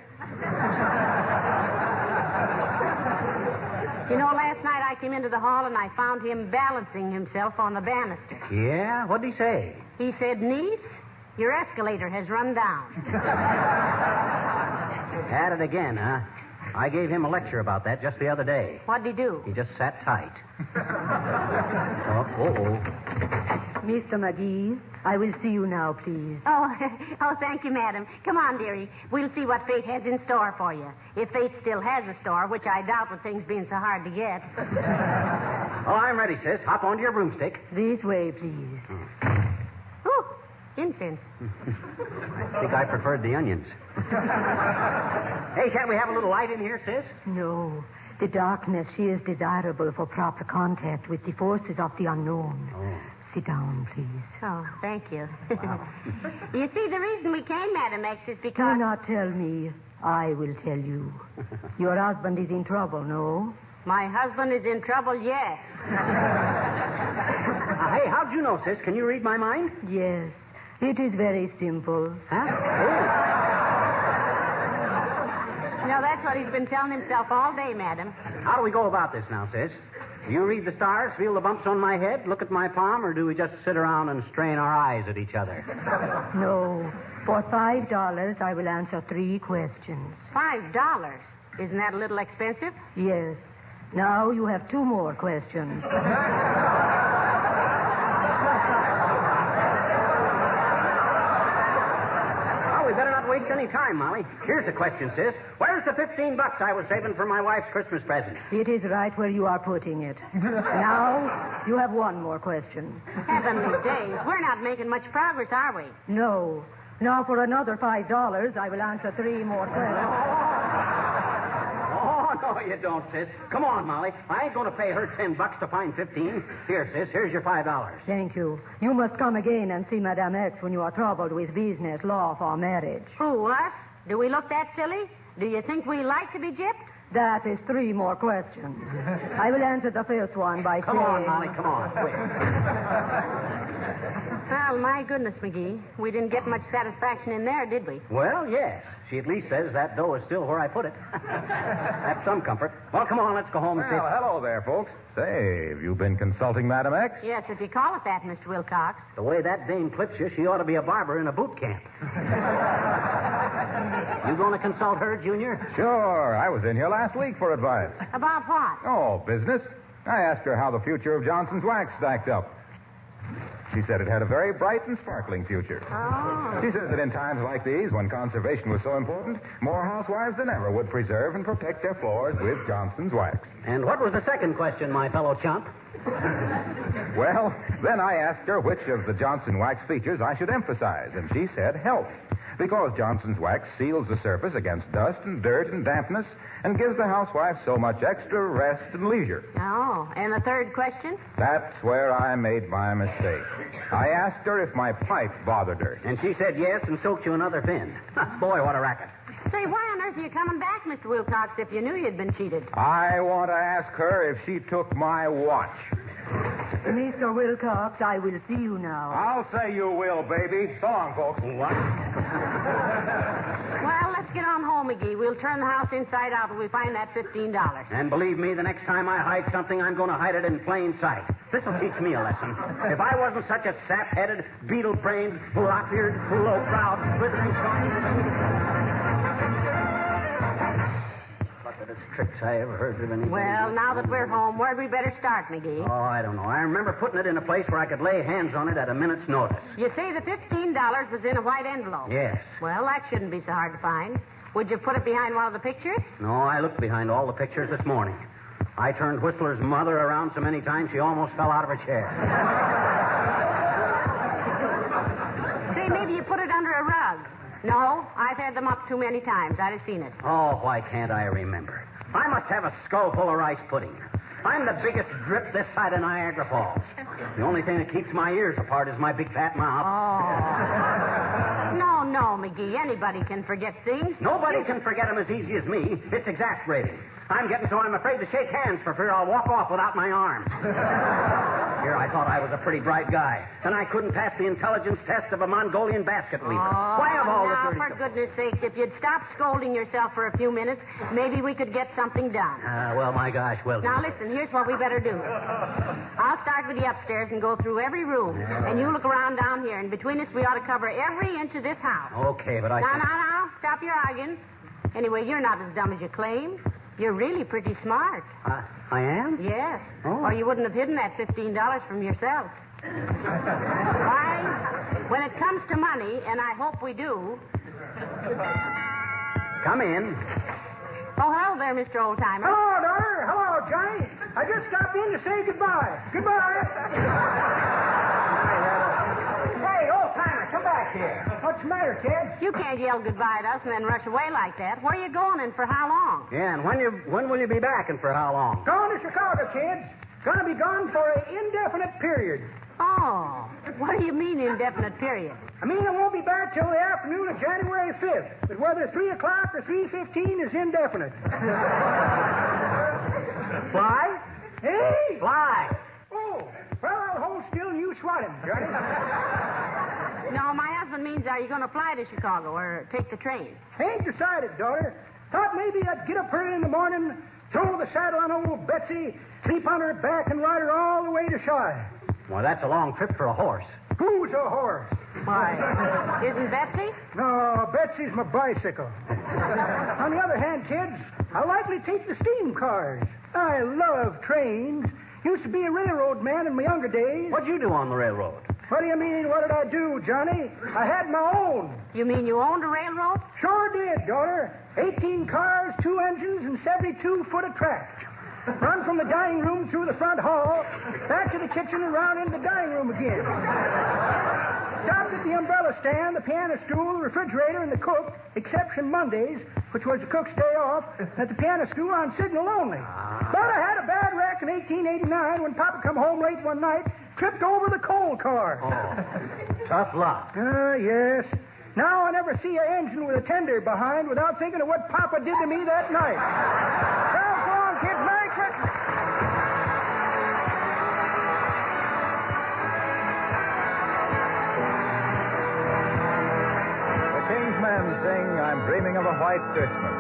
You know, last night I came into the hall and I found him balancing himself on the banister. Yeah? What'd he say? He said, "Niece, your escalator has run down." At it again, huh? I gave him a lecture about that just the other day. What'd he do? He just sat tight. Mr. McGee, I will see you now, please. Oh, thank you, madam. Come on, dearie. We'll see what fate has in store for you. If fate still has a store, which I doubt with things being so hard to get. Oh, I'm ready, sis. Hop onto your broomstick. This way, please. Ooh, incense. I think I preferred the onions. Hey, can't we have a little light in here, sis? No. The darkness, she is desirable for proper contact with the forces of the unknown. Oh. Sit down, please. Oh, thank you. You see, the reason we came, Madam X, is because... Do not tell me. I will tell you. Your husband is in trouble, no? My husband is in trouble, yes. Hey, how'd you know, sis? Can you read my mind? Yes. It is very simple. Huh? No, that's what he's been telling himself all day, madam. How do we go about this now, sis? Do you read the stars, feel the bumps on my head, look at my palm, or do we just sit around and strain our eyes at each other? No. For $5, I will answer 3 questions. $5? Isn't that a little expensive? Yes. Now you have 2 more questions. We better not waste any time, Molly. Here's the question, sis. Where's the $15 I was saving for my wife's Christmas present? It is right where you are putting it. Now, you have 1 more question. Heavenly days. We're not making much progress, are we? No. Now, for another $5, I will answer 3 more questions. Oh, no, you don't, sis. Come on, Molly. I ain't going to pay her $10 to find 15. Here, sis, here's your $5. Thank you. You must come again and see Madame X when you are troubled with business, love, or marriage. Who, us? Do we look that silly? Do you think we like to be gypped? That is 3 more questions. I will answer the first one by Come saying... on, Molly, come on, quick. Well, my goodness, McGee. We didn't get much satisfaction in there, did we? Well, yes. She at least says that dough is still where I put it. That's some comfort. Well, come on, let's go home and see. Well, hello there, folks. Say, have you been consulting Madam X? Yes, if you call it that, Mr. Wilcox. The way that dame clips you, she ought to be a barber in a boot camp. You going to consult her, Junior? Sure. I was in here last week for advice. About what? Oh, business. I asked her how the future of Johnson's Wax stacked up. She said it had a very bright and sparkling future. Oh. She said that in times like these, when conservation was so important, more housewives than ever would preserve and protect their floors with Johnson's Wax. And what was the second question, my fellow chump? Well, then I asked her which of the Johnson Wax features I should emphasize, and she said health. Because Johnson's Wax seals the surface against dust and dirt and dampness and gives the housewife so much extra rest and leisure. Oh, and the third question? That's where I made my mistake. I asked her if my pipe bothered her. And she said yes and soaked you another fin. Boy, what a racket. Say, why on earth are you coming back, Mr. Wilcox, if you knew you'd been cheated? I want to ask her if she took my watch. Mr. Wilcox, I will see you now. I'll say you will, baby. So long, folks. What? Well, let's get on home, McGee. We'll turn the house inside out when we find that $15. And believe me, the next time I hide something, I'm going to hide it in plain sight. This'll teach me a lesson. If I wasn't such a sap-headed, beetle-brained, lop-eared, low-browed, blithering tricks I ever heard of anything. Well, now that we're home, where'd we better start, McGee? Oh, I don't know. I remember putting it in a place where I could lay hands on it at a minute's notice. You say the $15 was in a white envelope. Yes. Well, that shouldn't be so hard to find. Would you put it behind one of the pictures? No, I looked behind all the pictures this morning. I turned Whistler's mother around so many times she almost fell out of her chair. Say, maybe you put it under a rug. No, I've had them up too many times. I'd have seen it. Oh, why can't I remember? I must have a skull full of rice pudding. I'm the biggest drip this side of Niagara Falls. The only thing that keeps my ears apart is my big fat mouth. Oh. No, no, McGee. Anybody can forget things. Nobody can forget them as easy as me. It's exasperating. I'm getting so I'm afraid to shake hands for fear I'll walk off without my arm. Here, I thought I was a pretty bright guy, and I couldn't pass the intelligence test of a Mongolian basket weaver. Why of all the now, for goodness sakes, if you'd stop scolding yourself for a few minutes, maybe we could get something done. Well, my gosh, well... Now, listen, here's what we better do. I'll start with the upstairs and go through every room, and you look around down here, and between us we ought to cover every inch of this house. Okay, but I... Now, stop your arguing. Anyway, you're not as dumb as you claim. You're really pretty smart. I am? Yes. Oh. Or you wouldn't have hidden that $15 from yourself. Why, when it comes to money, and I hope we do... Come in. Oh, hello there, Mr. Oldtimer. Hello, daughter. Hello, Johnny. I just stopped in to say goodbye. Goodbye. Hey, Oldtimer, come back here. What's the matter, kid? You can't yell goodbye at us and then rush away like that. Where are you going and for how long? Yeah, and when will you be back and for how long? Going to Chicago, kids. Gonna be gone for an indefinite period. Oh, what do you mean indefinite period? I mean, I won't be back till the afternoon of January 5th. But whether 3 o'clock or 3:15 is indefinite. Fly? Hey! Fly. Oh, well, I'll hold still and you swat him, Johnny. No, my husband means are you going to fly to Chicago or take the train? Ain't decided, daughter. Thought maybe I'd get up early in the morning, throw the saddle on old Betsy, sleep on her back, and ride her all the way to Chi. Well, that's a long trip for a horse. Who's a horse? Why, isn't Betsy? No, Betsy's my bicycle. On the other hand, kids, I'll likely take the steam cars. I love trains. Used to be a railroad man in my younger days. What'd you do on the railroad? What do you mean, what did I do, Johnny? I had my own. You mean you owned a railroad? Sure did, daughter. 18 cars, 2 engines, and 72 foot of track. Run from the dining room through the front hall, back to the kitchen and round into the dining room again. Stopped at the umbrella stand, the piano stool, the refrigerator, and the cook, exception Mondays, which was the cook's day off, at the piano stool on signal only. But I had a bad wreck in 1889 when Papa come home late one night, tripped over the coal car. Oh, tough luck. Yes. Now I never see an engine with a tender behind without thinking of what Papa did to me that night. Well, go on, kids. Merry Christmas. The Kingsmen sing, I'm Dreaming of a White Christmas.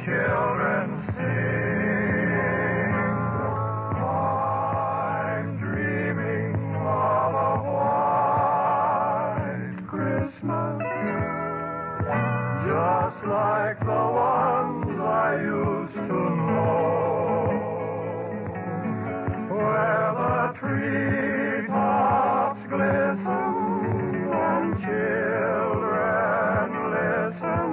Children sing, I'm dreaming of a white Christmas, just like the ones I used to know, where the treetops glisten and children listen.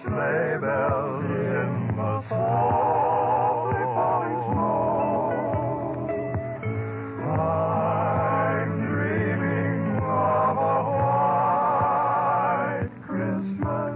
Sleigh bells in the softly falling snow. I'm dreaming of a white Christmas,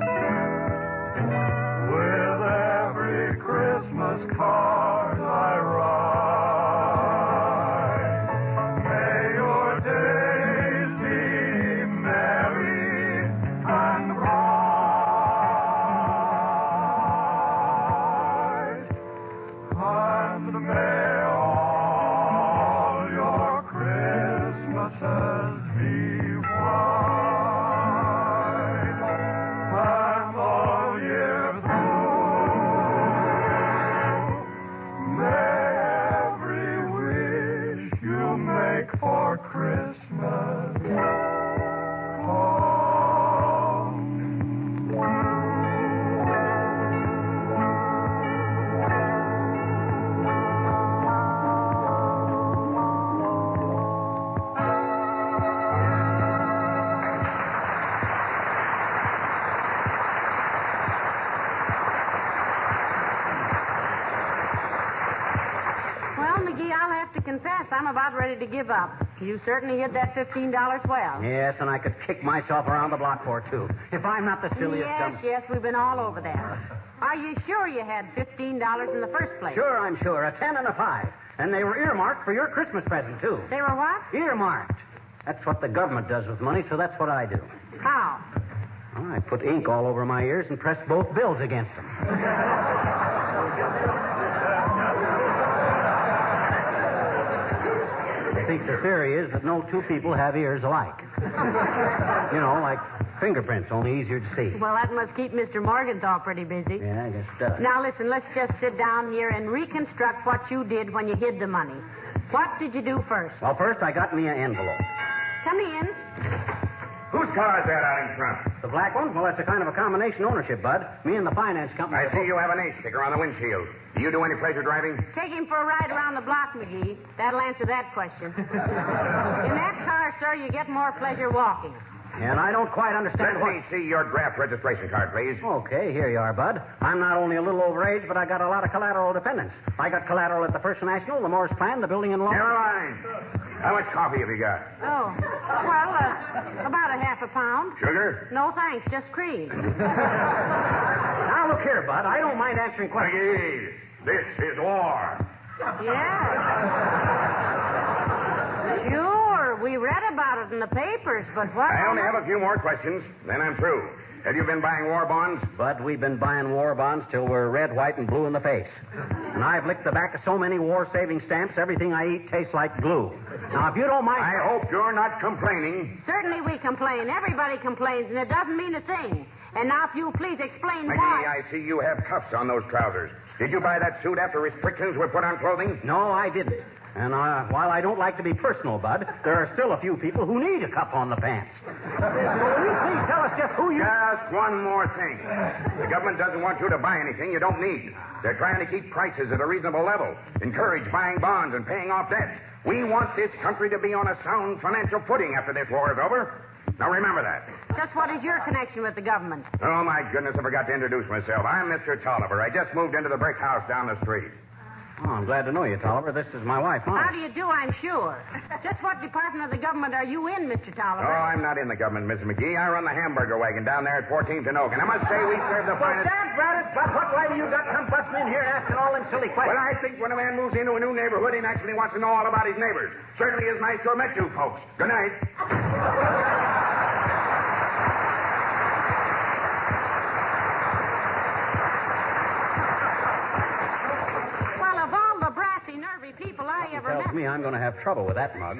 I'm about ready to give up. You certainly hid that $15 well. Yes, and I could kick myself around the block for it, too. If I'm not the silliest Yes, we've been all over that. Are you sure you had $15 in the first place? Sure, I'm sure. A 10 and a 5. And they were earmarked for your Christmas present, too. They were what? Earmarked. That's what the government does with money, so that's what I do. How? Well, I put ink all over my ears and pressed both bills against them. I think the theory is that no two people have ears alike. You know, like fingerprints, only easier to see. Well, that must keep Mr. Morgenthau pretty busy. Yeah, I guess it does. Now, listen, let's just sit down here and reconstruct what you did when you hid the money. What did you do first? Well, first I got me an envelope. Come in. Whose car is that out in front? The black one? Well, that's a kind of a combination ownership, Bud. Me and the finance company. I see you have an A sticker on the windshield. Do you do any pleasure driving? Take him for a ride around the block, McGee. That'll answer that question. In that car, sir, you get more pleasure walking. And I don't quite understand Let me see your draft registration card, please. Okay, here you are, Bud. I'm not only a little overage, but I got a lot of collateral dependents. I got collateral at the First National, the Morris Plan, the building in Long. Never mind. How much coffee have you got? Oh, well, about a half a pound. Sugar? No, thanks, just cream. Now, look here, Bud. I don't mind answering questions. McGee, this is war. Yeah. Sure, we read about it in the papers, but what... I only have a few more questions, then I'm through. Have you been buying war bonds? Bud, we've been buying war bonds till we're red, white, and blue in the face. And I've licked the back of so many war-saving stamps, everything I eat tastes like glue. Now, if you don't mind... I hope you're not complaining. Certainly we complain. Everybody complains, and it doesn't mean a thing. And now, if you please explain McGee, why... I see you have cuffs on those trousers. Did you buy that suit after restrictions were put on clothing? No, I didn't. And while I don't like to be personal, Bud, there are still a few people who need a cuff on the pants. Will you please tell us just who you... Just one more thing. The government doesn't want you to buy anything you don't need. They're trying to keep prices at a reasonable level, encourage buying bonds and paying off debts. We want this country to be on a sound financial footing after this war is over. Now, remember that. Just what is your connection with the government? Oh, my goodness, I forgot to introduce myself. I'm Mr. Tolliver. I just moved into the brick house down the street. Oh, I'm glad to know you, Tolliver. This is my wife, Molly. How do you do, I'm sure. Just what department of the government are you in, Mr. Tolliver? Oh, I'm not in the government, Mrs. McGee. I run the hamburger wagon down there at 14th and Oak. And I must say we serve the finest... Well, Dad, Bud, what right do you got come busting in here asking all them silly questions? Well, I think when a man moves into a new neighborhood, he naturally wants to know all about his neighbors. Certainly is nice to have met you folks. Good night. People I ever tells met. me I'm going to have trouble with that mug.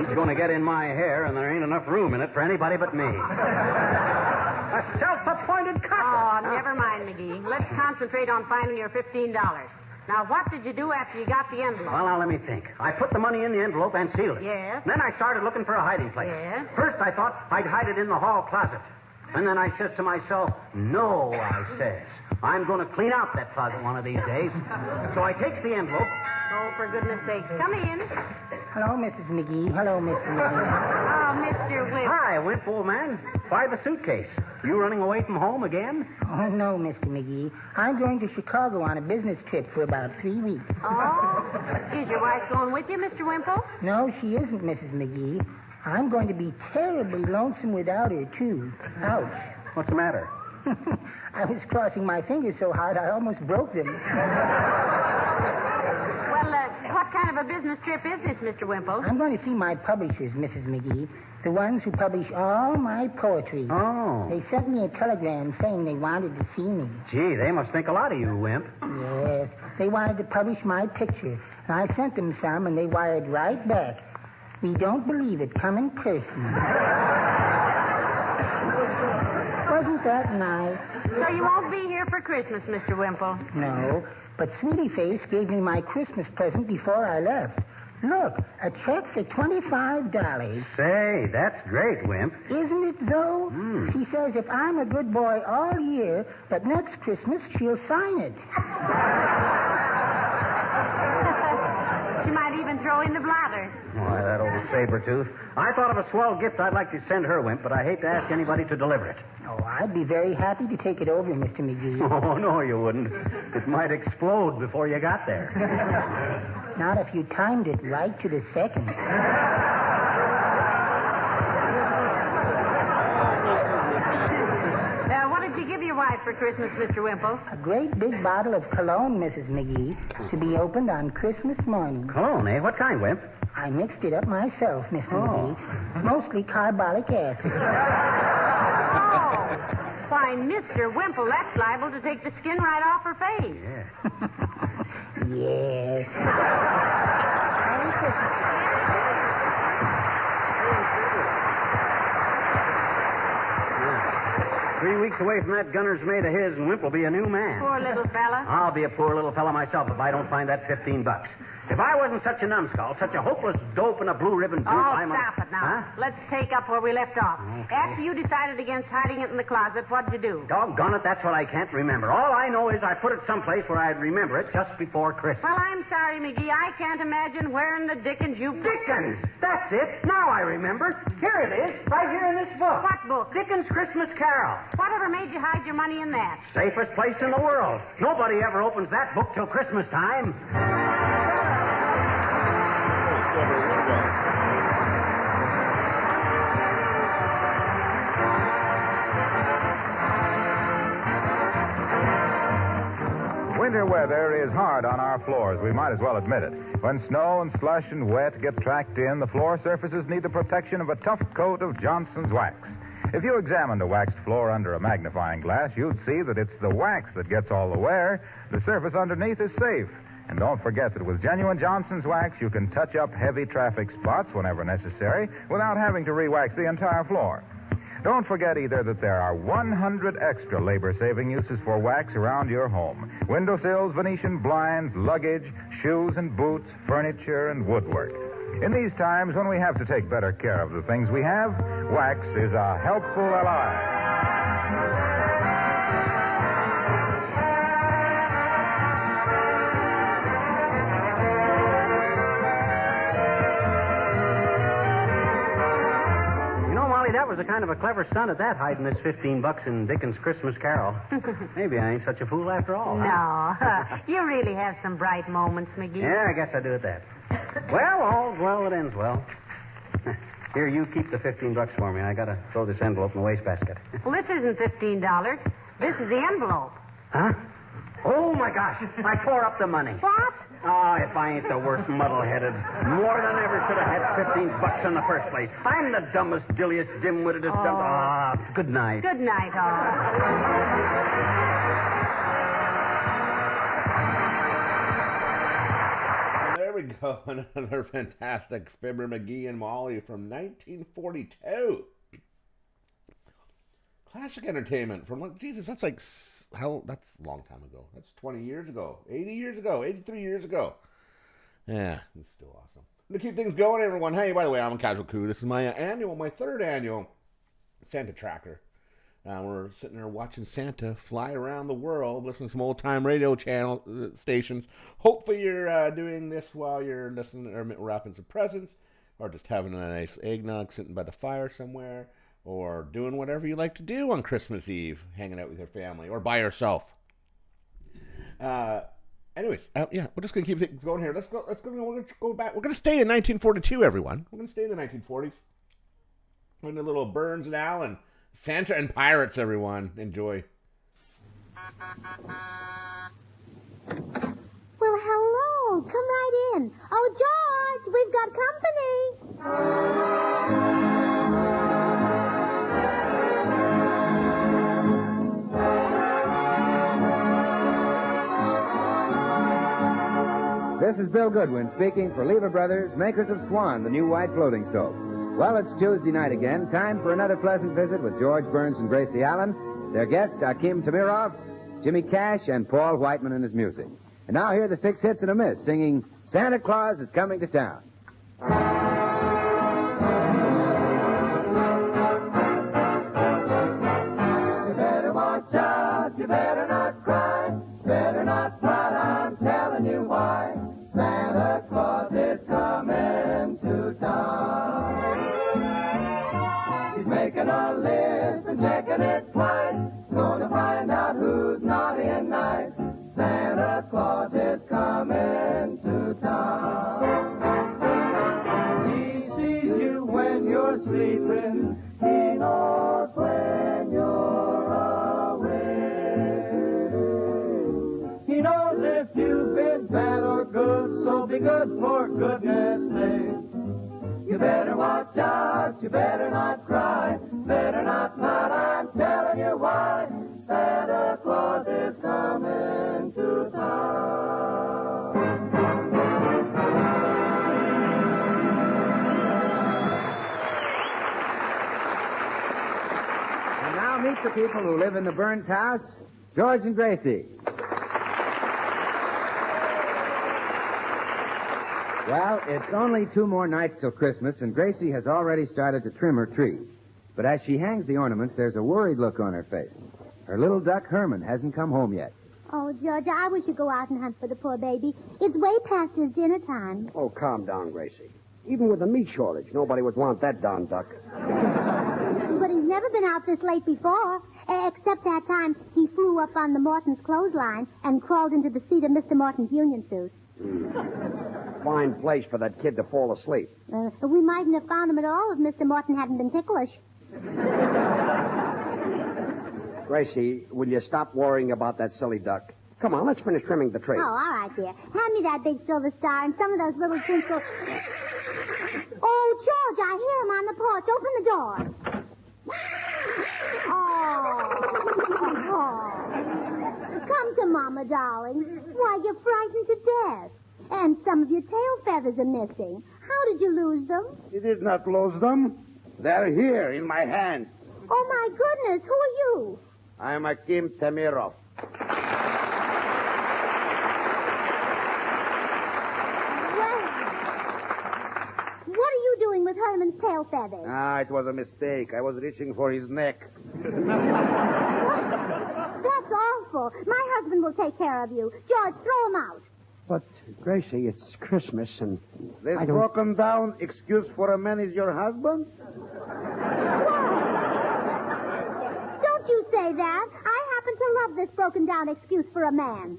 He's going to get in my hair, and there ain't enough room in it for anybody but me. A self-appointed copper. Oh, never mind, McGee. Let's concentrate on finding your $15. Now, what did you do after you got the envelope? Well, now, let me think. I put the money in the envelope and sealed it. Yes. Then I started looking for a hiding place. Yes. First, I thought I'd hide it in the hall closet. And then I says to myself, no, I says. I'm going to clean out that closet one of these days. So I takes the envelope. Oh, for goodness sakes. Come in. Hello, Mrs. McGee. Hello, Mr. McGee. Oh, Mr. Wimp. Hi, Wimp, old man. Why the suitcase? You running away from home again? Oh, no, Mr. McGee. I'm going to Chicago on a business trip for about 3 weeks. Oh? Is your wife going with you, Mr. Wimple? No, she isn't, Mrs. McGee. I'm going to be terribly lonesome without her, too. Ouch. What's the matter? I was crossing my fingers so hard I almost broke them. Well, what kind of a business trip is this, Mr. Wimple? I'm going to see my publishers, Mrs. McGee. The ones who publish all my poetry. Oh. They sent me a telegram saying they wanted to see me. Gee, they must think a lot of you, Wimp. Yes. They wanted to publish my picture. And I sent them some, and they wired right back. We don't believe it. Come in person. Wasn't that nice? So you won't be here for Christmas, Mr. Wimple? No, but Sweetie Face gave me my Christmas present before I left. Look, a check for $25. Say, that's great, Wimp. Isn't it, though? She says if I'm a good boy all year, but next Christmas she'll sign it. She might even throw in the blotter. Why, that old saber-tooth. I thought of a swell gift I'd like to send her, Wimp, but I hate to ask anybody to deliver it. Oh, I'd be very happy to take it over, Mr. McGee. Oh, no, you wouldn't. It might explode before you got there. Not if you timed it right to the second. What did you give your wife for Christmas, Mr. Wimple? A great big bottle of cologne, Mrs. McGee, to be opened on Christmas morning. Cologne, eh? What kind, Wimp? I mixed it up myself, Mr. McGee. Mostly carbolic acid. Why, Mr. Wimple, that's liable to take the skin right off her face. Yes. Merry Christmas. 3 weeks away from that gunner's mate of his, and Wimp will be a new man. Poor little fella. I'll be a poor little fella myself if I don't find that $15. If I wasn't such a numbskull, such a hopeless dope and a blue ribbon dupe, Stop it now. Huh? Let's take up where we left off. Okay. After you decided against hiding it in the closet, what'd you do? Doggone it, that's what I can't remember. All I know is I put it someplace where I'd remember it just before Christmas. Well, I'm sorry, McGee. I can't imagine where in the dickens you... Dickens! That's it. Now I remember. Here it is, right here in this book. What book? Dickens' Christmas Carol. Whatever made you hide your money in that? Safest place in the world. Nobody ever opens that book till Christmas time. Winter weather is hard on our floors. We might as well admit it. When snow and slush and wet get tracked in, the floor surfaces need the protection of a tough coat of Johnson's wax. If you examined a waxed floor under a magnifying glass, you'd see that it's the wax that gets all the wear. The surface underneath is safe. And don't forget that with genuine Johnson's wax, you can touch up heavy traffic spots whenever necessary without having to re-wax the entire floor. Don't forget either that there are 100 extra labor-saving uses for wax around your home. Windowsills, Venetian blinds, luggage, shoes and boots, furniture, and woodwork. In these times when we have to take better care of the things we have, wax is a helpful ally. That was a kind of a clever stunt at that, hiding this $15 in Dickens' Christmas Carol. Maybe I ain't such a fool after all. No. You really have some bright moments, McGee. Yeah, I guess I do at that. Well, all's well that ends well. Here, you keep the $15 for me. I gotta throw this envelope in the wastebasket. Well, this isn't $15. This is the envelope. Huh? Oh, my gosh. I tore up the money. What? Oh, if I ain't the worst muddle-headed, more than ever should have had $15 in the first place. I'm the dumbest, dilliest, dim-wittedest good night. Good night, Well, there we go. Another fantastic Fibber, McGee, and Molly from 1942. Classic entertainment from, Jesus, that's like, that's a long time ago. That's 20 years ago, 80 years ago, 83 years ago. Yeah, it's still awesome. I'm going to keep things going, everyone. Hey, by the way, I'm CasualCoo. This is my third annual Santa Tracker. We're sitting there watching Santa fly around the world, listening to some old-time radio stations. Hopefully you're doing this while you're listening or wrapping some presents, or just having a nice eggnog sitting by the fire somewhere, or doing whatever you like to do on Christmas Eve, hanging out with your family, or by yourself. Anyways, we're just going to keep things going here. Let's go. We're going to go back. We're going to stay in 1942, everyone. We're going to stay in the 1940s. We're in a little Burns and Allen. Santa and Pirates, everyone. Enjoy. Well, hello. Come right in. Oh, George, we've got company. This is Bill Goodwin speaking for Lever Brothers, makers of Swan, the new white floating stove. Well, it's Tuesday night again. Time for another pleasant visit with George Burns and Gracie Allen, their guests Akim Tamirov, Jimmy Cash, and Paul Whiteman and his music. And now here are the 6 hits and a miss, singing Santa Claus is Coming to Town. You better watch out, you better not cry, better not pout, I'm telling you why. Santa Claus is coming to town. He's making a list and checking it twice, gonna find out who's naughty and nice. Santa Claus is coming to town. friend. He knows when you're away. He knows if you've been bad or good, so be good for goodness sake. You better watch out, you better not cry, better not pout, I'm telling you why. Santa Claus is coming to town. And now meet the people who live in the Burns house, George and Gracie. Well, it's only 2 more nights till Christmas, and Gracie has already started to trim her tree. But as she hangs the ornaments, there's a worried look on her face. Her little duck, Herman, hasn't come home yet. Oh, George, I wish you'd go out and hunt for the poor baby. It's way past his dinner time. Oh, calm down, Gracie. Even with the meat shortage, nobody would want that darn duck. But he's never been out this late before, except that time he flew up on the Morton's clothesline and crawled into the seat of Mr. Morton's union suit. Fine place for that kid to fall asleep. We mightn't have found him at all if Mr. Morton hadn't been ticklish. Gracie, will you stop worrying about that silly duck? Come on, let's finish trimming the tree. Oh, all right, dear. Hand me that big silver star and some of those little twinkles. Oh, George, I hear him on the porch. Open the door. Oh. Come to Mama, darling. Why, you're frightened to death. And some of your tail feathers are missing. How did you lose them? You did not lose them. They're here in my hand. Oh, my goodness. Who are you? I am Akim Tamirov. Well, what are you doing with Herman's tail feathers? Ah, it was a mistake. I was reaching for his neck. That's awful. My husband will take care of you. George, throw him out. But, Gracie, it's Christmas and This broken down excuse for a man is your husband? Don't you say that. I happen to love this broken down excuse for a man.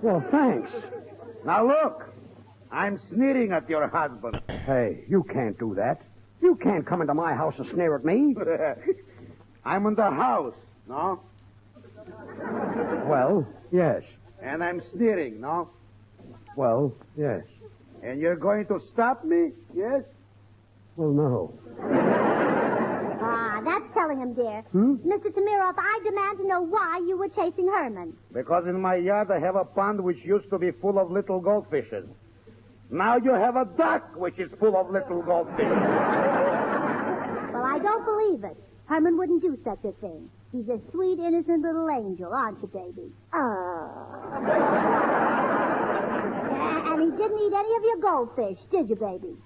Well, thanks. Now look, I'm sneering at your husband. Hey, you can't do that. You can't come into my house and sneer at me. I'm in the house, no? Well, yes. And I'm sneering, no? Well, yes. And you're going to stop me, yes? Well, no. That's telling him, dear. Mr. Tamirov, I demand to know why you were chasing Herman. Because in my yard I have a pond which used to be full of little goldfishes. Now you have a duck which is full of little goldfishes. Well, I don't believe it. Herman wouldn't do such a thing. He's a sweet, innocent little angel, aren't you, baby? And he didn't eat any of your goldfish, did you, baby?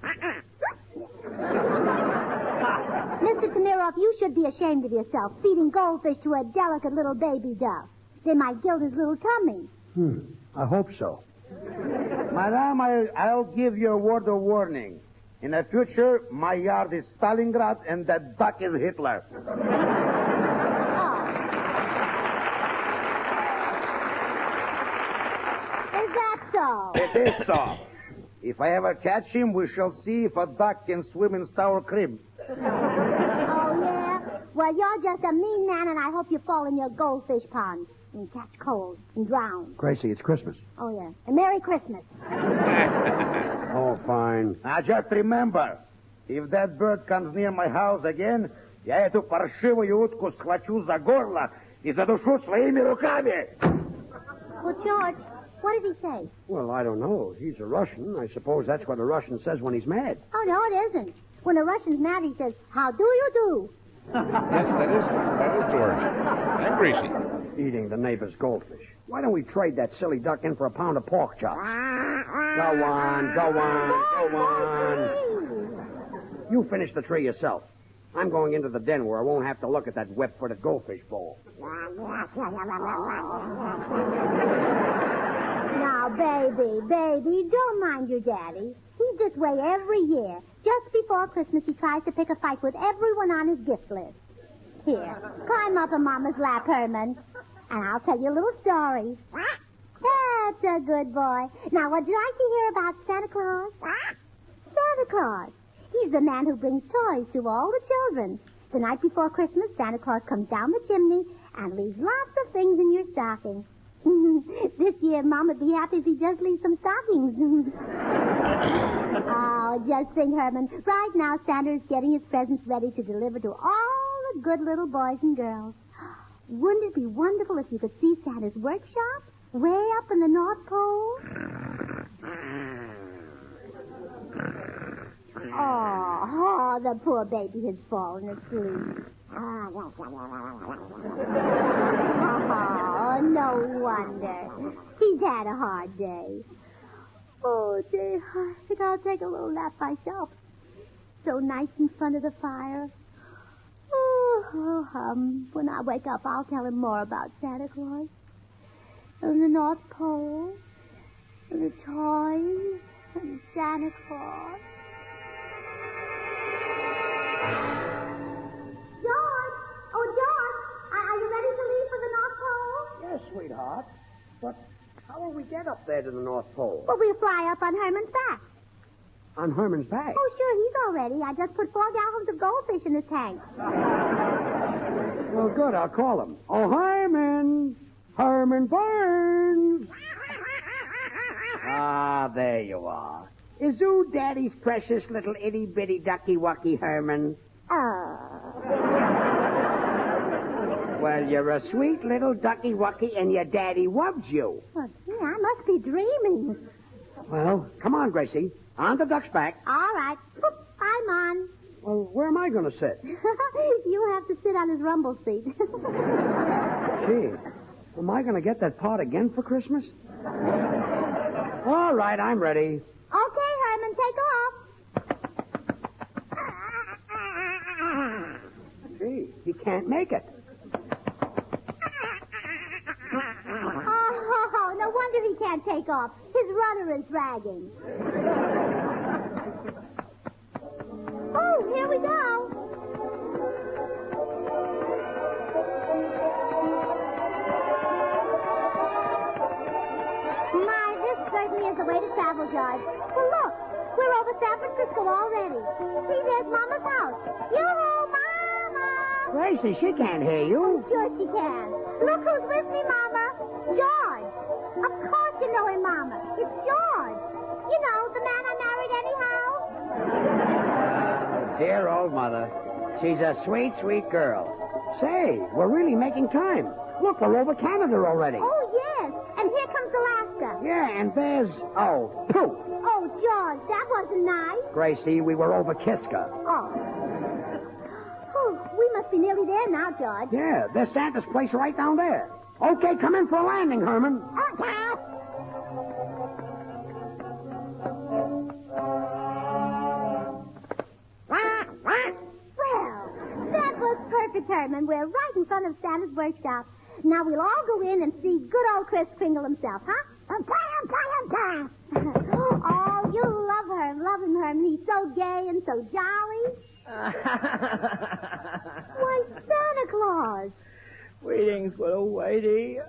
Mr. Tamirov, you should be ashamed of yourself, feeding goldfish to a delicate little baby duck. They might gild his little tummy. I hope so. Madame, I'll give you a word of warning. In the future, my yard is Stalingrad and that duck is Hitler. Is that so? It is so. If I ever catch him, we shall see if a duck can swim in sour cream. Oh, yeah? Well, you're just a mean man, and I hope you fall in your goldfish pond and catch cold and drown. Gracie, it's Christmas. Oh, yeah. And Merry Christmas. Oh, fine. Now, just remember, if that bird comes near my house again, я эту паршивую утку схвачу за горло и задушу своими руками. Well, George, what did he say? Well, I don't know. He's a Russian. I suppose that's what a Russian says when he's mad. Oh, no, it isn't. When a Russian's mad, he says, how do you do? Yes, that is George. And Gracie. Eating the neighbor's goldfish. Why don't we trade that silly duck in for a pound of pork chops? Go on. You finish the tree yourself. I'm going into the den where I won't have to look at that web-footed goldfish bowl. Now, baby, don't mind your daddy. He's this way every year. Just before Christmas, he tries to pick a fight with everyone on his gift list. Here, climb up on Mama's lap, Herman, and I'll tell you a little story. That's a good boy. Now, would you like to hear about Santa Claus? Santa Claus. He's the man who brings toys to all the children. The night before Christmas, Santa Claus comes down the chimney and leaves lots of things in your stocking. This year, Mom would be happy if he just leaves some stockings. Oh, just think, Herman. Right now, Santa is getting his presents ready to deliver to all the good little boys and girls. Wouldn't it be wonderful if you could see Santa's workshop way up in the North Pole? Oh, the poor baby has fallen asleep. Oh, no wonder. He's had a hard day. Oh, dear, I think I'll take a little nap myself. So nice in front of the fire. When I wake up, I'll tell him more about Santa Claus. And the North Pole. And the toys. And Santa Claus. George! Oh, George! Are you ready to leave for the North Pole? Yes, sweetheart. But how will we get up there to the North Pole? Well, we'll fly up on Herman's back. On Herman's back? Oh, sure, he's all ready. I just put 4 gallons of goldfish in his tank. Well, good. I'll call him. Oh, Herman! Herman Burns! Ah, there you are. Is you Daddy's precious little itty-bitty ducky-wucky Herman? Well, you're a sweet little ducky-wucky, and your daddy loves you. Well, gee, I must be dreaming. Well, come on, Gracie. On the duck's back. All right. Boop, I'm on. Well, where am I going to sit? You have to sit on his rumble seat. Gee, am I going to get that pot again for Christmas? All right, I'm ready. Okay, Herman, take off. Gee, he can't make it. Oh, no wonder he can't take off. His rudder is dragging. Oh, here we go. My, this certainly is the way to travel, George. Well, look, we're over San Francisco already. See, there's Mama's house. Yoo-hoo, Mama! Gracie, she can't hear you. Oh, sure she can. Look who's with me, Mama. George. Of course you know him, Mama. It's George. You know, the man I married anyhow. Dear old mother. She's a sweet, sweet girl. Say, we're really making time. Look, we're over Canada already. Oh, yes. And here comes Alaska. Yeah, and there's... Oh, pooh. Oh, George, that wasn't nice. Gracie, we were over Kiska. Oh. Oh, we must be nearly there now, George. Yeah, there's Santa's place right down there. Okay, come in for a landing, Herman. Okay. Well, that was perfect, Herman. We're right in front of Santa's workshop. Now we'll all go in and see good old Kris Kringle himself, huh? Oh, you'll love him, Herman. He's so gay and so jolly. Why, Santa Claus. Greetings, little lady.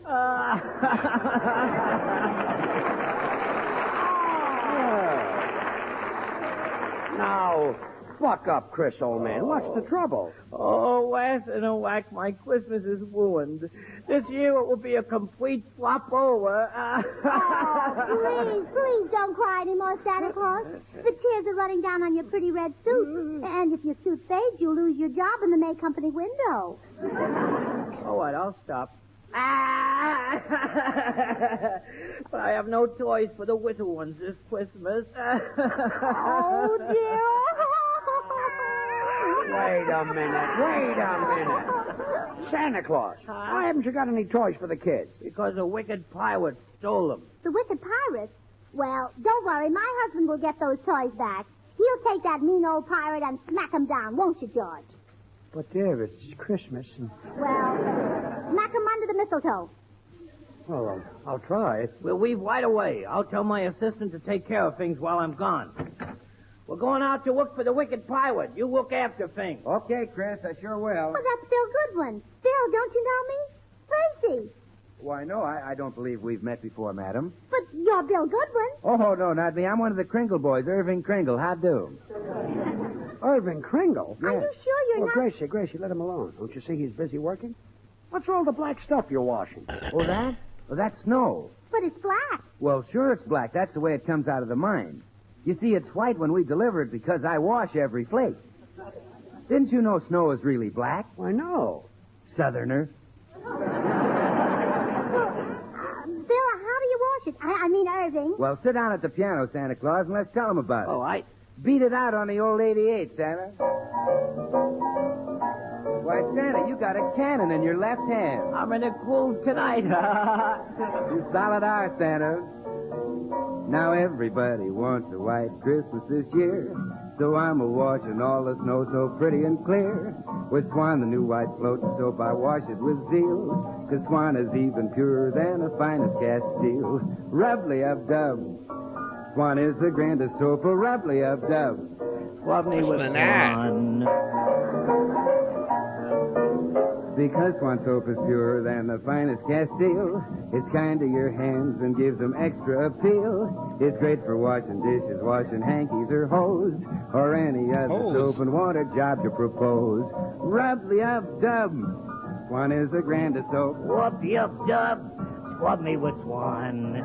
Now, buck up, Chris, old man. What's the trouble? Oh, last in a whack, my Christmas is ruined. This year it will be a complete flop over. Please don't cry anymore, Santa Claus. The tears are running down on your pretty red suit. And if your suit fades, you'll lose your job in the May Company window. All right, I'll stop. But I have no toys for the little ones this Christmas. Oh, dear. Wait a minute. Santa Claus, why haven't you got any toys for the kids? Because a wicked pirate stole them. The wicked pirate? Well, don't worry. My husband will get those toys back. He'll take that mean old pirate and smack him down, won't you, George? But, dear, it's Christmas. Well, smack him under the mistletoe. Well, I'll try. We'll leave right away. I'll tell my assistant to take care of things while I'm gone. We're going out to look for the wicked pirate. You look after things. Okay, Chris, I sure will. Well, that's Bill Goodwin. Bill, don't you know me? Percy. Why, no, I don't believe we've met before, madam. But you're Bill Goodwin. Oh, no, not me. I'm one of the Kringle boys, Irving Kringle. How do? Irving Kringle? Are you sure you're Well, not... Gracie, let him alone. Don't you see he's busy working? What's all the black stuff you're washing? Oh, that? Well, that's snow. But it's black. Well, sure it's black. That's the way it comes out of the mine. You see, it's white when we deliver it because I wash every flake. Didn't you know snow is really black? Why, no. Southerner. Bill, how do you wash it? I mean, Irving. Well, sit down at the piano, Santa Claus, and let's tell him about it. Oh, I... Beat it out on the old 88, Santa. Why, Santa, you got a cannon in your left hand. I'm in a groove tonight. You solid are, Santa. Now everybody wants a white Christmas this year, so I'm a-washing all the snow so pretty and clear. With Swan, the new white floating soap, I wash it with zeal, 'cause Swan is even purer than the finest cast steel. Rubbly-up-dub. Swan is the grandest soap, a rubbly-up-dub. Swab me with Swan. Because Swan soap is purer than the finest Castile, it's kind to your hands and gives them extra appeal. It's great for washing dishes, washing hankies or hose, or any other soap and water job you propose. Rubbly-up-dub. Swan is the grandest soap. Whoop-yup-dub. Swab me with Swan.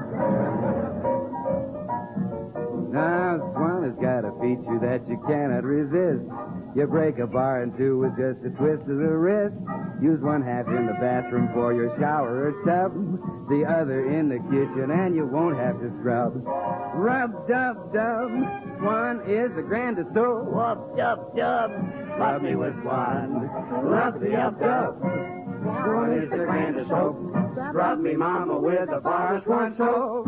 Now, Swan has got a feature that you cannot resist. You break a bar in two with just a twist of the wrist. Use one half in the bathroom for your shower or tub, the other in the kitchen, and you won't have to scrub. Rub-dub-dub. Swan is the grandest soap. Whoop-dub-dub. Rub me with Swan. Rub-the-up-dub. Swan is the grandest soap. Scrub me, mama, with a bar of Swan soap.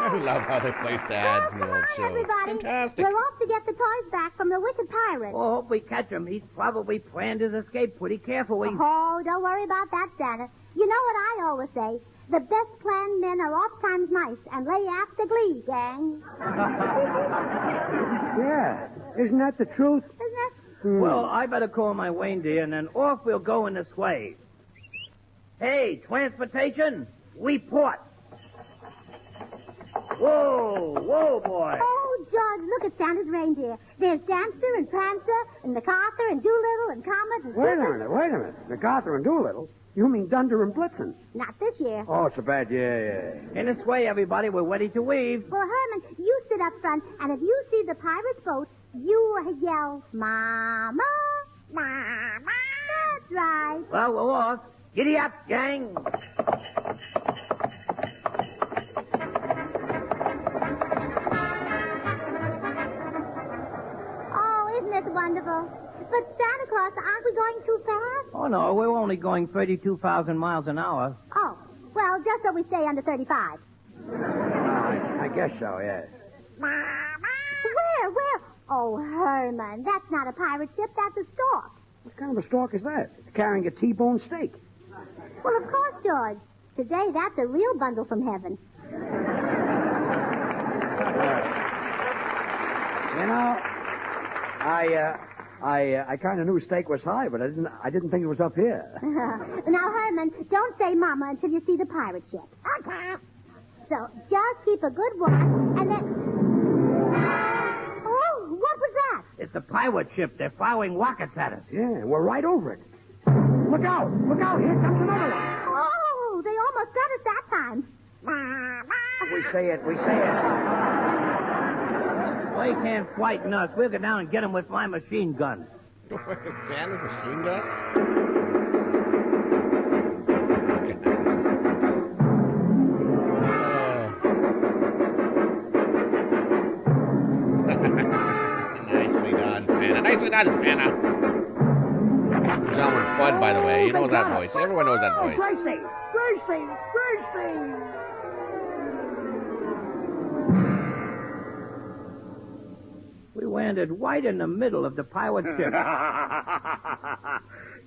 I love how they placed ads in the old shows. Everybody. Fantastic. We're off to get the toys back from the wicked pirate. Oh, hope we catch him. He's probably planned his escape pretty carefully. Oh, don't worry about that, Santa. You know what I always say? The best planned men are oft-times nice and lay after glee, gang. Yeah. Isn't that the truth? Isn't that? Well, I better call my reindeer, and then off we'll go in this way. Hey, transportation, we port. Whoa, boy. Oh, George, look at Santa's reindeer. There's Dancer and Prancer and MacArthur and Doolittle and Comet and Wait a Cupid. minute. MacArthur and Doolittle? You mean Dunder and Blitzen? Not this year. Oh, it's a bad year. In this way, everybody, we're ready to leave. Well, Herman, you sit up front, and if you see the pirate's boat, you yell, Mama, Mama. That's right. Well, we're off. Giddy up, gang. Oh, isn't it wonderful? But Santa Claus, aren't we going too fast? Oh, no, we're only going 32,000 miles an hour. Oh, well, just so we stay under 35. I guess so, yes. Where? Oh, Herman, that's not a pirate ship, that's a stork. What kind of a stork is that? It's carrying a T-bone steak. Well, of course, George. Today, that's a real bundle from heaven. You know, I kind of knew steak was high, but I didn't think it was up here. Now, Herman, don't say Mama until you see the pirate ship. Okay. So, just keep a good watch, and then... Oh, what was that? It's the pirate ship. They're firing rockets at us. Yeah, we're right over it. Look out! Here comes another one. Oh, they almost got us that time. We say it. Well, he can't frighten us. We'll go down and get him with my machine gun. Santa's machine gun? Nicely done, Santa. Who's Elmer Fudd, by the way? You know that voice. Everyone knows that voice. Gracie! We landed right in the middle of the pirate ship.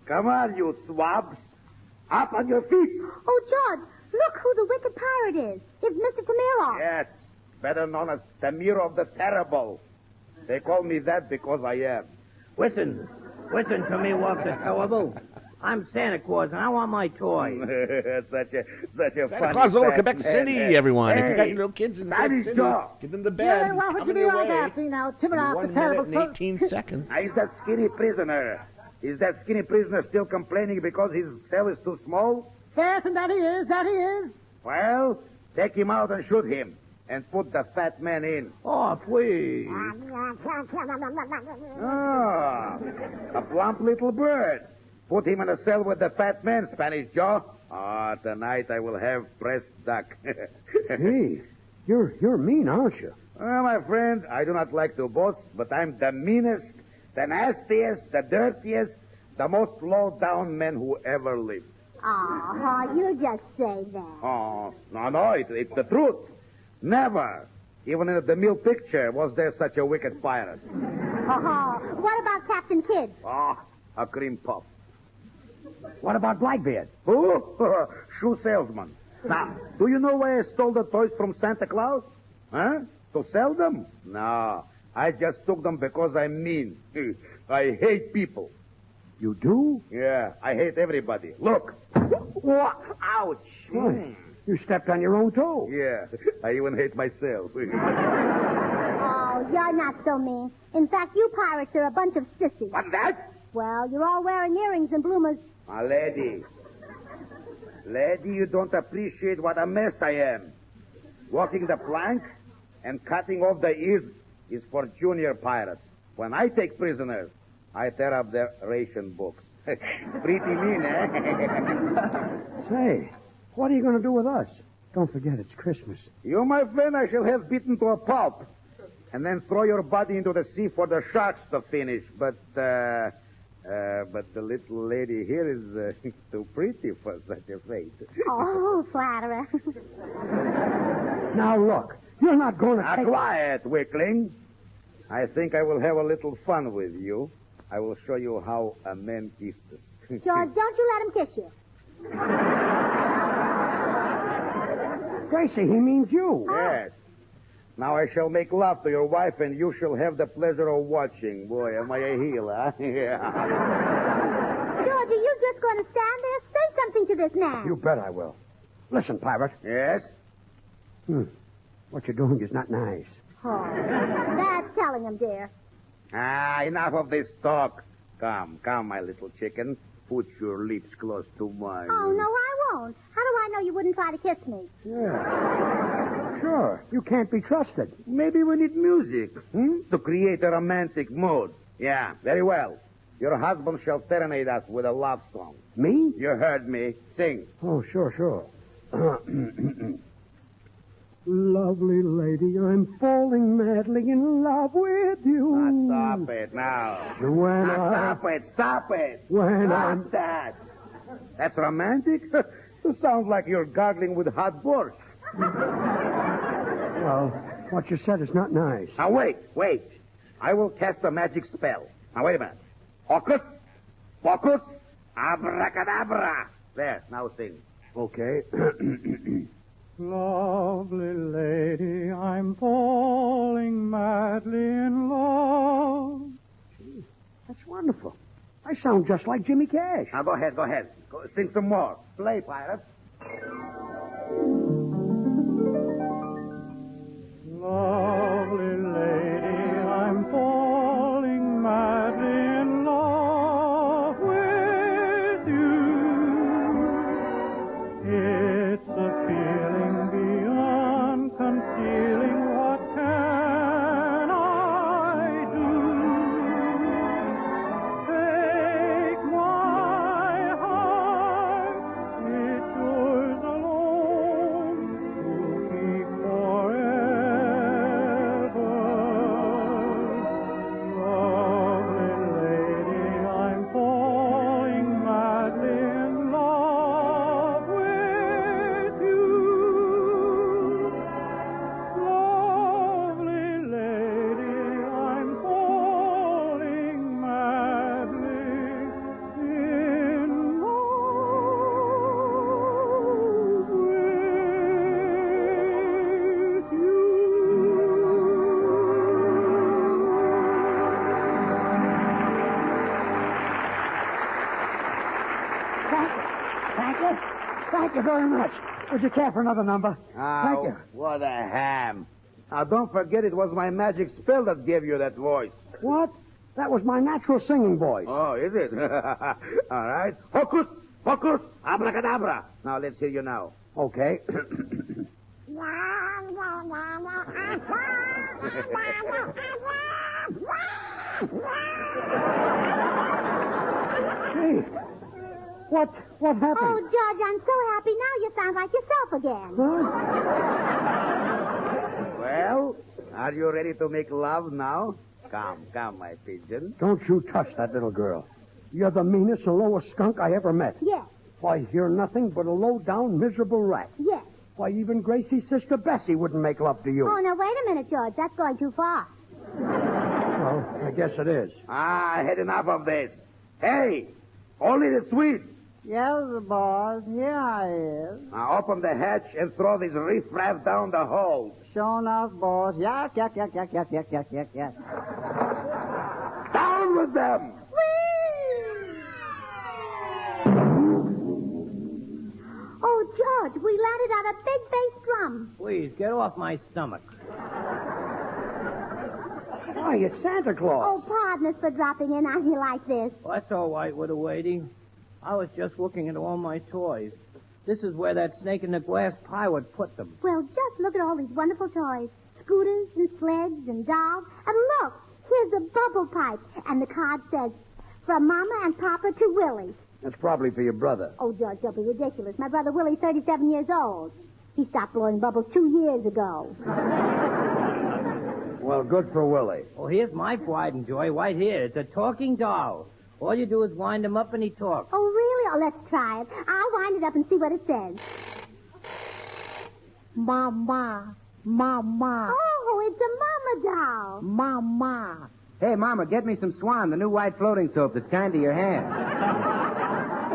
Come on, you swabs. Up on your feet. Oh, George, look who the wicked pirate is. It's Mr. Tamirov. Yes, better known as Tamirov the Terrible. They call me that because I am. Listen to me, Walter Terrible. I'm Santa Claus, and I want my toy. such a Santa funny Claus over fat Quebec man. City, everyone. If you got Hey, your little kids in that Quebec is City, Joe. get them to bed. Yeah, what would you Coming be your like way. after, now, tip it off 1 the terrible minute and 18 seconds. Is that skinny prisoner? Is that skinny prisoner still complaining because his cell is too small? Yes, and that he is, Well, take him out and shoot him. And put the fat man in. Oh, please. Ah, a plump little bird. Put him in a cell with the fat man, Spanish Joe. Ah, tonight I will have pressed duck. Hey, you're mean, aren't you? Well, my friend, I do not like to boast, but I'm the meanest, the nastiest, the dirtiest, the most low-down man who ever lived. Oh, you just say that. Oh, no, it's the truth. Never, even in the mill picture, was there such a wicked pirate. Oh, what about Captain Kidd? Ah, a cream puff. What about Blackbeard? Who? Shoe salesman. Now, do you know why I stole the toys from Santa Claus? Huh? To sell them? No, I just took them because I'm mean. I hate people. You do? Yeah, I hate everybody. Look. What? Ouch. Why, you stepped on your own toe. Yeah, I even hate myself. Oh, you're not so mean. In fact, you pirates are a bunch of sissies. What's that? Well, you're all wearing earrings and bloomers. My lady. Lady, you don't appreciate what a mess I am. Walking the plank and cutting off the ears is for junior pirates. When I take prisoners, I tear up their ration books. Pretty mean, eh? Say, what are you going to do with us? Don't forget, it's Christmas. You, my friend, I shall have beaten to a pulp. And then throw your body into the sea for the sharks to finish. But the little lady here is too pretty for such a fate. Oh, flatterer. Now, look, you're not going to take... Quiet, weakling. I think I will have a little fun with you. I will show you how a man kisses. George, don't you let him kiss you. Gracie, he means you. Yes. Now I shall make love to your wife, and you shall have the pleasure of watching. Boy, am I a heel, huh? Yeah. George, are you just going to stand there? Say something to this man. You bet I will. Listen, pirate. Yes? What you're doing is not nice. Oh, that's telling him, dear. Ah, enough of this talk. Come, my little chicken. Put your lips close to mine. Oh, no, I won't. How do I know you wouldn't try to kiss me? Yeah. Sure. You can't be trusted. Maybe we need music, to create a romantic mood. Yeah, very well. Your husband shall serenade us with a love song. Me? You heard me. Sing. Oh, sure. Lovely lady, I'm falling madly in love with you. Now, stop it, now. Stop it. When that. That's romantic? You sound like you're gargling with hot borscht. Well, what you said is not nice. Now, wait. I will cast a magic spell. Now, wait a minute. Hocus, pocus, abracadabra. There, now sing. Okay. Lovely lady, I'm falling madly in love. Gee, that's wonderful. I sound just like Jimmy Cash. Now, go ahead. Go, sing some more. Play, pirate. Lovely lady, I'm falling madly in love with you. It's a feeling beyond concealing. What can I do? Take my heart, it's yours alone. very much. Would you care for another number? Thank you. What a ham. Now, don't forget it was my magic spell that gave you that voice. What? That was my natural singing voice. Oh, is it? All right. Hocus, pocus, abracadabra. Now, let's hear you now. Okay. Gee, what happened? Oh, George, I'm so happy now you sound like yourself again. Well, are you ready to make love now? Come, my pigeon. Don't you touch that little girl. You're the meanest and lowest skunk I ever met. Yes, Why, you're nothing but a low-down, miserable rat. yes. Why, even Gracie's sister Bessie wouldn't make love to you. Oh, now, wait a minute, George. That's going too far. Well, I guess it is. I had enough of this. Hey, only the sweet. Yes, boss. Here I is. Now open the hatch and throw this riffraff down the hole. Sure enough, boss. Yes. Down with them! Oh, George, we landed on a big bass drum. Please, get off my stomach. Why, it's Santa Claus. Oh, pardon us for dropping in on you like this. Well, that's all right, little lady. I was just looking at all my toys. This is where that snake in the glass pirate put them. Well, just look at all these wonderful toys. Scooters and sleds and dolls. And look, here's a bubble pipe. And the card says, from Mama and Papa to Willie. That's probably for your brother. Oh, George, don't be ridiculous. My brother Willie's 37 years old. He stopped blowing bubbles 2 years ago. Well, good for Willie. Oh, here's my pride and joy right here. It's a talking doll. All you do is wind him up and he talks. Oh, really? Oh, let's try it. I'll wind it up and see what it says. Mama. Mama. Oh, it's a mama doll. Mama. Hey, Mama, get me some Swan, the new white floating soap that's kind to your hands.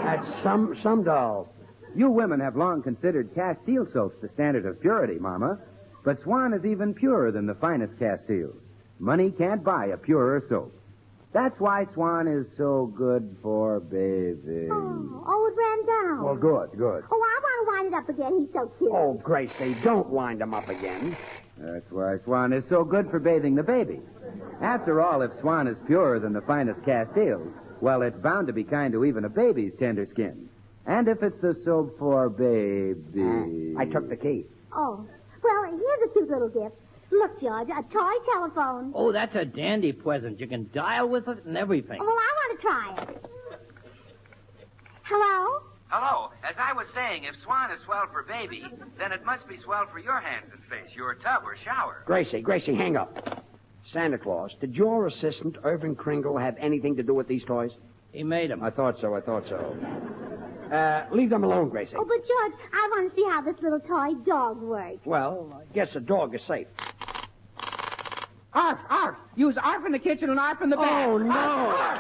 That's some doll. You women have long considered Castile soaps the standard of purity, Mama. But Swan is even purer than the finest Castiles. Money can't buy a purer soap. That's why Swan is so good for bathing. Oh, it ran down. Well, good. Oh, I want to wind it up again. He's so cute. Oh, Gracie, don't wind him up again. That's why Swan is so good for bathing the baby. After all, if Swan is purer than the finest Castiles, well, it's bound to be kind to even a baby's tender skin. And if it's the soap for baby... I took the key. Oh, well, here's a cute little gift. Look, George, a toy telephone. Oh, that's a dandy present. You can dial with it and everything. Oh, well, I want to try it. Hello? Hello. As I was saying, if Swan is swell for baby, then it must be swell for your hands and face, your tub or shower. Gracie, hang up. Santa Claus, did your assistant, Irvin Kringle, have anything to do with these toys? He made them. I thought so. Leave them alone, Gracie. Oh, but George, I want to see how this little toy dog works. Well, I guess a dog is safe. Arf. Use Arf in the kitchen and Arf in the bath. Oh, no. Arf.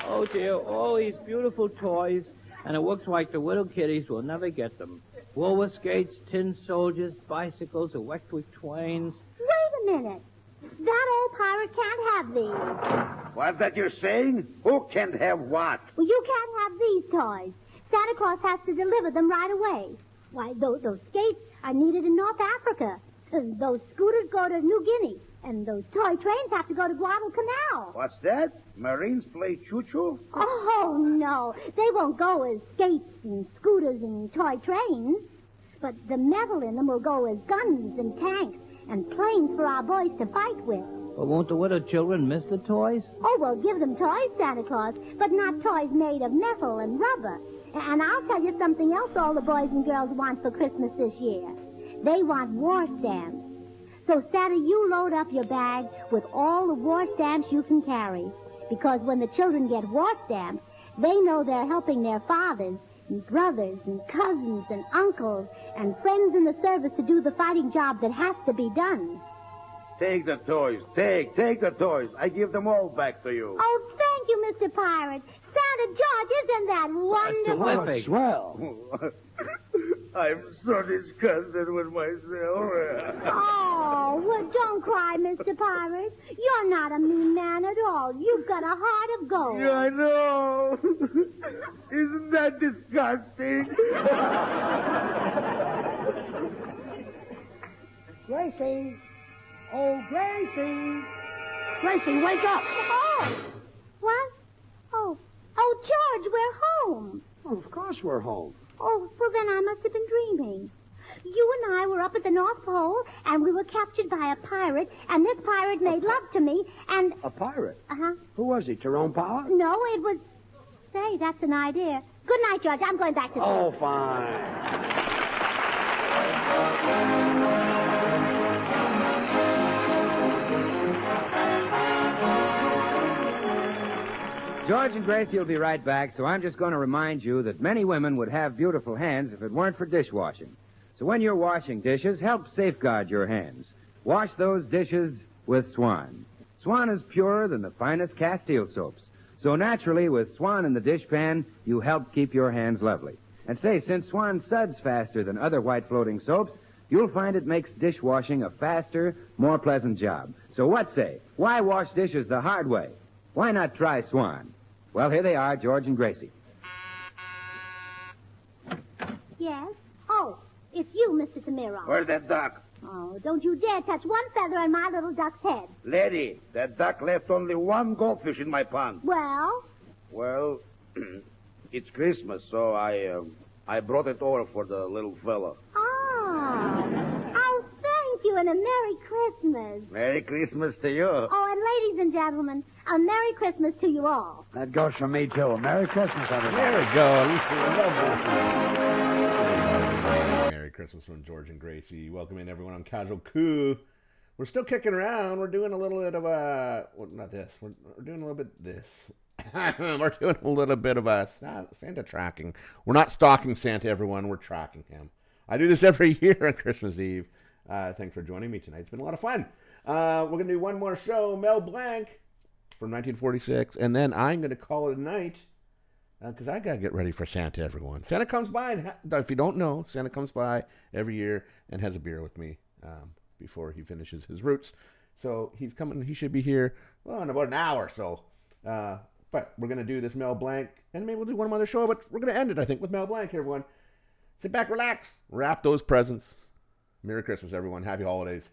Oh, dear. All these beautiful toys. And it looks like the little kiddies will never get them. Roller skates, tin soldiers, bicycles, electric trains. Wait a minute. That old pirate can't have these. What's that you're saying? Who can't have what? Well, you can't have these toys. Santa Claus has to deliver them right away. Why, those skates are needed in North Africa. Those scooters go to New Guinea. And those toy trains have to go to Guadalcanal. What's that? Marines play choo-choo? Oh, no. They won't go as skates and scooters and toy trains. But the metal in them will go as guns and tanks and planes for our boys to fight with. But won't the little children miss the toys? Oh, well, give them toys, Santa Claus, but not toys made of metal and rubber. And I'll tell you something else all the boys and girls want for Christmas this year. They want war stamps. So, Santa, you load up your bag with all the war stamps you can carry. Because when the children get war stamps, they know they're helping their fathers and brothers and cousins and uncles and friends in the service to do the fighting job that has to be done. Take the toys. Take the toys. I give them all back to you. Oh, thank you, Mr. Pirate. Santa George, isn't that wonderful? Swell. I'm so disgusted with myself. Oh, well, don't cry, Mr. Pirate. You're not a mean man at all. You've got a heart of gold. Yeah, I know. Isn't that disgusting? Gracie. Oh, Gracie. Gracie, wake up. Oh, what? Oh, George, we're home. Oh, of course we're home. Oh, well, then I must have been dreaming. You and I were up at the North Pole, and we were captured by a pirate, and this pirate made love to me, and... A pirate? Uh-huh. Who was he, Tyrone Power? No, it was... Say, that's an idea. Good night, George. I'm going back to... Oh, fine. George and Gracie will be right back, so I'm just going to remind you that many women would have beautiful hands if it weren't for dishwashing. So when you're washing dishes, help safeguard your hands. Wash those dishes with Swan. Swan is purer than the finest Castile soaps. So naturally, with Swan in the dishpan, you help keep your hands lovely. And say, since Swan suds faster than other white floating soaps, you'll find it makes dishwashing a faster, more pleasant job. So what say? Why wash dishes the hard way? Why not try Swan? Well, here they are, George and Gracie. Yes? Oh, it's you, Mr. Tamiro. Where's that duck? Oh, don't you dare touch one feather on my little duck's head. Lady, that duck left only one goldfish in my pond. Well? Well, it's Christmas, so I brought it over for the little fella. Oh, thank you, and a Merry Christmas. Merry Christmas to you. Oh, and ladies and gentlemen, a Merry Christmas to you all. That goes for me, too. Merry Christmas, everybody. There we go. Merry Christmas from George and Gracie. Welcome in, everyone, on CasualCoo. We're still kicking around. We're doing a little bit of a... Well, not this. We're doing a little bit this. We're doing a little bit of a Santa tracking. We're not stalking Santa, everyone. We're tracking him. I do this every year on Christmas Eve. Thanks for joining me tonight. It's been a lot of fun. We're going to do one more show, Mel Blanc from 1946, and then I'm going to call it a night because I got to get ready for Santa, everyone. Santa comes by, and if you don't know, Santa comes by every year and has a beer with me before he finishes his routes. So he's coming. He should be here, well, in about an hour or so. But we're going to do this Mel Blanc, and maybe we'll do one other show, but we're going to end it, I think, with Mel Blanc, everyone. Sit back, relax, wrap those presents. Merry Christmas, everyone. Happy holidays.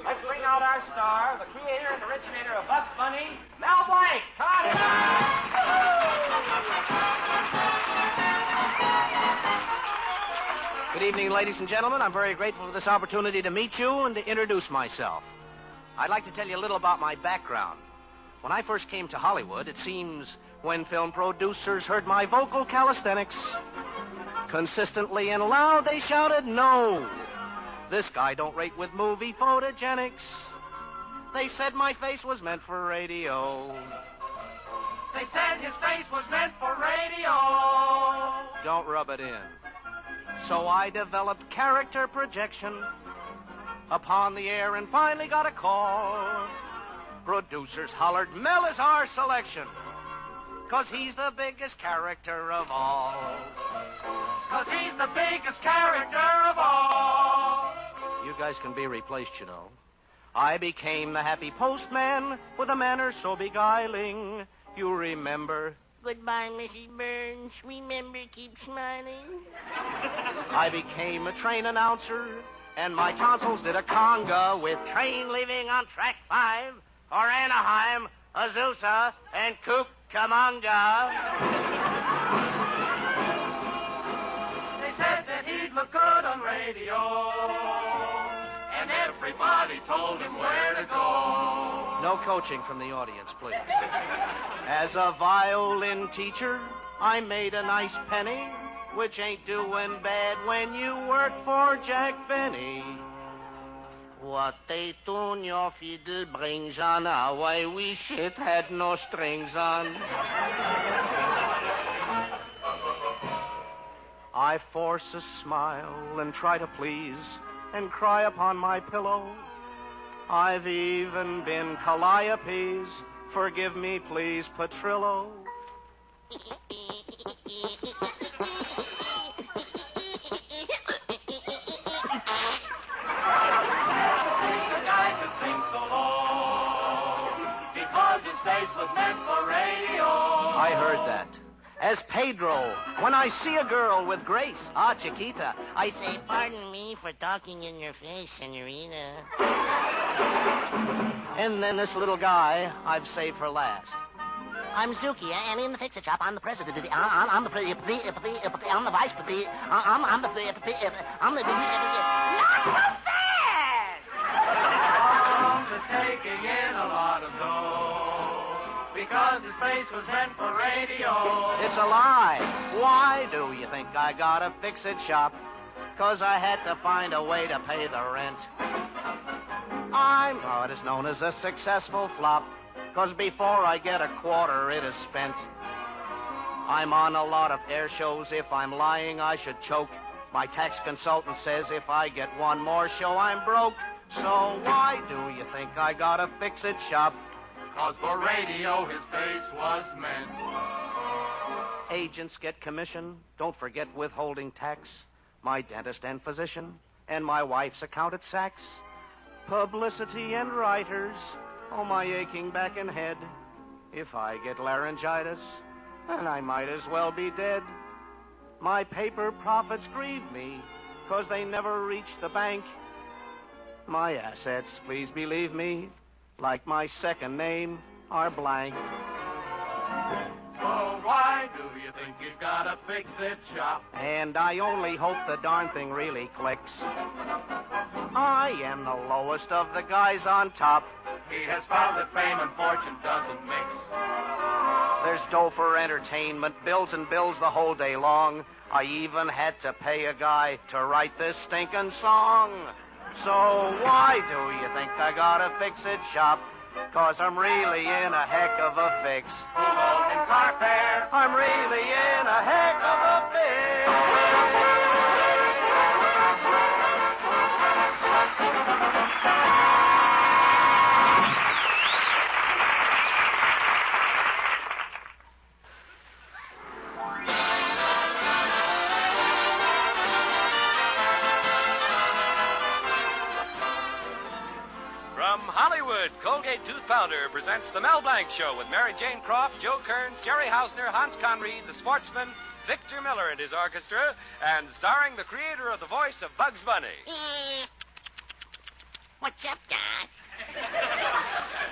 Let's bring out our star, the creator and originator of Bugs Bunny, Mel Blanc. Come on in. Good evening, ladies and gentlemen. I'm very grateful for this opportunity to meet you and to introduce myself. I'd like to tell you a little about my background. When I first came to Hollywood, it seems when film producers heard my vocal calisthenics, consistently and loud they shouted, "No! This guy don't rate with movie photogenics." They said my face was meant for radio. They said his face was meant for radio. Don't rub it in. So I developed character projection upon the air and finally got a call. Producers hollered, "Mel is our selection, 'cause he's the biggest character of all. 'Cause he's the biggest character of all." You guys can be replaced, you know. I became the happy postman with a manner so beguiling. You remember? Goodbye, Mrs. Burns. Remember, keep smiling. I became a train announcer, and my tonsils did a conga with train leaving on track 5 for Anaheim, Azusa, and Cucamonga. They said that he'd look good on radio, and everybody told him where to go. No coaching from the audience, please. As a violin teacher, I made a nice penny, which ain't doing bad when you work for Jack Benny. What a tune your fiddle brings on, how I wish it had no strings on. I force a smile and try to please and cry upon my pillow. I've even been Calliope's. Forgive me, please, Petrillo. I heard that. As Pedro, when I see a girl with grace, Chiquita, I say, Pardon me for talking in your face, senorita. And then this little guy I've saved for last. I'm Zuki, and in the fix-it shop, I'm the president. I'm the vice. I'm the not so fast! Was taking in a lot of dough because his face was meant for radio. It's a lie. Why do you think I got a fix-it shop? 'Cause I had to find a way to pay the rent. I'm what is known as a successful flop, 'cause before I get a quarter, it is spent. I'm on a lot of air shows. If I'm lying, I should choke. My tax consultant says if I get one more show, I'm broke. So why do you think I got a fix-it shop? 'Cause for radio, his face was meant. Agents get commission. Don't forget withholding tax. My dentist and physician, and my wife's account at Saks. Publicity and writers. Oh, my aching back and head. If I get laryngitis, then I might as well be dead. My paper profits grieve me, 'cause they never reach the bank. My assets, please believe me, like my second name, are blank. So why do you think he's got a fix-it shop? And I only hope the darn thing really clicks. I am the lowest of the guys on top. He has found that fame and fortune doesn't mix. There's dough for entertainment, bills and bills the whole day long. I even had to pay a guy to write this stinking song. So why do you think I got a fix-it shop? 'Cause I'm really in a heck of a fix. In car fare. I'm really in a heck of a fix. Hollywood, Colgate Tooth Powder presents The Mel Blanc Show with Mary Jane Croft, Joe Kearns, Jerry Hausner, Hans Conried, the sportsman, Victor Miller and his orchestra, and starring the creator of the voice of Bugs Bunny. What's up, Doc?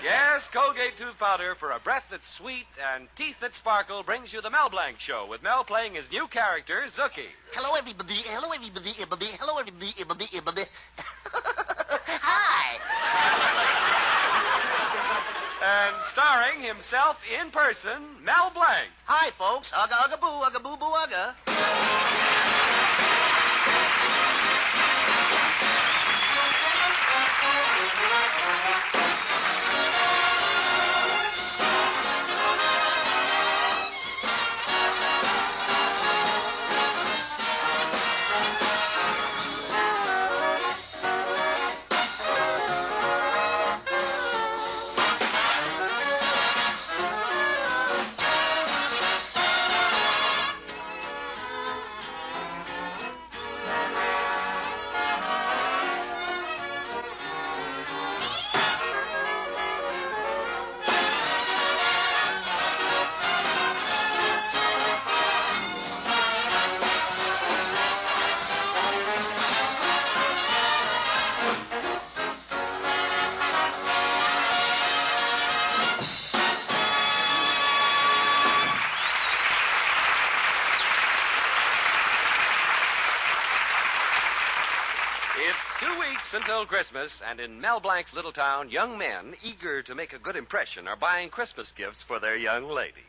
Yes, Colgate Tooth Powder for a breath that's sweet and teeth that sparkle brings you The Mel Blanc Show with Mel playing his new character, Zookie. Hello, everybody. Hello, everybody. Hello, everybody. Hi. And starring himself in person, Mel Blanc. Hi, folks. Ugga, ugga, boo, ugga, boo, boo, ugga. It's 2 weeks until Christmas, and in Mel Blanc's little town, young men eager to make a good impression are buying Christmas gifts for their young ladies.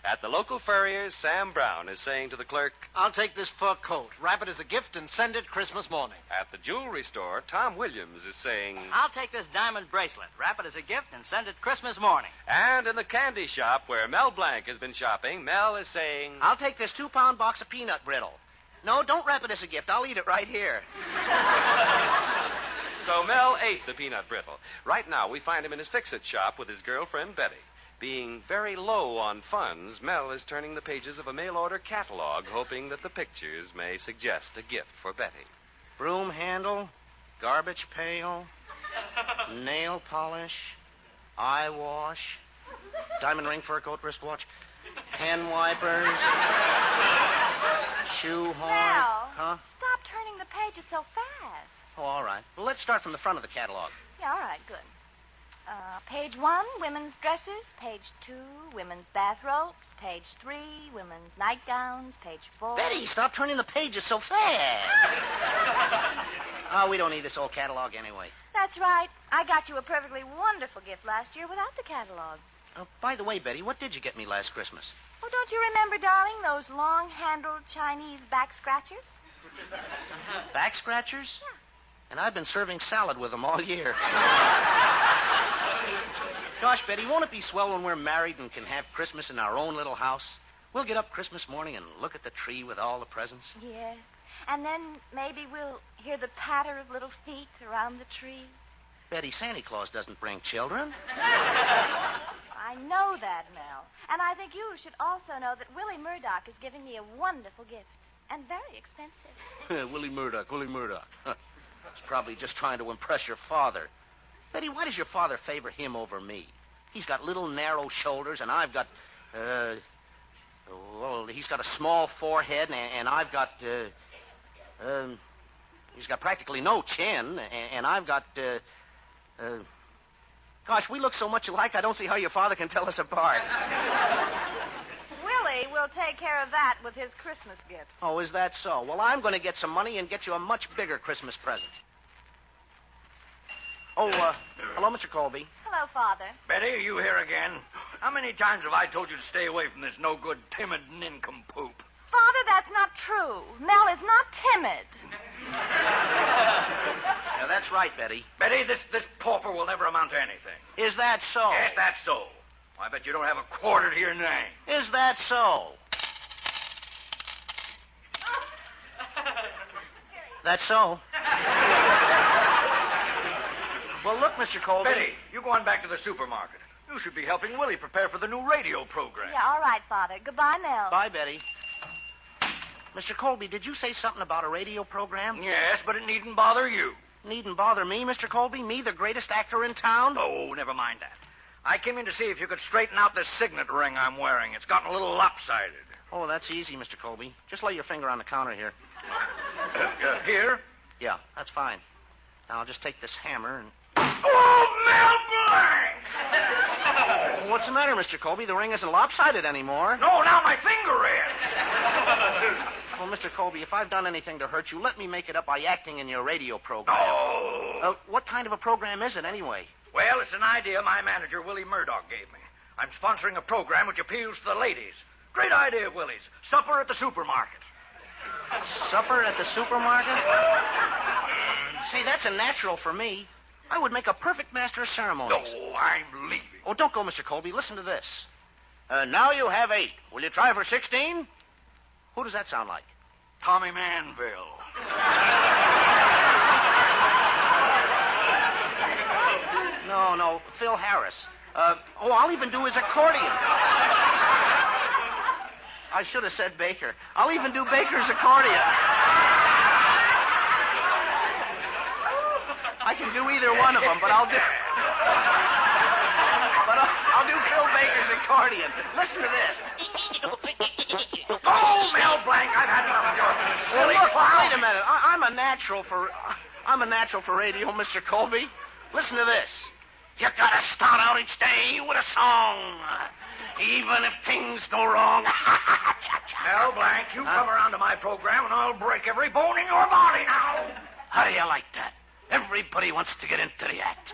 At the local furrier's, Sam Brown is saying to the clerk, I'll take this fur coat, wrap it as a gift, and send it Christmas morning. At the jewelry store, Tom Williams is saying, I'll take this diamond bracelet, wrap it as a gift, and send it Christmas morning. And in the candy shop where Mel Blanc has been shopping, Mel is saying, I'll take this 2-pound box of peanut brittle. No, don't wrap it as a gift. I'll eat it right here. So Mel ate the peanut brittle. Right now, we find him in his fix-it shop with his girlfriend, Betty. Being very low on funds, Mel is turning the pages of a mail-order catalog, hoping that the pictures may suggest a gift for Betty. Broom handle, garbage pail, nail polish, eye wash, diamond ring, fur coat, wristwatch, pen wipers, shoe horn. Mel, Huh? stop turning the pages so fast. Oh, all right. Well, let's start from the front of the catalog. Yeah, all right, good. Page 1, women's dresses. Page 2, women's bathrobes. Page 3, women's nightgowns. Page 4... Betty, stop turning the pages so fast. Oh, we don't need this old catalog anyway. That's right. I got you a perfectly wonderful gift last year without the catalog. By the way, Betty, what did you get me last Christmas? Oh, don't you remember, darling, those long-handled Chinese back scratchers? Back scratchers? Yeah. And I've been serving salad with them all year. Gosh, Betty, won't it be swell when we're married and can have Christmas in our own little house? We'll get up Christmas morning and look at the tree with all the presents. Yes. And then maybe we'll hear the patter of little feet around the tree. Betty, Santa Claus doesn't bring children. I know that, Mel. And I think you should also know that Willie Murdoch is giving me a wonderful gift. And very expensive. Willie Murdoch. He's probably just trying to impress your father. Betty, why does your father favor him over me? He's got little narrow shoulders, and I've got, he's got a small forehead, and I've got, he's got practically no chin, and I've got, gosh, we look so much alike, I don't see how your father can tell us apart. Willie will take care of that with his Christmas gift. Oh, is that so? Well, I'm going to get some money and get you a much bigger Christmas present. Oh, hello, Mr. Colby. Hello, Father. Betty, are you here again? How many times have I told you to stay away from this no-good, timid nincompoop? Father, that's not true. Mel is not timid. Yeah, that's right, Betty. Betty, this pauper will never amount to anything. Is that so? Yes, that's so. I bet you don't have a quarter to your name. Is that so? That's so. Well, look, Mr. Colby. Betty, you go on back to the supermarket. You should be helping Willie prepare for the new radio program. Yeah, all right, Father. Goodbye, Mel. Bye, Betty. Mr. Colby, did you say something about a radio program? Yes, but it needn't bother you. Needn't bother me, Mr. Colby? Me, the greatest actor in town? Oh, never mind that. I came in to see if you could straighten out this signet ring I'm wearing. It's gotten a little lopsided. Oh, that's easy, Mr. Colby. Just lay your finger on the counter here. Here? Yeah, that's fine. Now I'll just take this hammer and... Oh, Mel Blanc! What's the matter, Mr. Colby? The ring isn't lopsided anymore. No, now my finger is. Well, Mr. Colby, if I've done anything to hurt you, let me make it up by acting in your radio program. Oh. What kind of a program is it, anyway? Well, it's an idea my manager, Willie Murdoch, gave me. I'm sponsoring a program which appeals to the ladies. Great idea, Willie's. Supper at the supermarket. Supper at the supermarket? Say, that's a natural for me. I would make a perfect master of ceremonies. Oh, I'm leaving. Oh, don't go, Mr. Colby. Listen to this. Now you have 8. Will you try for 16? Who does that sound like? Tommy Manville. No, Phil Harris. I'll even do his accordion. I should have said Baker. I'll even do Baker's accordion. I can do either one of them, but I'll do Phil Baker's accordion. Listen to this. Oh, Mel Blanc, I've had enough of your silly clown. Wait a minute. I'm a natural for radio, Mr. Colby. Listen to this. You gotta start out each day with a song, even if things go wrong. Mel Blanc, you come around to my program and I'll break every bone in your body now. How do you like that? Everybody wants to get into the act.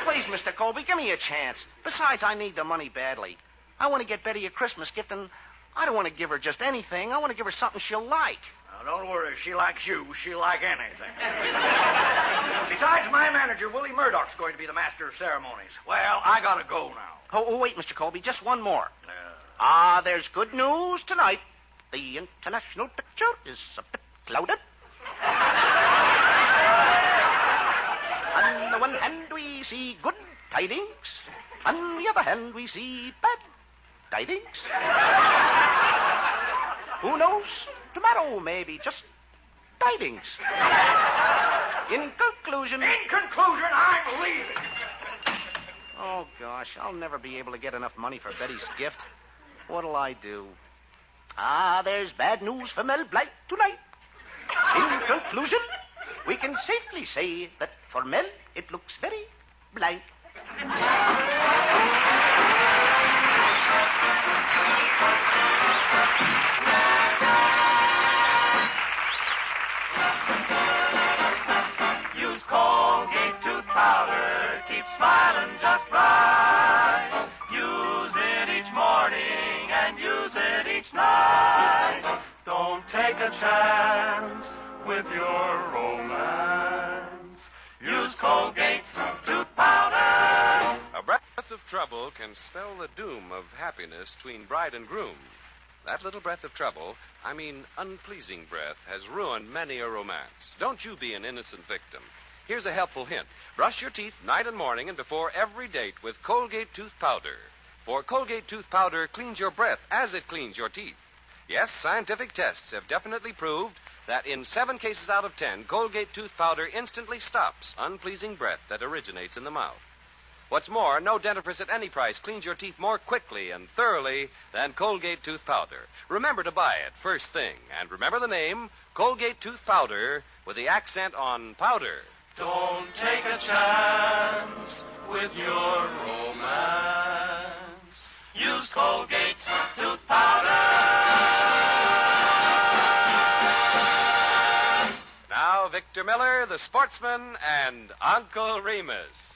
Please, Mr. Colby, give me a chance. Besides, I need the money badly. I want to get Betty a Christmas gift, and I don't want to give her just anything. I want to give her something she'll like. Now, don't worry. If she likes you, she'll like anything. Besides, my manager, Willie Murdoch's going to be the master of ceremonies. Well, I gotta go now. Oh, wait, Mr. Colby, just one more. There's good news tonight. The international picture is a bit clouded. On the one hand, we see good tidings. On the other hand, we see bad tidings. Who knows? Tomorrow may be just tidings. In conclusion, I'm leaving. Oh, gosh, I'll never be able to get enough money for Betty's gift. What'll I do? There's bad news for Mel Blanc tonight. In conclusion, we can safely say that for Mel, it looks very blank. Use Colgate tooth powder. Keep smiling just right. Use it each morning and use it each night. Don't take a chance with your romance. Use Colgate tooth powder. A breath of trouble can spell the doom of happiness between bride and groom. That little breath of trouble, I mean unpleasing breath, has ruined many a romance. Don't you be an innocent victim. Here's a helpful hint. Brush your teeth night and morning and before every date with Colgate tooth powder. For Colgate tooth powder cleans your breath as it cleans your teeth. Yes, scientific tests have definitely proved that in 7 cases out of 10, Colgate tooth powder instantly stops unpleasing breath that originates in the mouth. What's more, no dentifrice at any price cleans your teeth more quickly and thoroughly than Colgate tooth powder. Remember to buy it first thing. And remember the name, Colgate tooth powder, with the accent on powder. Don't take a chance with your romance. Use Colgate tooth powder. Now, Victor Miller, the sportsman, and Uncle Remus.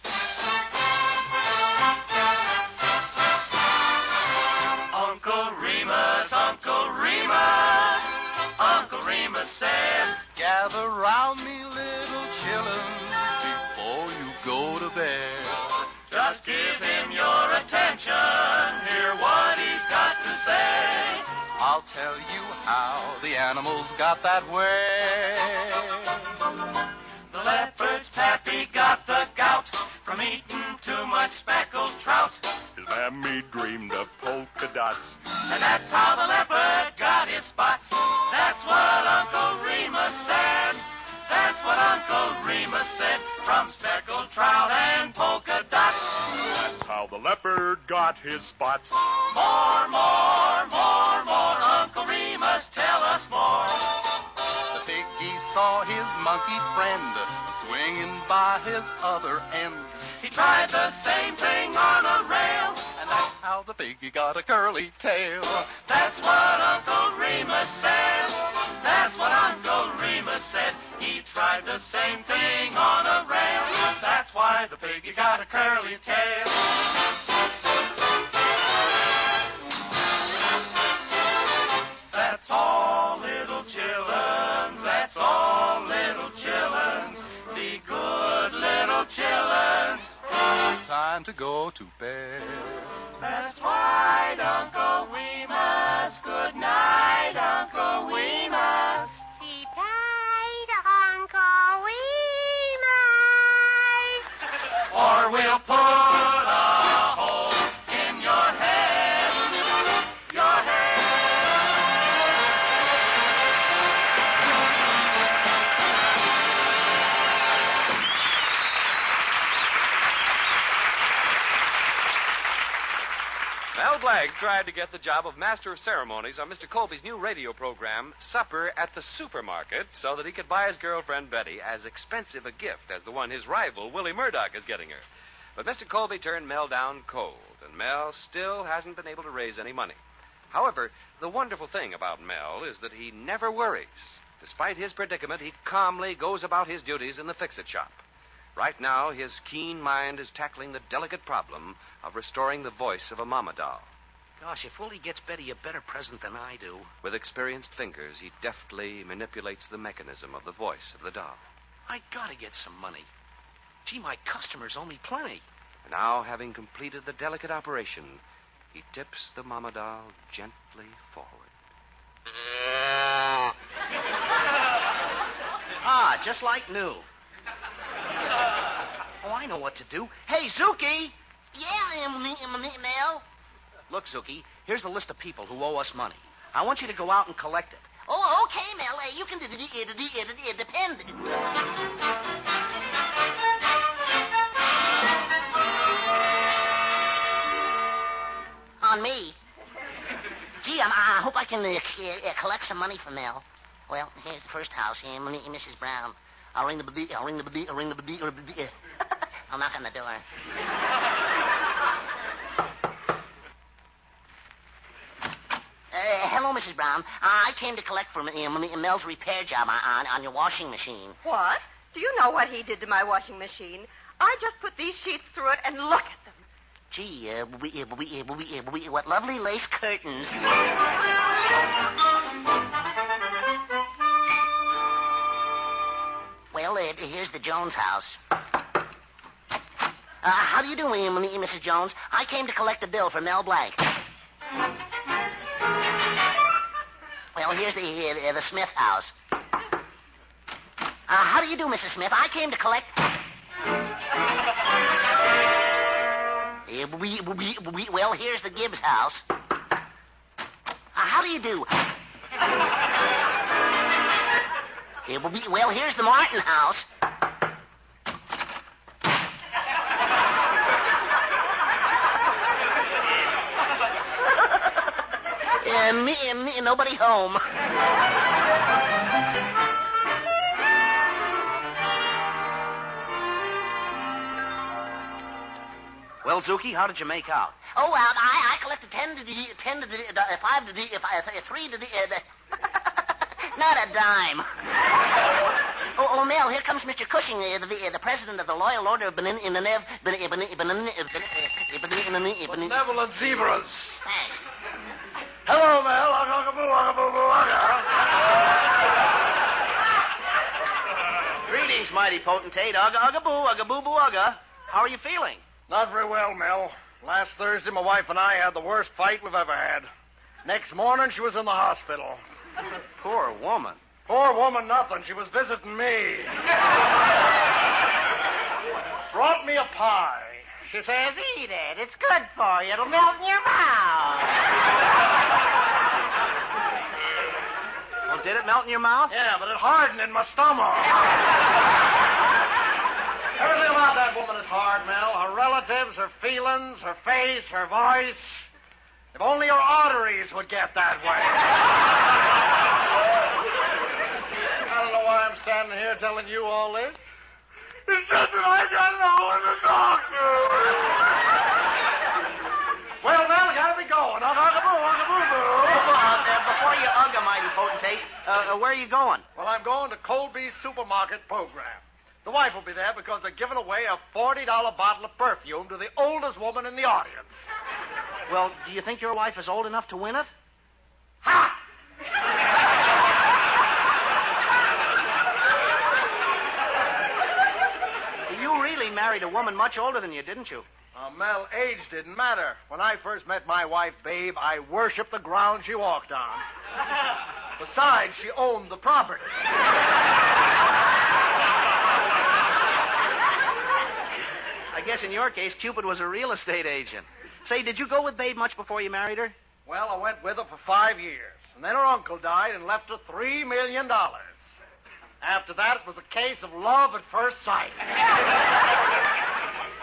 Uncle Remus, Uncle Remus, Uncle Remus said, gather round me, little children, before you go to bed. Just give him your attention, hear what he's got to say. I'll tell you how the animals got that way. The leopard's pappy got the gout from eating too much speckled trout. His mammy dreamed of polka dots. And that's how the leopard got his spots. That's what Uncle Remus said. That's what Uncle Remus said. From speckled trout and polka dots. That's how the leopard got his spots. More, more, more, more. Uncle Remus, tell us more. The piggy saw his monkey friend swinging by his other end. He tried the same thing on a rail, and that's how the piggy got a curly tail. That's what Uncle Remus said. That's what Uncle Remus said. He tried the same thing on a rail. That's why the piggy got a curly tail. That's all, little chillins. That's all, little chillins. Be good, little chillins. Time to go to bed. That's right, Uncle Remus. Good night, Uncle Remus. Sleep tight, Uncle Remus. Or we'll put a hole in your head. Your head. Mel Blanc tried to get the job of Master of Ceremonies on Mr. Colby's new radio program, Supper at the Supermarket, so that he could buy his girlfriend Betty as expensive a gift as the one his rival, Willie Murdoch, is getting her. But Mr. Colby turned Mel down cold, and Mel still hasn't been able to raise any money. However, the wonderful thing about Mel is that he never worries. Despite his predicament, he calmly goes about his duties in the fix-it shop. Right now, his keen mind is tackling the delicate problem of restoring the voice of a mama doll. Gosh, if Willie gets Betty a better present than I do. With experienced fingers, he deftly manipulates the mechanism of the voice of the doll. I gotta get some money. Gee, my customers owe me plenty. And now, having completed the delicate operation, he tips the mama doll gently forward. Just like new. Oh, I know what to do. Hey, Zuki! Yeah, Mel. Look, Zuki, here's a list of people who owe us money. I want you to go out and collect it. Oh, okay, Mel. You can depend. On me. Gee, I hope I can collect some money from Mel. Well, here's the first house here, Mrs. Brown. I'll ring the bell. I'll knock on the door. Hello, Mrs. Brown. I came to collect for Mel's repair job on your washing machine. What? Do you know what he did to my washing machine? I just put these sheets through it and look at them. Gee, what lovely lace curtains. Well, here's the Jones house. How do you do, Mrs. Jones? I came to collect a bill for Mel Blank. Well, here's the Smith house. How do you do, Mrs. Smith? I came to collect... Well, here's the Gibbs house. How do you do? Well, here's the Martin house. Nobody home. Well, Zuki, how did you make out? Oh, I collected 10 to 5 to 3 to not a dime. Oh, Mel, here comes Mr. Cushing, the president of the Loyal Order of Benevolent Zebras. Thanks. Hello, Mel. Greetings, mighty potentate. Ugga. How are you feeling? Not very well, Mel. Last Thursday, my wife and I had the worst fight we've ever had. Next morning, she was in the hospital. Poor woman. Poor woman, nothing. She was visiting me. Brought me a pie. She says, "Eat it. It's good for you. It'll melt in your mouth." Well, did it melt in your mouth? Yeah, but it hardened in my stomach. Everything about that woman is hard, Mel. Her relatives, her feelings, her face, her voice. If only her arteries would get that way. I don't know why I'm standing here telling you all this. It's just that I got no one to talk to. Well, Mel, I gotta be going. Before you ugga, mighty potentate, where are you going? Well, I'm going to Colby's supermarket program. The wife will be there because they're giving away a $40 bottle of perfume to the oldest woman in the audience. Well, do you think your wife is old enough to win it? Ha! You really married a woman much older than you, didn't you? Mel, age didn't matter. When I first met my wife, Babe, I worshipped the ground she walked on. Besides, she owned the property. I guess in your case, Cupid was a real estate agent. Say, did you go with Babe much before you married her? Well, I went with her for 5 years. And then her uncle died and left her $3 million. After that, it was a case of love at first sight.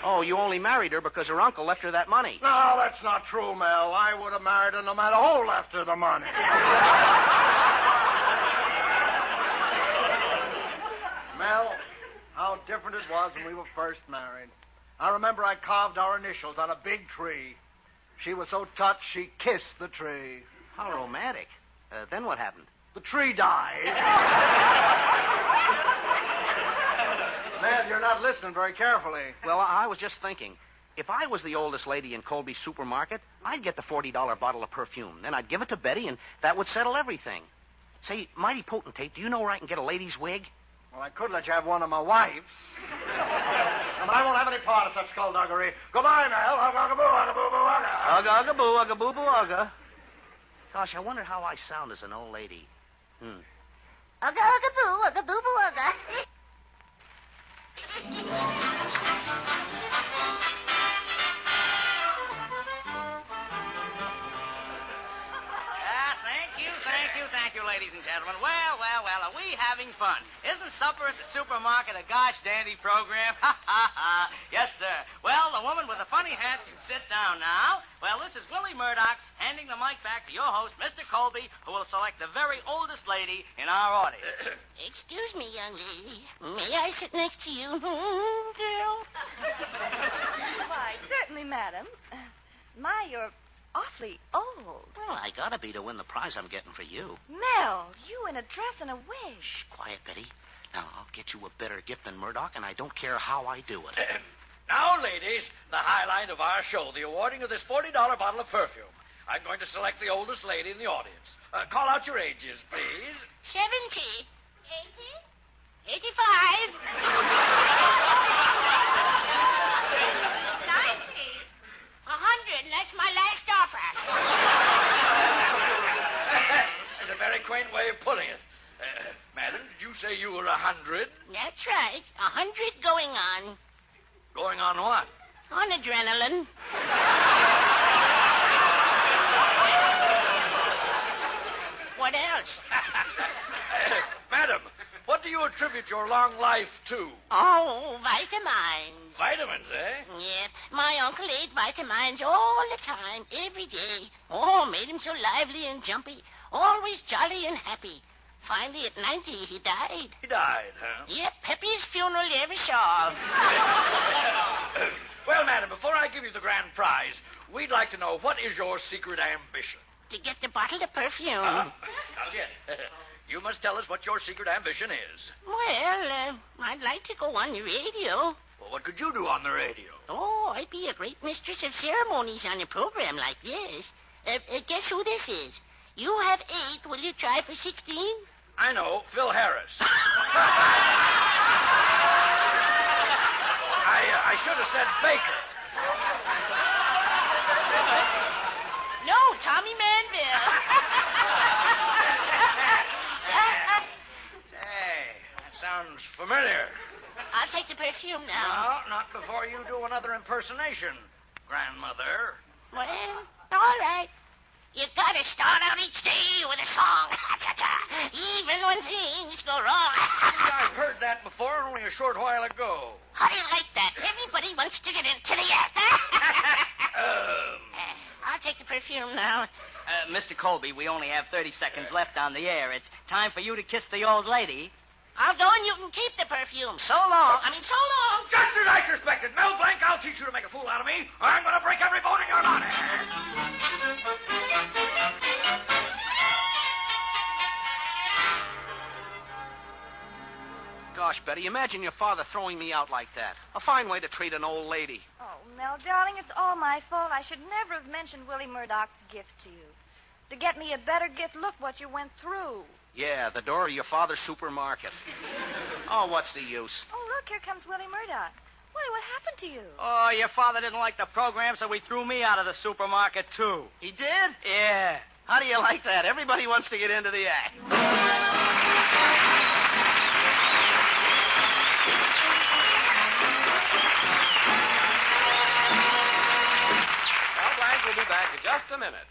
Oh, you only married her because her uncle left her that money. No, that's not true, Mel. I would have married her no matter who left her the money. Mel, how different it was when we were first married. I remember I carved our initials on a big tree. She was so touched, she kissed the tree. How romantic. Then what happened? The tree died. Mel, you're not listening very carefully. Well, I was just thinking. If I was the oldest lady in Colby's supermarket, I'd get the $40 bottle of perfume. Then I'd give it to Betty, and that would settle everything. Say, mighty potentate, do you know where I can get a lady's wig? Well, I could let you have one of my wife's. And I won't have any part of such skullduggery. Goodbye, Mel. Ugga, boo, ugga. Gosh, I wonder how I sound as an old lady. Ugga, boo, ugga, boo, ugga. are we having fun? Isn't supper at the supermarket a gosh dandy program? Ha, ha, ha. Yes, sir. Well, the woman with the funny hat can sit down now. Well, this is Willie Murdoch handing the mic back to your host, Mr. Colby, who will select the very oldest lady in our audience. Excuse me, young lady. May I sit next to you, girl? Why, certainly, madam. My, you're awfully old. Well, I gotta be to win the prize I'm getting for you. Mel, you in a dress and a wig. Shh, quiet, Betty. Now, I'll get you a better gift than Murdoch, and I don't care how I do it. Now, ladies, the highlight of our show, the awarding of this $40 bottle of perfume. I'm going to select the oldest lady in the audience. Call out your ages, please. 70. 80. 85. 90. 100. That's my last offer. That's a very quaint way of putting it. Madam, did you say you were 100? That's right. 100 going on. Going on what? On adrenaline. What else? Madam, what do you attribute your long life to? Oh, vitamins. Vitamins, eh? Yeah. My uncle ate vitamins all the time, every day. Oh, made him so lively and jumpy. Always jolly and happy. Finally, at 90, he died. He died, huh? Yep, happiest funeral you ever saw. Well, madam, before I give you the grand prize, we'd like to know what is your secret ambition? To get the bottle of perfume. Not yet. You must tell us what your secret ambition is. Well, I'd like to go on the radio. Well, what could you do on the radio? Oh, I'd be a great mistress of ceremonies on a program like this. Guess who this is? You have 8. Will you try for 16? I know, Phil Harris. I should have said Baker. No, Tommy Manville. Say, that sounds familiar. I'll take the perfume now. No, not before you do another impersonation, grandmother. Well, all right. You gotta start out each day with a song. Even when things go wrong. I've heard that before only a short while ago. How do you like that? Everybody wants to get into the act. I'll take the perfume now. Mr. Colby, we only have 30 seconds left on the air. It's time for you to kiss the old lady. I'll go and you can keep the perfume. So long. So long. Just as I suspected. Mel Blanc, I'll teach you to make a fool out of me, or I'm going to break every bone in your body. Gosh, Betty, imagine your father throwing me out like that. A fine way to treat an old lady. Oh, Mel, darling, it's all my fault. I should never have mentioned Willie Murdoch's gift to you. To get me a better gift, look what you went through. Yeah, the door of your father's supermarket. Oh, what's the use? Oh, look, here comes Willie Murdoch. Willie, what happened to you? Oh, your father didn't like the program, so he threw me out of the supermarket, too. He did? Yeah. How do you like that? Everybody wants to get into the act. Mel Blanc will be back in just a minute.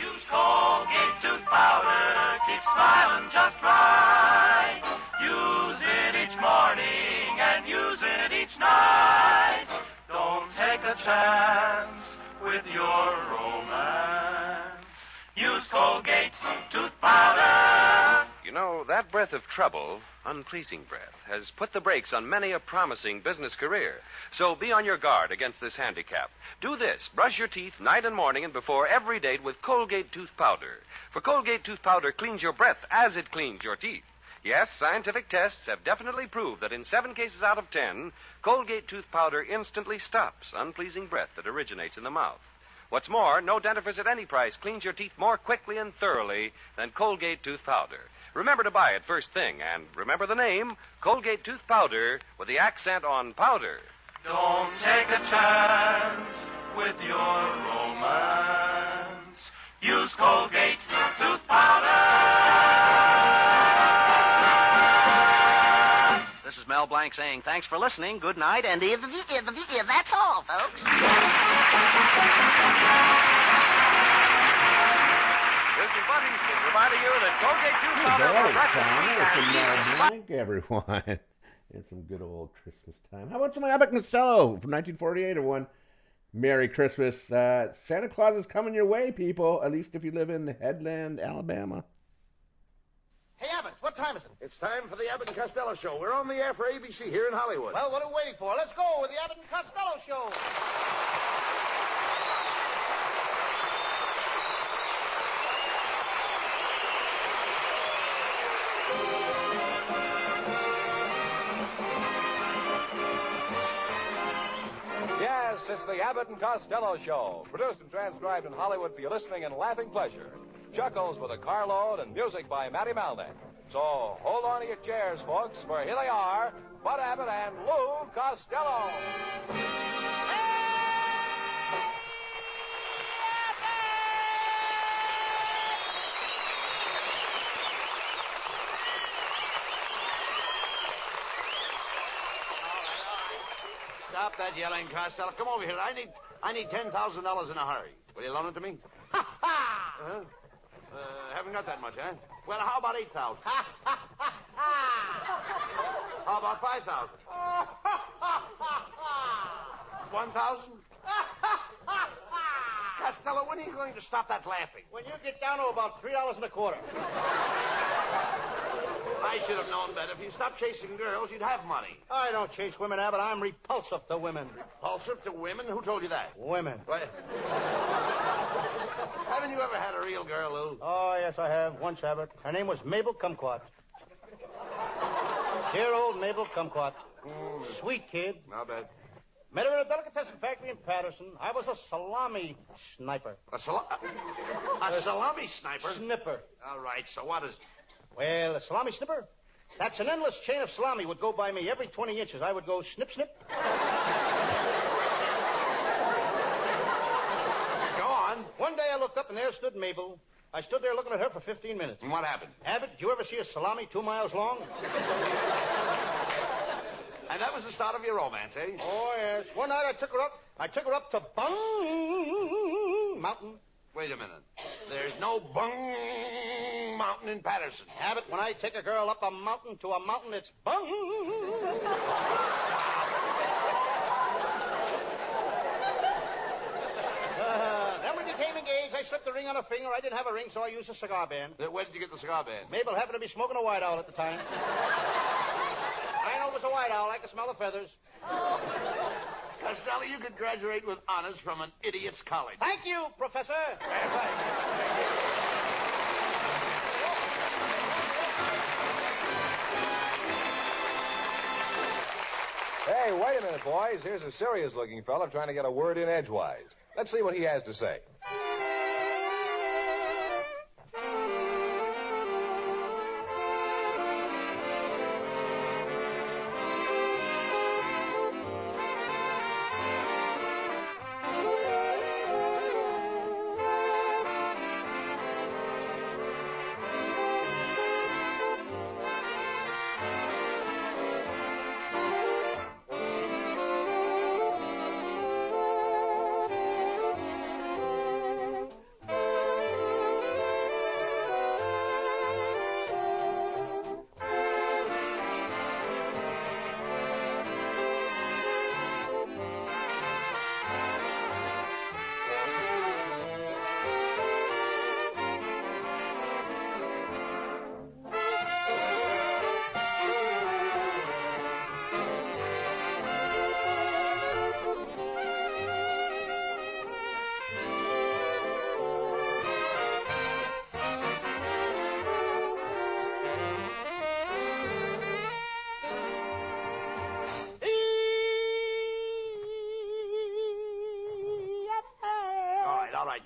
Use Colgate tooth powder, keep smiling just right. Use it each morning and use it each night. Don't take a chance with your romance. Use Colgate tooth powder. You know, that breath of trouble, unpleasing breath, has put the brakes on many a promising business career. So be on your guard against this handicap. Do this. Brush your teeth night and morning and before every date with Colgate tooth powder. For Colgate tooth powder cleans your breath as it cleans your teeth. Yes, scientific tests have definitely proved that in 7 cases out of 10, Colgate tooth powder instantly stops unpleasing breath that originates in the mouth. What's more, no dentifrice at any price cleans your teeth more quickly and thoroughly than Colgate tooth powder. Remember to buy it first thing, and remember the name, Colgate tooth powder, with the accent on powder. Don't take a chance with your romance. Use Colgate tooth powder. This is Mel Blanc saying thanks for listening, good night, and That's all, folks. This is Bud Easton reminding you that Colgate Tooth Powder for breakfast Blank, everyone. It's some good old Christmas time. How about some Abbott and Costello from 1948, everyone? Merry Christmas. Santa Claus is coming your way, people, at least if you live in Headland, Alabama. Hey, Abbott, what time is it? It's time for the Abbott and Costello Show. We're on the air for ABC here in Hollywood. Well, what are we waiting for? Let's go with the Abbott and Costello Show. Yes, it's the Abbott and Costello Show, produced and transcribed in Hollywood for your listening and laughing pleasure. Chuckles with a carload and music by Matty Malnick. So hold on to your chairs, folks, for here they are, Bud Abbott and Lou Costello. Stop that yelling, Costello. Come over here. I need $10,000 in a hurry. Will you loan it to me? Ha ha! Haven't got that much, huh? Well, how about 8,000? How about 5,000? 1,000? Costello, when are you going to stop that laughing? When you get down to about $3.25. I should have known better. If you stopped chasing girls, you'd have money. I don't chase women, Abbott. I'm repulsive to women. Repulsive to women? Who told you that? Women. What? Haven't you ever had a real girl, Lou? Oh, yes, I have. Once, Abbott. Her name was Mabel Kumquat. Dear old Mabel Kumquat. Sweet kid. Not bad. Met her in a delicatessen factory in Patterson. I was a salami sniper. A salami sniper? Snipper. All right, so what is it? Well, a salami snipper? That's an endless chain of salami would go by me every 20 inches. I would go snip, snip. Go on. One day I looked up and there stood Mabel. I stood there looking at her for 15 minutes. And what happened? Abbott, did you ever see a salami 2 miles long? And that was the start of your romance, eh? Oh, yes. One night I took her up to Bung Mountain. Wait a minute. There's no Bung Mountain in Patterson. Abbott, when I take a girl up a mountain to a mountain, it's Bung. Then we became engaged. I slipped the ring on her finger. I didn't have a ring, so I used a cigar band. Where did you get the cigar band? Mabel happened to be smoking a white owl at the time. I know it was a white owl. I could smell the feathers. Costello, you could graduate with honors from an idiot's college. Thank you, Professor. Hey, wait a minute, boys. Here's a serious-looking fella trying to get a word in edgewise. Let's see what he has to say.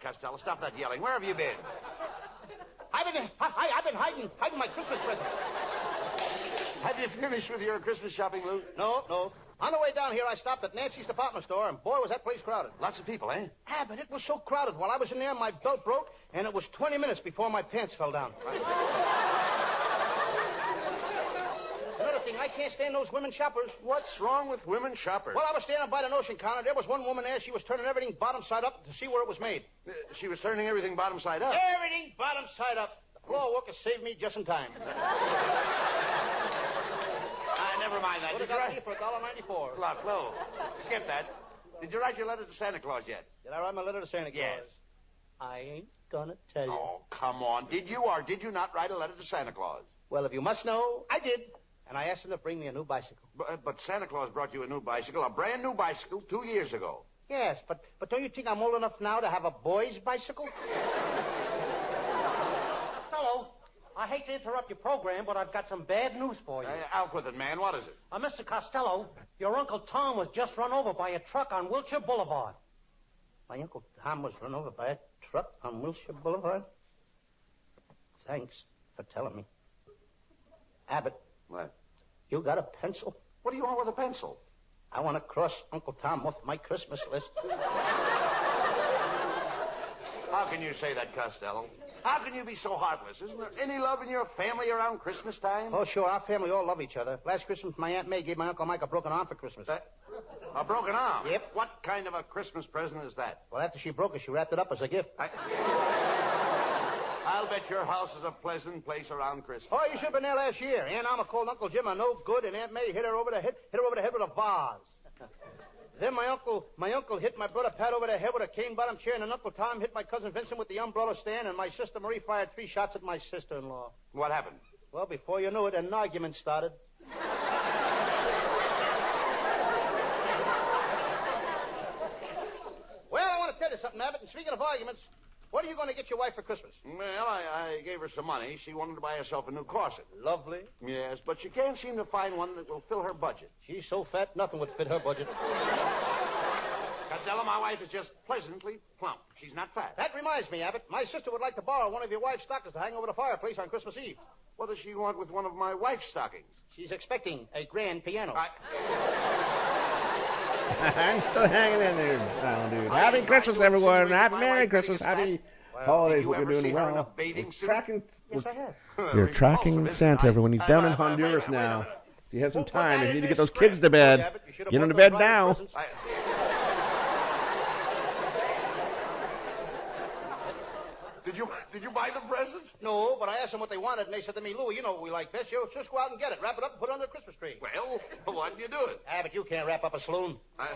Costello, stop that yelling. Where have you been? I've been hiding my Christmas present. Have you finished with your Christmas shopping, Lou? No. On the way down here, I stopped at Nancy's department store, and boy, was that place crowded. Lots of people, eh? Yeah, but it was so crowded. While I was in there, my belt broke, and it was 20 minutes before my pants fell down. Another thing, I can't stand those women shoppers. What's wrong with women shoppers? Well, I was standing by the notion counter. There was one woman there. She was turning everything bottom side up to see where it was made. She was turning everything bottom side up? Everything bottom side up. The floor worker saved me just in time. Never mind that. Would have got me for $1.94. No. Skip that. Did you write your letter to Santa Claus yet? Did I write my letter to Santa Claus? Yes. I ain't gonna tell you. Oh, come on. Did you or did you not write a letter to Santa Claus? Well, if you must know, I did. And I asked him to bring me a new bicycle. But Santa Claus brought you a new bicycle, a brand new bicycle, 2 years ago. Yes, but don't you think I'm old enough now to have a boy's bicycle? Hello. I hate to interrupt your program, but I've got some bad news for you. Out with it, man. What is it? Mr. Costello, your Uncle Tom was just run over by a truck on Wilshire Boulevard. My Uncle Tom was run over by a truck on Wilshire Boulevard? Thanks for telling me. Abbott. What? You got a pencil? What do you want with a pencil? I want to cross Uncle Tom off my Christmas list. How can you say that, Costello? How can you be so heartless? Isn't there any love in your family around Christmas time? Oh, sure. Our family all love each other. Last Christmas, my Aunt May gave my Uncle Mike a broken arm for Christmas. A broken arm? Yep. What kind of a Christmas present is that? Well, after she broke it, she wrapped it up as a gift. I'll bet your house is a pleasant place around Christmas. Oh, you should have been there last year. Aunt Alma called Uncle Jim a no good, and Aunt May hit her over the head with a vase. Then my uncle hit my brother Pat over the head with a cane-bottom chair, and then Uncle Tom hit my cousin Vincent with the umbrella stand, and my sister Marie fired 3 shots at my sister-in-law. What happened? Well, before you knew it, an argument started. Well, I want to tell you something, Abbott, and speaking of arguments, what are you going to get your wife for Christmas? Well, I gave her some money. She wanted to buy herself a new corset. Lovely. Yes, but she can't seem to find one that will fill her budget. She's so fat, nothing would fit her budget. Costello, my wife is just pleasantly plump. She's not fat. That reminds me, Abbott. My sister would like to borrow one of your wife's stockings to hang over the fireplace on Christmas Eve. What does she want with one of my wife's stockings? She's expecting a grand piano. I'm still hanging in there, dude. Happy Christmas, everyone. Happy Merry Christmas. Happy holidays. Hope you're doing well. Yes, I have. You're tracking Santa, everyone. He's down in Honduras now. If you have some time, if you need to get those kids to bed, get them to bed now. Did you buy the presents? No, but I asked them what they wanted, and they said to me, Louie, you know what we like best. You just go out and get it. Wrap it up and put it under the Christmas tree. Well, why didn't you do it? Abbott, you can't wrap up a saloon. Well,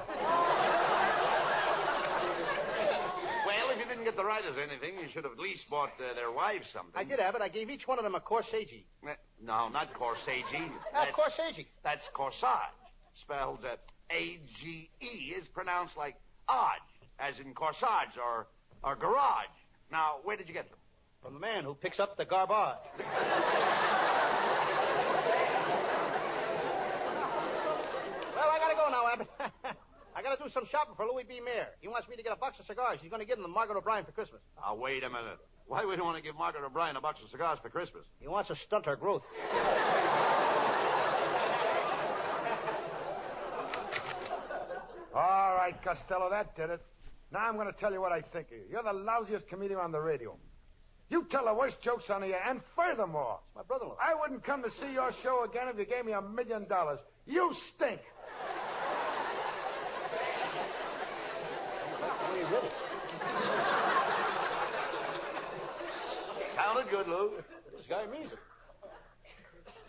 if you didn't get the writers anything, you should have at least bought their wives something. I did, Abbott. I gave each one of them a corsage. No, not corsage. Corsage. That's corsage. Spelled A-G-E is pronounced like odd, as in corsage or garage. Now, where did you get them? From the man who picks up the garbage. Well, I gotta go now, Abbott. I gotta do some shopping for Louis B. Mayer. He wants me to get a box of cigars. He's gonna give them to Margaret O'Brien for Christmas. Now, wait a minute. Why would you want to give Margaret O'Brien a box of cigars for Christmas? He wants to stunt her growth. All right, Costello, that did it. Now I'm going to tell you what I think of you. You're the lousiest comedian on the radio. You tell the worst jokes on the air, and furthermore, my brother-in-law. I wouldn't come to see your show again if you gave me $1 million. You stink. Sounded good, Lou. This guy means it.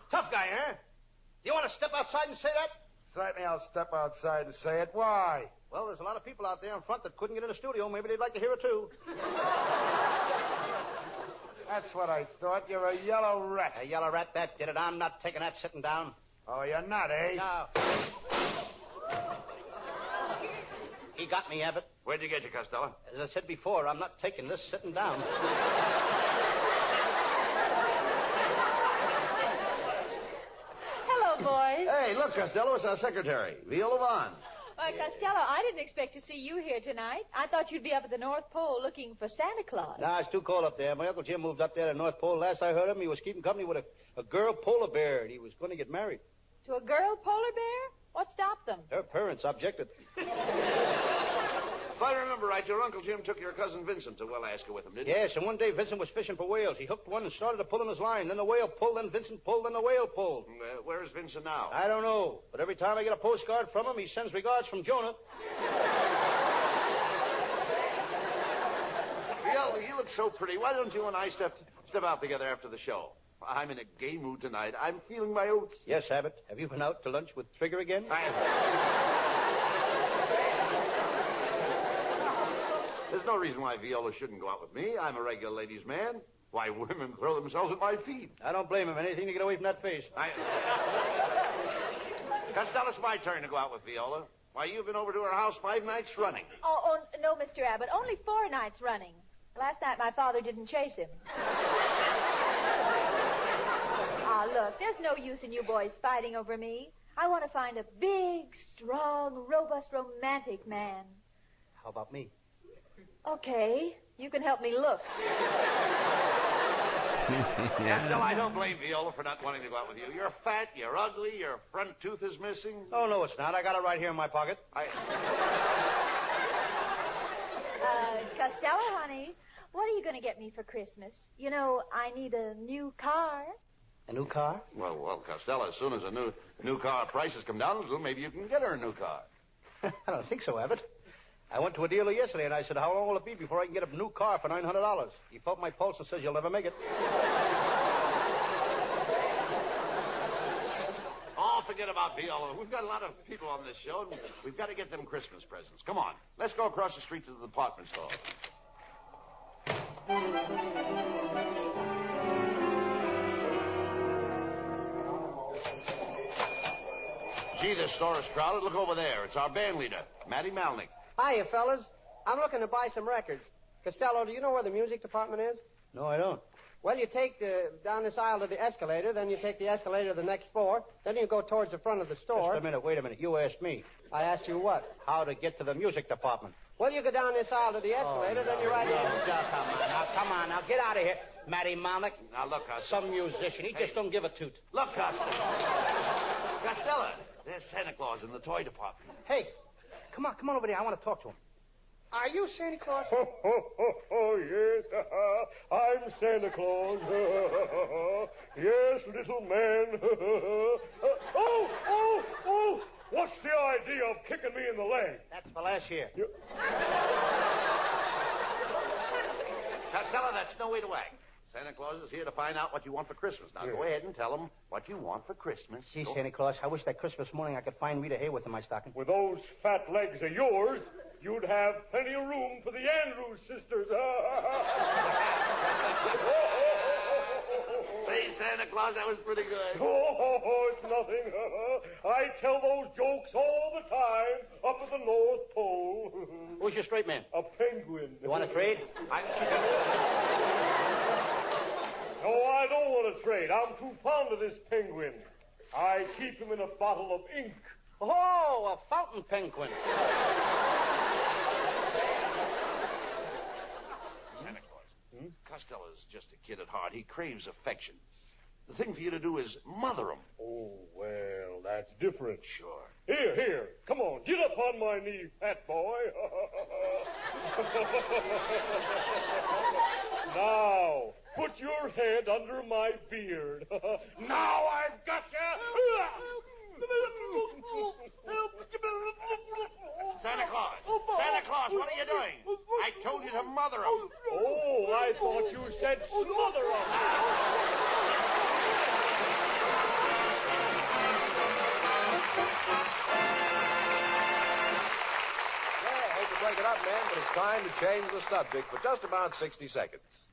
Tough guy, huh? You want to step outside and say that? Certainly I'll step outside and say it. Why? Well, there's a lot of people out there in front that couldn't get in the studio. Maybe they'd like to hear it, too. That's what I thought. You're a yellow rat. A yellow rat, that did it. I'm not taking that sitting down. Oh, you're not, eh? No. He got me, Abbott. Where'd you get you, Costello? As I said before, I'm not taking this sitting down. Hello, boys. Hey, look, Costello, it's our secretary, Viola Vaughn. Why, Costello, I didn't expect to see you here tonight. I thought you'd be up at the North Pole looking for Santa Claus. Nah, it's too cold up there. My Uncle Jim moved up there to the North Pole. Last I heard him, he was keeping company with a girl polar bear, and he was going to get married. To a girl polar bear? What stopped them? Her parents objected. If I remember right, your Uncle Jim took your cousin Vincent to Alaska with him, didn't he? Yes, and one day Vincent was fishing for whales. He hooked one and started to pull in his line. Then the whale pulled, then Vincent pulled, then the whale pulled. Where's Vincent now? I don't know, but every time I get a postcard from him, he sends regards from Jonah. Viola, you look so pretty. Why don't you and I step out together after the show? I'm in a gay mood tonight. I'm feeling my oats. Yes, Abbott. Have you been out to lunch with Trigger again? There's no reason why Viola shouldn't go out with me. I'm a regular ladies' man. Why, women throw themselves at my feet. I don't blame him. Anything to get away from that face. Costello, it's my turn to go out with Viola. Why, you've been over to her house 5 nights running. Oh, no, Mr. Abbott. Only 4 nights running. Last night my father didn't chase him. Look, there's no use in you boys fighting over me. I want to find a big, strong, robust, romantic man. How about me? Okay, you can help me look. No, I don't blame Viola for not wanting to go out with you. You're fat, you're ugly, your front tooth is missing. Oh, no, it's not. I got it right here in my pocket. Costello, honey, what are you going to get me for Christmas? You know, I need a new car. A new car? Well, Costello, as soon as a new car prices come down a little, maybe you can get her a new car. I don't think so, Abbott. I went to a dealer yesterday, and I said, how long will it be before I can get a new car for $900? He felt my pulse and says, you'll never make it. Oh, forget about Viola. We've got a lot of people on this show, and we've got to get them Christmas presents. Come on. Let's go across the street to the department store. Gee, this store is crowded. Look over there. It's our band leader, Matty Malnick. Hiya, fellas. I'm looking to buy some records. Costello, do you know where the music department is? No, I don't. Well, you take down this aisle to the escalator, then you take the escalator to the next floor, then you go towards the front of the store. Just a minute, wait a minute. You asked me. I asked you what? How to get to the music department. Well, you go down this aisle to the escalator, then you're right in. Come on, now, get out of here. Matty Malnick. Now, look, Costello. Some musician. He just don't give a toot. Look, Costello. Costello, there's Santa Claus in the toy department. Hey, come on over there. I want to talk to him. Are you Santa Claus? Oh, yes. I'm Santa Claus. Yes, little man. Oh! What's the idea of kicking me in the leg? That's for last year. Costello, that's no way to act. Santa Claus is here to find out what you want for Christmas. Now, go ahead and tell him what you want for Christmas. Gee, Santa Claus, I wish that Christmas morning I could find Rita Hayworth in my stocking. With those fat legs of yours, you'd have plenty of room for the Andrews sisters. Say, Santa Claus, that was pretty good. Oh, it's nothing. I tell those jokes all the time up at the North Pole. Who's your straight man? A penguin. You want to trade? No, I don't want to trade. I'm too fond of this penguin. I keep him in a bottle of ink. Oh, a fountain penguin. Santa Claus. Costello's just a kid at heart. He craves affection. The thing for you to do is mother him. Oh, well, that's different. Sure. Here. Come on, get up on my knee, fat boy. Now, put your head under my beard. Now I've got you. Santa Claus, what are you doing? I told you to mother him. Oh, I thought you said smother him. Break it up, man, but it's time to change the subject for just about 60 seconds.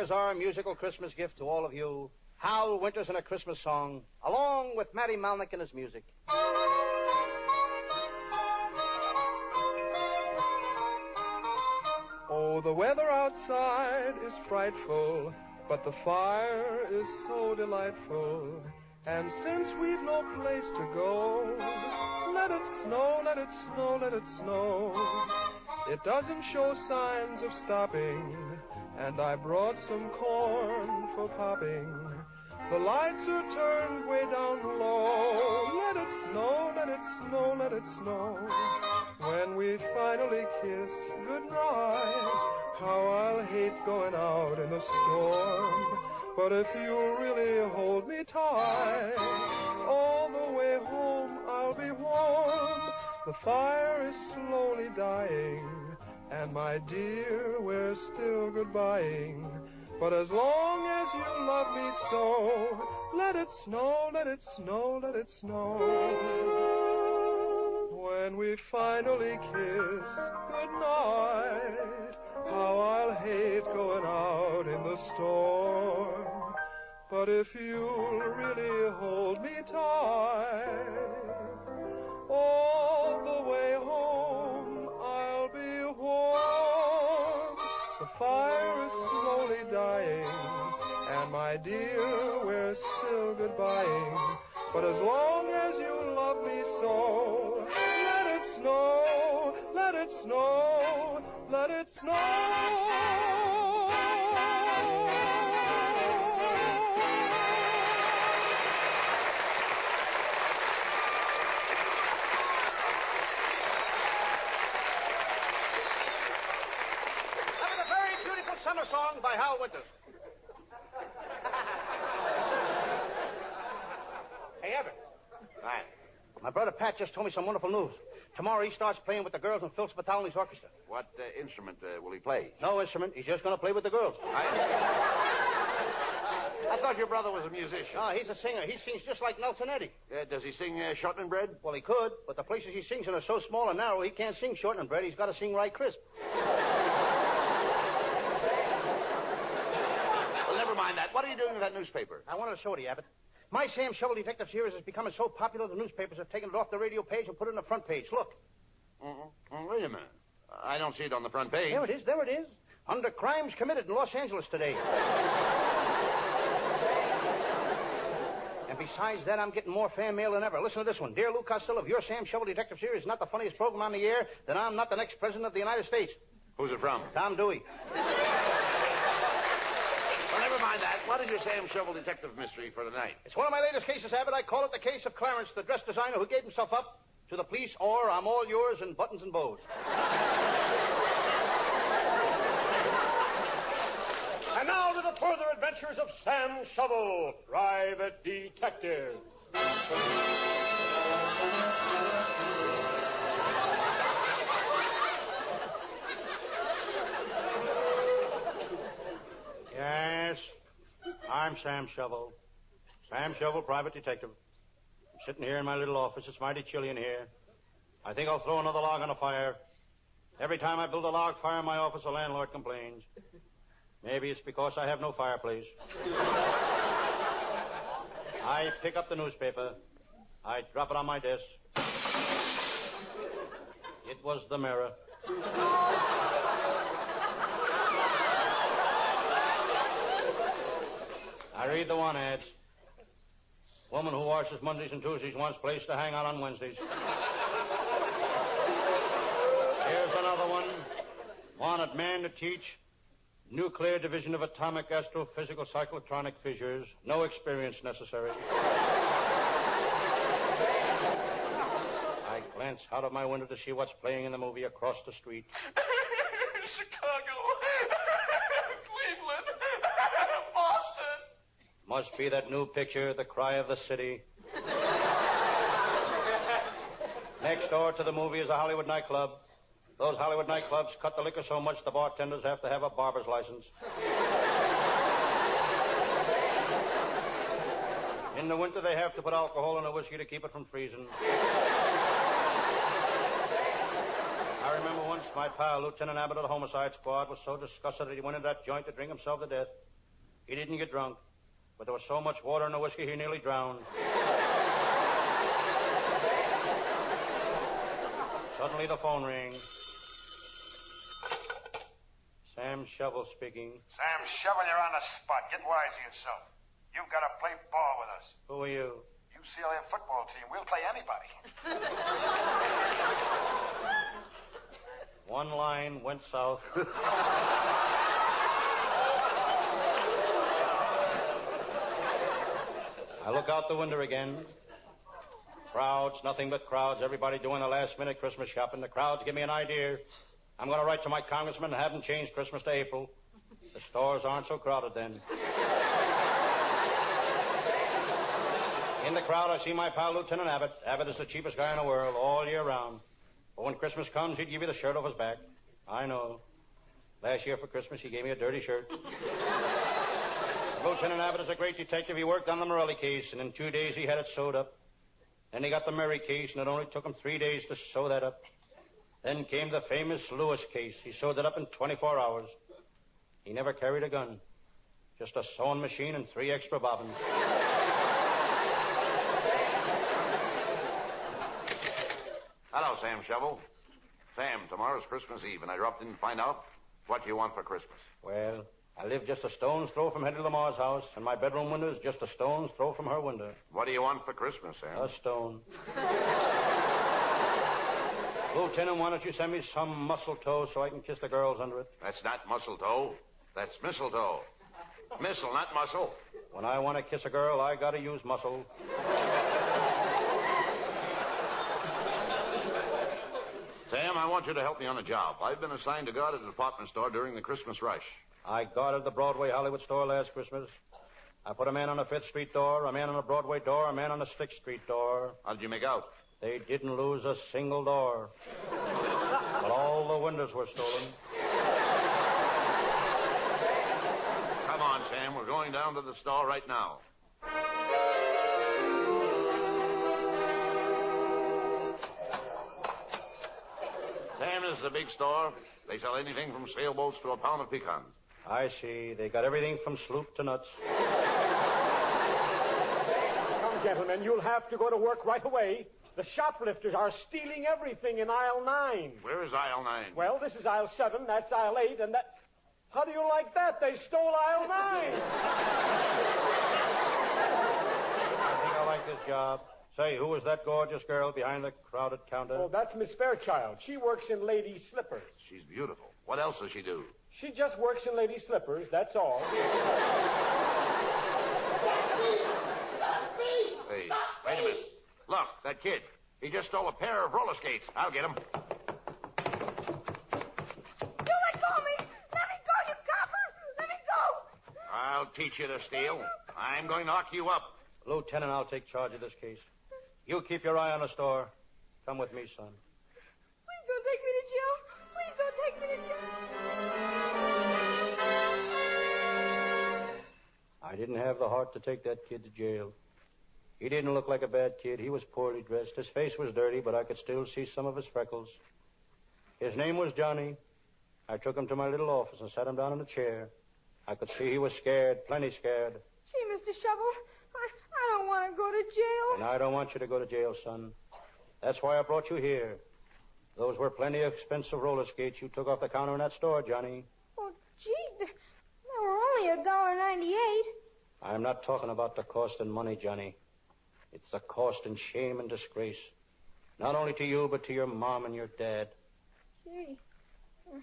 is our musical Christmas gift to all of you. Hal Winters in a Christmas song, along with Matty Malnick and his music. Oh, the weather outside is frightful, but the fire is so delightful. And since we've no place to go, let it snow, let it snow, let it snow. It doesn't show signs of stopping, and I brought some corn for popping. The lights are turned way down low. Let it snow, let it snow, let it snow. When we finally kiss goodnight, how I'll hate going out in the storm. But if you really hold me tight, all the way home I'll be warm. The fire is slowly dying, and my dear, we're still goodbying. But as long as you love me so, let it snow, let it snow, let it snow. When we finally kiss goodnight, how I'll hate going out in the storm. But if you'll really hold me tight, all the way home I'll be warm. The fire is slowly dying, and my dear, we're still goodbying. But as long as you love me so, let it snow, let it snow, let it snow. Summer song by Hal Winters. Hey, Everett. Hi. My brother Pat just told me some wonderful news. Tomorrow he starts playing with the girls in Phil Spitali's orchestra. What instrument will he play? No instrument. He's just going to play with the girls. I thought your brother was a musician. No, he's a singer. He sings just like Nelson Eddy. Does he sing shortening bread? Well, he could, but the places he sings in are so small and narrow he can't sing shortening bread. He's got to sing right crisp. Never mind that. What are you doing with that newspaper? I wanted to show it to you, Abbott. My Sam Shovel Detective series is becoming so popular the newspapers have taken it off the radio page and put it on the front page. Look. Wait a minute. I don't see it on the front page. There it is, there it is. Under crimes committed in Los Angeles today. And besides that, I'm getting more fan mail than ever. Listen to this one. Dear Lou Costello, if your Sam Shovel Detective series is not the funniest program on the air, then I'm not the next president of the United States. Who's it from? Tom Dewey. Well, never mind that. What is your Sam Shovel Detective mystery for tonight? It's one of my latest cases, Abbott. I call it the case of Clarence, the dress designer who gave himself up to the police, or I'm all yours in buttons and bows. And now to the further adventures of Sam Shovel, Private Detective. Yes, I'm Sam Shovel. Sam Shovel, Private Detective. I'm sitting here in my little office. It's mighty chilly in here. I think I'll throw another log on the fire. Every time I build a log fire in my office, the landlord complains. Maybe it's because I have no fireplace. I pick up the newspaper. I drop it on my desk. It was the Mirror. I read the one ads. Woman who washes Mondays and Tuesdays wants place to hang out on Wednesdays. Here's another one. Wanted man to teach nuclear division of atomic astrophysical cyclotronic fissures. No experience necessary. I glance out of my window to see what's playing in the movie across the street. Chicago. Cleveland. Boston. Must be that new picture, The Cry of the City. Next door to the movie is a Hollywood nightclub. Those Hollywood nightclubs cut the liquor so much the bartenders have to have a barber's license. In the winter, they have to put alcohol in the whiskey to keep it from freezing. I remember once my pal, Lieutenant Abbott of the Homicide Squad, was so disgusted that he went into that joint to drink himself to death. He didn't get drunk, but there was so much water in the whiskey he nearly drowned. Suddenly the phone rings. Sam Shovel speaking. Sam Shovel, you're on the spot. Get wise to yourself. You've got to play ball with us. Who are you? UCLA football team. We'll play anybody. One line went south. I look out the window again. Crowds, nothing but crowds. Everybody doing the last-minute Christmas shopping. The crowds give me an idea. I'm going to write to my congressman and have him change Christmas to April. The stores aren't so crowded then. In the crowd, I see my pal, Lieutenant Abbott. Abbott is the cheapest guy in the world all year round. But when Christmas comes, he'd give you the shirt off his back. I know. Last year for Christmas, he gave me a dirty shirt. Lieutenant Abbott is a great detective. He worked on the Morelli case, and in 2 days he had it sewed up. Then he got the Murray case, and it only took him 3 days to sew that up. Then came the famous Lewis case. He sewed it up in 24 hours. He never carried a gun. Just a sewing machine and 3 extra bobbins. Hello, Sam Shovel. Sam, tomorrow's Christmas Eve, and I dropped in to find out what you want for Christmas. Well, I live just a stone's throw from Hetty Lamar's house, and my bedroom window is just a stone's throw from her window. What do you want for Christmas, Sam? A stone. Lieutenant, why don't you send me some mistletoe so I can kiss the girls under it? That's not mistletoe. That's mistletoe. Missile, not muscle. When I want to kiss a girl, I got to use muscle. Sam, I want you to help me on a job. I've been assigned to guard at a department store during the Christmas rush. I guarded the Broadway Hollywood store last Christmas. I put a man on the 5th Street door, a man on the Broadway door, a man on the 6th Street door. How did you make out? They didn't lose a single door. But all the windows were stolen. Come on, Sam. We're going down to the store right now. Sam, this is a big store. They sell anything from sailboats to a pound of pecans. I see. They got everything from sloop to nuts. Come, gentlemen, you'll have to go to work right away. The shoplifters are stealing everything in aisle 9. Where is aisle 9? Well, this is aisle 7, that's aisle 8, and that... How do you like that? They stole aisle 9. I think I like this job. Say, who is that gorgeous girl behind the crowded counter? Oh, that's Miss Fairchild. She works in lady slippers. She's beautiful. What else does she do? She just works in lady slippers, that's all. Hey, wait a minute. Look, that kid. He just stole a pair of roller skates. I'll get him. You let go of me! Let me go, you copper! Let me go! I'll teach you to steal. I'm going to lock you up. Lieutenant, I'll take charge of this case. You keep your eye on the store. Come with me, son. Please don't take me to jail! Please don't take me to jail! I didn't have the heart to take that kid to jail. He didn't look like a bad kid. He was poorly dressed. His face was dirty, but I could still see some of his freckles. His name was Johnny. I took him to my little office and sat him down in a chair. I could see he was scared, plenty scared. Gee, Mr. Shovel, I don't want to go to jail. And I don't want you to go to jail, son. That's why I brought you here. Those were plenty expensive roller skates you took off the counter in that store, Johnny. Oh, gee, they were only $1.98. I'm not talking about the cost in money, Johnny. It's the cost in shame and disgrace. Not only to you, but to your mom and your dad. Gee, I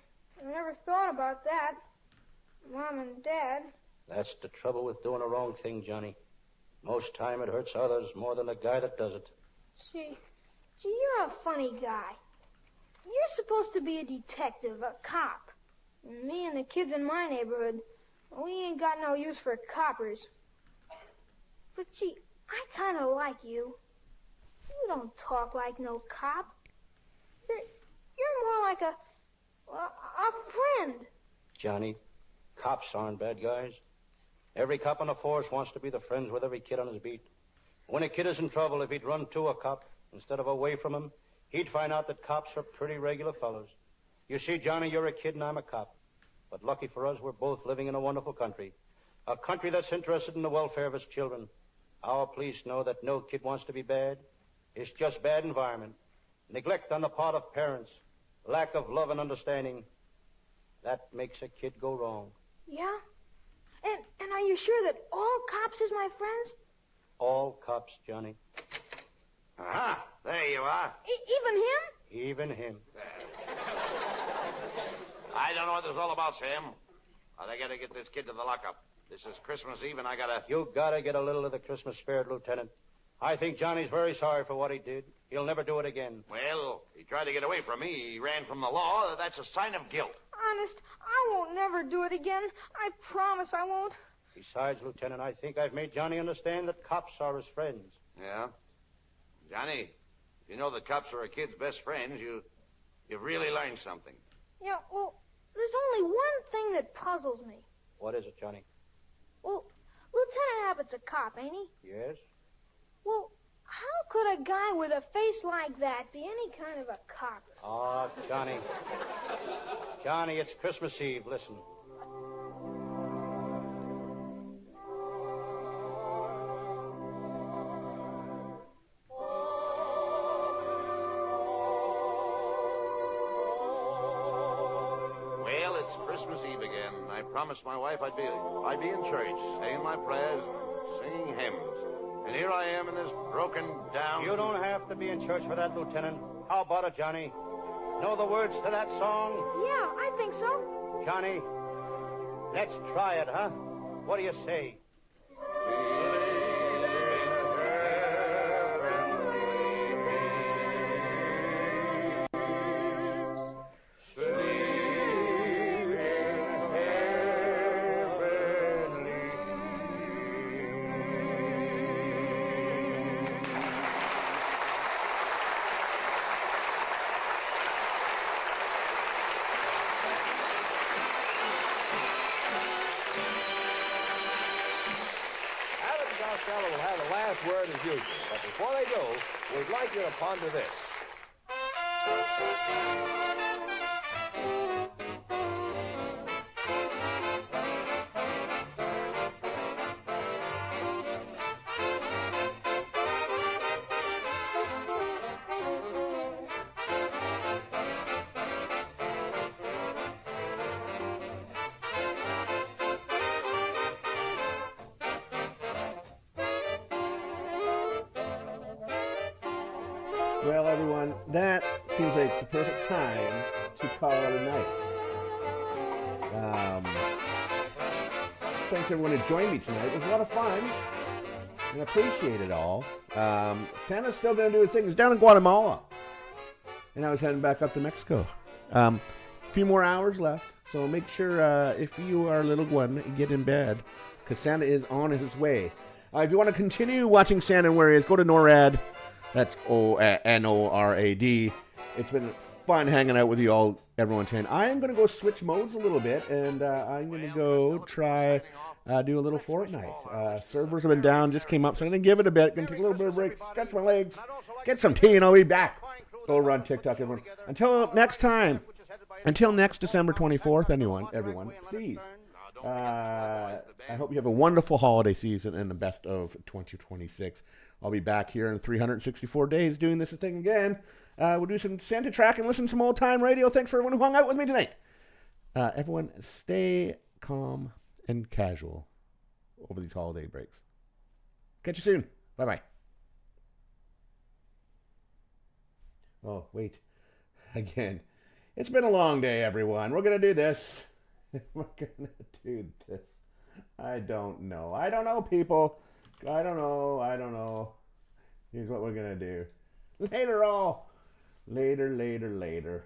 never thought about that. Mom and Dad. That's the trouble with doing a wrong thing, Johnny. Most time it hurts others more than the guy that does it. Gee, you're a funny guy. You're supposed to be a detective, a cop. And me and the kids in my neighborhood, we ain't got no use for coppers. But gee, I kind of like you. You don't talk like no cop. You're more like a friend. Johnny, cops aren't bad guys. Every cop on the force wants to be the friends with every kid on his beat. When a kid is in trouble, if he'd run to a cop instead of away from him, he'd find out that cops are pretty regular fellows. You see, Johnny, you're a kid and I'm a cop. But lucky for us, we're both living in a wonderful country. A country that's interested in the welfare of its children. Our police know that no kid wants to be bad. It's just bad environment. Neglect on the part of parents. Lack of love and understanding. That makes a kid go wrong. Yeah? And are you sure that all cops is my friends? All cops, Johnny. Aha! There you are. Even him? Even him. I don't know what this is all about, Sam. I gotta get this kid to the lockup. This is Christmas Eve, and I gotta... You gotta get a little of the Christmas spirit, Lieutenant. I think Johnny's very sorry for what he did. He'll never do it again. Well, he tried to get away from me. He ran from the law. That's a sign of guilt. Honest, I won't never do it again. I promise I won't. Besides, Lieutenant, I think I've made Johnny understand that cops are his friends. Yeah? Johnny, you know that cops are a kid's best friends. You've really learned something. Yeah, well, there's only one thing that puzzles me. What is it, Johnny? Well, Lieutenant Abbott's a cop, ain't he? Yes? Well, how could a guy with a face like that be any kind of a cop? Oh, Johnny. Johnny, it's Christmas Eve. Listen. Well, it's Christmas Eve again. I promised my wife I'd be in church, saying my prayers, singing hymns. And here I am in this broken down... You don't have to be in church for that, Lieutenant. How about it, Johnny? Know the words to that song? Yeah, I think so. Johnny, let's try it, huh? What do you say? Costello will have the last word as usual. But before they do, we'd like you to ponder this. Well, everyone, that seems like the perfect time to call it a night. Thanks, everyone, who joined me tonight. It was a lot of fun, and I appreciate it all. Santa's still going to do his thing. He's down in Guatemala, and I was heading back up to Mexico. A few more hours left, so make sure, if you are a little one, get in bed, because Santa is on his way. If you want to continue watching Santa and where he is, go to NORAD. That's NORAD. It's been fun hanging out with you all, everyone. I am going to go switch modes a little bit, and I'm going to go try do a little Fortnite. Servers have been down, just came up, so I'm going to give it a bit. Going to take a little bit of a break, stretch my legs, get some tea, and I'll be back. Go run TikTok, everyone. Until next time, until next December 24th, everyone, please. I hope you have a wonderful holiday season and the best of 2026. I'll be back here in 364 days doing this thing again. We'll do some Santa track and listen to some old-time radio. Thanks for everyone who hung out with me tonight. Everyone, stay calm and casual over these holiday breaks. Catch you soon. Bye-bye. Oh, wait. Again. It's been a long day, everyone. We're going to do this. We're going to do this. I don't know. I don't know, people. I don't know. Here's what we're going to do. Later all. Later.